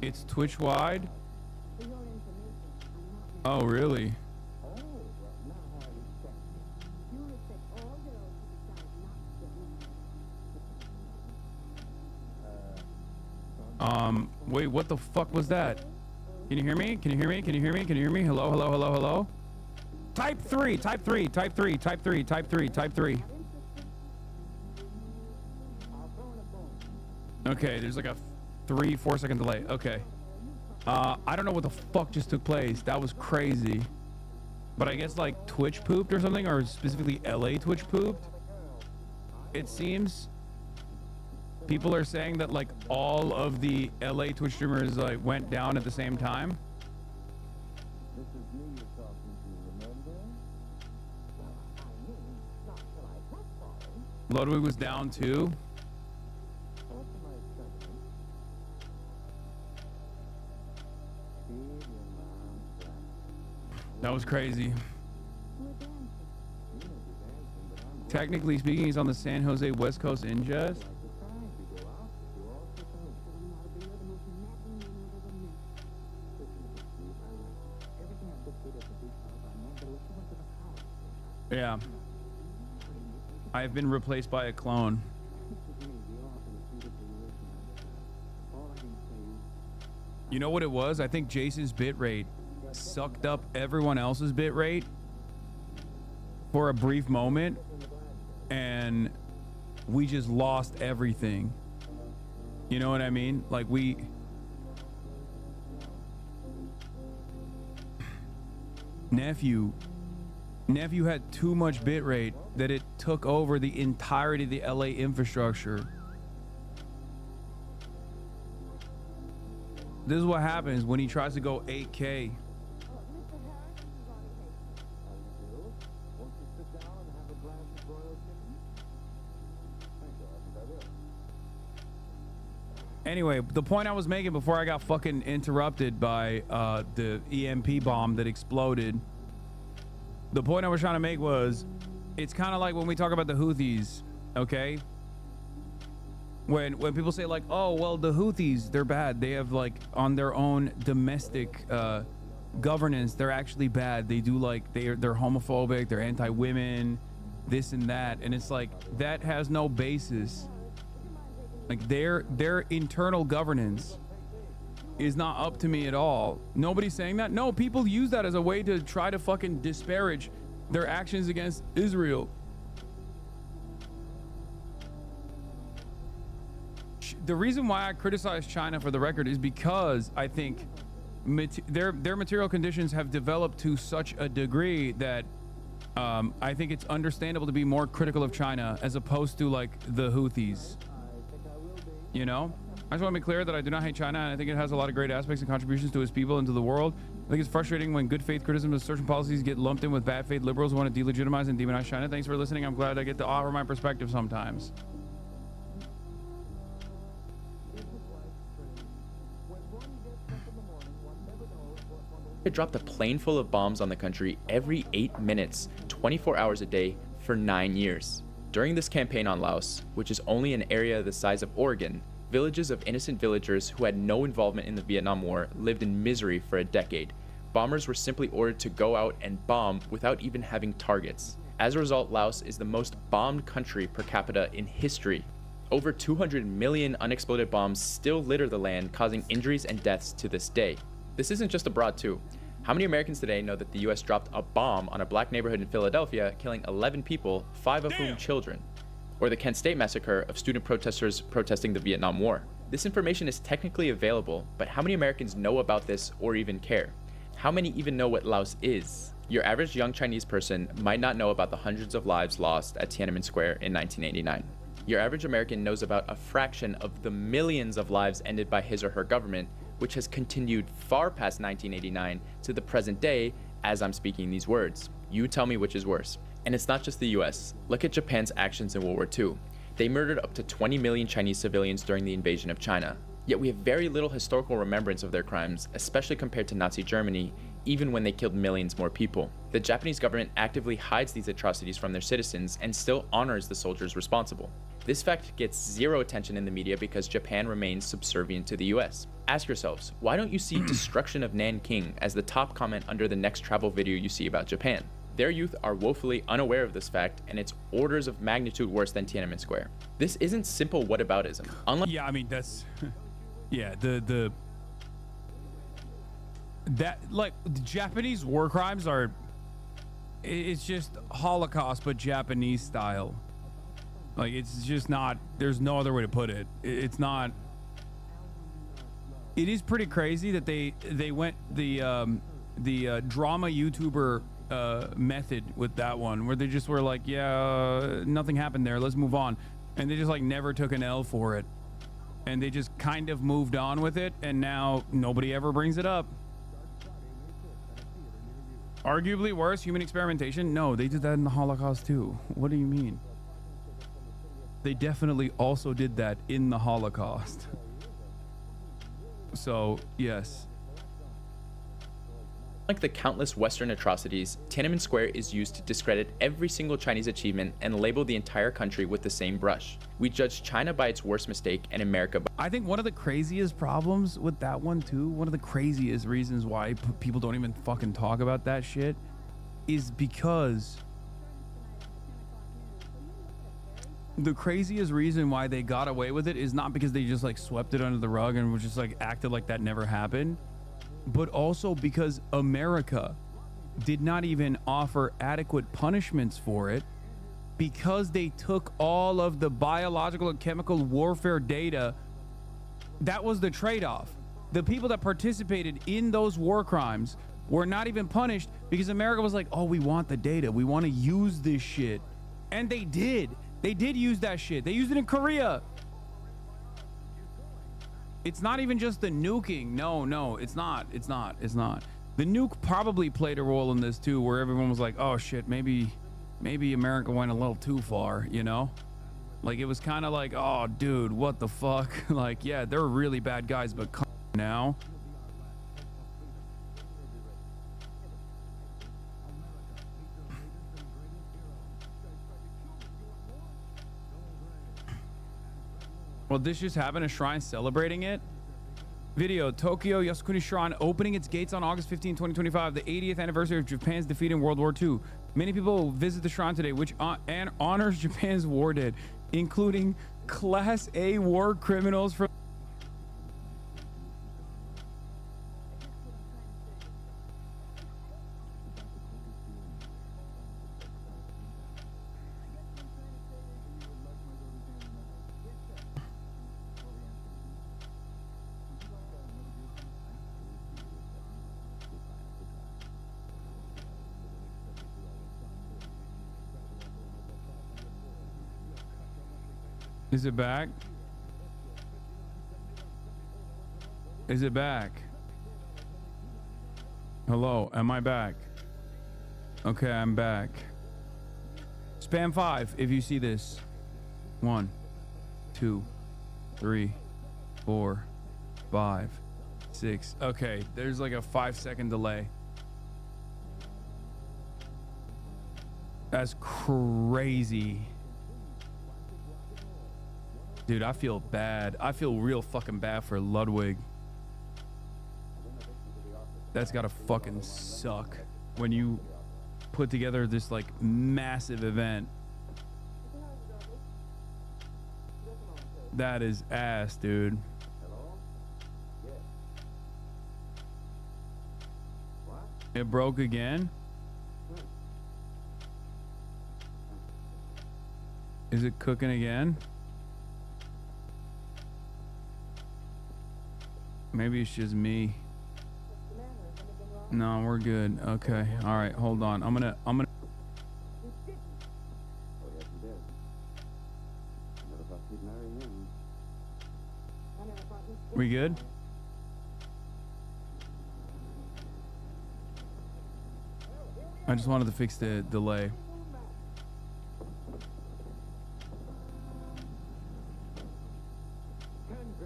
It's Twitch wide? Oh, really? Wait, what the fuck was that? Can you hear me? Can you hear me? Can you hear me? Can you hear me? Hello, hello, hello, hello? Type 3, type 3, type 3, type 3, type 3, type 3. Okay, there's like a 3-4 second delay. Okay. I don't know what the fuck just took place. That was crazy. But I guess like Twitch pooped or something, or specifically LA Twitch pooped. It seems people are saying that like all of the LA Twitch streamers like went down at the same time. Ludwig was down too. That was crazy. Technically speaking, he's on the San Jose West Coast ingest. Yeah. I have been replaced by a clone. You know what it was? I think Jason's bitrate sucked up everyone else's bitrate for a brief moment, and we just lost everything. You know what I mean? Like Nephew had too much bitrate that it took over the entirety of the LA infrastructure. This is what happens when he tries to go 8K. Anyway, the point I was making before I got fucking interrupted by the EMP bomb that exploded, the point I was trying to make was, it's kind of like when we talk about the Houthis, okay? When people say like, oh, well, the Houthis, they're bad. They have like on their own domestic governance, they're actually bad. They do like, they're homophobic, they're anti-women, this and that. And it's like, that has no basis. Like their internal governance is not up to me at all. Nobody's saying that. No, people use that as a way to try to fucking disparage their actions against Israel. The reason why I criticize China, for the record, is because I think their material conditions have developed to such a degree that I think it's understandable to be more critical of China as opposed to like the Houthis. You know, I just want to be clear that I do not hate China, and I think it has a lot of great aspects and contributions to its people and to the world. I think it's frustrating when good faith criticism of certain policies get lumped in with bad faith liberals who want to delegitimize and demonize China. Thanks for listening. I'm glad I get to offer my perspective sometimes. It dropped a plane full of bombs on the country every 8 minutes, 24 hours a day for 9 years. During this campaign on Laos, which is only an area the size of Oregon, villages of innocent villagers who had no involvement in the Vietnam War lived in misery for a decade. Bombers were simply ordered to go out and bomb without even having targets. As a result, Laos is the most bombed country per capita in history. Over 200 million unexploded bombs still litter the land, causing injuries and deaths to this day. This isn't just abroad too. How many Americans today know that the US dropped a bomb on a black neighborhood in Philadelphia, killing 11 people, 5 of whom children? Or the Kent State massacre of student protesters protesting the Vietnam War? This information is technically available, but how many Americans know about this or even care? How many even know what Laos is? Your average young Chinese person might not know about the hundreds of lives lost at Tiananmen Square in 1989. Your average American knows about a fraction of the millions of lives ended by his or her government, which has continued far past 1989 to the present day as I'm speaking these words. You tell me which is worse. And it's not just the US. Look at Japan's actions in World War II. They murdered up to 20 million Chinese civilians during the invasion of China. Yet we have very little historical remembrance of their crimes, especially compared to Nazi Germany, even when they killed millions more people. The Japanese government actively hides these atrocities from their citizens and still honors the soldiers responsible. This fact gets zero attention in the media because Japan remains subservient to the US. Ask yourselves, why don't you see destruction of Nanking as the top comment under the next travel video you see about Japan? Their youth are woefully unaware of this fact, and it's orders of magnitude worse than Tiananmen Square. This isn't simple whataboutism. Unlike yeah, I mean, that's yeah, that like the Japanese war crimes are, it's just Holocaust but Japanese style. Like it's just not, there's no other way to put it. It's not, it is pretty crazy that they went the drama YouTuber method with that one, where they just were like, yeah, nothing happened there, let's move on, and they just like never took an L for it, and they just kind of moved on with it, and now nobody ever brings it up. Arguably worse, human experimentation. No, they did that in the Holocaust too. What do you mean? They definitely also did that in the Holocaust. So yes. Like the countless Western atrocities, Tiananmen Square is used to discredit every single Chinese achievement and label the entire country with the same brush. We judge China by its worst mistake and America by... I think one of the craziest problems with that one too, one of the craziest reasons why people don't even fucking talk about that shit, is because the craziest reason why they got away with it is not because they just like swept it under the rug and was just like acted like that never happened, but also because America did not even offer adequate punishments for it, because they took all of the biological and chemical warfare data. That was the trade-off. The people that participated in those war crimes were not even punished because America was like, oh, we want the data, we want to use this shit. And they did use that shit. They used it in Korea. it's not even just the nuking. No, it's not. The nuke probably played a role in this too, where everyone was like, oh shit, maybe America went a little too far, you know? Like, it was kind of like, oh dude, what the fuck? Like, yeah, they're really bad guys, but come on now. Well, this just happened. A shrine celebrating it. Video: Tokyo Yasukuni Shrine opening its gates on August 15, 2025, the 80th anniversary of Japan's defeat in World War II. Many people visit the shrine today, which honors Japan's war dead, including Class A war criminals from. Is it back? Is it back? Hello, am I back? Okay, I'm back. Spam 5 if you see this. 1, 2, 3, 4, 5, 6. Okay, there's like a 5-second delay. That's crazy. Dude, I feel bad. I feel real fucking bad for Ludwig. That's gotta fucking suck when you put together this like massive event. That is ass, dude. It broke again? Is it cooking again? Maybe it's just me. No, we're good. Okay. All right. Hold on. I'm gonna. We good? I just wanted to fix the delay.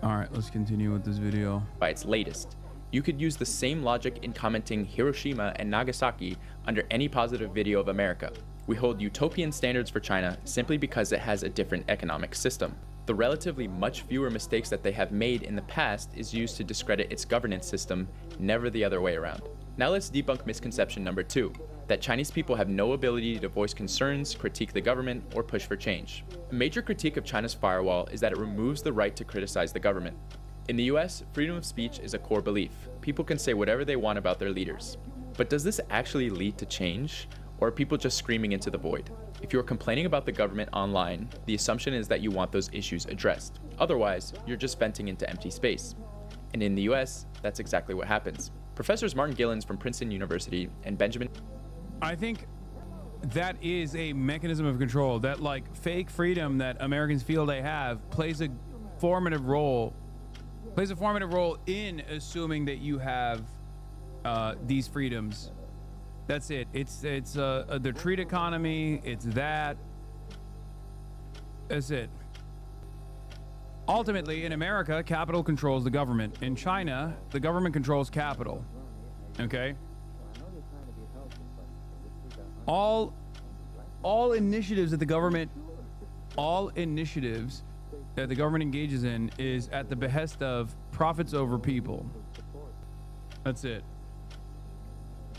All right, let's continue with this video. By its latest, you could use the same logic in commenting Hiroshima and Nagasaki under any positive video of America. We hold utopian standards for China simply because it has a different economic system. The relatively much fewer mistakes that they have made in the past is used to discredit its governance system, never the other way around. Now let's debunk misconception number 2, that Chinese people have no ability to voice concerns, critique the government, or push for change. A major critique of China's firewall is that it removes the right to criticize the government. In the US, freedom of speech is a core belief. People can say whatever they want about their leaders. But does this actually lead to change? Or are people just screaming into the void? If you're complaining about the government online, the assumption is that you want those issues addressed. Otherwise, you're just venting into empty space. And in the US, that's exactly what happens. Professors Martin Gillens from Princeton University and Benjamin... I think that is a mechanism of control. That like fake freedom that Americans feel they have plays a formative role in assuming that you have these freedoms. That's it. It's the treat economy. It's that. That's it. Ultimately, in America, capital controls the government. In China, the government controls capital. Okay? All initiatives that the government engages in is at the behest of profits over people. That's it.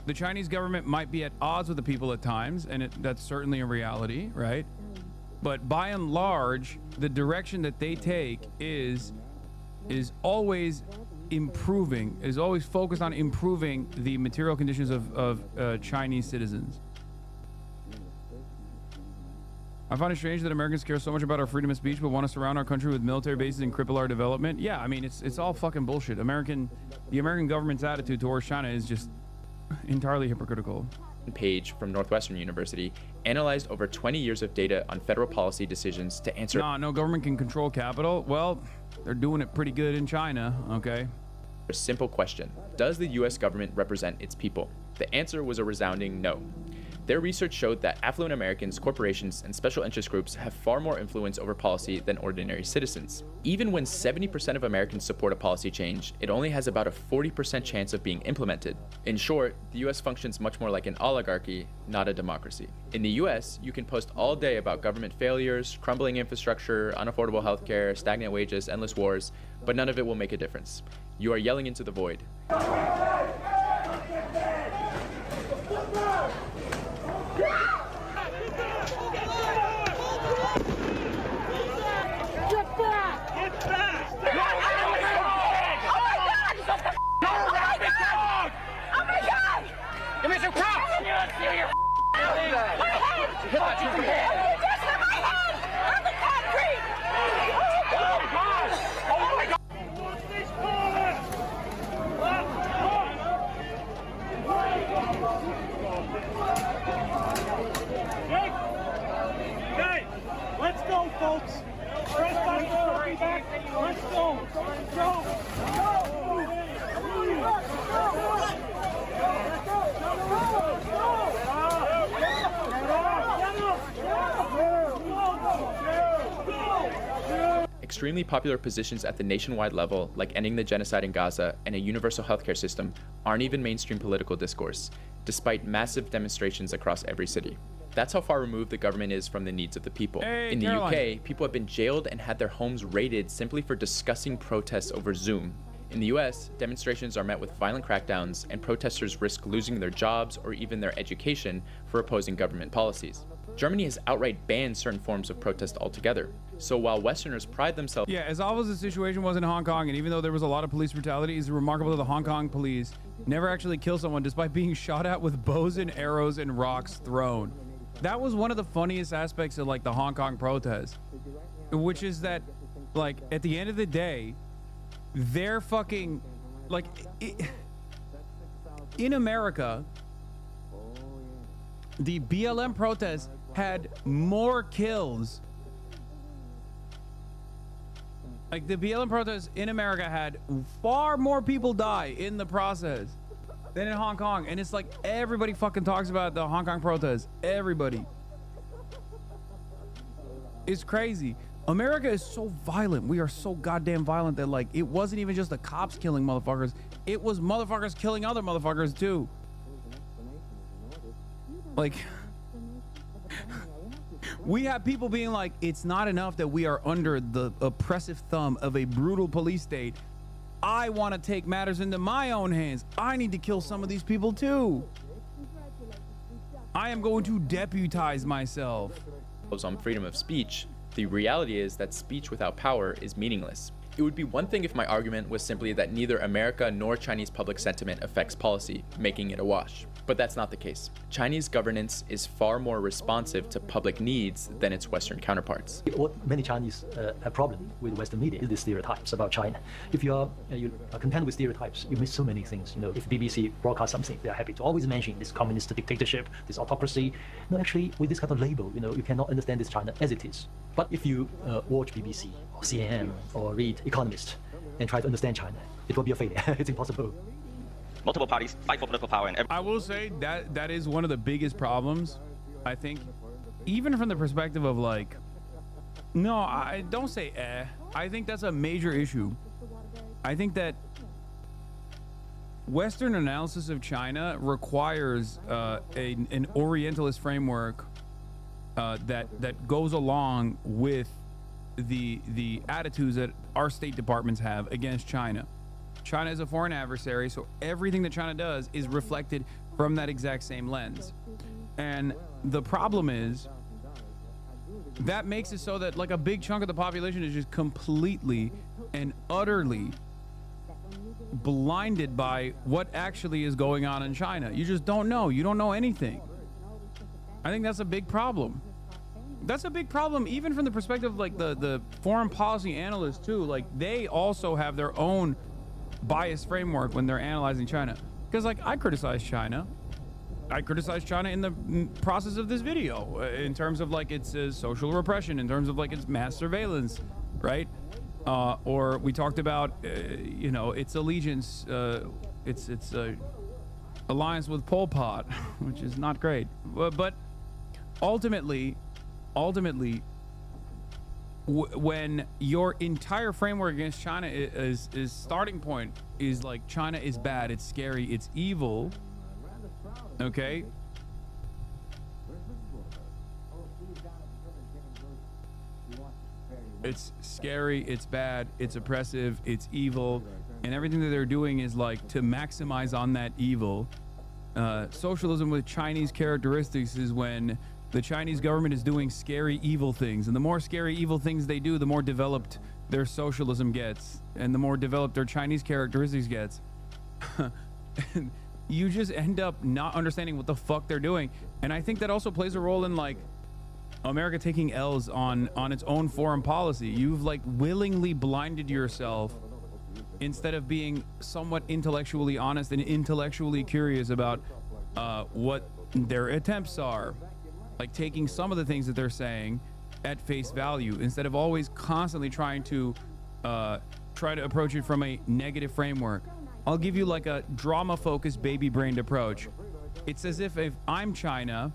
The Chinese government might be at odds with the people at times, and that's certainly a reality, right? But by and large, the direction that they take is always improving, is always focused on improving the material conditions of Chinese citizens. I find it strange that Americans care so much about our freedom of speech but want to surround our country with military bases and cripple our development. Yeah, I mean, it's all fucking bullshit. The American government's attitude towards China is just entirely hypocritical. Page from Northwestern University analyzed over 20 years of data on federal policy decisions to answer no government can control capital. Well, they're doing it pretty good in China. Okay, a simple question: does the US government represent its people? The answer was a resounding no. Their research showed that affluent Americans, corporations, and special interest groups have far more influence over policy than ordinary citizens. Even when 70% of Americans support a policy change, it only has about a 40% chance of being implemented. In short, the US functions much more like an oligarchy, not a democracy. In the US, you can post all day about government failures, crumbling infrastructure, unaffordable healthcare, stagnant wages, endless wars, but none of it will make a difference. You are yelling into the void. Give me some cops! Hit that tree. Just hit my head! On the concrete! Oh God! Oh my God! Okay, let's go, folks. Press back. Let's go. Extremely popular positions at the nationwide level, like ending the genocide in Gaza and a universal healthcare system, aren't even mainstream political discourse, despite massive demonstrations across every city. That's how far removed the government is from the needs of the people. In the UK, people have been jailed and had their homes raided simply for discussing protests over Zoom. In the US, demonstrations are met with violent crackdowns, and protesters risk losing their jobs or even their education for opposing government policies. Germany has outright banned certain forms of protest altogether. So while Westerners pride themselves— Yeah, as awful as the situation was in Hong Kong, and even though there was a lot of police brutality, it's remarkable that the Hong Kong police never actually kill someone despite being shot at with bows and arrows and rocks thrown. That was one of the funniest aspects of like the Hong Kong protest, which is that like at the end of the day, they're fucking like in America, the BLM protest had more kills. Like the BLM protests in America had far more people die in the process than in Hong Kong. And it's like everybody fucking talks about the Hong Kong protests. Everybody. It's crazy. America is so violent. We are so goddamn violent that like it wasn't even just the cops killing motherfuckers. It was motherfuckers killing other motherfuckers too. Like we have people being like, it's not enough that we are under the oppressive thumb of a brutal police state. I want to take matters into my own hands. I need to kill some of these people too. I am going to deputize myself. On freedom of speech, the reality is that speech without power is meaningless. It would be one thing if my argument was simply that neither America nor Chinese public sentiment affects policy, making it a wash. But that's not the case. Chinese governance is far more responsive to public needs than its Western counterparts. What many Chinese have problem with Western media is the stereotypes about China. If you are content with stereotypes, you miss so many things. You know, if BBC broadcasts something, they are happy to always mention this communist dictatorship, this autocracy. No, actually, with this kind of label, you know, you cannot understand this China as it is. But if you watch BBC or CNN or read Economist and try to understand China, it will be a failure. It's impossible. Multiple parties fight for political power, and I will say that is one of the biggest problems, I think, even from the perspective of like, no, I don't say I think that's a major issue. I think that Western analysis of China requires an Orientalist framework that goes along with the attitudes that our state departments have against China. China is a foreign adversary, so everything that China does is reflected from that exact same lens. And the problem is that makes it so that like a big chunk of the population is just completely and utterly blinded by what actually is going on in China. You just don't know. You don't know anything. I think that's a big problem. That's a big problem even from the perspective of like the foreign policy analysts too. Like they also have their own bias framework when they're analyzing China, because like I criticize China, I criticize China in the process of this video, in terms of like its social repression, in terms of like its mass surveillance, right? Or we talked about, you know, its allegiance, its alliance with Pol Pot, which is not great. But ultimately, when your entire framework against China is starting point is like China is bad, it's scary, it's evil, okay? It's scary, it's bad, it's oppressive, it's evil, and everything that they're doing is like to maximize on that evil. Socialism with Chinese characteristics is when the Chinese government is doing scary, evil things. And the more scary, evil things they do, the more developed their socialism gets. And the more developed their Chinese characteristics gets. And you just end up not understanding what the fuck they're doing. And I think that also plays a role in like America taking L's on its own foreign policy. You've like willingly blinded yourself instead of being somewhat intellectually honest and intellectually curious about what their attempts are. Like taking some of the things that they're saying at face value instead of always constantly trying to approach it from a negative framework. I'll give you like a drama-focused, baby-brained approach. It's as if I'm China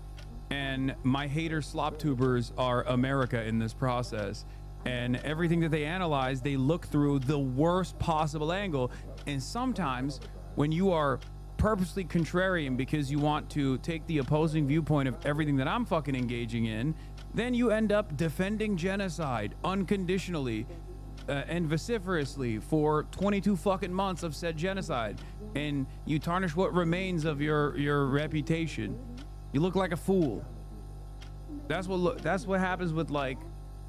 and my hater slop tubers are America in this process, and everything that they analyze, they look through the worst possible angle. And sometimes when you are purposely contrarian because you want to take the opposing viewpoint of everything that I'm fucking engaging in, then you end up defending genocide unconditionally and vociferously for 22 fucking months of said genocide, and you tarnish what remains of your reputation. You look like a fool. That's what happens with, like,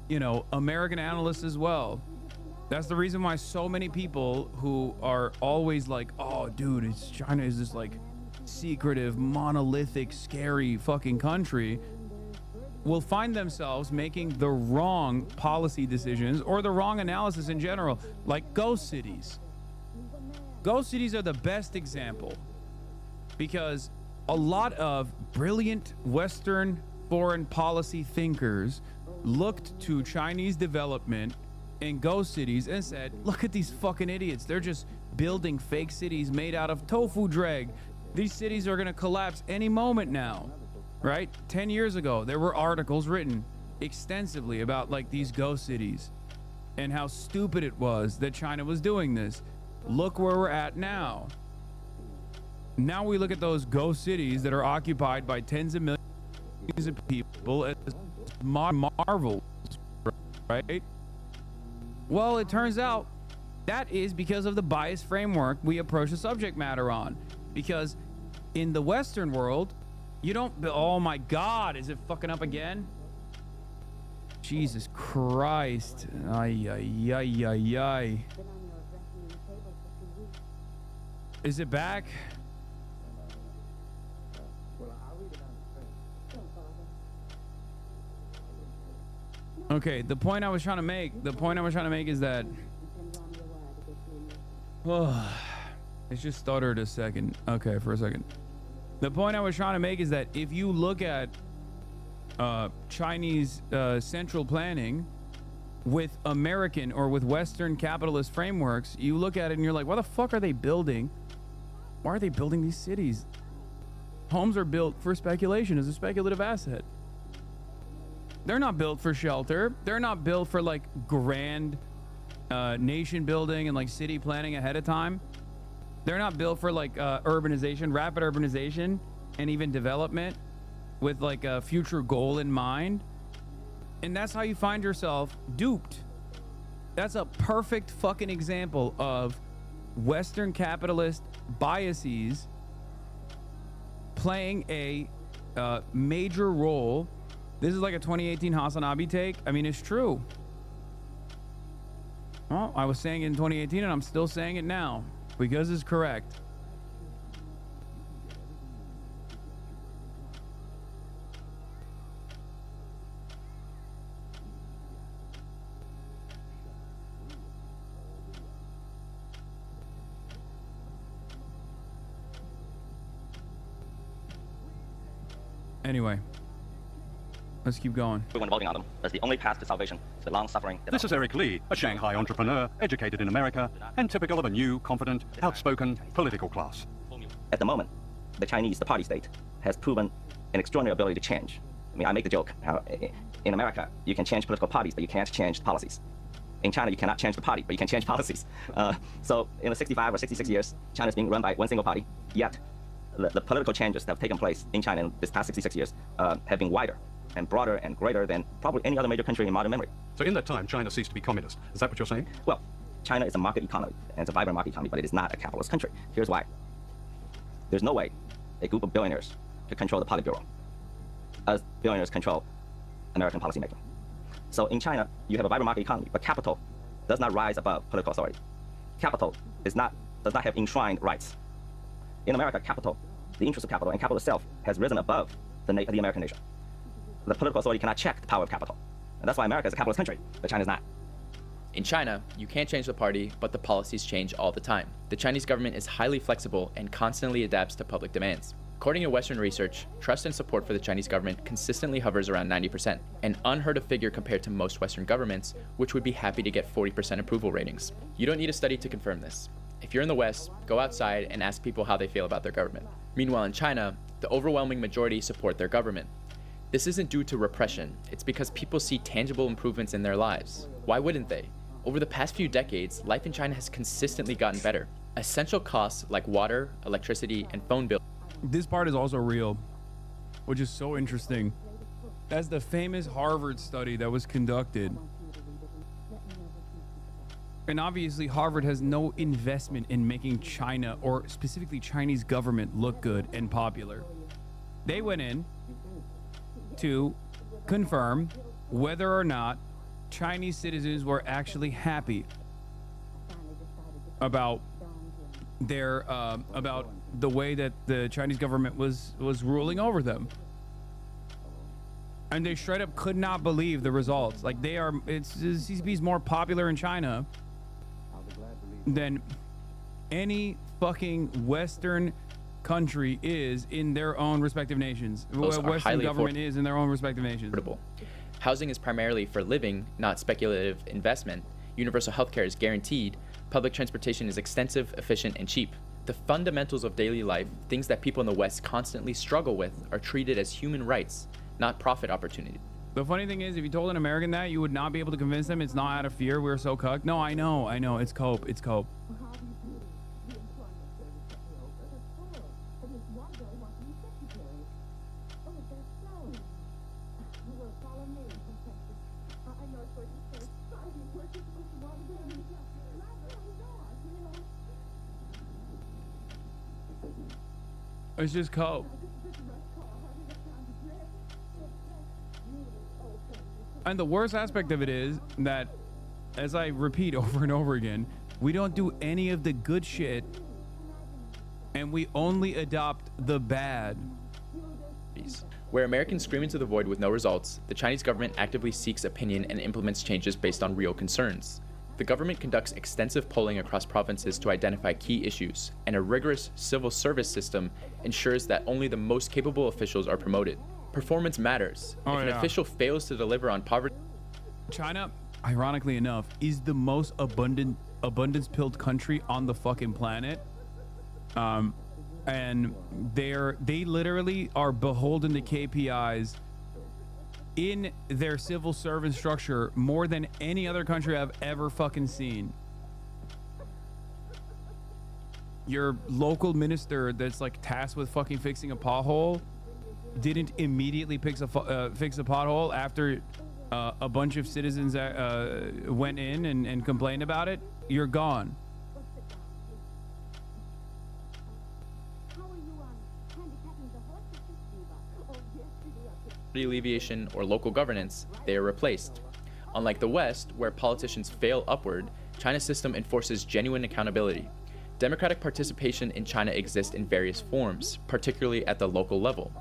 you know, American analysts as well. That's the reason why so many people who are always like, oh dude, China is this like secretive, monolithic, scary fucking country, will find themselves making the wrong policy decisions or the wrong analysis in general, like ghost cities. Ghost cities are the best example because a lot of brilliant Western foreign policy thinkers looked to Chinese development in ghost cities and said, look at these fucking idiots. They're just building fake cities made out of tofu dreg. These cities are going to collapse any moment now, right? 10 years ago, there were articles written extensively about like these ghost cities and how stupid it was that China was doing this. Look where we're at now. Now we look at those ghost cities that are occupied by tens of millions of people as marvels, right? Well, it turns out that is because of the biased framework we approach the subject matter on. Because in the Western world, you don't, oh my God, is it fucking up again? Jesus Christ. Ay, ay, ay, ay, ay. Is it back? Okay, the point I was trying to make is that it just stuttered a second. Okay, for a second. The point I was trying to make is that if you look at Chinese central planning with American or with Western capitalist frameworks, you look at it and you're like, why the fuck are they building? Why are they building these cities? Homes are built for speculation as a speculative asset. They're not built for shelter. They're not built for like grand nation building and like city planning ahead of time. They're not built for like urbanization, rapid urbanization, and even development with like a future goal in mind. And that's how you find yourself duped. That's a perfect fucking example of Western capitalist biases playing a major role. This is like a 2018 Hasanabi take. I mean, it's true. Well, I was saying it in 2018 and I'm still saying it now because it's correct. Anyway, let's keep going. Everyone voting on them as the only path to salvation to the long-suffering. This is Eric Lee, a Shanghai entrepreneur, educated in America, and typical of a new, confident, outspoken political class. At the moment, the Chinese, the party state, has proven an extraordinary ability to change. I mean, I make the joke, how in America, you can change political parties, but you can't change policies. In China, you cannot change the party, but you can change policies. So in the 65 or 66 years, China is being run by one single party, yet the political changes that have taken place in China in this past 66 years have been wider and broader and greater than probably any other major country in modern memory. So in that time, China ceased to be communist. Is that what you're saying? Well, China is a market economy, and it's a vibrant market economy, but it is not a capitalist country. Here's why. There's no way a group of billionaires could control the Politburo, as billionaires control American policymaking. So in China, you have a vibrant market economy, but capital does not rise above political authority. Capital does not have enshrined rights. In America, capital, the interest of capital and capital itself has risen above the American nation. The political authority cannot check the power of capital. And that's why America is a capitalist country, but China is not. In China, you can't change the party, but the policies change all the time. The Chinese government is highly flexible and constantly adapts to public demands. According to Western research, trust and support for the Chinese government consistently hovers around 90%, an unheard of figure compared to most Western governments, which would be happy to get 40% approval ratings. You don't need a study to confirm this. If you're in the West, go outside and ask people how they feel about their government. Meanwhile, in China, the overwhelming majority support their government. This isn't due to repression, it's because people see tangible improvements in their lives. Why wouldn't they? Over the past few decades, life in China has consistently gotten better. Essential costs like water, electricity, and phone bills. This part is also real, which is so interesting. As the famous Harvard study that was conducted, and obviously Harvard has no investment in making China, or specifically Chinese government, look good and popular. They went in to confirm whether or not Chinese citizens were actually happy about their about the way that the Chinese government was ruling over them. And they straight up could not believe the results. Like, CCP is more popular in China than any fucking Western country is in their own respective nations. Western government is in their own respective nations. Housing is primarily for living, not speculative investment. Universal healthcare is guaranteed. Public transportation is extensive, efficient, and cheap. The fundamentals of daily life, things that people in the West constantly struggle with, are treated as human rights, not profit opportunity. The funny thing is, if you told an American that, you would not be able to convince them it's not out of fear. We're so cucked. No, I know. It's cope. It's cope. It's just cope. And the worst aspect of it is that, as I repeat over and over again, we don't do any of the good shit, and we only adopt the bad. Where Americans scream into the void with no results, the Chinese government actively seeks opinion and implements changes based on real concerns. The government conducts extensive polling across provinces to identify key issues, and a rigorous civil service system ensures that only the most capable officials are promoted. Performance matters. If an official fails to deliver on poverty... China, ironically enough, is the most abundance-pilled country on the fucking planet. And they literally are beholden to KPIs in their civil servant structure more than any other country I've ever fucking seen. Your local minister that's like tasked with fucking fixing a pothole didn't immediately fix a pothole after a bunch of citizens went in and complained about it. You're gone. alleviation, or local governance, they are replaced. Unlike the West, where politicians fail upward, China's system enforces genuine accountability. Democratic participation in China exists in various forms, particularly at the local level.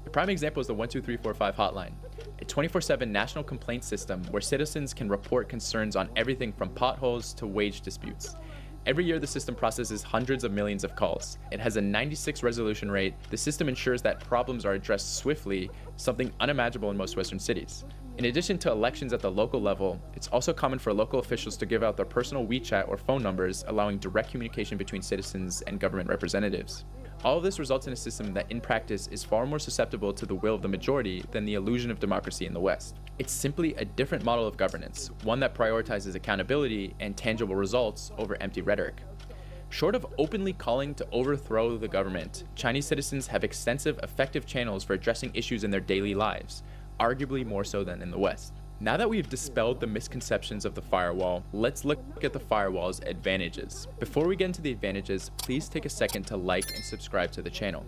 A prime example is the 12345 hotline, a 24/7 national complaint system where citizens can report concerns on everything from potholes to wage disputes. Every year, the system processes hundreds of millions of calls. It has a 96 resolution rate. The system ensures that problems are addressed swiftly, something unimaginable in most Western cities. In addition to elections at the local level, it's also common for local officials to give out their personal WeChat or phone numbers, allowing direct communication between citizens and government representatives. All of this results in a system that in practice is far more susceptible to the will of the majority than the illusion of democracy in the West. It's simply a different model of governance, one that prioritizes accountability and tangible results over empty rhetoric. Short of openly calling to overthrow the government, Chinese citizens have extensive, effective channels for addressing issues in their daily lives, arguably more so than in the West. Now that we've dispelled the misconceptions of the firewall, let's look at the firewall's advantages. Before we get into the advantages, please take a second to like and subscribe to the channel.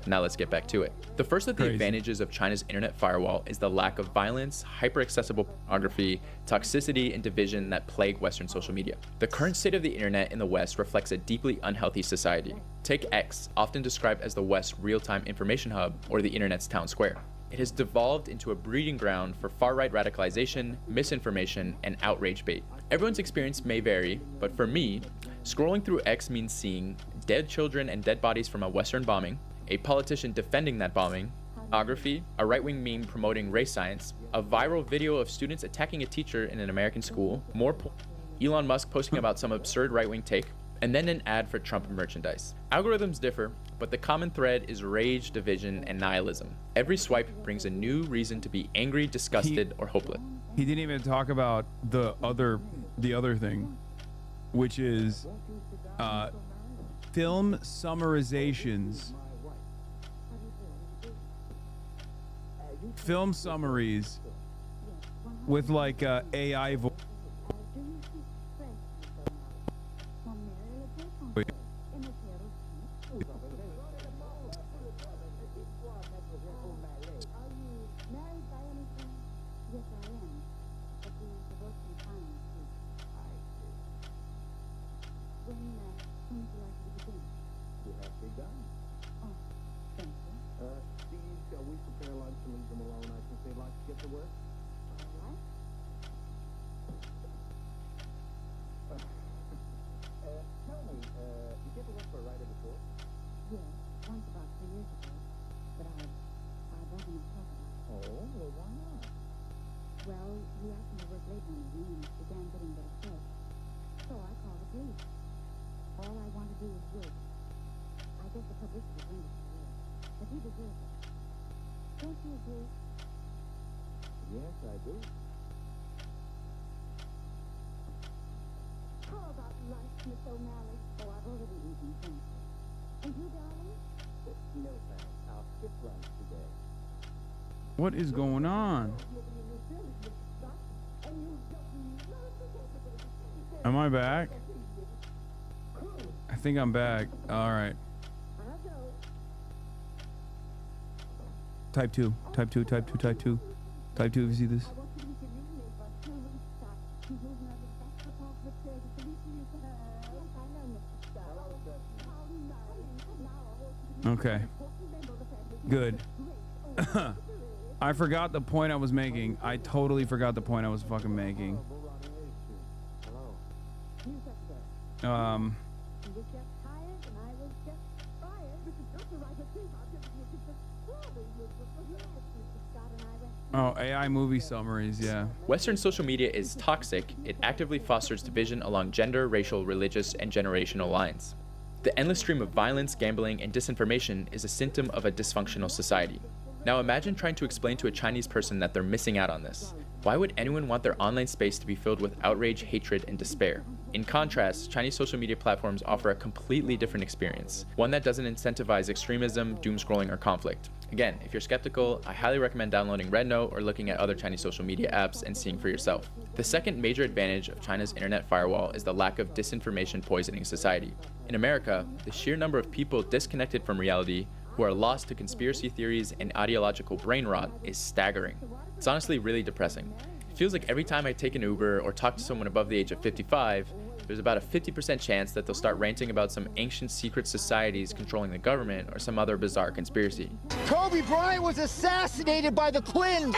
Now let's get back to it. The first of the advantages of China's internet firewall is the lack of violence, hyper-accessible pornography, toxicity, and division that plague Western social media. The current state of the internet in the West reflects a deeply unhealthy society. Take X, often described as the West's real-time information hub or the internet's town square. It has devolved into a breeding ground for far-right radicalization, misinformation, and outrage bait. Everyone's experience may vary, but for me, scrolling through X means seeing dead children and dead bodies from a Western bombing, a politician defending that bombing, pornography, a right-wing meme promoting race science, a viral video of students attacking a teacher in an American school, more Elon Musk posting about some absurd right-wing take, and then an ad for Trump merchandise. Algorithms differ, but the common thread is rage, division, and nihilism. Every swipe brings a new reason to be angry, disgusted, or hopeless. He didn't even talk about the other thing, which is film summarizations. Film summaries with like AI voice. What is going on? Am I back? I think I'm back. All right. Type 2. Type 2. Type 2. Type 2. Type 2 if you see this. Okay. Good. I forgot the point I was making. I totally forgot the point I was fucking making. Oh, AI movie summaries, yeah. Western social media is toxic. It actively fosters division along gender, racial, religious, and generational lines. The endless stream of violence, gambling, and disinformation is a symptom of a dysfunctional society. Now imagine trying to explain to a Chinese person that they're missing out on this. Why would anyone want their online space to be filled with outrage, hatred, and despair? In contrast, Chinese social media platforms offer a completely different experience, one that doesn't incentivize extremism, doom scrolling, or conflict. Again, if you're skeptical, I highly recommend downloading RedNote or looking at other Chinese social media apps and seeing for yourself. The second major advantage of China's internet firewall is the lack of disinformation poisoning society. In America, the sheer number of people disconnected from reality who are lost to conspiracy theories and ideological brain rot is staggering. It's honestly really depressing. It feels like every time I take an Uber or talk to someone above the age of 55, there's about a 50% chance that they'll start ranting about some ancient secret societies controlling the government or some other bizarre conspiracy. Kobe Bryant was assassinated by the Clintons.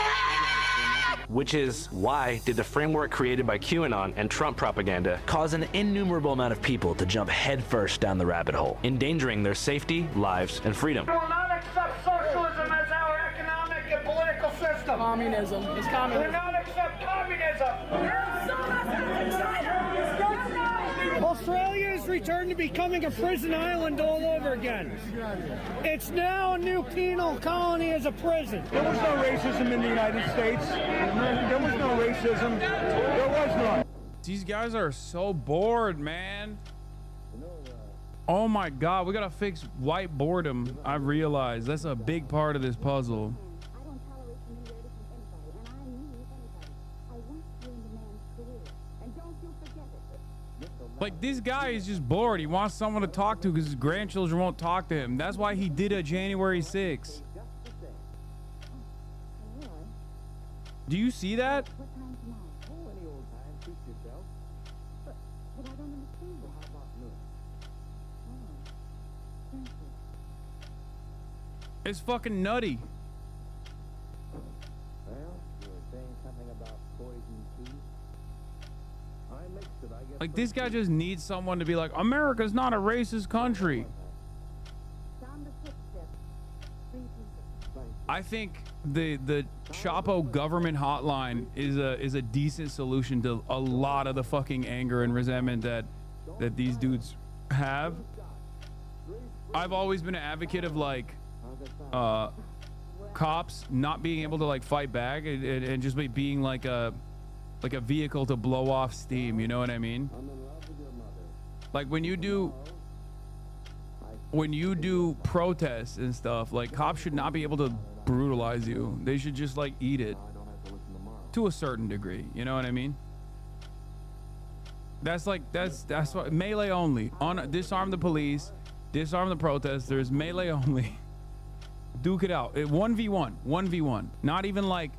which is why did the framework created by QAnon and Trump propaganda cause an innumerable amount of people to jump headfirst down the rabbit hole, endangering their safety, lives, and freedom. We will not accept socialism as our economic and political system. Communism. It's communism. We will not accept communism. Australia has returned to becoming a prison island all over again. It's now a new penal colony as a prison. There was no racism in the United States. There was no racism. There was none. These guys are so bored, man. Oh my God, we gotta fix white boredom. I realize that's a big part of this puzzle. Like, this guy is just bored. He wants someone to talk to because his grandchildren won't talk to him. That's why he did a January 6th. Do you see that? It's fucking nutty. Well, you were saying something about poison tea? I mixed it, I guess. Like, this guy just needs someone to be like, America's not a racist country. I think the Chapo government hotline is a decent solution to a lot of the fucking anger and resentment that these dudes have. I've always been an advocate of like cops not being able to like fight back and just being like a vehicle to blow off steam, you know what I mean? Like when you do protests and stuff, like cops should not be able to brutalize you. They should just like eat it to a certain degree, you know what I mean? That's what melee only. On disarm the police, disarm the protesters, melee only. Duke it out. 1v1, not even like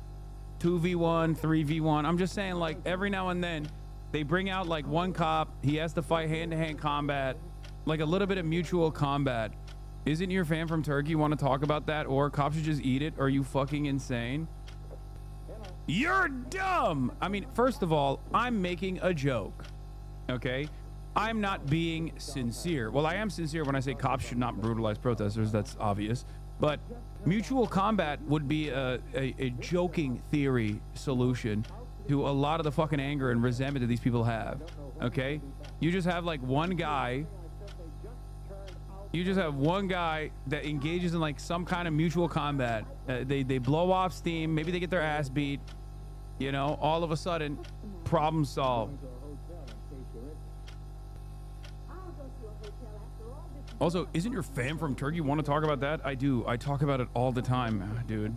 2v1, 3v1. I'm just saying, like, every now and then they bring out like one cop, he has to fight hand-to-hand combat, like a little bit of mutual combat. Isn't your fan from Turkey want to talk about that? Or cops should just eat it? Are you fucking insane? You're dumb. I mean, first of all, I'm making a joke, okay? I'm not being sincere. Well, I am sincere when I say cops should not brutalize protesters. That's obvious. But mutual combat would be a joking theory solution to a lot of the fucking anger and resentment that these people have, okay? You just have like one guy. You just have one guy that engages in like some kind of mutual combat. They blow off steam. Maybe they get their ass beat. You know, all of a sudden, problem solved. Also, isn't your fam from Turkey want to talk about that? I do. I talk about it all the time, dude.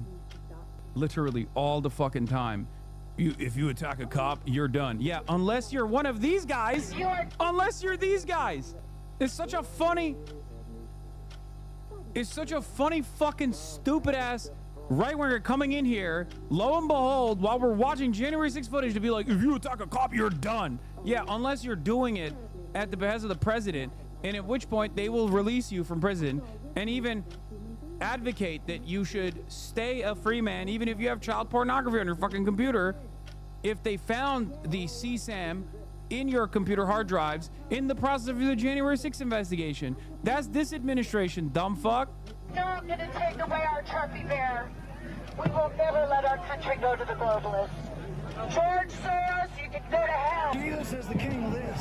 Literally all the fucking time. If you attack a cop, you're done. Yeah, unless you're one of these guys. Unless you're these guys. It's such a funny fucking stupid ass right when you're coming in here, lo and behold, while we're watching January 6th footage, to be like, if you attack a cop, you're done. Yeah, unless you're doing it at the behest of the president, and at which point they will release you from prison and even advocate that you should stay a free man even if you have child pornography on your fucking computer. If they found the CSAM in your computer hard drives in the process of the January 6th investigation. That's this administration, dumb fuck. You're not gonna take away our trophy bear. We will never let our country go to the globalists. George Soros, you can go to hell. Jesus is the king of this.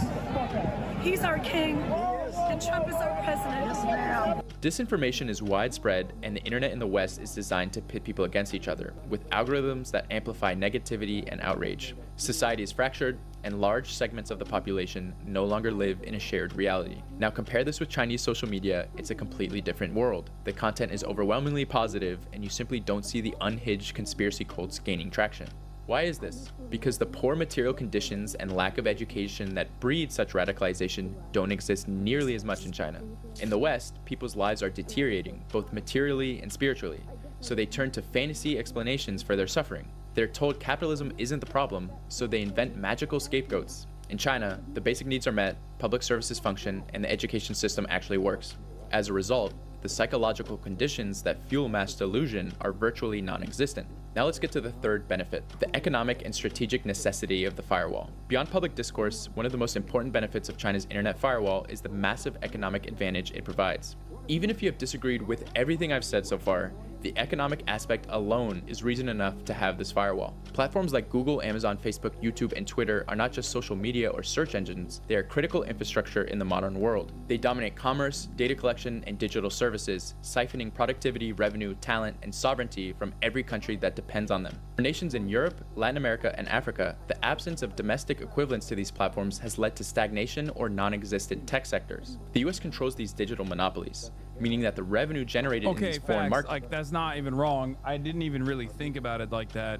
He's our king, and Trump is our president. Yes, ma'am. Disinformation is widespread, and the internet in the West is designed to pit people against each other, with algorithms that amplify negativity and outrage. Society is fractured, and large segments of the population no longer live in a shared reality. Now compare this with Chinese social media, it's a completely different world. The content is overwhelmingly positive, and you simply don't see the unhinged conspiracy cults gaining traction. Why is this? Because the poor material conditions and lack of education that breed such radicalization don't exist nearly as much in China. In the West, people's lives are deteriorating, both materially and spiritually, so they turn to fantasy explanations for their suffering. They're told capitalism isn't the problem, so they invent magical scapegoats. In China, the basic needs are met, public services function, and the education system actually works. As a result, the psychological conditions that fuel mass delusion are virtually non-existent. Now let's get to the third benefit, the economic and strategic necessity of the firewall. Beyond public discourse, one of the most important benefits of China's internet firewall is the massive economic advantage it provides. Even if you have disagreed with everything I've said so far, the economic aspect alone is reason enough to have this firewall. Platforms like Google, Amazon, Facebook, YouTube, and Twitter are not just social media or search engines, they are critical infrastructure in the modern world. They dominate commerce, data collection, and digital services, siphoning productivity, revenue, talent, and sovereignty from every country that depends on them. For nations in Europe, Latin America, and Africa, the absence of domestic equivalents to these platforms has led to stagnation or non-existent tech sectors. The US controls these digital monopolies, meaning that the revenue generated in these foreign markets... Like, that's not even wrong. I didn't even really think about it like that.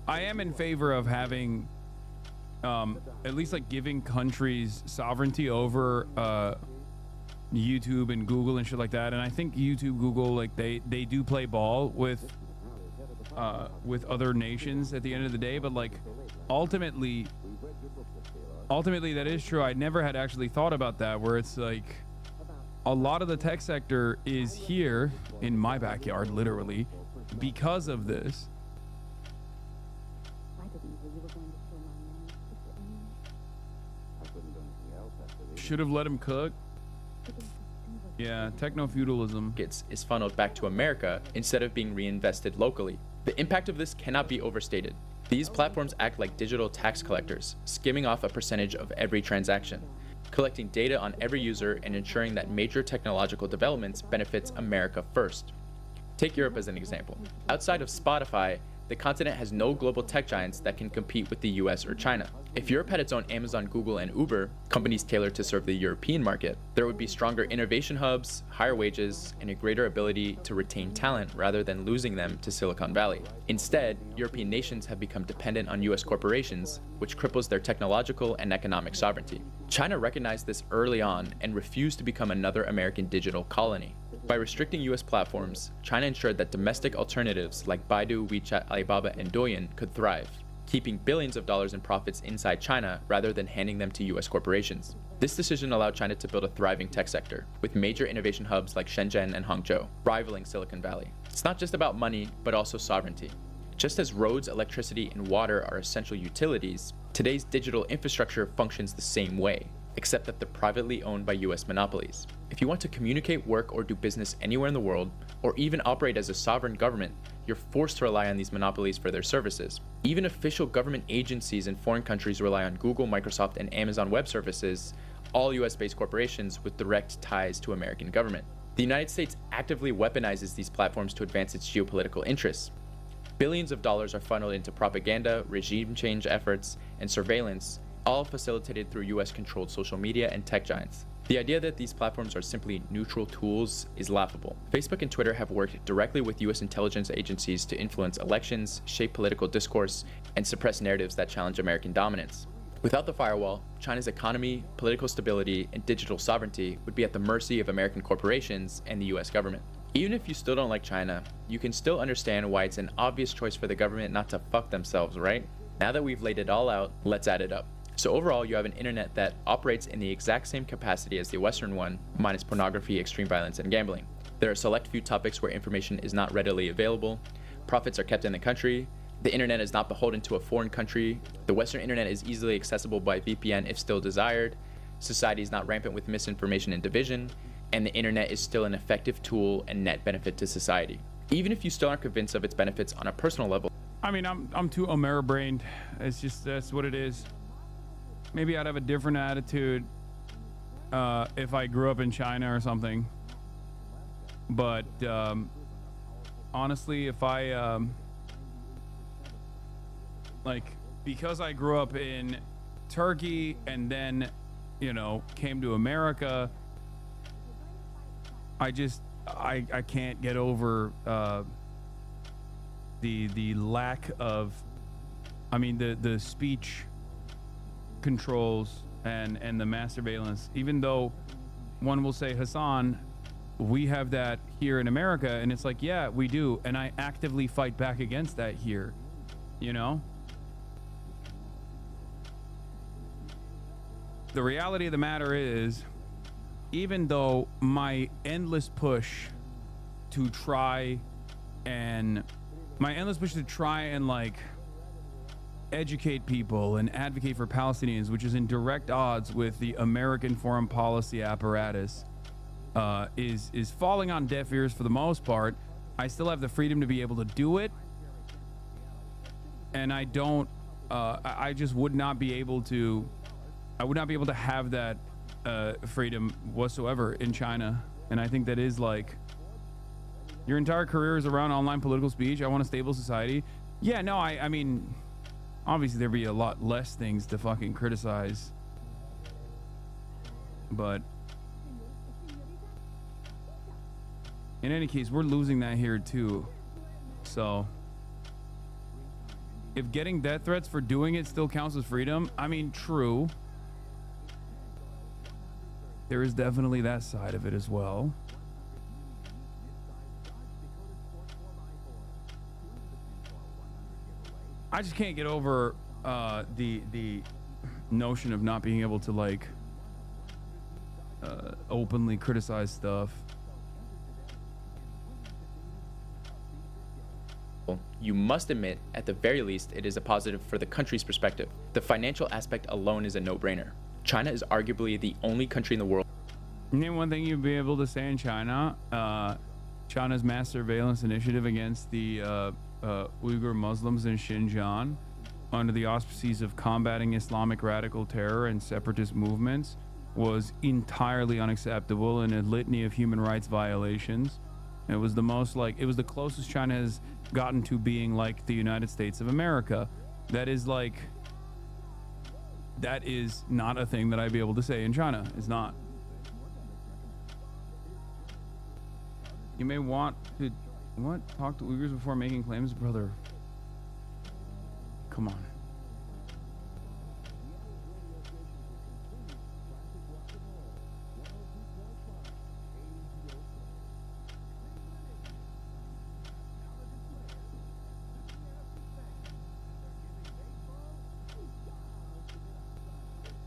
I am in favor of having, at least like giving countries sovereignty over YouTube and Google and shit like that. And I think YouTube, Google, like they do play ball with other nations at the end of the day. But like ultimately that is true. I never had actually thought about that, where it's like a lot of the tech sector is here in my backyard, literally, because of this. Should have let him cook. Yeah, techno-feudalism is funneled back to America instead of being reinvested locally. The impact of this cannot be overstated. These platforms act like digital tax collectors, skimming off a percentage of every transaction, collecting data on every user and ensuring that major technological developments benefits America first. Take Europe as an example. Outside of Spotify, the continent has no global tech giants that can compete with the US or China. If Europe had its own Amazon, Google, and Uber, companies tailored to serve the European market, there would be stronger innovation hubs, higher wages, and a greater ability to retain talent rather than losing them to Silicon Valley. Instead, European nations have become dependent on US corporations, which cripples their technological and economic sovereignty. China recognized this early on and refused to become another American digital colony. By restricting US platforms, China ensured that domestic alternatives like Baidu, WeChat, Alibaba, and Douyin could thrive, keeping billions of dollars in profits inside China rather than handing them to US corporations. This decision allowed China to build a thriving tech sector, with major innovation hubs like Shenzhen and Hangzhou, rivaling Silicon Valley. It's not just about money, but also sovereignty. Just as roads, electricity, and water are essential utilities, today's digital infrastructure functions the same way, except that they're privately owned by US monopolies. If you want to communicate, work, or do business anywhere in the world, or even operate as a sovereign government, you're forced to rely on these monopolies for their services. Even official government agencies in foreign countries rely on Google, Microsoft, and Amazon Web Services, all US-based corporations with direct ties to American government. The United States actively weaponizes these platforms to advance its geopolitical interests. Billions of dollars are funneled into propaganda, regime change efforts, and surveillance, all facilitated through US-controlled social media and tech giants. The idea that these platforms are simply neutral tools is laughable. Facebook and Twitter have worked directly with US intelligence agencies to influence elections, shape political discourse, and suppress narratives that challenge American dominance. Without the firewall, China's economy, political stability, and digital sovereignty would be at the mercy of American corporations and the US government. Even if you still don't like China, you can still understand why it's an obvious choice for the government not to fuck themselves, right? Now that we've laid it all out, let's add it up. So overall, you have an internet that operates in the exact same capacity as the Western one, minus pornography, extreme violence, and gambling. There are a select few topics where information is not readily available, profits are kept in the country, the internet is not beholden to a foreign country, the Western internet is easily accessible by VPN if still desired, society is not rampant with misinformation and division, and the internet is still an effective tool and net benefit to society. Even if you still aren't convinced of its benefits on a personal level. I mean, I'm too Ameri-brained. It's just, that's what it is. Maybe I'd have a different attitude if I grew up in China or something. But honestly, if I like, because I grew up in Turkey and then, you know, came to America, I can't get over the lack of, I mean, the speech controls and the mass surveillance. Even though one will say, Hasan, we have that here in America, and it's like, yeah, we do, and I actively fight back against that here, you know. The reality of the matter is, even though my endless push to try and my endless push to try and like educate people and advocate for Palestinians, which is in direct odds with the American foreign policy apparatus, is falling on deaf ears for the most part. I still have the freedom to be able to do it, and I don't. I just would not be able to. I would not be able to have that freedom whatsoever in China, and I think that is like your entire career is around online political speech. I want a stable society. Yeah, no, I mean, obviously there'd be a lot less things to fucking criticize, but in any case, we're losing that here too. So if getting death threats for doing it still counts as freedom, I mean, true. There is definitely that side of it as well. I just can't get over the notion of not being able to like openly criticize stuff. You must admit, at the very least, it is a positive for the country's perspective. The financial aspect alone is a no-brainer. China is arguably the only country in the world. Name one thing you'd be able to say in China. China's mass surveillance initiative against the Uyghur Muslims in Xinjiang under the auspices of combating Islamic radical terror and separatist movements was entirely unacceptable and a litany of human rights violations. It was the most like, it was the closest China has gotten to being like the United States of America. That is like, that is not a thing that I'd be able to say in China. It's not. You may want to, what? Talk to Uyghurs before making claims, brother. Come on.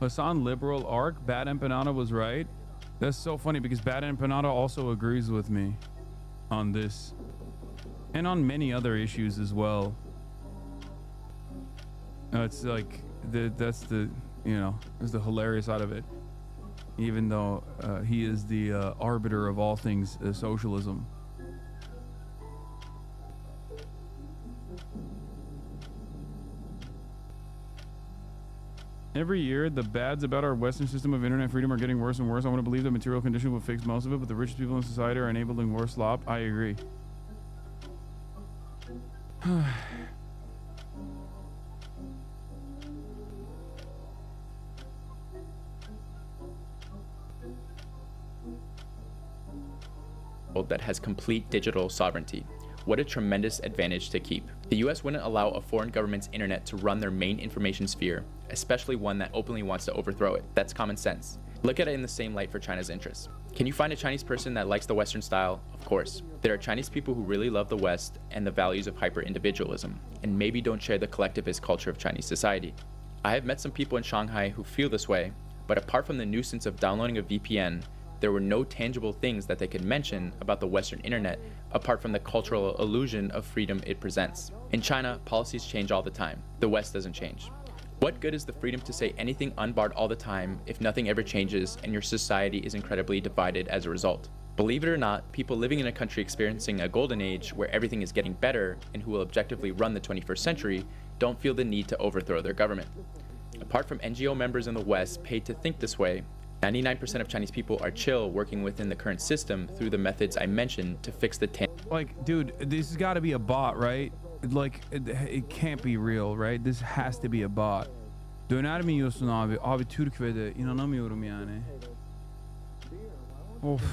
Hasan liberal arc, Bad Empanada was right. That's so funny because Bad Empanada also agrees with me on this and on many other issues as well. It's like that's the, you know, is the hilarious side of it, even though he is the arbiter of all things socialism. Every year, the bads about our Western system of internet freedom are getting worse and worse. I want to believe that material condition will fix most of it, but the richest people in society are enabling more slop. I agree. That has complete digital sovereignty. What a tremendous advantage to keep. The US wouldn't allow a foreign government's internet to run their main information sphere, especially one that openly wants to overthrow it. That's common sense. Look at it in the same light for China's interests. Can you find a Chinese person that likes the Western style? Of course. There are Chinese people who really love the West and the values of hyper-individualism, and maybe don't share the collectivist culture of Chinese society. I have met some people in Shanghai who feel this way, but apart from the nuisance of downloading a VPN, there were no tangible things that they could mention about the Western internet apart from the cultural illusion of freedom it presents. In China, policies change all the time. The West doesn't change. What good is the freedom to say anything unbarred all the time if nothing ever changes and your society is incredibly divided as a result? Believe it or not, people living in a country experiencing a golden age where everything is getting better and who will objectively run the 21st century don't feel the need to overthrow their government. Apart from NGO members in the West paid to think this way, 99% of Chinese people are chill working within the current system through the methods I mentioned to fix the like, dude, this has got to be a bot, right? Like, it can't be real, right? This has to be a bot. Döner mi yiyorsun abi? Abi Türkiye'de inanamıyorum yani. Of.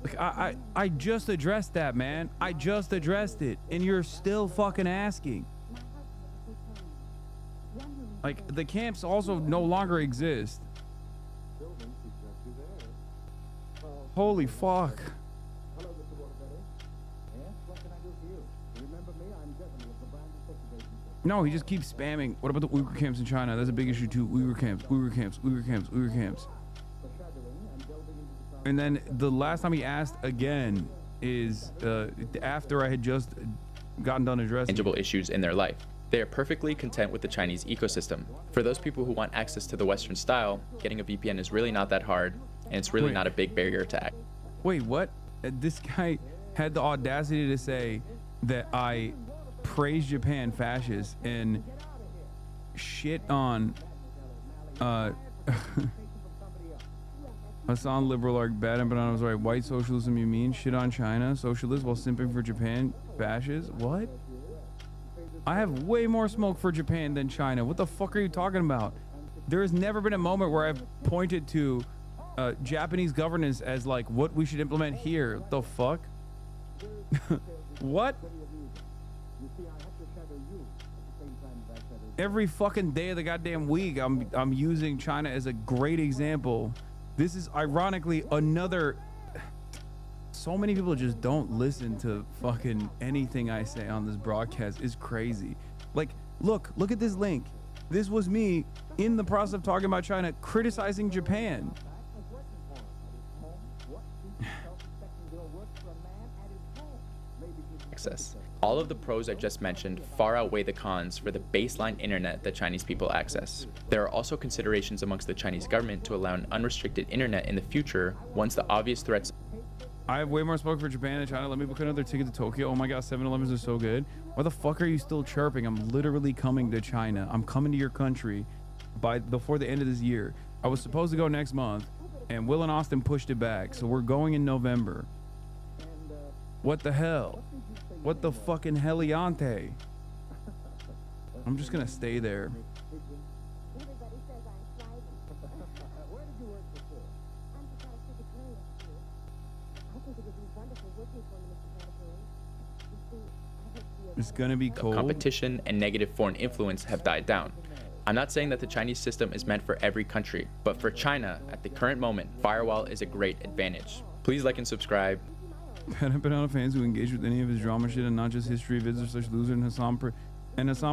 Like, I just addressed that, man. I just addressed it, and you're still fucking asking. Like, the camps also no longer exist. Holy fuck. No, he just keeps spamming. What about the Uyghur camps in China? That's a big issue too. Uyghur camps, Uyghur camps, Uyghur camps, Uyghur camps. And then the last time he asked again, is after I had just gotten done addressing tangible issues in their life. They are perfectly content with the Chinese ecosystem. For those people who want access to the Western style, getting a VPN is really not that hard, and it's really not a big barrier to access. Wait, what? This guy had the audacity to say that I praise Japan fascist and shit on Hasan liberal arc bad and banana was right. White socialism, you mean? Shit on China socialist while simping for Japan fascist? What? I have way more smoke for Japan than China. What the fuck are you talking about? There has never been a moment where I've pointed to Japanese governance as like what we should implement here. What the fuck? What? Every fucking day of the goddamn week, I'm using China as a great example. This is ironically another. So many people just don't listen to fucking anything I say on this broadcast. Is crazy. Like, look at this link. This was me in the process of talking about China, criticizing Japan. Access. All of the pros I just mentioned far outweigh the cons for the baseline internet that Chinese people access. There are also considerations amongst the Chinese government to allow an unrestricted internet in the future once the obvious threats. I have way more smoke for Japan than China. Let me book another ticket to Tokyo. Oh my god, 7-Elevens are so good. Why the fuck are you still chirping? I'm literally coming to China. I'm coming to your country before the end of this year. I was supposed to go next month, and Will and Austin pushed it back, so we're going in November. What the hell? What the fucking heliante? I'm just gonna stay there. It's gonna be cold. Competition and negative foreign influence have died down. I'm not saying that the Chinese system is meant for every country, but for China, at the current moment, firewall is a great advantage. Please like and subscribe. Bad banana fans who engage with any of his drama shit and not just history visitors such loser and Hasan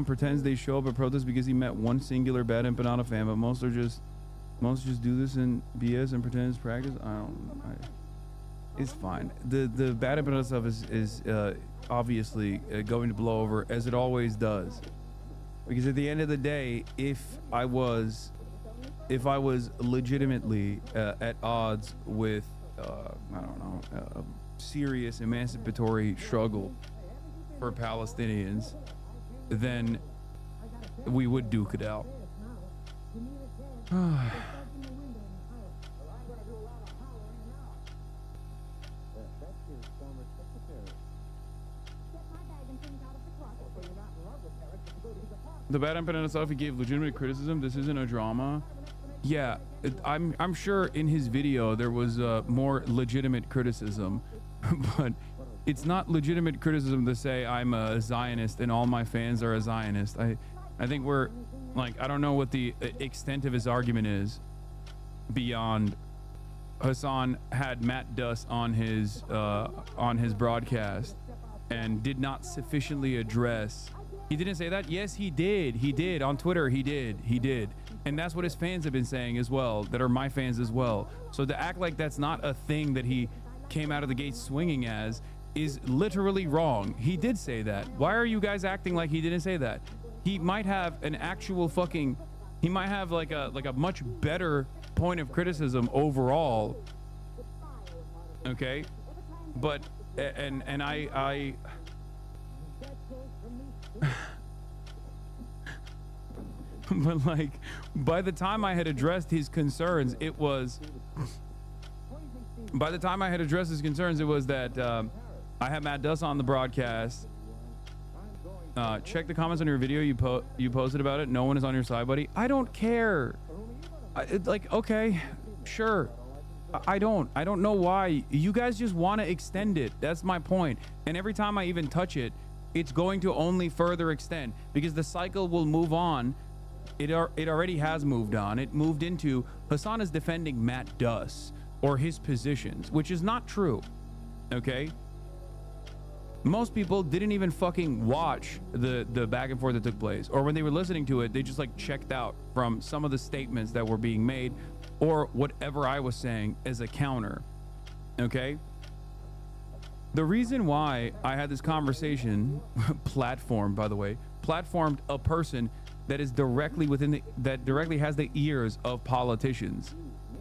pretends they show up at protests because he met one singular bad banana fan, but most just do this in BS and pretend it's practice. It's fine. The bad banana stuff is obviously going to blow over, as it always does, because at the end of the day, if I was legitimately at odds with I don't know, a serious emancipatory struggle for Palestinians, then we would duke it out. The bad banana stuff, he gave legitimate criticism. This isn't a drama. Yeah, I'm sure in his video there was more legitimate criticism, but it's not legitimate criticism to say I'm a Zionist and all my fans are a Zionist. I think we're like, I don't know what the extent of his argument is beyond Hasan had Matt Duss on his broadcast and did not sufficiently address. He didn't say that. Yes, he did. He did on Twitter. He did. And that's what his fans have been saying as well, that are my fans as well. So to act like that's not a thing that he came out of the gate swinging as is literally wrong. He did say that. Why are you guys acting like he didn't say that? He might have an actual fucking, he might have like a much better point of criticism overall. Okay? But, and I but like, by the time I had addressed his concerns, it was that I had Matt Duss on the broadcast. Check the comments on your video you posted about it. No one is on your side, buddy. I don't care. Like, okay, sure. I don't know why. You guys just want to extend it. That's my point. And every time I even touch it, it's going to only further extend, because the cycle will move on. It already has moved on. It moved into Hasan is defending Matt Duss or his positions, which is not true. Okay? Most people didn't even fucking watch the back and forth that took place, or when they were listening to it, they just like checked out from some of the statements that were being made or whatever I was saying as a counter. Okay? The reason why I had this conversation, platformed, by the way, platformed a person that is directly that directly has the ears of politicians.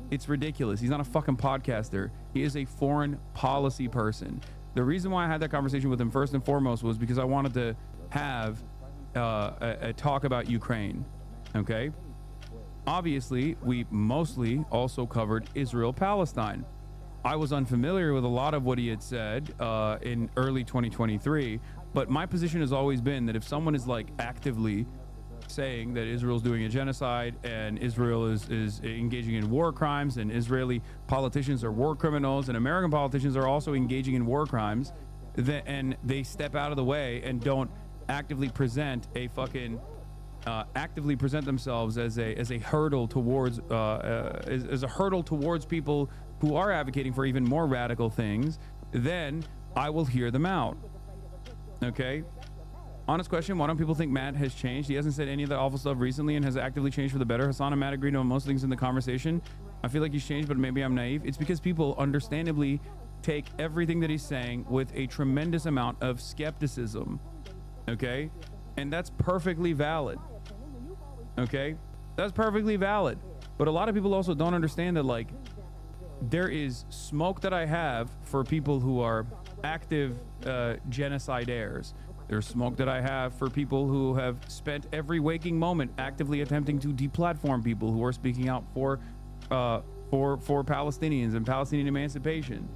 It's ridiculous. He's not a fucking podcaster. He is a foreign policy person. The reason why I had that conversation with him first and foremost was because I wanted to have a talk about Ukraine. Okay. Obviously, we mostly also covered Israel-Palestine. I was unfamiliar with a lot of what he had said in early 2023, but my position has always been that if someone is like actively saying that Israel's doing a genocide and Israel is engaging in war crimes and Israeli politicians are war criminals and American politicians are also engaging in war crimes, and they step out of the way and don't actively present a fucking actively present themselves as a hurdle towards as a hurdle towards people who are advocating for even more radical things, then I will hear them out. Okay. Honest question, why don't people think Matt has changed? He hasn't said any of that awful stuff recently and has actively changed for the better. Hasan and Matt agreed on most things in the conversation. I feel like he's changed, but maybe I'm naive. It's because people understandably take everything that he's saying with a tremendous amount of skepticism. Okay. And that's perfectly valid. Okay. That's perfectly valid. But a lot of people also don't understand that, like, there is smoke that I have for people who are active genocidaires. There's smoke that I have for people who have spent every waking moment actively attempting to deplatform people who are speaking out for Palestinians and Palestinian emancipation.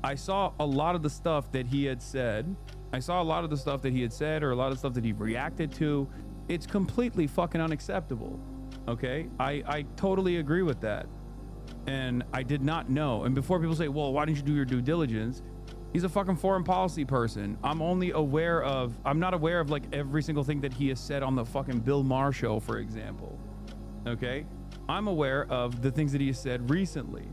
I saw a lot of the stuff that he had said. I saw a lot of the stuff that he had said, or a lot of stuff that he reacted to. It's completely fucking unacceptable. Okay, I totally agree with that. And I did not know. And before people say, well, why didn't you do your due diligence? He's a fucking foreign policy person. I'm not aware of like every single thing that he has said on the fucking Bill Maher show, for example. Okay. I'm aware of the things that he has said recently.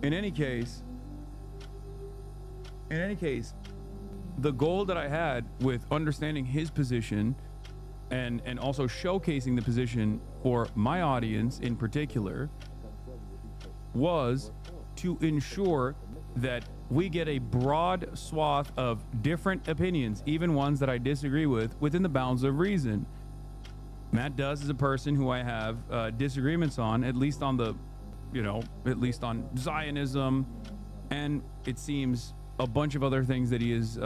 In any case, the goal that I had with understanding his position and also showcasing the position for my audience in particular was to ensure that we get a broad swath of different opinions, even ones that I disagree with, within the bounds of reason. Matt Does is a person who I have disagreements on, at least on Zionism, and it seems a bunch of other things that he is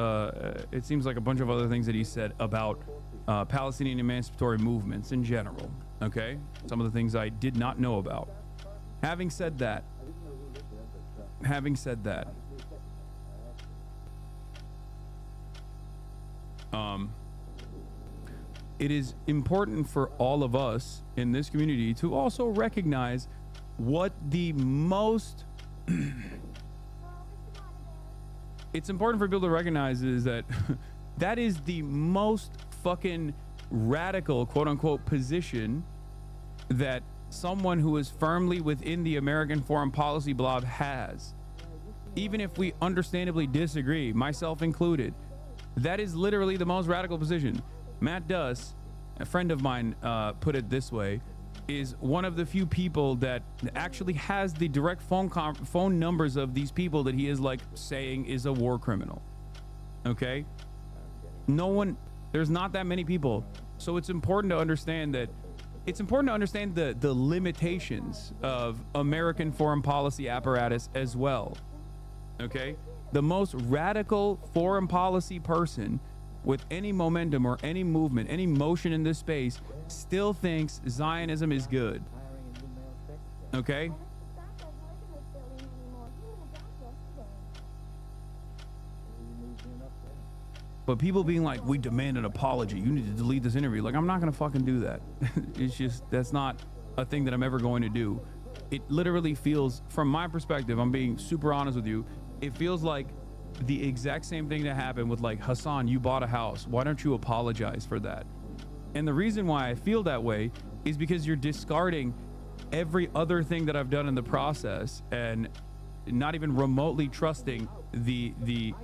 it seems like a bunch of other things that he said about Palestinian emancipatory movements in general. Okay, some of the things I did not know about. Having said that, it is important for all of us in this community to also recognize what the most it's important for people to recognize is that that is the most fucking radical, quote unquote, position that someone who is firmly within the American foreign policy blob has. Even if we understandably disagree, myself included, that is literally the most radical position. Matt Does, a friend of mine, put it this way, is one of the few people that actually has the direct phone numbers of these people that he is like saying is a war criminal. Okay, there's not that many people, so it's important to understand that the limitations of American foreign policy apparatus as well. Okay, the most radical foreign policy person with any momentum or any movement, any motion in this space, still thinks Zionism is good. Okay? But people being like, we demand an apology, you need to delete this interview. Like, I'm not gonna fucking do that. It's just, that's not a thing that I'm ever going to do. It literally feels, from my perspective, I'm being super honest with you, it feels like the exact same thing that happened with like, Hasan, you bought a house, why don't you apologize for that? And the reason why I feel that way is because you're discarding every other thing that I've done in the process and not even remotely trusting the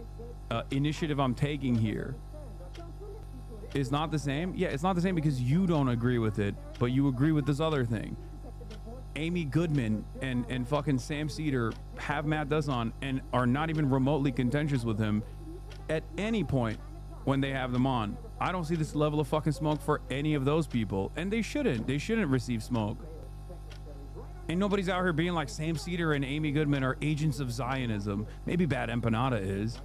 initiative I'm taking here. is not the same. Yeah, it's not the same because you don't agree with it, but you agree with this other thing. Amy Goodman and fucking Sam Cedar have Matt Does on and are not even remotely contentious with him at any point when they have them on. I don't see this level of fucking smoke for any of those people, and they shouldn't. They shouldn't receive smoke. And nobody's out here being like Sam Cedar and Amy Goodman are agents of Zionism. Maybe Bad Empanada is.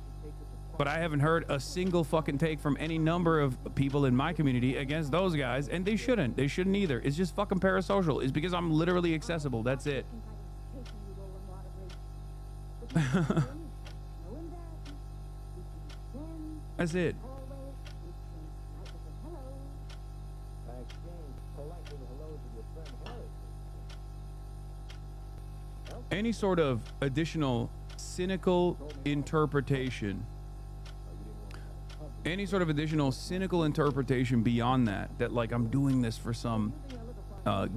But I haven't heard a single fucking take from any number of people in my community against those guys, and they shouldn't. They shouldn't either. It's just fucking parasocial. It's because I'm literally accessible. That's it. That's it. Any sort of additional cynical interpretation, beyond that like I'm doing this for some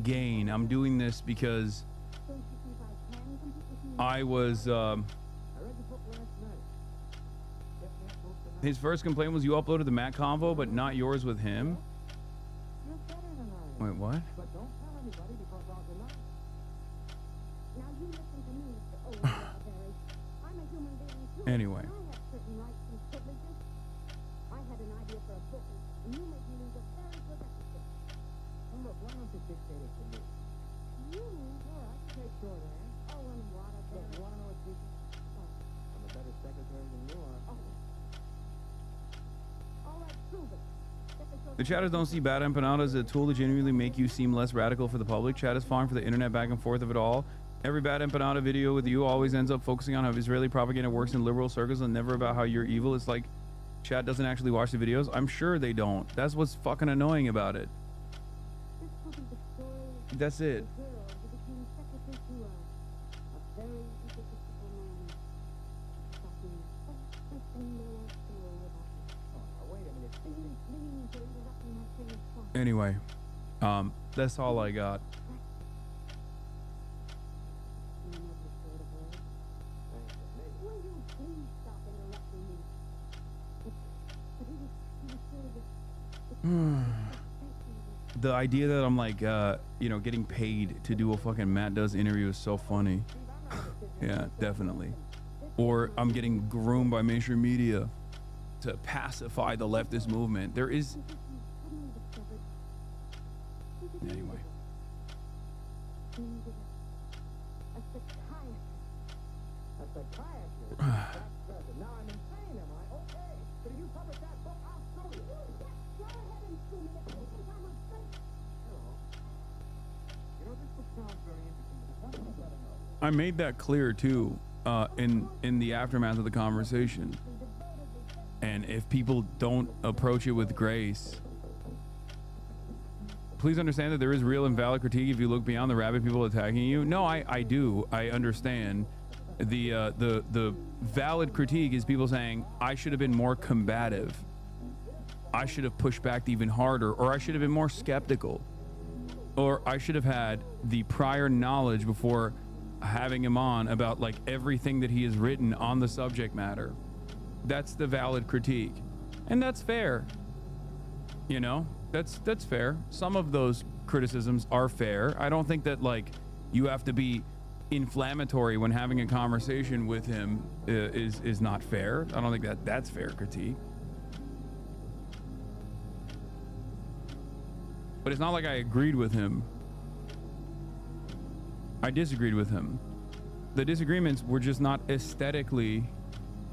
gain, I'm doing this because I was his first complaint was you uploaded the Matt convo but not yours with him. Wait, what? Anyway. The chatters don't see Bad Empanada as a tool to genuinely make you seem less radical for the public. Chat is falling for the internet back and forth of it all. Every Bad Empanada video with you always ends up focusing on how Israeli propaganda works in liberal circles and never about how you're evil. It's like chat doesn't actually watch the videos. I'm sure they don't. That's what's fucking annoying about it. That's it. Anyway, that's all I got. The idea that I'm like, you know, getting paid to do a fucking Matt Does interview is so funny. Yeah, definitely. Or I'm getting groomed by mainstream media to pacify the leftist movement. There is... Anyway. I made that clear too in the aftermath of the conversation. And if people don't approach it with grace, please understand that there is real and valid critique if you look beyond the rabid people attacking you. No, I do. I understand. The valid critique is people saying I should have been more combative. I should have pushed back even harder, or I should have been more skeptical, or I should have had the prior knowledge before having him on about like everything that he has written on the subject matter. That's the valid critique, and that's fair. You know, that's fair. Some of those criticisms are fair. I don't think that like you have to be inflammatory when having a conversation with him is not fair. I don't think that that's fair critique. But it's not like I agreed with him. I disagreed with him. The disagreements were just not aesthetically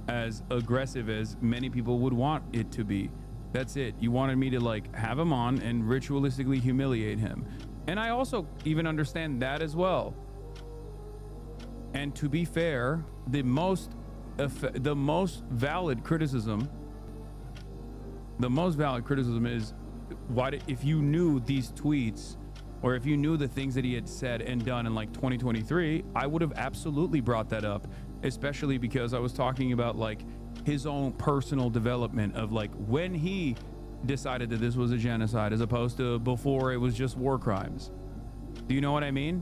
as aggressive as many people would want it to be. That's it. You wanted me to like have him on and ritualistically humiliate him. And I also even understand that as well. And to be fair, the most valid criticism is if you knew these tweets, or if you knew the things that he had said and done in like 2023, I would have absolutely brought that up, especially because I was talking about like his own personal development of like when he decided that this was a genocide as opposed to before it was just war crimes. Do you know what I mean?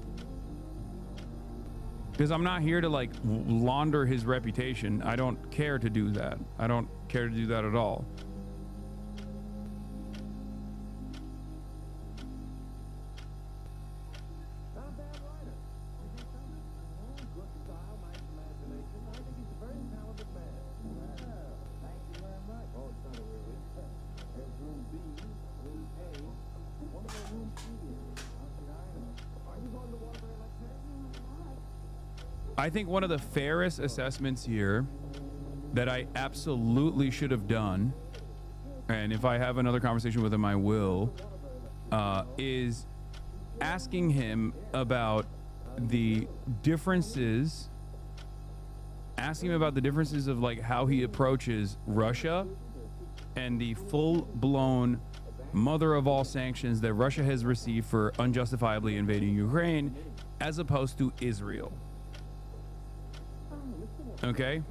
Because I'm not here to like launder his reputation. I don't care to do that. I don't care to do that at all. I think one of the fairest assessments here that I absolutely should have done, and if I have another conversation with him, I will, is asking him about the differences, asking him about the differences of like how he approaches Russia and the full-blown mother of all sanctions that Russia has received for unjustifiably invading Ukraine, as opposed to Israel. Okay?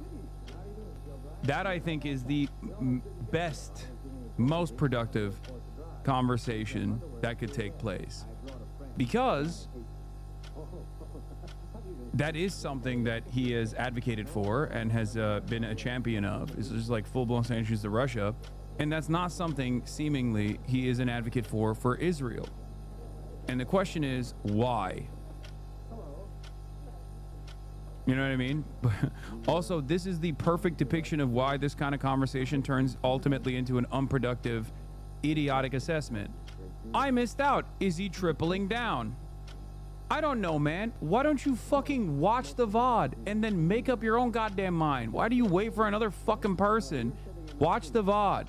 That, I think, is the best, most productive conversation that could take place. Because that is something that he has advocated for and has been a champion of. It's just like full-blown sanctions to Russia. And that's not something, seemingly, he is an advocate for Israel. And the question is, why? You know what I mean? Also, this is the perfect depiction of why this kind of conversation turns ultimately into an unproductive, idiotic assessment. I missed out. Is he tripling down? I don't know, man. Why don't you fucking watch the VOD and then make up your own goddamn mind? Why do you wait for another fucking person? Watch the VOD.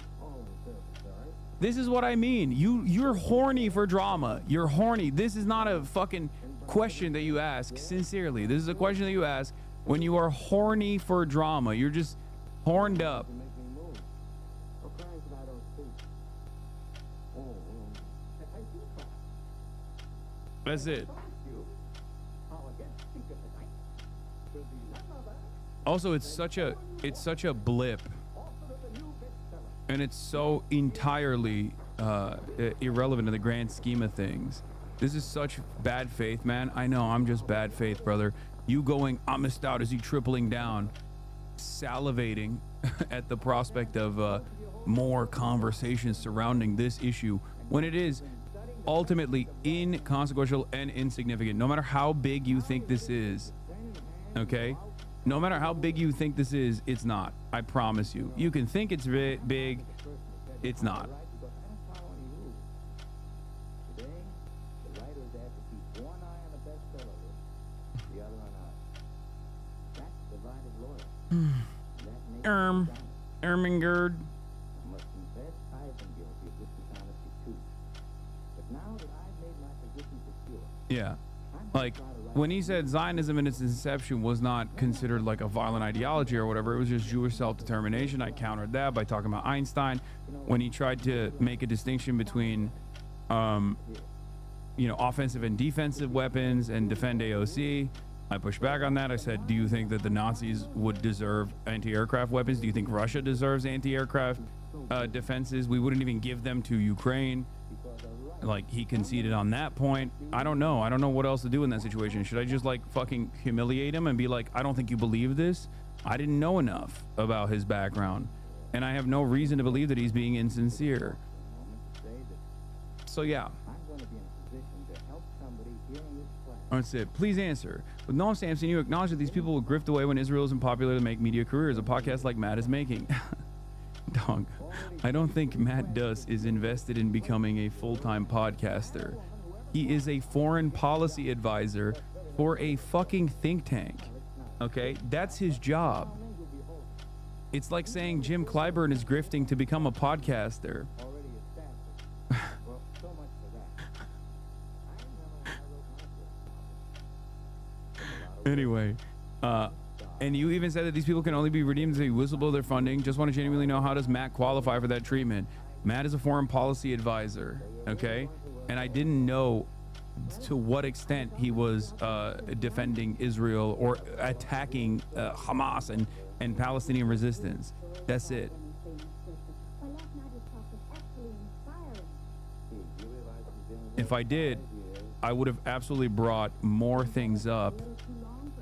This is what I mean. You're horny for drama. You're horny. This is not a fucking question that you ask sincerely. This is a question that you ask when you are horny for drama. You're just horned up. That's it. Also, it's such a blip, and it's so entirely irrelevant in the grand scheme of things. This is such bad faith, man. I know, I'm just bad faith, brother. You going, I missed out, is he tripling down, salivating at the prospect of more conversations surrounding this issue, when it is ultimately inconsequential and insignificant, no matter how big you think this is. Okay? No matter how big you think this is, it's not. I promise you. You can think it's big, it's not. Ermingerd. Yeah. Like, when he said Zionism in its inception was not considered like a violent ideology or whatever, it was just Jewish self-determination, I countered that by talking about Einstein. When he tried to make a distinction between, you know, offensive and defensive weapons and defend AOC, I pushed back on that. I said, do you think that the Nazis would deserve anti-aircraft weapons? Do you think Russia deserves anti-aircraft defenses? We wouldn't even give them to Ukraine. Like, he conceded on that point. I don't know. I don't know what else to do in that situation. Should I just like fucking humiliate him and be like, I don't think you believe this? I didn't know enough about his background, and I have no reason to believe that he's being insincere. So yeah. That's it. Please answer. With Noam Sampson, you acknowledge that these people will grift away when Israel isn't popular to make media careers. A podcast like Matt is making. Dog, I don't think Matt Duss is invested in becoming a full-time podcaster. He is a foreign policy advisor for a fucking think tank. Okay? That's his job. It's like saying Jim Clyburn is grifting to become a podcaster. Anyway, and you even said that these people can only be redeemed if they whistleblow their funding. Just want to genuinely know, how does Matt qualify for that treatment? Matt is a foreign policy advisor, okay? And I didn't know to what extent he was defending Israel or attacking Hamas and Palestinian resistance. That's it. If I did, I would have absolutely brought more things up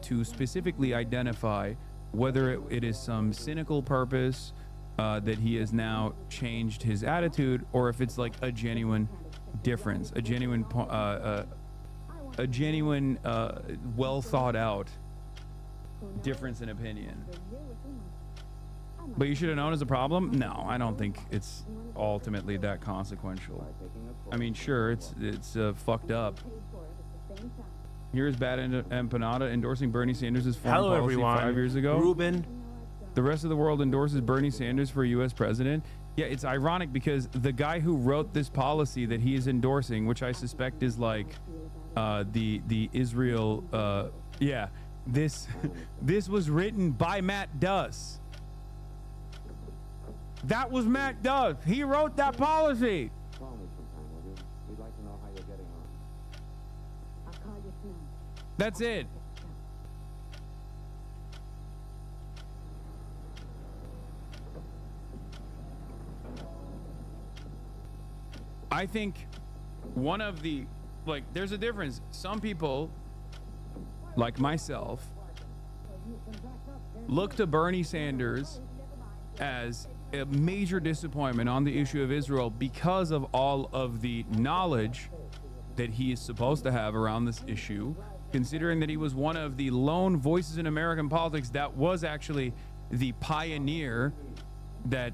to specifically identify whether it is some cynical purpose that he has now changed his attitude, or if it's like a genuine difference, a genuine well thought out difference in opinion. But you should have known as a problem? No, I don't think it's ultimately that consequential. I mean, sure, it's fucked up. Here's Bad Empanada endorsing Bernie Sanders' foreign Hello, policy everyone. 5 years ago. Ruben. The rest of the world endorses Bernie Sanders for U.S. president. Yeah, it's ironic because the guy who wrote this policy that he is endorsing, which I suspect is like the Israel, this was written by Matt Duss. That was Matt Duss. He wrote that policy. Call me sometime, will you? We'd like to know how you're getting on. I'll call you soon. That's it. I think one of the, like, there's a difference. Some people, like myself, look to Bernie Sanders as a major disappointment on the issue of Israel because of all of the knowledge that he is supposed to have around this issue, considering that he was one of the lone voices in American politics that was actually the pioneer that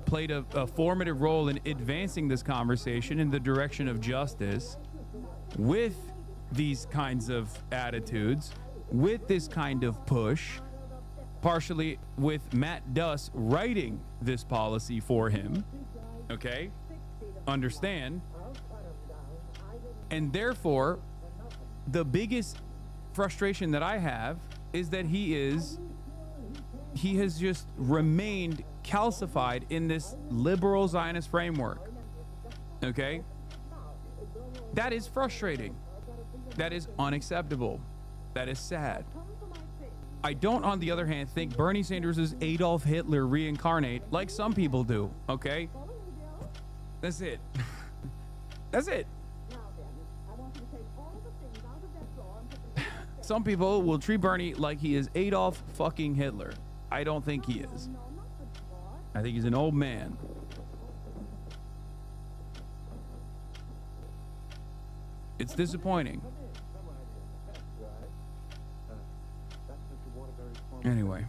played a formative role in advancing this conversation in the direction of justice with these kinds of attitudes, with this kind of push, partially with Matt Duss writing this policy for him. Okay? Understand? And therefore, the biggest frustration that I have is that he has just remained calcified in this liberal Zionist framework. Okay? That is frustrating. That is unacceptable. That is sad. I don't, on the other hand, think Bernie Sanders is Adolf Hitler reincarnate like some people do. Okay? That's it. That's it. Some people will treat Bernie like he is Adolf fucking Hitler. I don't think he is. I think he's an old man. It's disappointing. Anyway.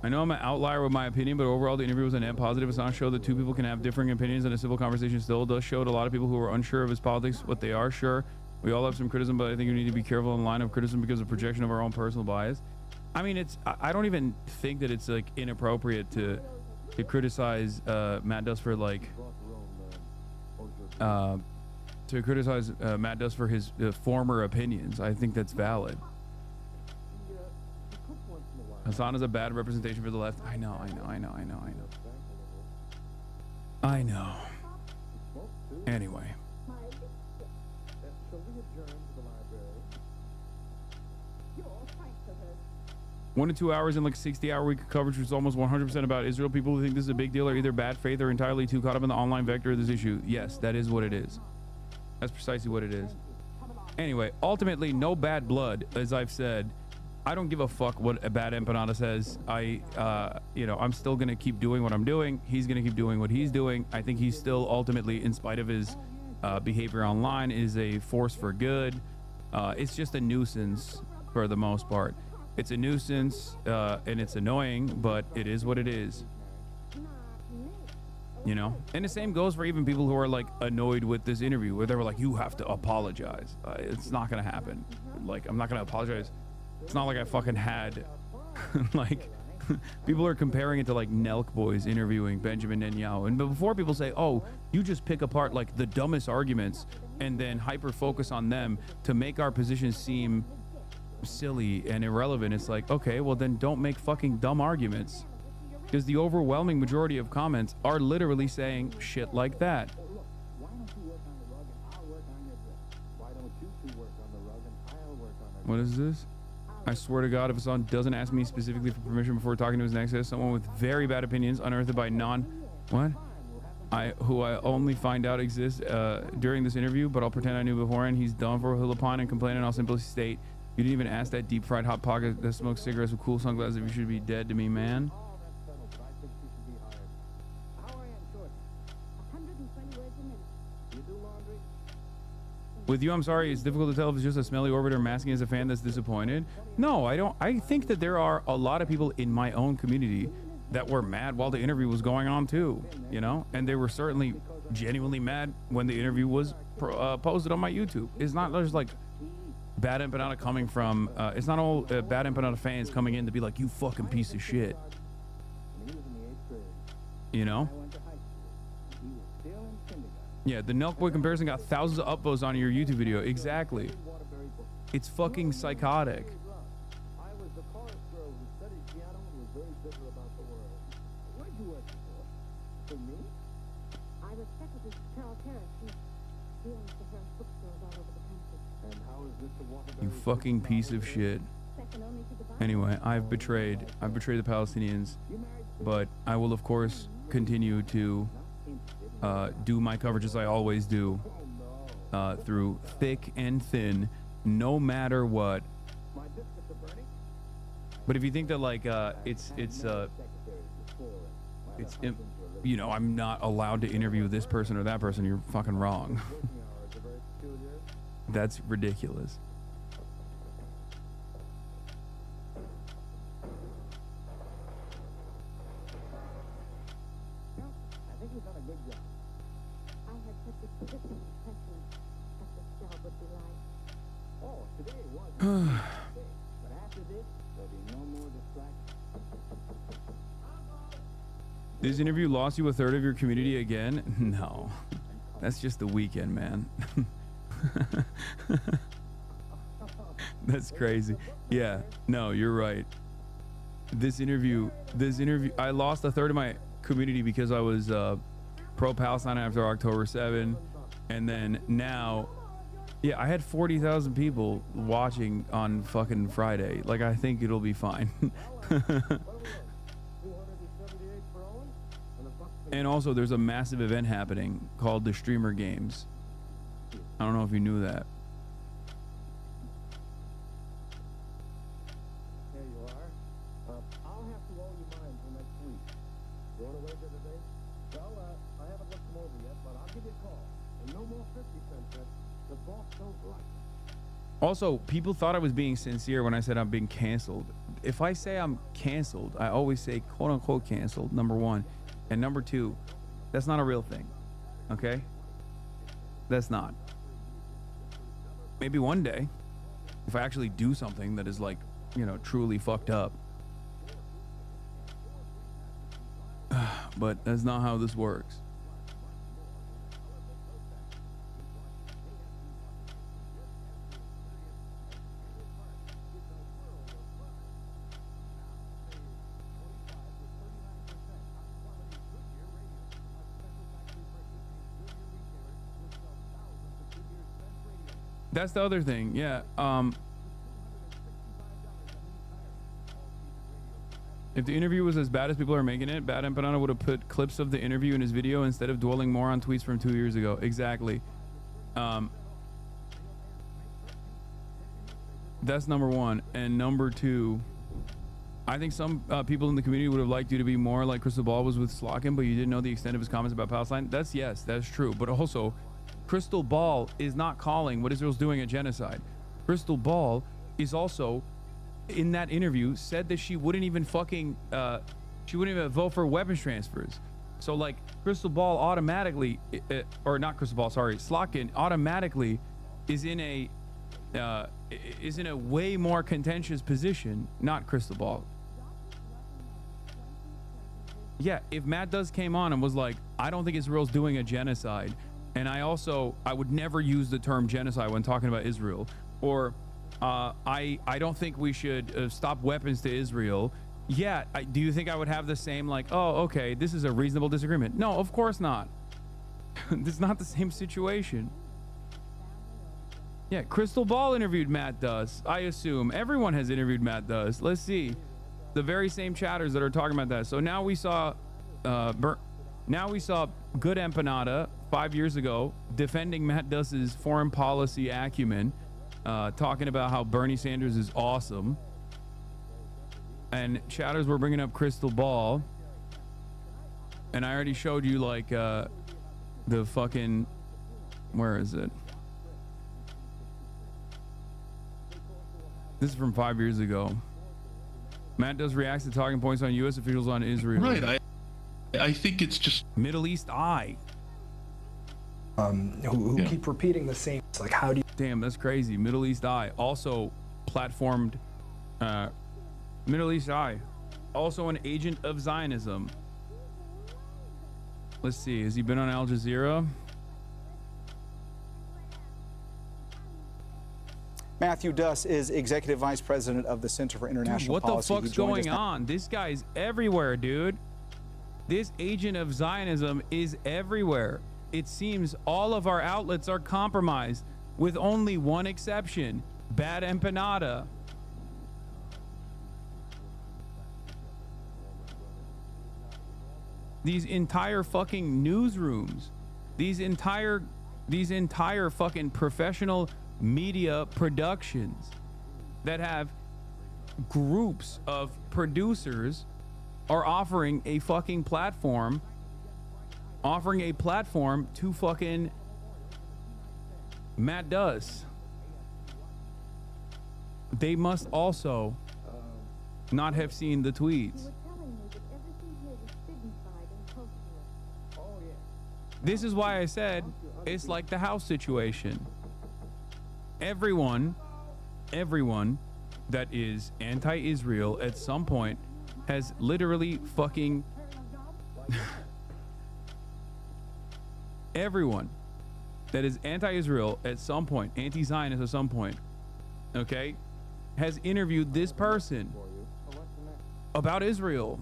I know I'm an outlier with my opinion, but overall the interview was a net positive. Hassan showed that two people can have differing opinions, and a civil conversation still does show a lot of people who are unsure of his politics, what they are. Sure, we all have some criticism, but I think we need to be careful in the line of criticism because of projection of our own personal bias. I mean, I don't even think that it's like inappropriate to criticize Matt Duss for like Matt Duss for his former opinions. I think that's valid. Hassan is a bad representation for the left. I know. Anyway. One to 2 hours in like 60-hour week of coverage, which is almost 100% about Israel. People who think this is a big deal are either bad faith or entirely too caught up in the online vector of this issue. Yes, that is what it is. That's precisely what it is. Anyway, ultimately, no bad blood, as I've said. I don't give a fuck what a bad empanada says. I'm still gonna keep doing what I'm doing. He's gonna keep doing what he's doing. I think he's still ultimately, in spite of his behavior online, is a force for good. It's just a nuisance for the most part. It's a nuisance and it's annoying, but it is what it is. You know, and the same goes for even people who are like annoyed with this interview, where they were like, "You have to apologize." It's not gonna happen. Like, I'm not gonna apologize. It's not like I fucking had like people are comparing it to like Nelk Boys interviewing Benjamin Netanyahu. And before people say, "Oh, you just pick apart like the dumbest arguments and then hyper focus on them to make our positions seem silly and irrelevant," it's like, okay, well then don't make fucking dumb arguments, because the overwhelming majority of comments are literally saying shit like that. What is this? I swear to God, if Hassan doesn't ask me specifically for permission before talking to his next guest, someone with very bad opinions unearthed by who I only find out exists during this interview, but I'll pretend I knew beforehand. He's done for. He'll opine and complain, and I'll simply state, you didn't even ask that deep fried hot pocket that smokes cigarettes with cool sunglasses if you should be dead to me, man. With you, I'm sorry, it's difficult to tell if it's just a smelly orbiter masking as a fan that's disappointed. No, I don't. I think that there are a lot of people in my own community that were mad while the interview was going on too, you know, and they were certainly genuinely mad when the interview was posted on my YouTube. It's not just like Bad Empanada coming from, it's not all Bad Empanada fans coming in to be like, you fucking piece of shit, you know? Yeah, the Nelk Boy comparison got thousands of upvotes on your YouTube video. Exactly. It's fucking psychotic. You fucking piece of shit. Anyway, I've betrayed the Palestinians, but I will of course continue to do my coverage as I always do, through thick and thin, no matter what. But if you think that like it's you know, I'm not allowed to interview this person or that person, you're fucking wrong. That's ridiculous. I think we've done a good job. I had such a specific impression what this job would be like. Oh, today was but after this, there'll be no more distractions. This interview lost you a third of your community again? No, that's just the weekend, man. That's crazy. Yeah, no, you're right. This interview, I lost a third of my community because I was pro-Palestine after October 7, and then now, yeah, I had 40,000 people watching on fucking Friday. Like, I think it'll be fine. And also, there's a massive event happening called the Streamer Games. I don't know if you knew that. There you are. I'll have to roll you mine for next week. You want to wager today? Well, I haven't looked them over yet, but I'll give you a call. And no more 50 cents, the boss don't like. Also, people thought I was being sincere when I said I'm being canceled. If I say I'm canceled, I always say quote unquote canceled, number one. And number two, that's not a real thing. Okay? That's not. Maybe one day, if I actually do something that is like, you know, truly fucked up. But that's not how this works. That's the other thing. Yeah. If the interview was as bad as people are making it, Bad Empanada would have put clips of the interview in his video instead of dwelling more on tweets from 2 years ago. Exactly. That's number one. And number two, I think some people in the community would have liked you to be more like Crystal Ball was with Slockin, but you didn't know the extent of his comments about Palestine. Yes, that's true. But also, Crystal Ball is not calling what Israel's doing a genocide. Crystal Ball is also, in that interview, said that she wouldn't even fucking, she wouldn't even vote for weapons transfers. So like Crystal Ball automatically, or not Crystal Ball, sorry, Slockin automatically is in a way more contentious position, not Crystal Ball. Yeah, if Matt Does came on and was like, I don't think Israel's doing a genocide, and I would never use the term genocide when talking about Israel, or I don't think we should stop weapons to Israel. Yeah, do you think I would have the same like, oh, okay, this is a reasonable disagreement? No, of course not. This is not the same situation. Yeah, Crystal Ball interviewed Matt Does. I assume everyone has interviewed Matt Does. Let's see, the very same chatters that are talking about that. So now we saw, Good Empanada 5 years ago defending Matt Does's foreign policy acumen, talking about how Bernie Sanders is awesome. And chatters were bringing up Crystal Ball. And I already showed you like the fucking, where is it? This is from 5 years ago. Matt does react to talking points on U.S. officials on Israel. Right. I think it's just Middle East eye. Who keep repeating the same. It's like, how do you? Damn, that's crazy. Middle East eye also platformed. Middle East eye, also an agent of Zionism. Let's see. Has he been on Al Jazeera? Matthew Duss is Executive Vice President of the Center for International Policy. What the fuck's going on? This guy's everywhere, dude. This agent of Zionism is everywhere. It seems all of our outlets are compromised, with only one exception: Bad Empanada. These entire fucking newsrooms, these entire fucking professional media productions that have groups of producers are offering a fucking platform, to fucking Matt Duss. They must also not have seen the tweets. This is why I said it's like the house situation. Everyone that is anti-Israel at some point has literally fucking everyone that is anti-Israel at some point, anti-Zionist at some point, okay, has interviewed this person about Israel.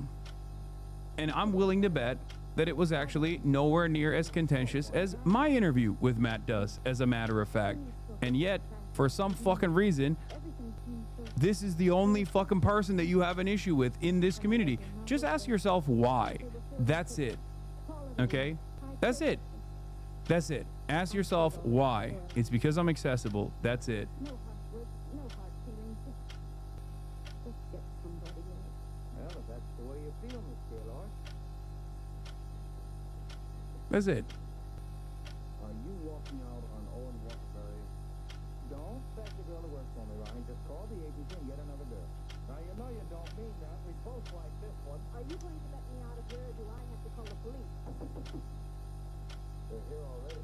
And I'm willing to bet that it was actually nowhere near as contentious as my interview with Matt Duss, as a matter of fact. And yet, for some fucking reason, this is the only fucking person that you have an issue with in this community. Just ask yourself why. That's it. Okay? That's it. That's it. Ask yourself why. It's because I'm accessible. That's it. That's it. Are you walking out on Owen Waterbury? Don't beg the girl to work for me, Ronnie. Just call the agency and get another girl. Now, you know you don't mean that. We both like this one. Are you going to let me out of here, or do I have to call the police? They're here already.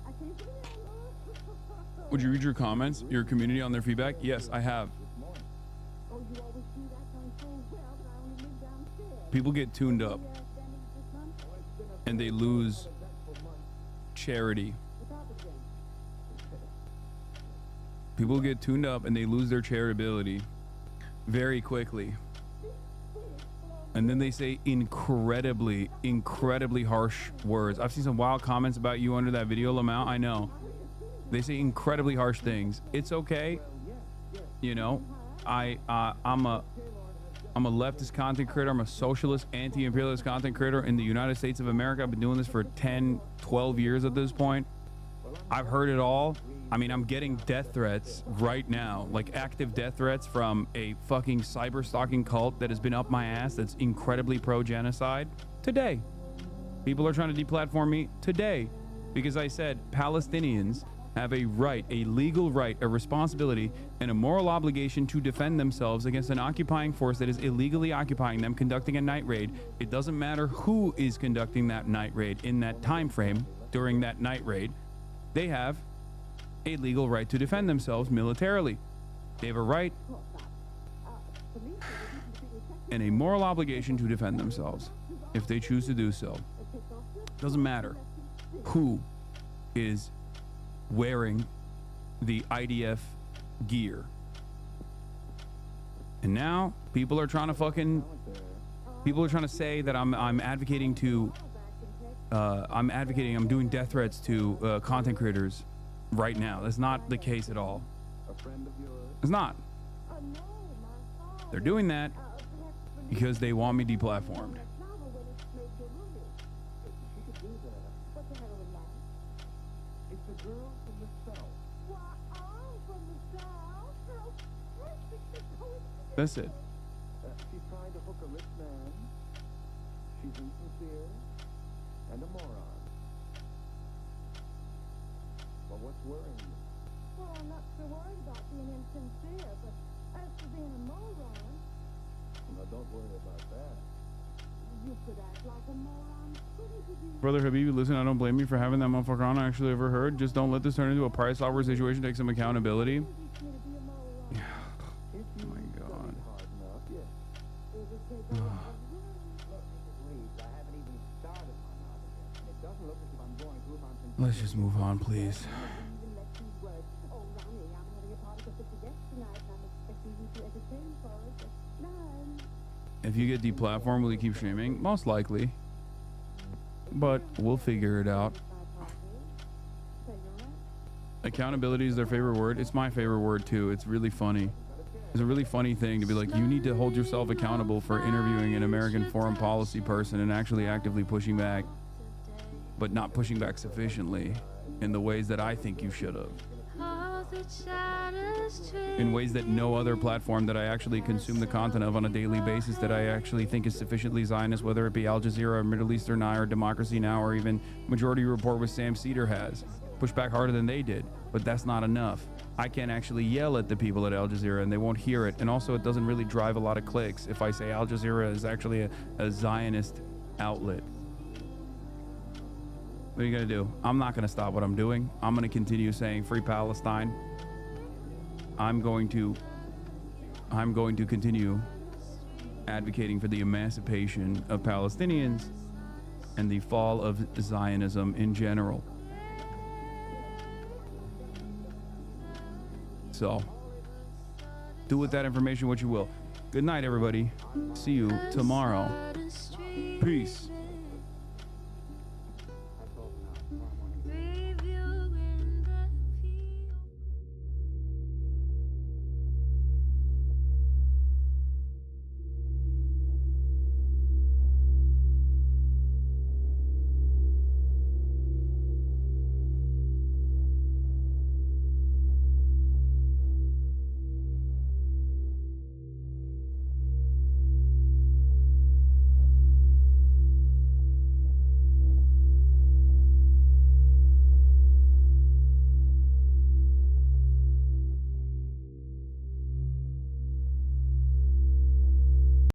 I can't do that. Would you read your comments, your community on their feedback? Yes, I have. Oh, you always do that, knowing full well that I only live downstairs. People get tuned up and they lose charity. People get tuned up and they lose their charitability very quickly. And then they say incredibly harsh words. I've seen some wild comments about you under that video, Lamau. I know. They say incredibly harsh things. It's okay. You know, I'm a leftist content creator. I'm a socialist, anti-imperialist content creator in the United States of America. I've been doing this for 10, 12 years at this point. I've heard it all. I mean, I'm getting death threats right now, like active death threats from a fucking cyber stalking cult that has been up my ass, that's incredibly pro-genocide. Today. People are trying to deplatform me today because I said Palestinians have a right, a legal right, a responsibility, and a moral obligation to defend themselves against an occupying force that is illegally occupying them, conducting a night raid. It doesn't matter who is conducting that night raid in that time frame during that night raid. They have a legal right to defend themselves militarily. They have a right and a moral obligation to defend themselves if they choose to do so. Doesn't matter who is wearing the IDF gear. And now people are trying to say that I'm advocating to I'm doing death threats to content creators right now. That's not the case at all. It's not. They're doing that because they want me deplatformed. That's it. She's trying to hook a rich man. She's insincere and a moron. But what's worrying you? Oh, I'm not so worried about being insincere, but as for being a moron, No, don't worry about that. you could act like a moron, couldn't you? Brother Habibi, listen, I don't blame you for having that motherfucker on. I actually overheard. Just don't let this turn into a price offer situation. Take some accountability. Oh my God. Let's just move on, please. If you get deplatformed, will you keep streaming? Most likely. But we'll figure it out. Accountability is their favorite word. It's my favorite word too. It's really funny. It's a really funny thing to be like, you need to hold yourself accountable for interviewing an American foreign policy person and actually actively pushing back, but not pushing back sufficiently in the ways that I think you should have. In ways that no other platform that I actually consume the content of on a daily basis that I actually think is sufficiently Zionist, whether it be Al Jazeera or Middle Eastern Eye or Democracy Now! Or even Majority Report with Sam Cedar has. Push back harder than they did, but that's not enough. I can't actually yell at the people at Al Jazeera and they won't hear it. And also it doesn't really drive a lot of clicks if I say Al Jazeera is actually a Zionist outlet. What are you gonna do? I'm not gonna stop what I'm doing. I'm gonna continue saying free Palestine. I'm going to continue advocating for the emancipation of Palestinians and the fall of Zionism in general. So, do with that information what you will. Good night, everybody. See you tomorrow. Peace.